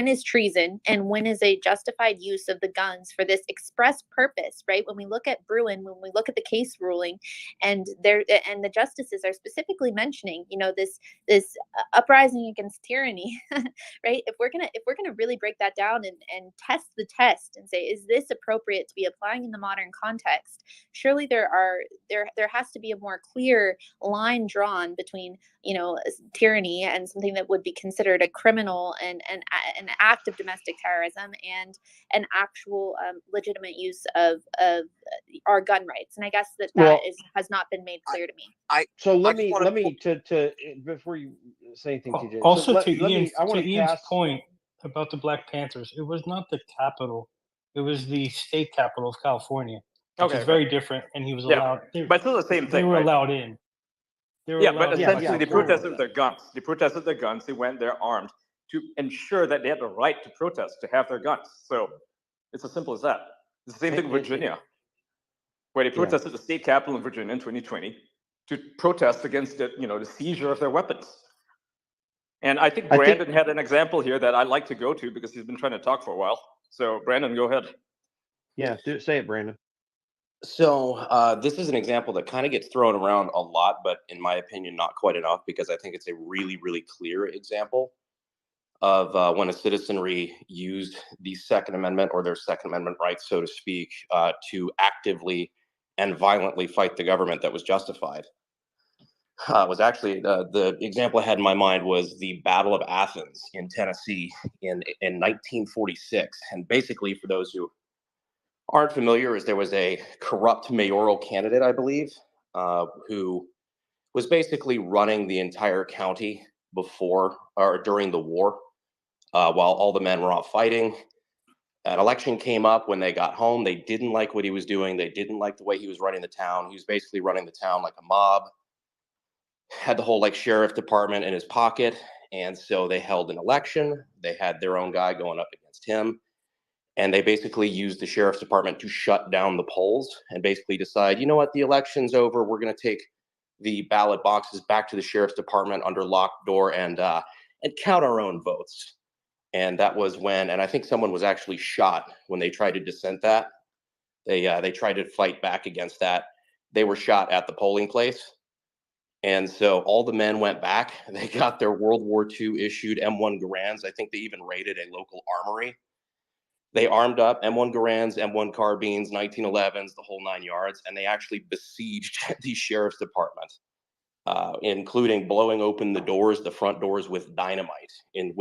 is treason and when is a justified use of the guns for this express purpose, right? When we look at Bruin, when we look at the case ruling, and the justices are specifically mentioning, this uprising against tyranny, right? If we're gonna really break that down and test the test and say, is this appropriate to be applying in the modern context? Surely there has to be a more clear line drawn between tyranny and something that would be considered a criminal and an act of domestic terrorism and an actual legitimate use of our gun rights. And I guess that has not been made clear to me. Let me before you say anything, TJ. Also, so to Ian's pass point about the Black Panthers, it was not the capital; it was the state capital of California, which is very different. And he was allowed. But it's still the same thing. They were right? allowed in. But essentially, they protested with their guns. They protested their guns. They went there armed to ensure that they had the right to protest, to have their guns. So it's as simple as that. It's the same thing in Virginia, where they protested the state capitol in Virginia in 2020 to protest against the seizure of their weapons. And I think Brandon had an example here that I'd like to go to because he's been trying to talk for a while. So Brandon, go ahead. Yeah, say it, Brandon. So this is an example that kind of gets thrown around a lot, but in my opinion, not quite enough, because I think it's a really, really clear example of when a citizenry used the Second Amendment or their Second Amendment rights, so to speak, to actively and violently fight the government that was justified. It was actually the example I had in my mind was the Battle of Athens in Tennessee in 1946. And basically, for those who aren't familiar, is there was a corrupt mayoral candidate, I believe, who was basically running the entire county before or during the war, while all the men were off fighting. An election came up. When they got home, they didn't like what he was doing. They didn't like the way he was running the town. He was basically running the town like a mob, had the whole sheriff department in his pocket. And so they held an election. They had their own guy going up against him. And they basically used the sheriff's department to shut down the polls and basically decide, you know what, the election's over. We're going to take the ballot boxes back to the sheriff's department under locked door and count our own votes. And that was when, and I think someone was actually shot when they tried to dissent that. They tried to fight back against that. They were shot at the polling place. And so all the men went back. They got their World War II issued M1 Garands. I think they even raided a local armory. They armed up M1 Garands, M1 carbines, 1911s, the whole 9 yards, and they actually besieged the sheriff's department, including blowing open the doors, the front doors, with dynamite, in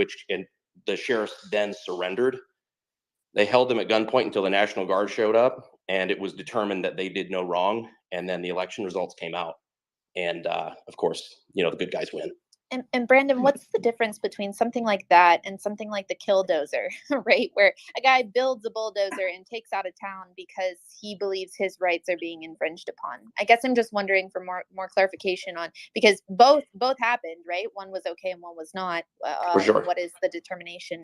the sheriffs then surrendered. They held them at gunpoint until the National Guard showed up, and it was determined that they did no wrong. And then the election results came out. And of course, the good guys win. And Brandon, what's the difference between something like that and something like the killdozer, right? Where a guy builds a bulldozer and takes out a town because he believes his rights are being infringed upon. I guess I'm just wondering for more clarification on, because both happened, right? One was okay and one was not. For sure. What is the determination?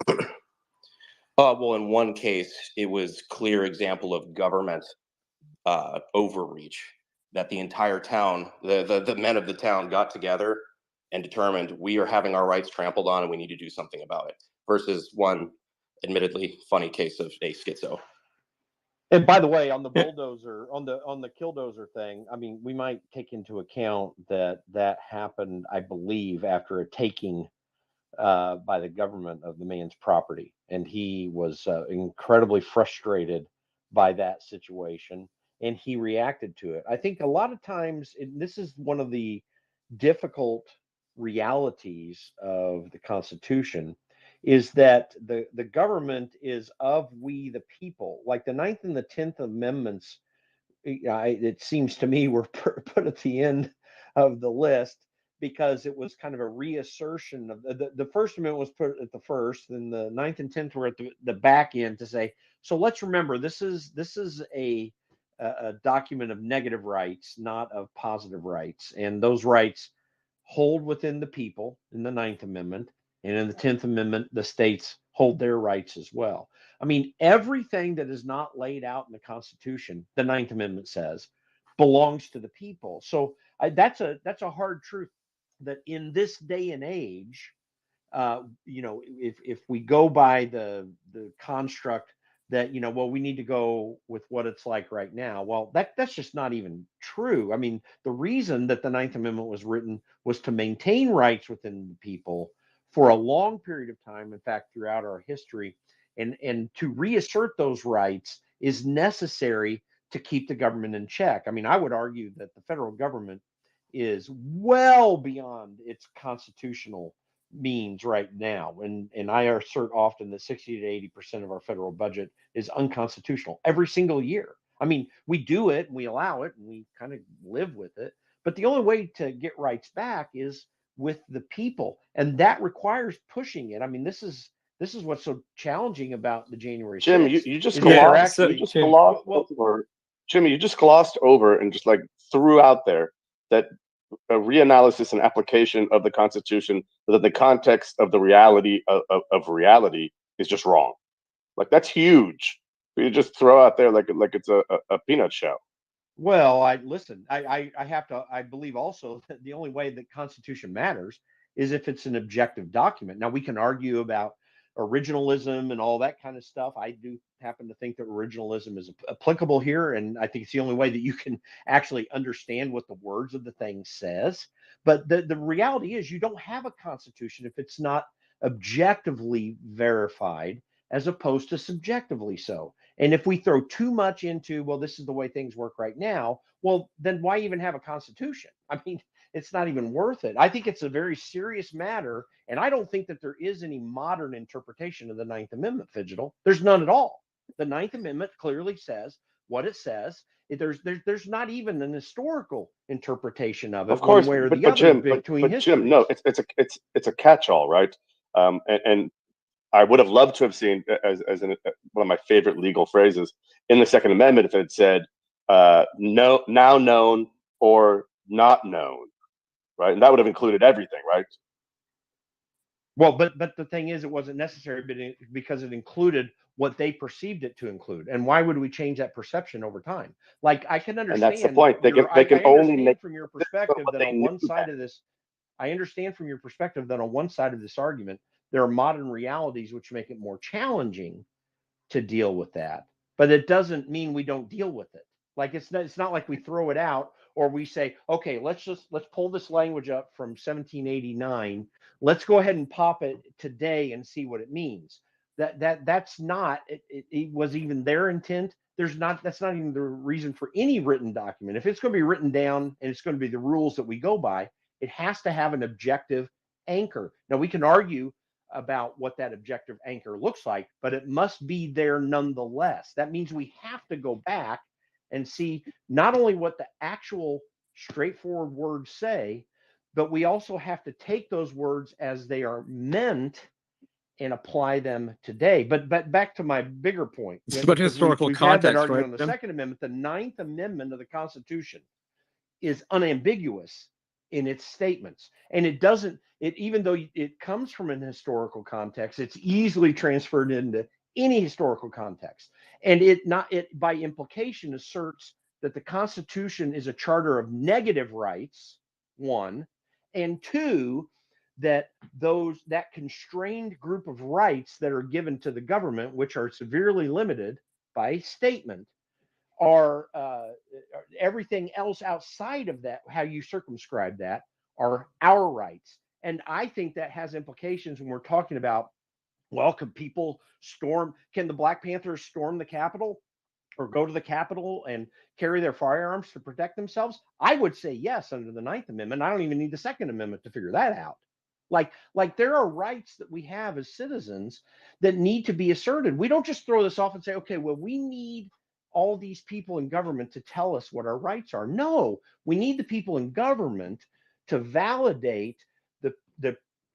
Well, in one case, it was clear example of government overreach, that the entire town, the men of the town got together and determined we are having our rights trampled on and we need to do something about it, versus one admittedly funny case of a schizo. And by the way, on the bulldozer, on the killdozer thing, I mean, we might take into account that happened, I believe, after a taking by the government of the man's property, and he was incredibly frustrated by that situation, and he reacted to it. I think a lot of times, this is one of the difficult realities of the Constitution, is that the government is of we the people. Like the 9th and the 10th Amendments, it seems to me, were put at the end of the list because it was kind of a reassertion of the First Amendment was put at the first, and the 9th and 10th were at the back end to say, so let's remember, this is a document of negative rights, not of positive rights, and those rights hold within the people in the 9th Amendment, and in the 10th Amendment, the states hold their rights as well. I mean, everything that is not laid out in the Constitution, the 9th Amendment says, belongs to the people. So that's a hard truth, that in this day and age, if we go by the construct that, well, we need to go with what it's like right now. Well, that's just not even true. I mean, the reason that the 9th Amendment was written was to maintain rights within the people for a long period of time, in fact, throughout our history. And to reassert those rights is necessary to keep the government in check. I mean, I would argue that the federal government is well beyond its constitutional means right now, and I assert often that 60 to 80% of our federal budget is unconstitutional every single year. I mean, we do it and we allow it and we kind of live with it, but the only way to get rights back is with the people, and that requires pushing it. I mean, this is what's so challenging about the January 6th. Jim, you just glossed over. Jimmy, you just glossed over and just like threw out there that a reanalysis and application of the Constitution, that the context of the reality of reality is just wrong. Like, that's huge. You just throw out there like it's a peanut shell. Well, I believe also that the only way that Constitution matters is if it's an objective document. Now, we can argue about originalism and all that kind of stuff. I do happen to think that originalism is applicable here, and I think it's the only way that you can actually understand what the words of the thing says. But the reality is, you don't have a constitution if it's not objectively verified, as opposed to subjectively so. And if we throw too much into, well, this is the way things work right now, well, then why even have a constitution? I mean, it's not even worth it. I think it's a very serious matter, and I don't think that there is any modern interpretation of the 9th Amendment, Fidgetal. There's none at all. The 9th Amendment clearly says what it says. There's not even an historical interpretation of it, of course, one way or but the other, Jim, between but history. Jim, no, it's a catch-all, right? And I would have loved to have seen, as one of my favorite legal phrases in the Second Amendment, if it had said no, now known or not known, right? And that would have included everything, right? Well, but the thing is, it wasn't necessary, because it included what they perceived it to include. And why would we change that perception over time? Like, I can understand. And that's the point. They can only make from your perspective that on one side of this, I understand from your perspective that on one side of this argument, there are modern realities which make it more challenging to deal with that. But it doesn't mean we don't deal with it. Like, it's not like we throw it out or we say, okay, let's pull this language up from 1789. Let's go ahead and pop it today and see what it means. That's not it was even their intent. That's not even the reason for any written document. If it's going to be written down and it's going to be the rules that we go by, it has to have an objective anchor. Now we can argue about what that objective anchor looks like, but it must be there nonetheless. That means we have to go back and see not only what the actual straightforward words say, but we also have to take those words as they are meant and apply them today. But back to my bigger point. But historical we've context, had that argument right, on the Second Amendment. The Ninth Amendment of the Constitution is unambiguous in its statements, and it doesn't. Even though it comes from an historical context, it's easily transferred into any historical context, and it by implication asserts that the Constitution is a charter of negative rights. One, and two, that that constrained group of rights that are given to the government, which are severely limited by statement, are everything else outside of that, how you circumscribe that, are our rights. And I think that has implications when we're talking about, well, can the Black Panthers storm the Capitol or go to the Capitol and carry their firearms to protect themselves? I would say yes under the Ninth Amendment. I don't even need the Second Amendment to figure that out. Like there are rights that we have as citizens that need to be asserted. We don't just throw this off and say, okay, well, we need all these people in government to tell us what our rights are. No, we need the people in government to validate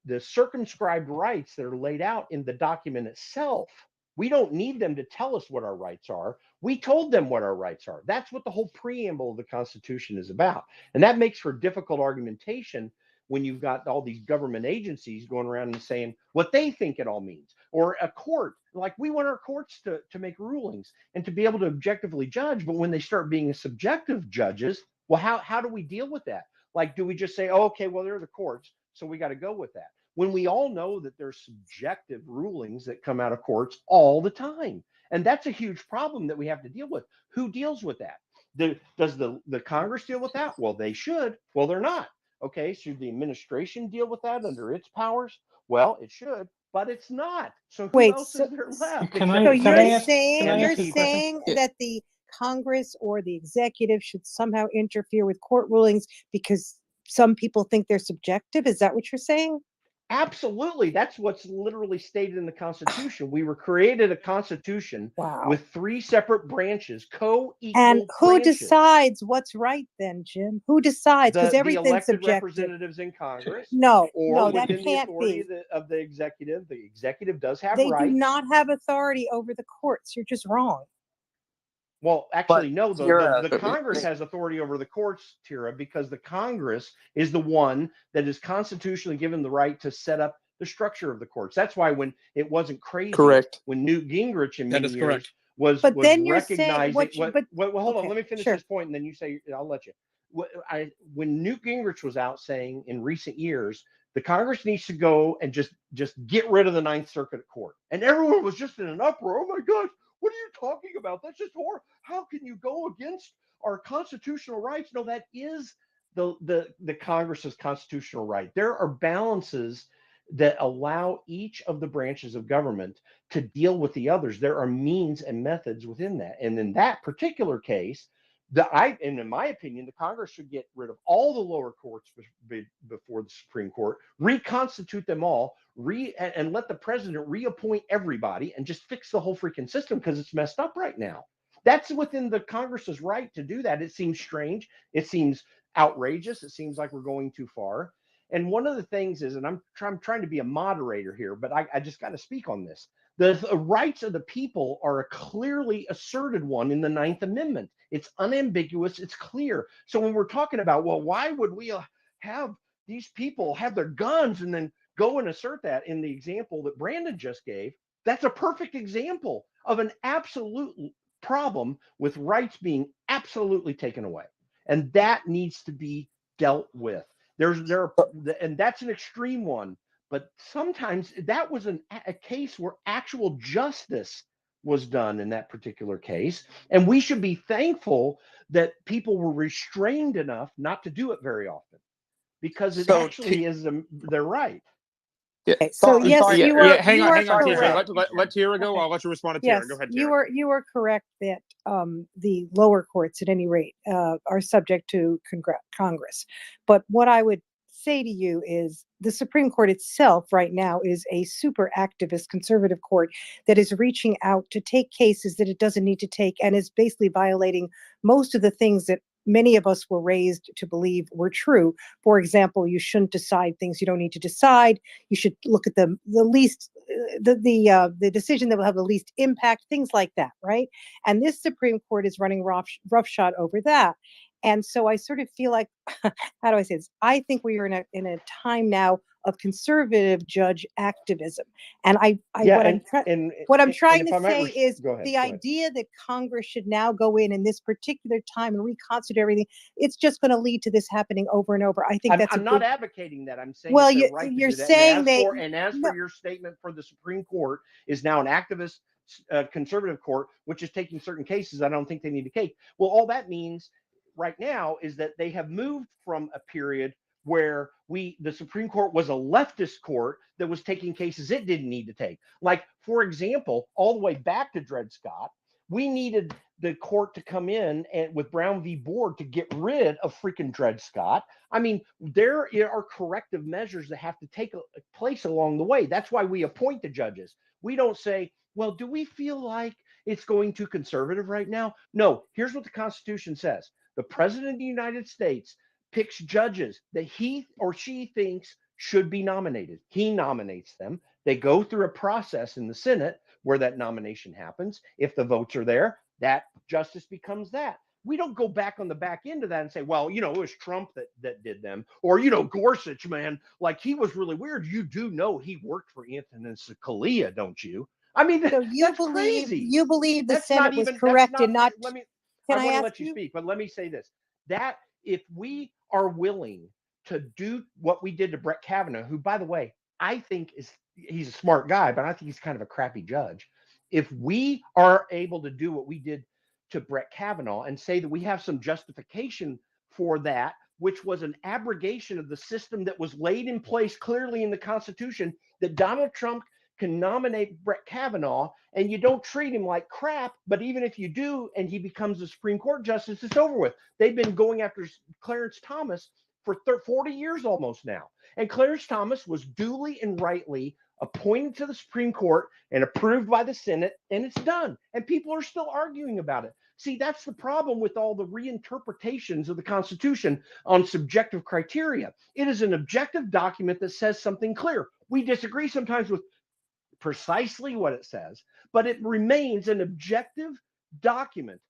the circumscribed rights that are laid out in the document itself. We don't need them to tell us what our rights are. We told them what our rights are. That's what the whole preamble of the Constitution is about. And that makes for difficult argumentation when you've got all these government agencies going around and saying what they think it all means. Or a court, like we want our courts to make rulings and to be able to objectively judge. But when they start being subjective judges, well, how do we deal with that? Like, do we just say, oh, okay, well, they're the courts, so we got to go with that? When we all know that there's subjective rulings that come out of courts all the time. And that's a huge problem that we have to deal with. Who deals with that? Does the Congress deal with that? Well, they should. Well, they're not. Okay, should the administration deal with that under its powers? Well, it should, but it's not. So who else is there left? So you're saying that the Congress or the executive should somehow interfere with court rulings because some people think they're subjective? Is that what you're saying? Absolutely. That's what's literally stated in the Constitution. We were created a Constitution with three separate branches, co-equal And who branches. decides what's right then, Jim? Who decides? Because everything's the elected subjective. representatives in Congress. No, or that within can't the authority be. of the executive. The executive does have They rights. do not have authority over the courts. You're just wrong. Well, actually, no. The Tira, Congress has authority over the courts, Tira, because the Congress is the one that is constitutionally given the right to set up the structure of the courts. That's why when it wasn't crazy, Correct. when Newt Gingrich in That many is years correct. was But then you're recognizing saying hold on, okay, let me finish sure. this point, and then you say I'll let you. When Newt Gingrich was out saying in recent years, the Congress needs to go and just get rid of the Ninth Circuit Court, and everyone was just in an uproar. Oh my God, what are you talking about? That's just horrible. How can you go against our constitutional rights? No, that is the Congress's constitutional right. There are balances that allow each of the branches of government to deal with the others. There are means and methods within that. And in that particular case, in my opinion, the Congress should get rid of all the lower courts before the Supreme Court, reconstitute them all, and let the president reappoint everybody and just fix the whole freaking system because it's messed up right now. That's within the Congress's right to do that. It seems strange. It seems outrageous. It seems like we're going too far. And one of the things is, and I'm trying to be a moderator here, but I just got to speak on this. The rights of the people are a clearly asserted one in the Ninth Amendment. It's unambiguous. It's clear. So when we're talking about, well, why would we have these people have their guns and then go and assert that in the example that Brandon just gave? That's a perfect example of an absolute problem with rights being absolutely taken away. And that needs to be dealt with. And that's an extreme one. But sometimes that was a case where actual justice was done in that particular case. And we should be thankful that people were restrained enough not to do it very often, because it actually is their right. Yeah. So yes, you are. Hang you on, are hang on, Tiara. correct. Let Tiara go. Okay. I'll let you respond to Tiara. Yes, Go ahead, Tiara. you are correct that the lower courts, at any rate, are subject to Congress. But what I would say to you is the Supreme Court itself right now is a super activist conservative court that is reaching out to take cases that it doesn't need to take, and is basically violating most of the things that many of us were raised to believe were true. For example, you shouldn't decide things you don't need to decide. You should look at the least the decision that will have the least impact, things like that, right? And this Supreme Court is running roughshod over that. And so I sort of feel like, how do I say this? I think we are in a time now of conservative judge activism. And what I'm trying to say is the idea that Congress should now go in this particular time and reconstitute everything, it's just going to lead to this happening over and over. I think I'm not advocating that. I'm saying well, it's their right you're to do that. saying for your statement for the Supreme Court is now an activist conservative court, which is taking certain cases I don't think they need to take. Well, all that means right now is that they have moved from a period where the Supreme Court was a leftist court that was taking cases it didn't need to take. Like, for example, all the way back to Dred Scott, we needed the court to come in and with Brown v. Board to get rid of freaking Dred Scott. I mean, there are corrective measures that have to take place along the way. That's why we appoint the judges. We don't say, well, do we feel like it's going too conservative right now? No, here's what the Constitution says. The President of the United States picks judges that he or she thinks should be nominated. He nominates them. They go through a process in the Senate where that nomination happens. If the votes are there, that justice becomes that. We don't go back on the back end of that and say, well, it was Trump that did them. Or, Gorsuch, man, like he was really weird. You do know he worked for Antonin Scalia, don't you? I mean, so that's crazy. You believe the that's Senate was correct in not. Let me. Can I I want to ask let you speak, but let me say this: that if we are willing to do what we did to Brett Kavanaugh, who, by the way, I think he's a smart guy, but I think he's kind of a crappy judge. If we are able to do what we did to Brett Kavanaugh and say that we have some justification for that, which was an abrogation of the system that was laid in place clearly in the Constitution, that Donald Trump can nominate Brett Kavanaugh and you don't treat him like crap, but even if you do and he becomes a Supreme Court justice, it's over with. They've been going after Clarence Thomas for 40 years almost now. And Clarence Thomas was duly and rightly appointed to the Supreme Court and approved by the Senate, and it's done. And people are still arguing about it. See, that's the problem with all the reinterpretations of the Constitution on subjective criteria. It is an objective document that says something clear. We disagree sometimes with precisely what it says, but it remains an objective document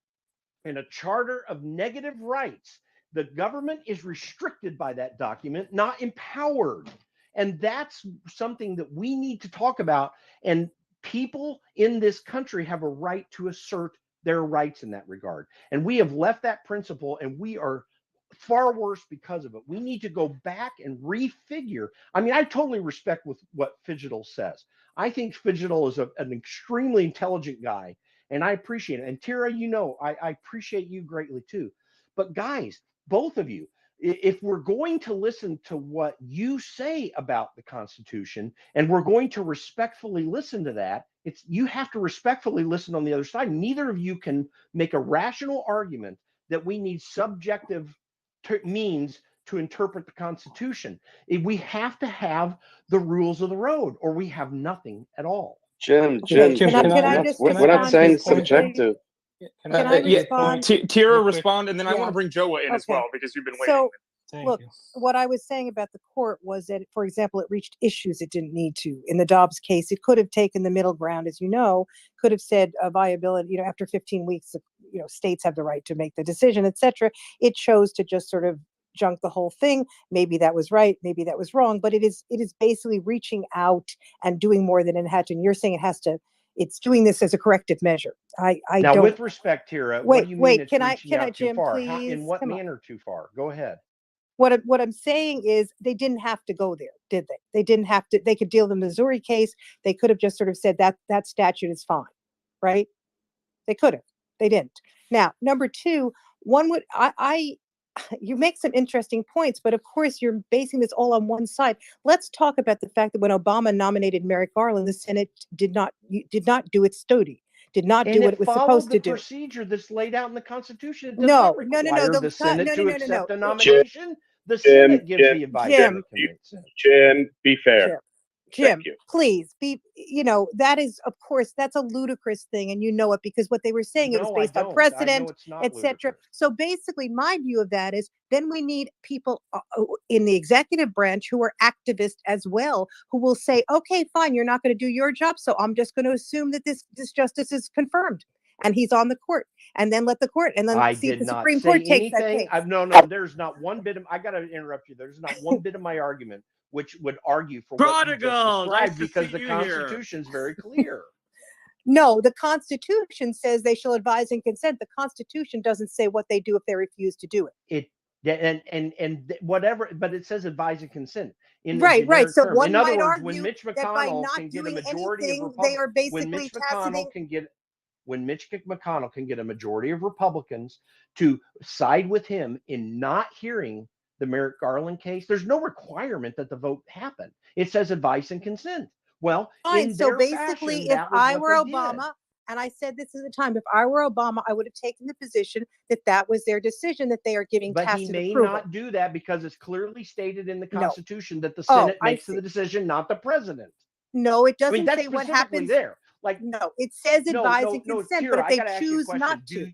and a charter of negative rights. The government is restricted by that document, not empowered. And that's something that we need to talk about. And people in this country have a right to assert their rights in that regard. And we have left that principle, and we are far worse because of it. We need to go back and refigure. I mean, I totally respect with what Fidgetal says. I think Fidgetal is an extremely intelligent guy, and I appreciate it. And Tira, I appreciate you greatly too. But guys, both of you, if we're going to listen to what you say about the Constitution and we're going to respectfully listen to that, you have to respectfully listen on the other side. Neither of you can make a rational argument that we need subjective means to interpret the Constitution. We have to have the rules of the road, or we have nothing at all. Jim, we're not saying subjective. Can I respond? Tira, respond, and then I want to bring Joa in as well, because you've been waiting. So, look, what I was saying about the court was that, for example, it reached issues it didn't need to. In the Dobbs case, it could have taken the middle ground, as you know, could have said a viability, after 15 weeks, states have the right to make the decision, etc. It chose to just sort of junk the whole thing. Maybe that was right, maybe that was wrong, but it is basically reaching out and doing more than it had to. And you're saying it's doing this as a corrective measure. I now, don't. with respect, Tira, what do you mean it's reaching out too Jim, far? please? In what manner too far? Go ahead. What I'm saying is they didn't have to go there, did they? They didn't have to. They could deal with the Missouri case. They could have just sort of said that statute is fine, right? They could have. They didn't. Now, number two, one would you make some interesting points, but of course you're basing this all on one side. Let's talk about the fact that when Obama nominated Merrick Garland, the Senate did not do its duty, did not do what it was supposed to do. The procedure that's laid out in the Constitution. It does No, not no, require no, no. the Senate to accept a Jim, nomination. The Senate gives the advisory consent. Jim, be fair. Jim, please be, that is, of course, that's a ludicrous thing. And you know it because what they were saying, it was based on precedent, etc. So basically my view of that is then we need people in the executive branch who are activists as well, who will say, okay, fine, you're not going to do your job. So I'm just going to assume that this justice is confirmed and he's on the court, and then let the court, and then see if the Supreme Court takes that case. No, there's not one bit of, I got to interrupt you. There's not one bit of my argument which would argue for what you just described, because the Constitution is very clear. No, the Constitution says they shall advise and consent. The Constitution doesn't say what they do if they refuse to do it. And whatever, but it says advise and consent. Right. So term. one In other might words, argue when Mitch that by McConnell not can get a doing majority anything, of Republicans, they are basically when Mitch McConnell can get a majority of Republicans to side with him in not hearing the Merrick Garland case, there's no requirement that the vote happen. It says advice and consent. Well, fine. So basically, if I were Obama, and I said this at the time, if I were Obama, I would have taken the position that that was their decision, that they are giving tacit approval. But he may not do that because it's clearly stated in the Constitution that the Senate makes the decision, not the president. No, it doesn't say what happens there. No, it says advise and consent, but if they choose not to.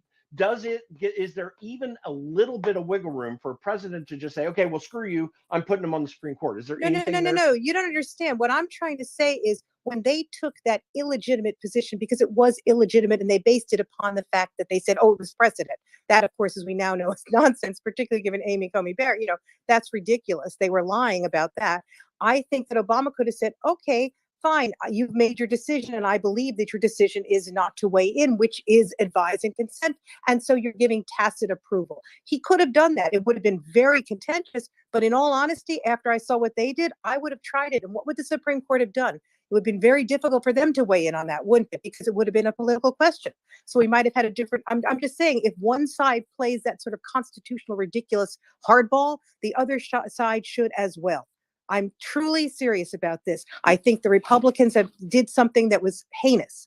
Is there even a little bit of wiggle room for a president to just say, okay, well, screw you, I'm putting them on the Supreme Court? Is there anything there? No, you don't understand. What I'm trying to say is when they took that illegitimate position, because it was illegitimate, and they based it upon the fact that they said, oh, it was precedent. That, of course, as we now know, is nonsense, particularly given Amy Coney Barrett. That's ridiculous. They were lying about that. I think that Obama could have said, okay, fine, you've made your decision, and I believe that your decision is not to weigh in, which is advise and consent, and so you're giving tacit approval. He could have done that. It would have been very contentious, but in all honesty, after I saw what they did, I would have tried it. And what would the Supreme Court have done? It would have been very difficult for them to weigh in on that, wouldn't it? Because it would have been a political question. So we might have had a different, I'm just saying, if one side plays that sort of constitutional, ridiculous hardball, the other side should as well. I'm truly serious about this. I think the Republicans did something that was heinous,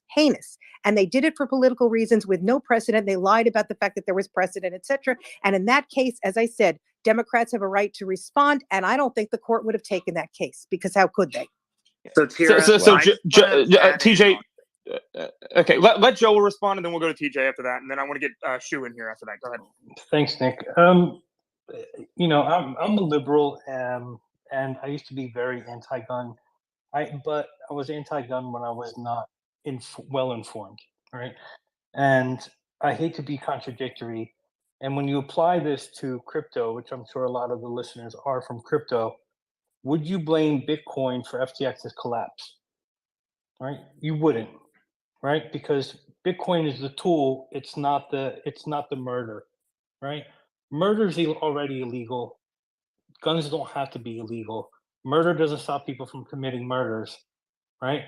and they did it for political reasons with no precedent. They lied about the fact that there was precedent, etc. And in that case, as I said, Democrats have a right to respond, and I don't think the court would have taken that case, because how could they? So TJ, okay, let Joel respond, and then we'll go to TJ after that, and then I want to get Shu in here after that. Go ahead. Thanks, Nick. I'm a liberal. And I used to be very anti-gun. But I was anti-gun when I was not well informed, right? And I hate to be contradictory. And when you apply this to crypto, which I'm sure a lot of the listeners are from crypto, would you blame Bitcoin for FTX's collapse? Right? You wouldn't, right? Because Bitcoin is the tool. It's not the murder, right? Murder is already illegal. Guns don't have to be illegal. Murder doesn't stop people from committing murders, right?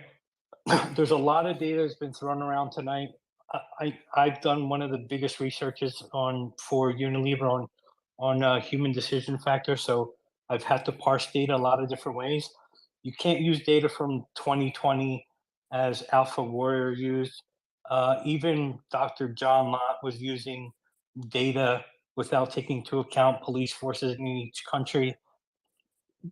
There's a lot of data that's been thrown around tonight. I've done one of the biggest researches for Unilever on human decision factor, so I've had to parse data a lot of different ways. You can't use data from 2020 as Alpha Warrior used. Even Dr. John Lott was using data without taking into account police forces in each country.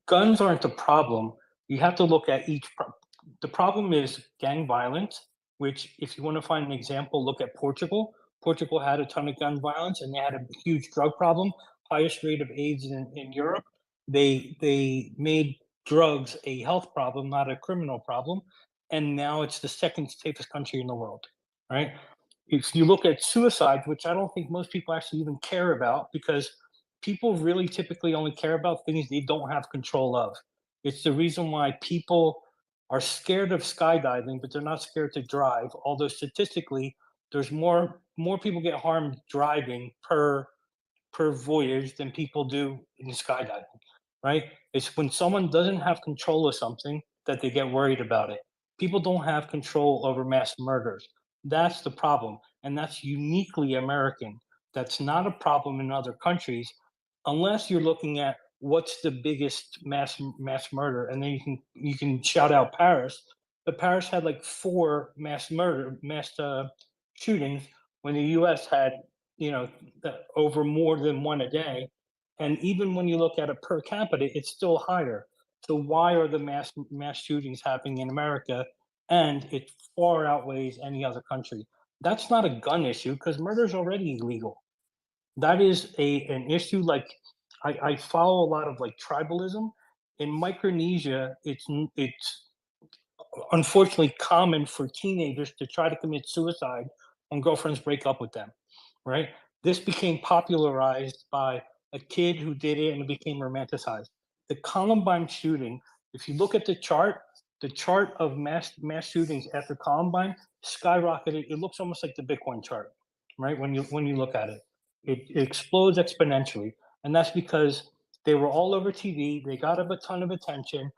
Guns aren't the problem. You have to look at the problem is gang violence, which, if you want to find an example, look at Portugal. Portugal had a ton of gun violence, and they had a huge drug problem, highest rate of AIDS in Europe. They made drugs a health problem, not a criminal problem, and now it's the second safest country in the world, right? If you look at suicide, which I don't think most people actually even care about, because people really typically only care about things they don't have control of. It's the reason why people are scared of skydiving, but they're not scared to drive. Although statistically, there's more people get harmed driving per voyage than people do in skydiving, right? It's when someone doesn't have control of something that they get worried about it. People don't have control over mass murders. That's the problem, and that's uniquely American. That's not a problem in other countries, unless you're looking at what's the biggest mass murder, and then you can shout out Paris. But Paris had like 4 mass shootings when the U.S. had over more than one a day, and even when you look at it per capita, it's still higher. So why are the mass shootings happening in America? And it far outweighs any other country. That's not a gun issue because murder is already illegal. That is an issue. Like I follow a lot of like tribalism in Micronesia. It's unfortunately common for teenagers to try to commit suicide when girlfriends break up with them. Right? This became popularized by a kid who did it, and it became romanticized. The Columbine shooting. If you look at the chart of mass shootings after Columbine skyrocketed. It looks almost like the Bitcoin chart, right? When you look at it, it explodes exponentially, and that's because they were all over TV. They got a ton of attention.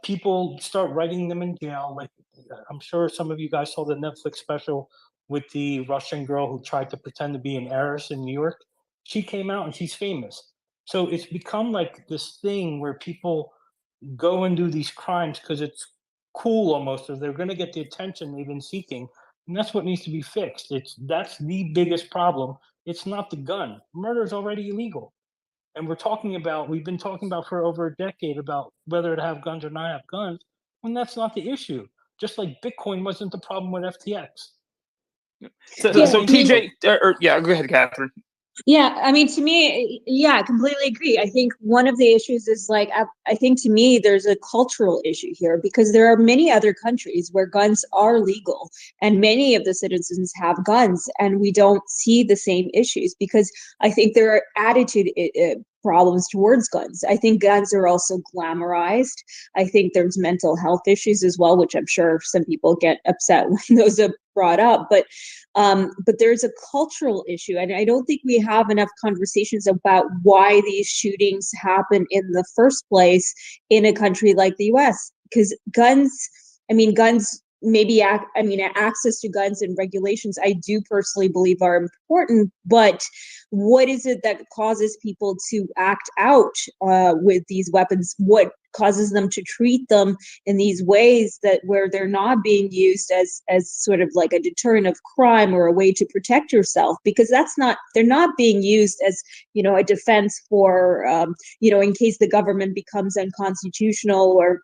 People start writing them in jail. Like I'm sure some of you guys saw the Netflix special with the Russian girl who tried to pretend to be an heiress in New York. She came out and she's famous. So it's become like this thing where people go and do these crimes because it's cool almost, or they're going to get the attention they've been seeking, and that's what needs to be fixed. That's the biggest problem. It's not the gun. Murder is already illegal, and we've been talking about for over a decade about whether to have guns or not have guns, when that's not the issue. Just like Bitcoin wasn't the problem with FTX. So TJ, yeah, go ahead, Catherine. Yeah, I mean, to me, yeah, I completely agree. I think one of the issues is like, I think to me, there's a cultural issue here because there are many other countries where guns are legal and many of the citizens have guns, and we don't see the same issues because I think there are attitude problems towards guns. I think guns are also glamorized. I think there's mental health issues as well, which I'm sure some people get upset when those are brought up, but there's a cultural issue, and I don't think we have enough conversations about why these shootings happen in the first place in a country like the US. Because guns maybe access to guns and regulations, I do personally believe are important, but what is it that causes people to act out with these weapons? What causes them to treat them in these ways where they're not being used as sort of like a deterrent of crime or a way to protect yourself? Because they're not being used as a defense for in case the government becomes unconstitutional or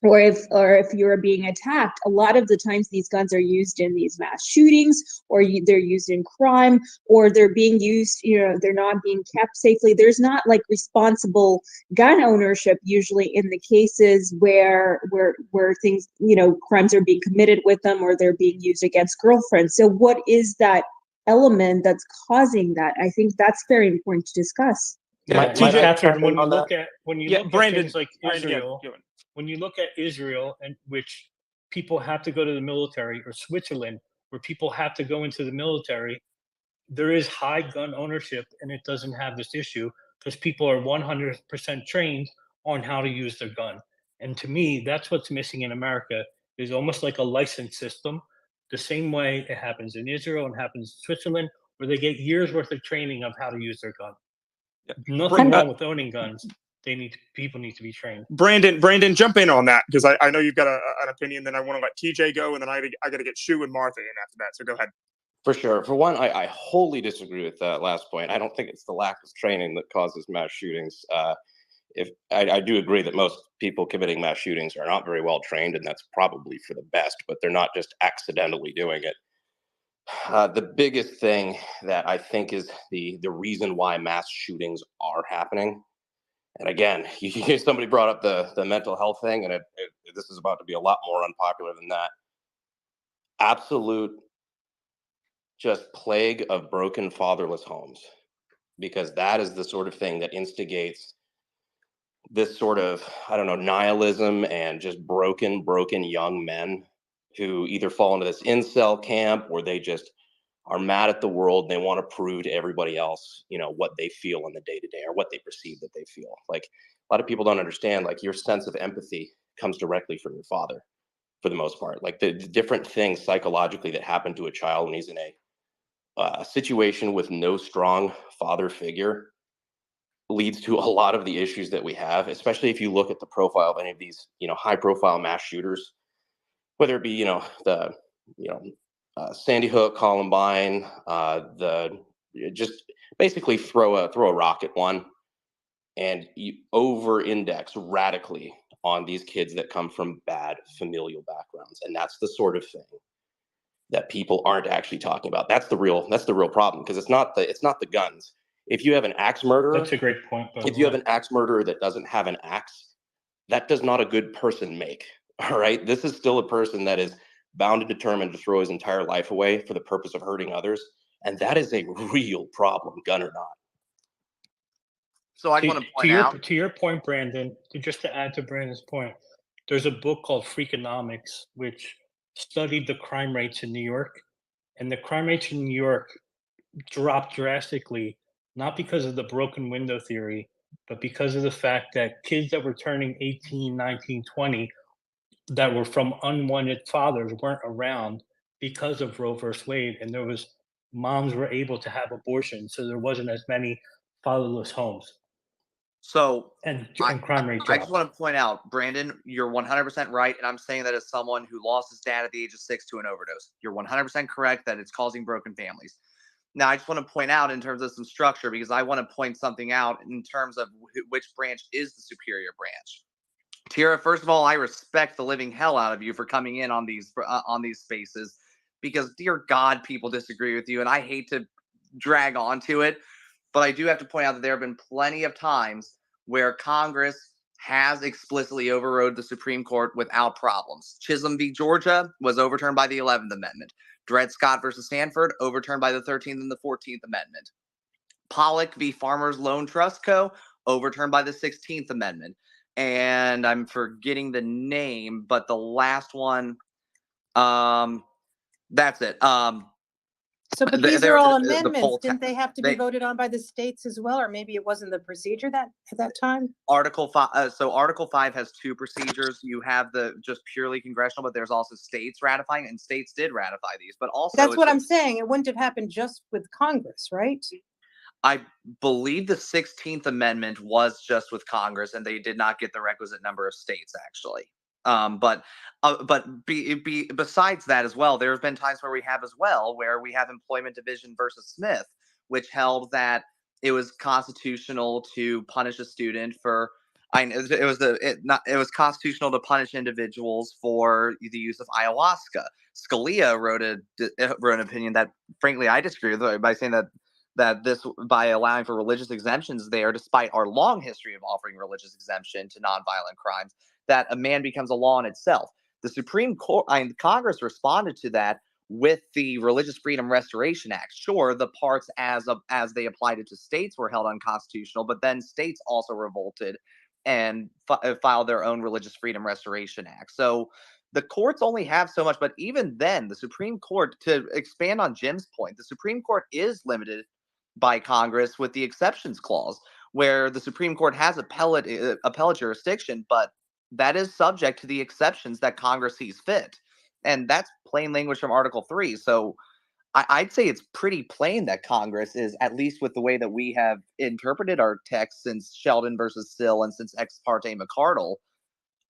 if you're being attacked. A lot of the times these guns are used in these mass shootings, or they're used in crime, or they're being used, they're not being kept safely. There's not like responsible gun ownership usually in the cases where things, crimes are being committed with them, or they're being used against girlfriends. So what is that element that's causing that? I think that's very important to discuss. Yeah, Catherine, when you look at Brandon, things like Israel, when you look at Israel, and which people have to go to the military, or Switzerland, where people have to go into the military, there is high gun ownership, and it doesn't have this issue because people are 100% trained on how to use their gun. And to me, that's what's missing in America, is almost like a license system, the same way it happens in Israel and happens in Switzerland, where they get years worth of training of how to use their gun. Nothing wrong with owning guns. People need to be trained. Brandon, jump in on that because I know you've got an opinion. Then I want to let TJ go, and then I got to get Shu and Martha in after that. So go ahead. For sure. For one, I wholly disagree with that last point. I don't think it's the lack of training that causes mass shootings. If I do agree that most people committing mass shootings are not very well trained, and that's probably for the best, but they're not just accidentally doing it. The biggest thing that I think is the reason why mass shootings are happening. And again, somebody brought up the mental health thing, and this is about to be a lot more unpopular than that. Absolute just plague of broken fatherless homes, because that is the sort of thing that instigates this sort of, I don't know, nihilism and just broken young men who either fall into this incel camp or they just are mad at the world and they want to prove to everybody else, what they feel in the day-to-day or what they perceive that they feel. Like a lot of people don't understand, like your sense of empathy comes directly from your father. for the most part. Like the different things psychologically that happen to a child when he's in a situation with no strong father figure leads to a lot of the issues that we have, especially if you look at the profile of any of these, high profile mass shooters, whether it be, the, Sandy Hook, Columbine, just basically throw a rocket one, and you over index radically on these kids that come from bad familial backgrounds. And that's the sort of thing that people aren't actually talking about. That's the real problem, because it's not the guns. If you have an axe murderer, That's a great point. If you have an axe murderer that doesn't have an axe, that does not a good person make. All right. This is still a person that is bound and determined to throw his entire life away for the purpose of hurting others. And that is a real problem, gun or not. So I want to point out to your point, Brandon, just to add to Brandon's point, there's a book called Freakonomics, which studied the crime rates in New York, and the crime rates in New York dropped drastically, not because of the broken window theory, but because of the fact that kids that were turning 18, 19, 20 that were from unwanted fathers weren't around because of Roe versus Wade, and moms were able to have abortions, so there wasn't as many fatherless homes. So and crime rate dropped. I just want to point out, Brandon, you're 100% right, and I'm saying that as someone who lost his dad at the age of 6 to an overdose. You're 100% correct that it's causing broken families. Now, I just want to point out in terms of some structure, because I want to point something out in terms of which branch is the superior branch. Tira, first of all, I respect the living hell out of you for coming in on these spaces, because, dear God, people disagree with you, and I hate to drag on to it, but I do have to point out that there have been plenty of times where Congress has explicitly overrode the Supreme Court without problems. Chisholm v. Georgia was overturned by the 11th Amendment. Dred Scott versus Stanford, overturned by the 13th and the 14th Amendment. Pollock v. Farmers Loan Trust Co., overturned by the 16th Amendment. And I'm forgetting the name, but the last one, that's it. But these are all amendments. Didn't they have to be voted on by the states as well? Or maybe it wasn't the procedure at that time? Article 5. So Article 5 has two procedures. You have the just purely congressional, but there's also states ratifying, and states did ratify these. But also, that's what I'm saying. It wouldn't have happened just with Congress, right? I believe the 16th Amendment was just with Congress, and they did not get the requisite number of states, actually. Besides that as well, there have been times where we have Employment Division versus Smith, which held that it was constitutional to punish a student for. It was constitutional to punish individuals for the use of ayahuasca. Scalia wrote an opinion that, frankly, I disagree with, by saying that this, by allowing for religious exemptions there, despite our long history of offering religious exemption to nonviolent crimes, that a man becomes a law in itself. The Supreme Court and Congress responded to that with the Religious Freedom Restoration Act. Sure, the parts as they applied it to states were held unconstitutional, but then states also revolted and filed their own Religious Freedom Restoration Act. So the courts only have so much, but even then, the Supreme Court, to expand on Jim's point, the Supreme Court is limited by Congress with the exceptions clause, where the Supreme Court has appellate jurisdiction, but that is subject to the exceptions that Congress sees fit. And that's plain language from Article 3. So I'd say it's pretty plain that Congress is, at least with the way that we have interpreted our text since Sheldon versus Sill and since Ex parte McCardle,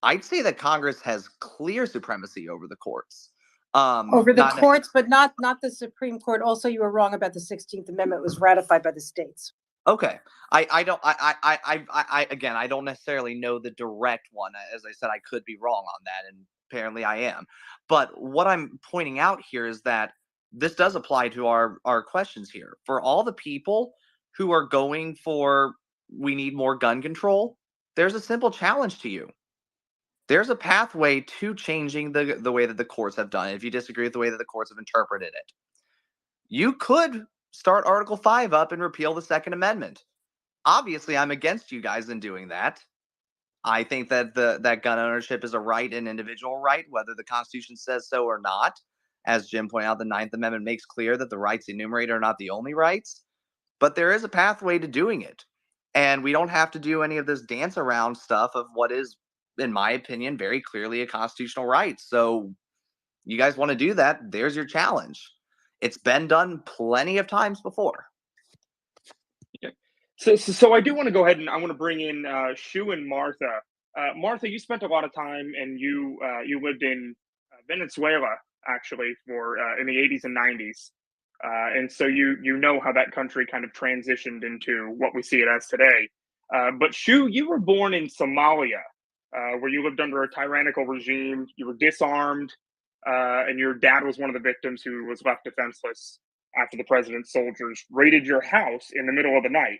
I'd say that Congress has clear supremacy over the courts. Over the courts, but not the Supreme Court. Also, you were wrong about the 16th Amendment. It was ratified by the states. Okay. I don't necessarily know the direct one. As I said, I could be wrong on that, and apparently I am. But what I'm pointing out here is that this does apply to our questions here. For all the people who are going for, we need more gun control, there's a simple challenge to you. There's a pathway to changing the way that the courts have done it, if you disagree with the way that the courts have interpreted it. You could start Article 5 up and repeal the Second Amendment. Obviously, I'm against you guys in doing that. I think that that gun ownership is a right, an individual right, whether the Constitution says so or not. As Jim pointed out, the Ninth Amendment makes clear that the rights enumerated are not the only rights, but there is a pathway to doing it. And we don't have to do any of this dance around stuff of what is in my opinion, very clearly a constitutional right. So you guys want to do that, there's your challenge. It's been done plenty of times before. Yeah. So I do want to go ahead and I want to bring in Shu and Martha. Martha, you spent a lot of time and you lived in Venezuela actually for in the 80s and 90s. And so you know how that country kind of transitioned into what we see it as today. But Shu, you were born in Somalia, where you lived under a tyrannical regime. You were disarmed, and your dad was one of the victims who was left defenseless after the president's soldiers raided your house in the middle of the night.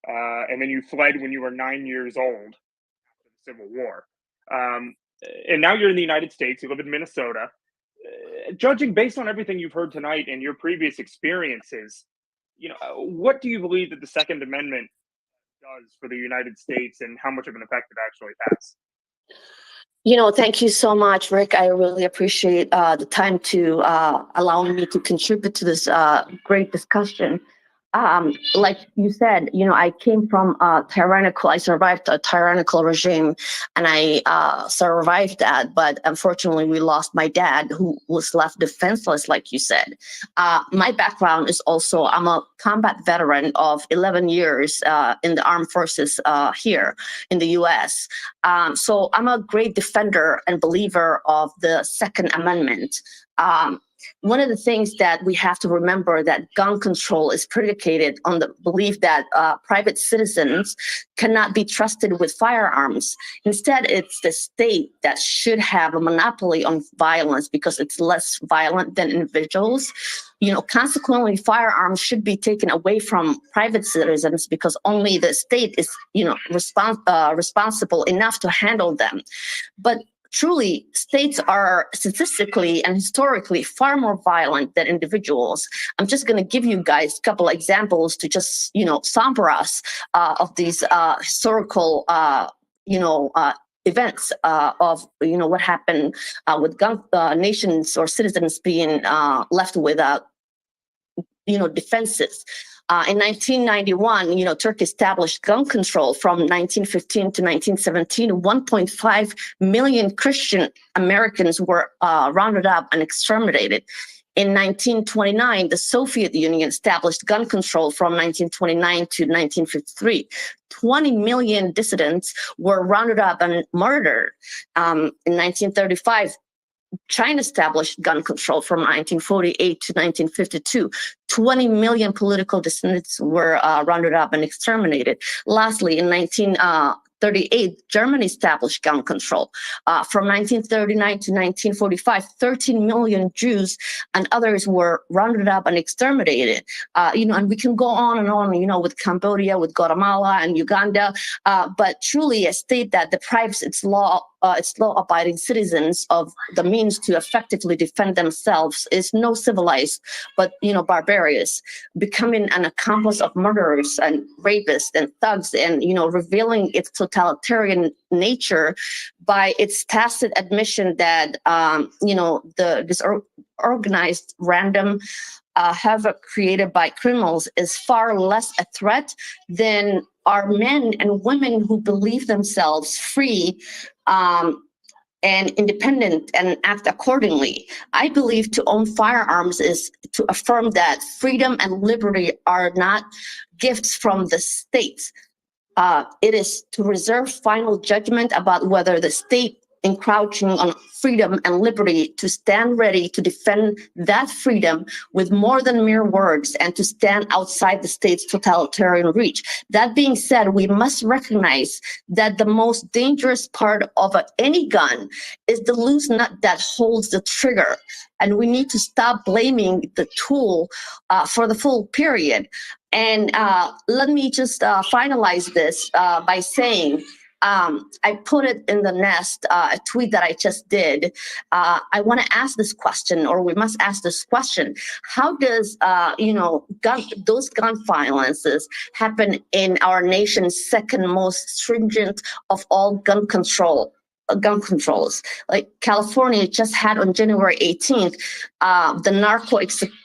And then you fled when you were 9 years old after the Civil War. And now you're in the United States. You live in Minnesota. Judging based on everything you've heard tonight and your previous experiences, what do you believe that the Second Amendment does for the United States and how much of an effect it actually has? Thank you so much, Rick. I really appreciate the time to allow me to contribute to this great discussion. Like you said, I came from I survived a tyrannical regime, and I survived that. But unfortunately, we lost my dad, who was left defenseless, like you said. My background is also, I'm a combat veteran of 11 years in the armed forces here in the U.S. So I'm a great defender and believer of the Second Amendment. One of the things that we have to remember that gun control is predicated on the belief that private citizens cannot be trusted with firearms. Instead, it's the state that should have a monopoly on violence because it's less violent than individuals. Consequently, firearms should be taken away from private citizens because only the state is, responsible enough to handle them. But truly, states are statistically and historically far more violent than individuals. I'm just going to give you guys a couple of examples to just, summarize of these historical, events of, what happened with gun nations or citizens being left without, defenses. In 1991, Turkey established gun control from 1915 to 1917. 1.5 million Christian Americans were rounded up and exterminated. In 1929, the Soviet Union established gun control from 1929 to 1953. 20 million dissidents were rounded up and murdered. In 1935, China established gun control from 1948 to 1952. 20 million political dissidents were rounded up and exterminated. Lastly, in 1938, Germany established gun control. From 1939 to 1945, 13 million Jews and others were rounded up and exterminated. And we can go on and on, with Cambodia, with Guatemala and Uganda. But truly, a state that deprives its law-abiding citizens of the means to effectively defend themselves is no civilized, but barbarous, becoming an accomplice of murderers and rapists and thugs, and revealing its totalitarian nature by its tacit admission that this organized random havoc created by criminals is far less a threat than are men and women who believe themselves free and independent and act accordingly. I believe to own firearms is to affirm that freedom and liberty are not gifts from the state. It is to reserve final judgment about whether the state encroaching on freedom and liberty to stand ready to defend that freedom with more than mere words and to stand outside the state's totalitarian reach. That being said, we must recognize that the most dangerous part of any gun is the loose nut that holds the trigger. And we need to stop blaming the tool for the full period. And let me just finalize this by saying, I put it in the nest, a tweet that I just did. I want to ask this question, or we must ask this question. How does, those gun violences happen in our nation's second most stringent of all gun controls? Like California just had on January 18th, the narco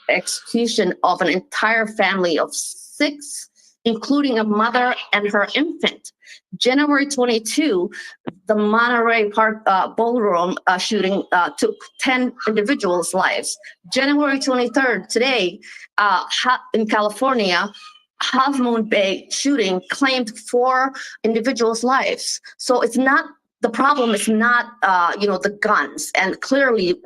execution of an entire family of 6 including a mother and her infant. January 22, the Monterey Park ballroom shooting took 10 individuals' lives. January 23rd, today, in California, Half Moon Bay shooting claimed 4 individuals' lives. So it's not, the problem is not, the guns. And clearly,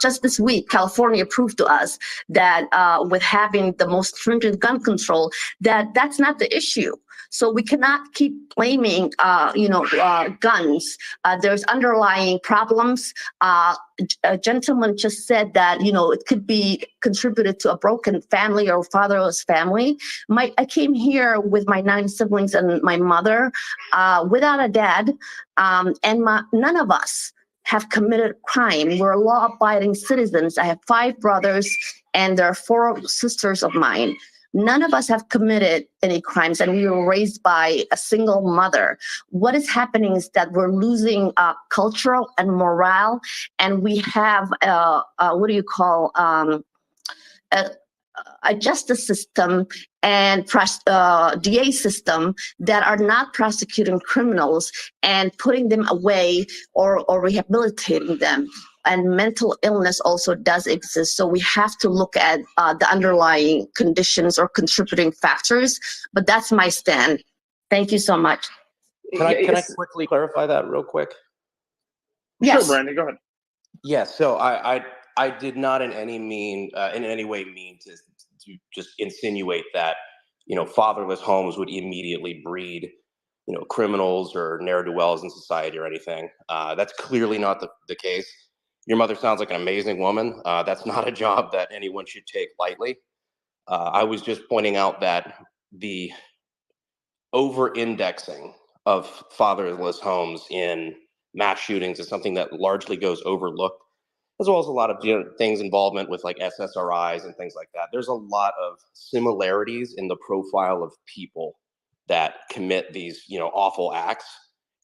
just this week, California proved to us that with having the most stringent gun control, that's not the issue. So we cannot keep blaming, guns. There's underlying problems. A gentleman just said that, it could be contributed to a broken family or fatherless family. I came here with my 9 siblings and my mother without a dad, and none of us have committed crime. We're law-abiding citizens. I have 5 brothers, and there are 4 sisters of mine. None of us have committed any crimes, and we were raised by a single mother. What is happening is that we're losing cultural and morale, and we have a justice system and DA system that are not prosecuting criminals and putting them away or rehabilitating them. And mental illness also does exist. So we have to look at the underlying conditions or contributing factors. But that's my stand. Thank you so much. Can I quickly clarify that real quick? Yes. Sure, Brandon, go ahead. Yeah, so I did not in any way mean to just insinuate that, fatherless homes would immediately breed, criminals or ne'er-do-wells in society or anything. That's clearly not the case. Your mother sounds like an amazing woman. That's not a job that anyone should take lightly. I was just pointing out that the over-indexing of fatherless homes in mass shootings is something that largely goes overlooked, as well as a lot of things involvement with like SSRIs and things like that. There's a lot of similarities in the profile of people that commit these awful acts,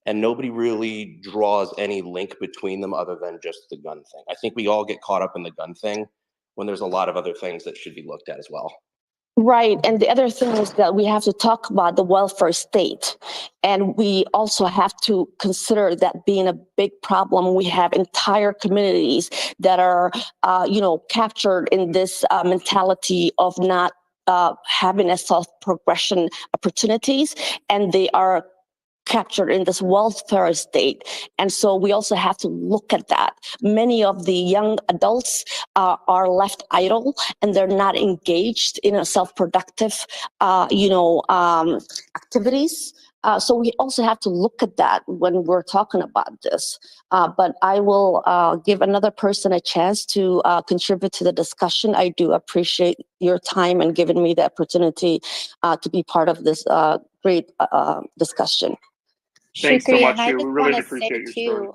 and nobody really draws any link between them other than just the gun thing. I think we all get caught up in the gun thing when there's a lot of other things that should be looked at as well. Right. And the other thing is that we have to talk about the welfare state. And we also have to consider that being a big problem. We have entire communities that are, captured in this mentality of not having a self-progression opportunities, and they are captured in this welfare state. And so we also have to look at that. Many of the young adults are left idle, and they're not engaged in a self-productive, activities. So we also have to look at that when we're talking about this. But I will give another person a chance to contribute to the discussion. I do appreciate your time and giving me the opportunity to be part of this great discussion. Thanks so much. And We really appreciate your story.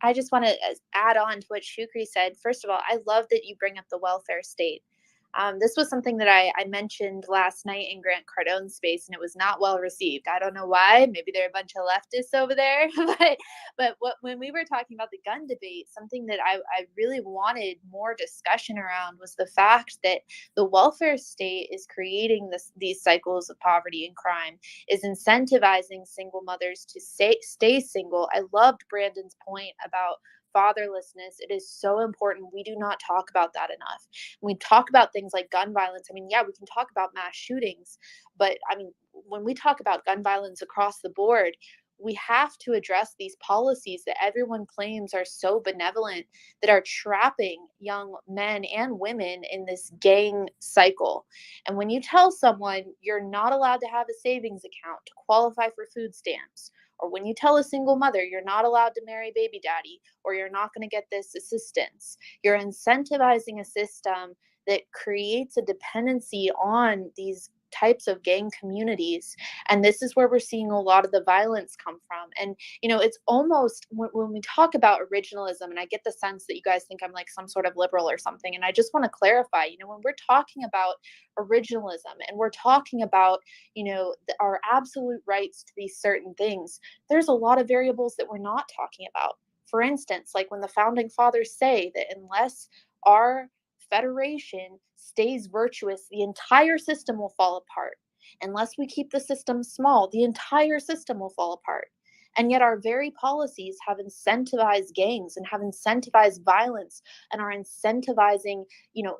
I just want to add on to what Shukri said. First of all, I love that you bring up the welfare state. This was something that I mentioned last night in Grant Cardone's space, and it was not well received. I don't know why. Maybe they're a bunch of leftists over there. but when we were talking about the gun debate, something that I really wanted more discussion around was the fact that the welfare state is creating these cycles of poverty and crime, is incentivizing single mothers to stay single. I loved Brandon's point about fatherlessness. It is so important. We do not talk about that enough. When we talk about things like gun violence, we can talk about mass shootings, but when we talk about gun violence across the board, we have to address these policies that everyone claims are so benevolent, that are trapping young men and women in this gang cycle. And when you tell someone you're not allowed to have a savings account to qualify for food stamps, or when you tell a single mother you're not allowed to marry baby daddy, or you're not going to get this assistance, you're incentivizing a system that creates a dependency on these types of gang communities. And this is where we're seeing a lot of the violence come from. And, it's almost when we talk about originalism, and I get the sense that you guys think I'm like some sort of liberal or something. And I just want to clarify, when we're talking about originalism and we're talking about, our absolute rights to these certain things, there's a lot of variables that we're not talking about. For instance, like when the founding fathers say that unless our federation stays virtuous, the entire system will fall apart. Unless we keep the system small, the entire system will fall apart. And yet our very policies have incentivized gangs and have incentivized violence and are incentivizing,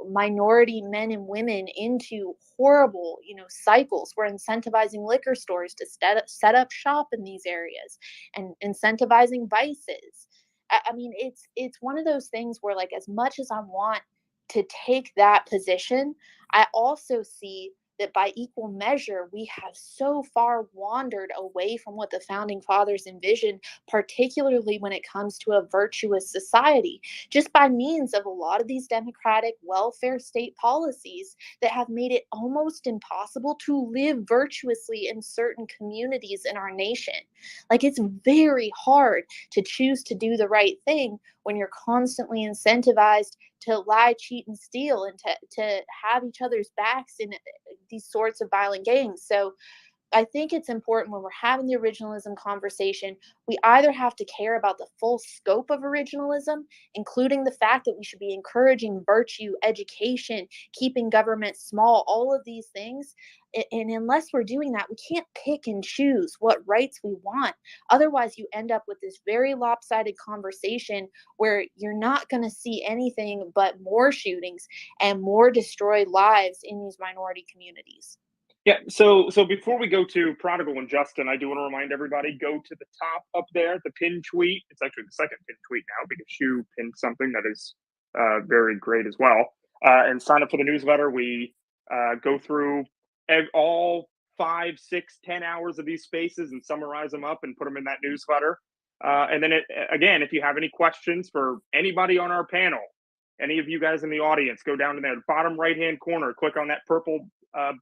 minority men and women into horrible, cycles. We're incentivizing liquor stores to set up shop in these areas and incentivizing vices. I mean, it's one of those things where, like, as much as I want to take that position, I also see that by equal measure, we have so far wandered away from what the founding fathers envisioned, particularly when it comes to a virtuous society, just by means of a lot of these democratic welfare state policies that have made it almost impossible to live virtuously in certain communities in our nation. Like, it's very hard to choose to do the right thing when you're constantly incentivized to lie, cheat, and steal, and to have each other's backs in these sorts of violent gangs. So I think it's important when we're having the originalism conversation, we either have to care about the full scope of originalism, including the fact that we should be encouraging virtue, education, keeping government small, all of these things. And unless we're doing that, we can't pick and choose what rights we want. Otherwise, you end up with this very lopsided conversation where you're not going to see anything but more shootings and more destroyed lives in these minority communities. Yeah, so before we go to Prodigal and Justin, I do want to remind everybody, go to the top up there, the pinned tweet. It's actually the second pinned tweet now because you pinned something that is very great as well. And sign up for the newsletter. We go through all 5, 6, 10 hours of these spaces and summarize them up and put them in that newsletter. And then, again, if you have any questions for anybody on our panel, any of you guys in the audience, go down to the bottom right-hand corner, click on that purple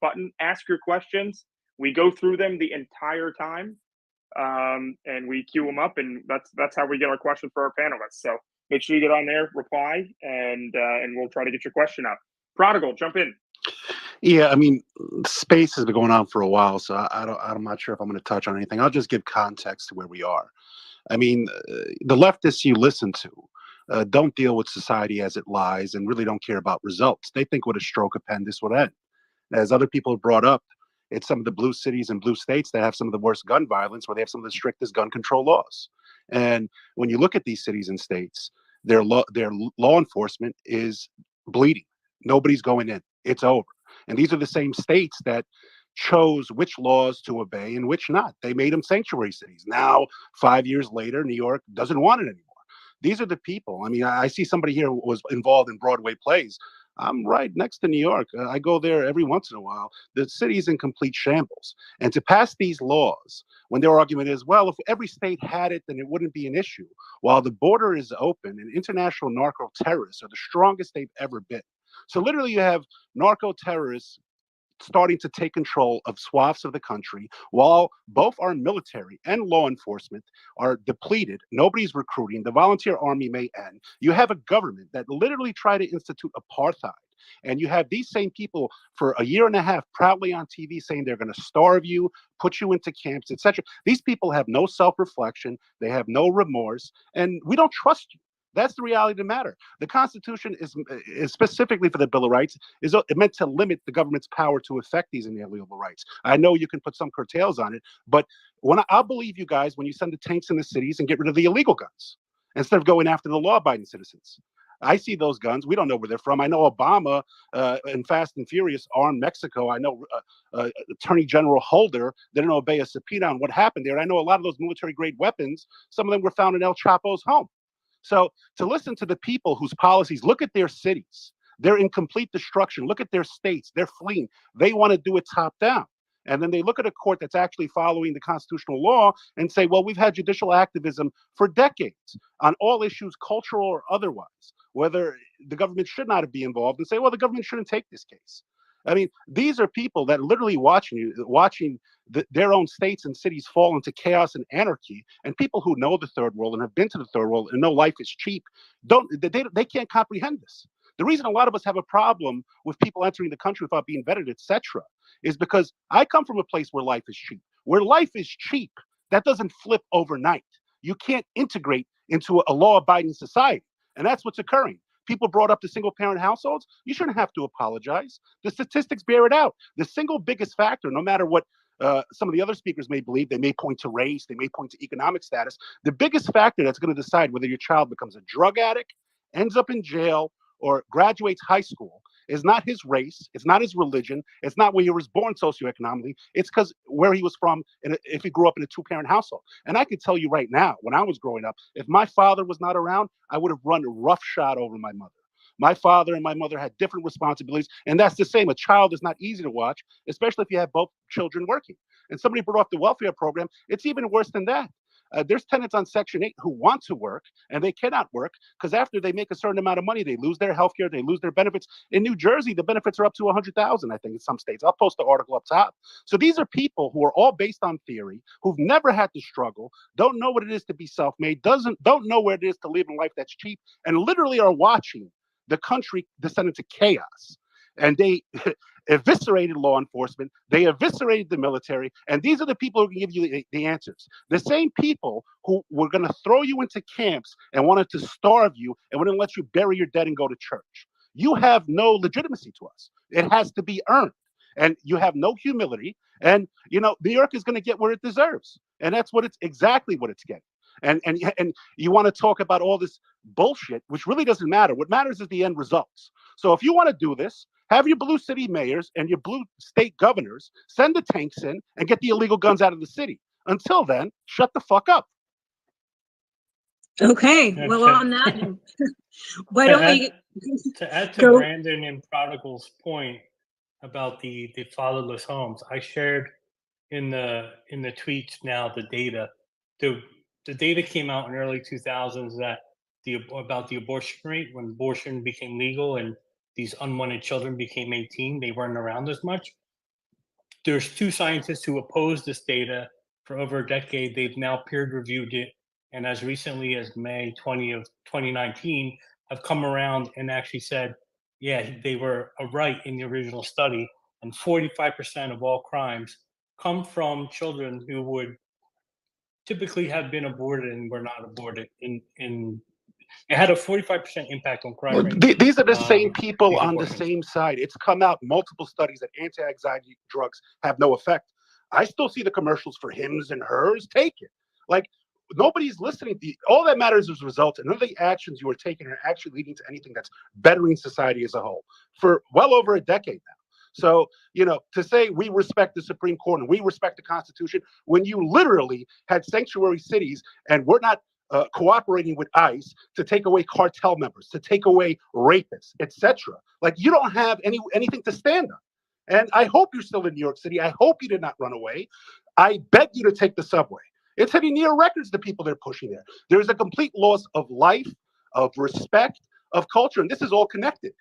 button, ask your questions. We go through them the entire time, and we queue them up, and that's how we get our question for our panelists. So make sure you get on there, reply, and we'll try to get your question out. Prodigal, jump in. Yeah, I mean, space has been going on for a while, so I'm not sure if I'm going to touch on anything. I'll just give context to where we are. I mean, the leftists you listen to don't deal with society as it lies and really don't care about results. They think with a stroke of pen, this would end. As other people have brought up, it's some of the blue cities and blue states that have some of the worst gun violence, where they have some of the strictest gun control laws. And when you look at these cities and states, their law enforcement is bleeding. Nobody's going in. It's over. And these are the same states that chose which laws to obey and which not. They made them sanctuary cities. Now, 5 years later, New York doesn't want it anymore. These are the people. I mean, I see somebody here who was involved in Broadway plays. I'm right next to New York. I go there every once in a while. The city's in complete shambles. And to pass these laws, when their argument is, well, if every state had it, then it wouldn't be an issue. While the border is open and international narco terrorists are the strongest they've ever been. So literally you have narco terrorists starting to take control of swaths of the country, while both our military and law enforcement are depleted. Nobody's recruiting. The volunteer army may end. You have a government that literally tried to institute apartheid. And you have these same people for a year and a half proudly on TV saying they're going to starve you, put you into camps, etc. These people have no self-reflection. They have no remorse. And we don't trust you. That's the reality of the matter. The Constitution is specifically for the Bill of Rights, is meant to limit the government's power to affect these inalienable rights. I know you can put some curtails on it, but I'll believe you guys when you send the tanks in the cities and get rid of the illegal guns instead of going after the law-abiding citizens. I see those guns. We don't know where they're from. I know Obama in Fast and Furious armed Mexico. I know Attorney General Holder didn't obey a subpoena on what happened there. I know a lot of those military-grade weapons, some of them were found in El Chapo's home. So to listen to the people whose policies, look at their cities, they're in complete destruction. Look at their states, they're fleeing. They want to do it top down. And then they look at a court that's actually following the constitutional law and say, well, we've had judicial activism for decades on all issues, cultural or otherwise, whether the government should not be involved, and say, well, the government shouldn't take this case. I mean, these are people that are literally watching their own states and cities fall into chaos and anarchy. And people who know the third world and have been to the third world and know life is cheap, they can't comprehend this. The reason a lot of us have a problem with people entering the country without being vetted, etc., is because I come from a place where life is cheap. Where life is cheap, that doesn't flip overnight. You can't integrate into a law-abiding society. And that's what's occurring. people brought up to single parent households, you shouldn't have to apologize. The statistics bear it out. The single biggest factor, no matter what some of the other speakers may believe, they may point to race, they may point to economic status. The biggest factor that's going to decide whether your child becomes a drug addict, ends up in jail, or graduates high school is not his race, it's not his religion, it's not where he was born socioeconomically, it's because where he was from, and if he grew up in a two-parent household. And I can tell you right now, when I was growing up, if my father was not around, I would have run roughshod over my mother. My father and my mother had different responsibilities, and that's the same. A child is not easy to watch, especially if you have both children working. And somebody brought up the welfare program. It's even worse than that. There's tenants on Section 8 who want to work and they cannot work because after they make a certain amount of money, they lose their health care, they lose their benefits. In New Jersey, the benefits are up to $100,000, I think, in some states. I'll post the article up top. So these are people who are all based on theory, who've never had to struggle, don't know what it is to be self-made, don't know what it is to live a life that's cheap, and literally are watching the country descend into chaos. And they eviscerated law enforcement, they eviscerated the military, and these are the people who can give you the answers. The same people who were going to throw you into camps and wanted to starve you and wouldn't let you bury your dead and go to church. You have no legitimacy to us. It has to be earned. And you have no humility. And, you know, New York is going to get where it deserves. And that's what it's exactly what it's getting. And you want to talk about all this bullshit, which really doesn't matter. What matters is the end results. So if you want to do this, have your blue city mayors and your blue state governors send the tanks in and get the illegal guns out of the city. Until then, shut the fuck up. Okay. Well, on that, why don't we to add to go? Brandon and Prodigal's point about the fatherless homes? I shared in the tweets now the data. The data came out in early 2000s that about the abortion rate when abortion became legal and these unwanted children became 18, they weren't around as much. There's two scientists who opposed this data for over a decade. They've now peer-reviewed it, and as recently as May 20 of 2019, have come around and actually said, yeah, they were right in the original study, and 45% of all crimes come from children who would typically have been aborted and were not aborted. It had a 45% impact on crime rate. These are the same people on the same side. It's come out multiple studies that anti-anxiety drugs have no effect. I still see the commercials for hims and hers. Take it. Like, nobody's listening. All that matters is results, and none of the actions you are taking are actually leading to anything that's bettering society as a whole for well over a decade now. So, you know, to say we respect the Supreme Court and we respect the Constitution when you literally had sanctuary cities and we're not cooperating with ICE to take away cartel members, to take away rapists, etc. Like, you don't have anything to stand on. And I hope you're still in New York City. I hope you did not run away. I beg you to take the subway. It's hitting near records, the people they're pushing there. There's a complete loss of life, of respect, of culture, and this is all connected.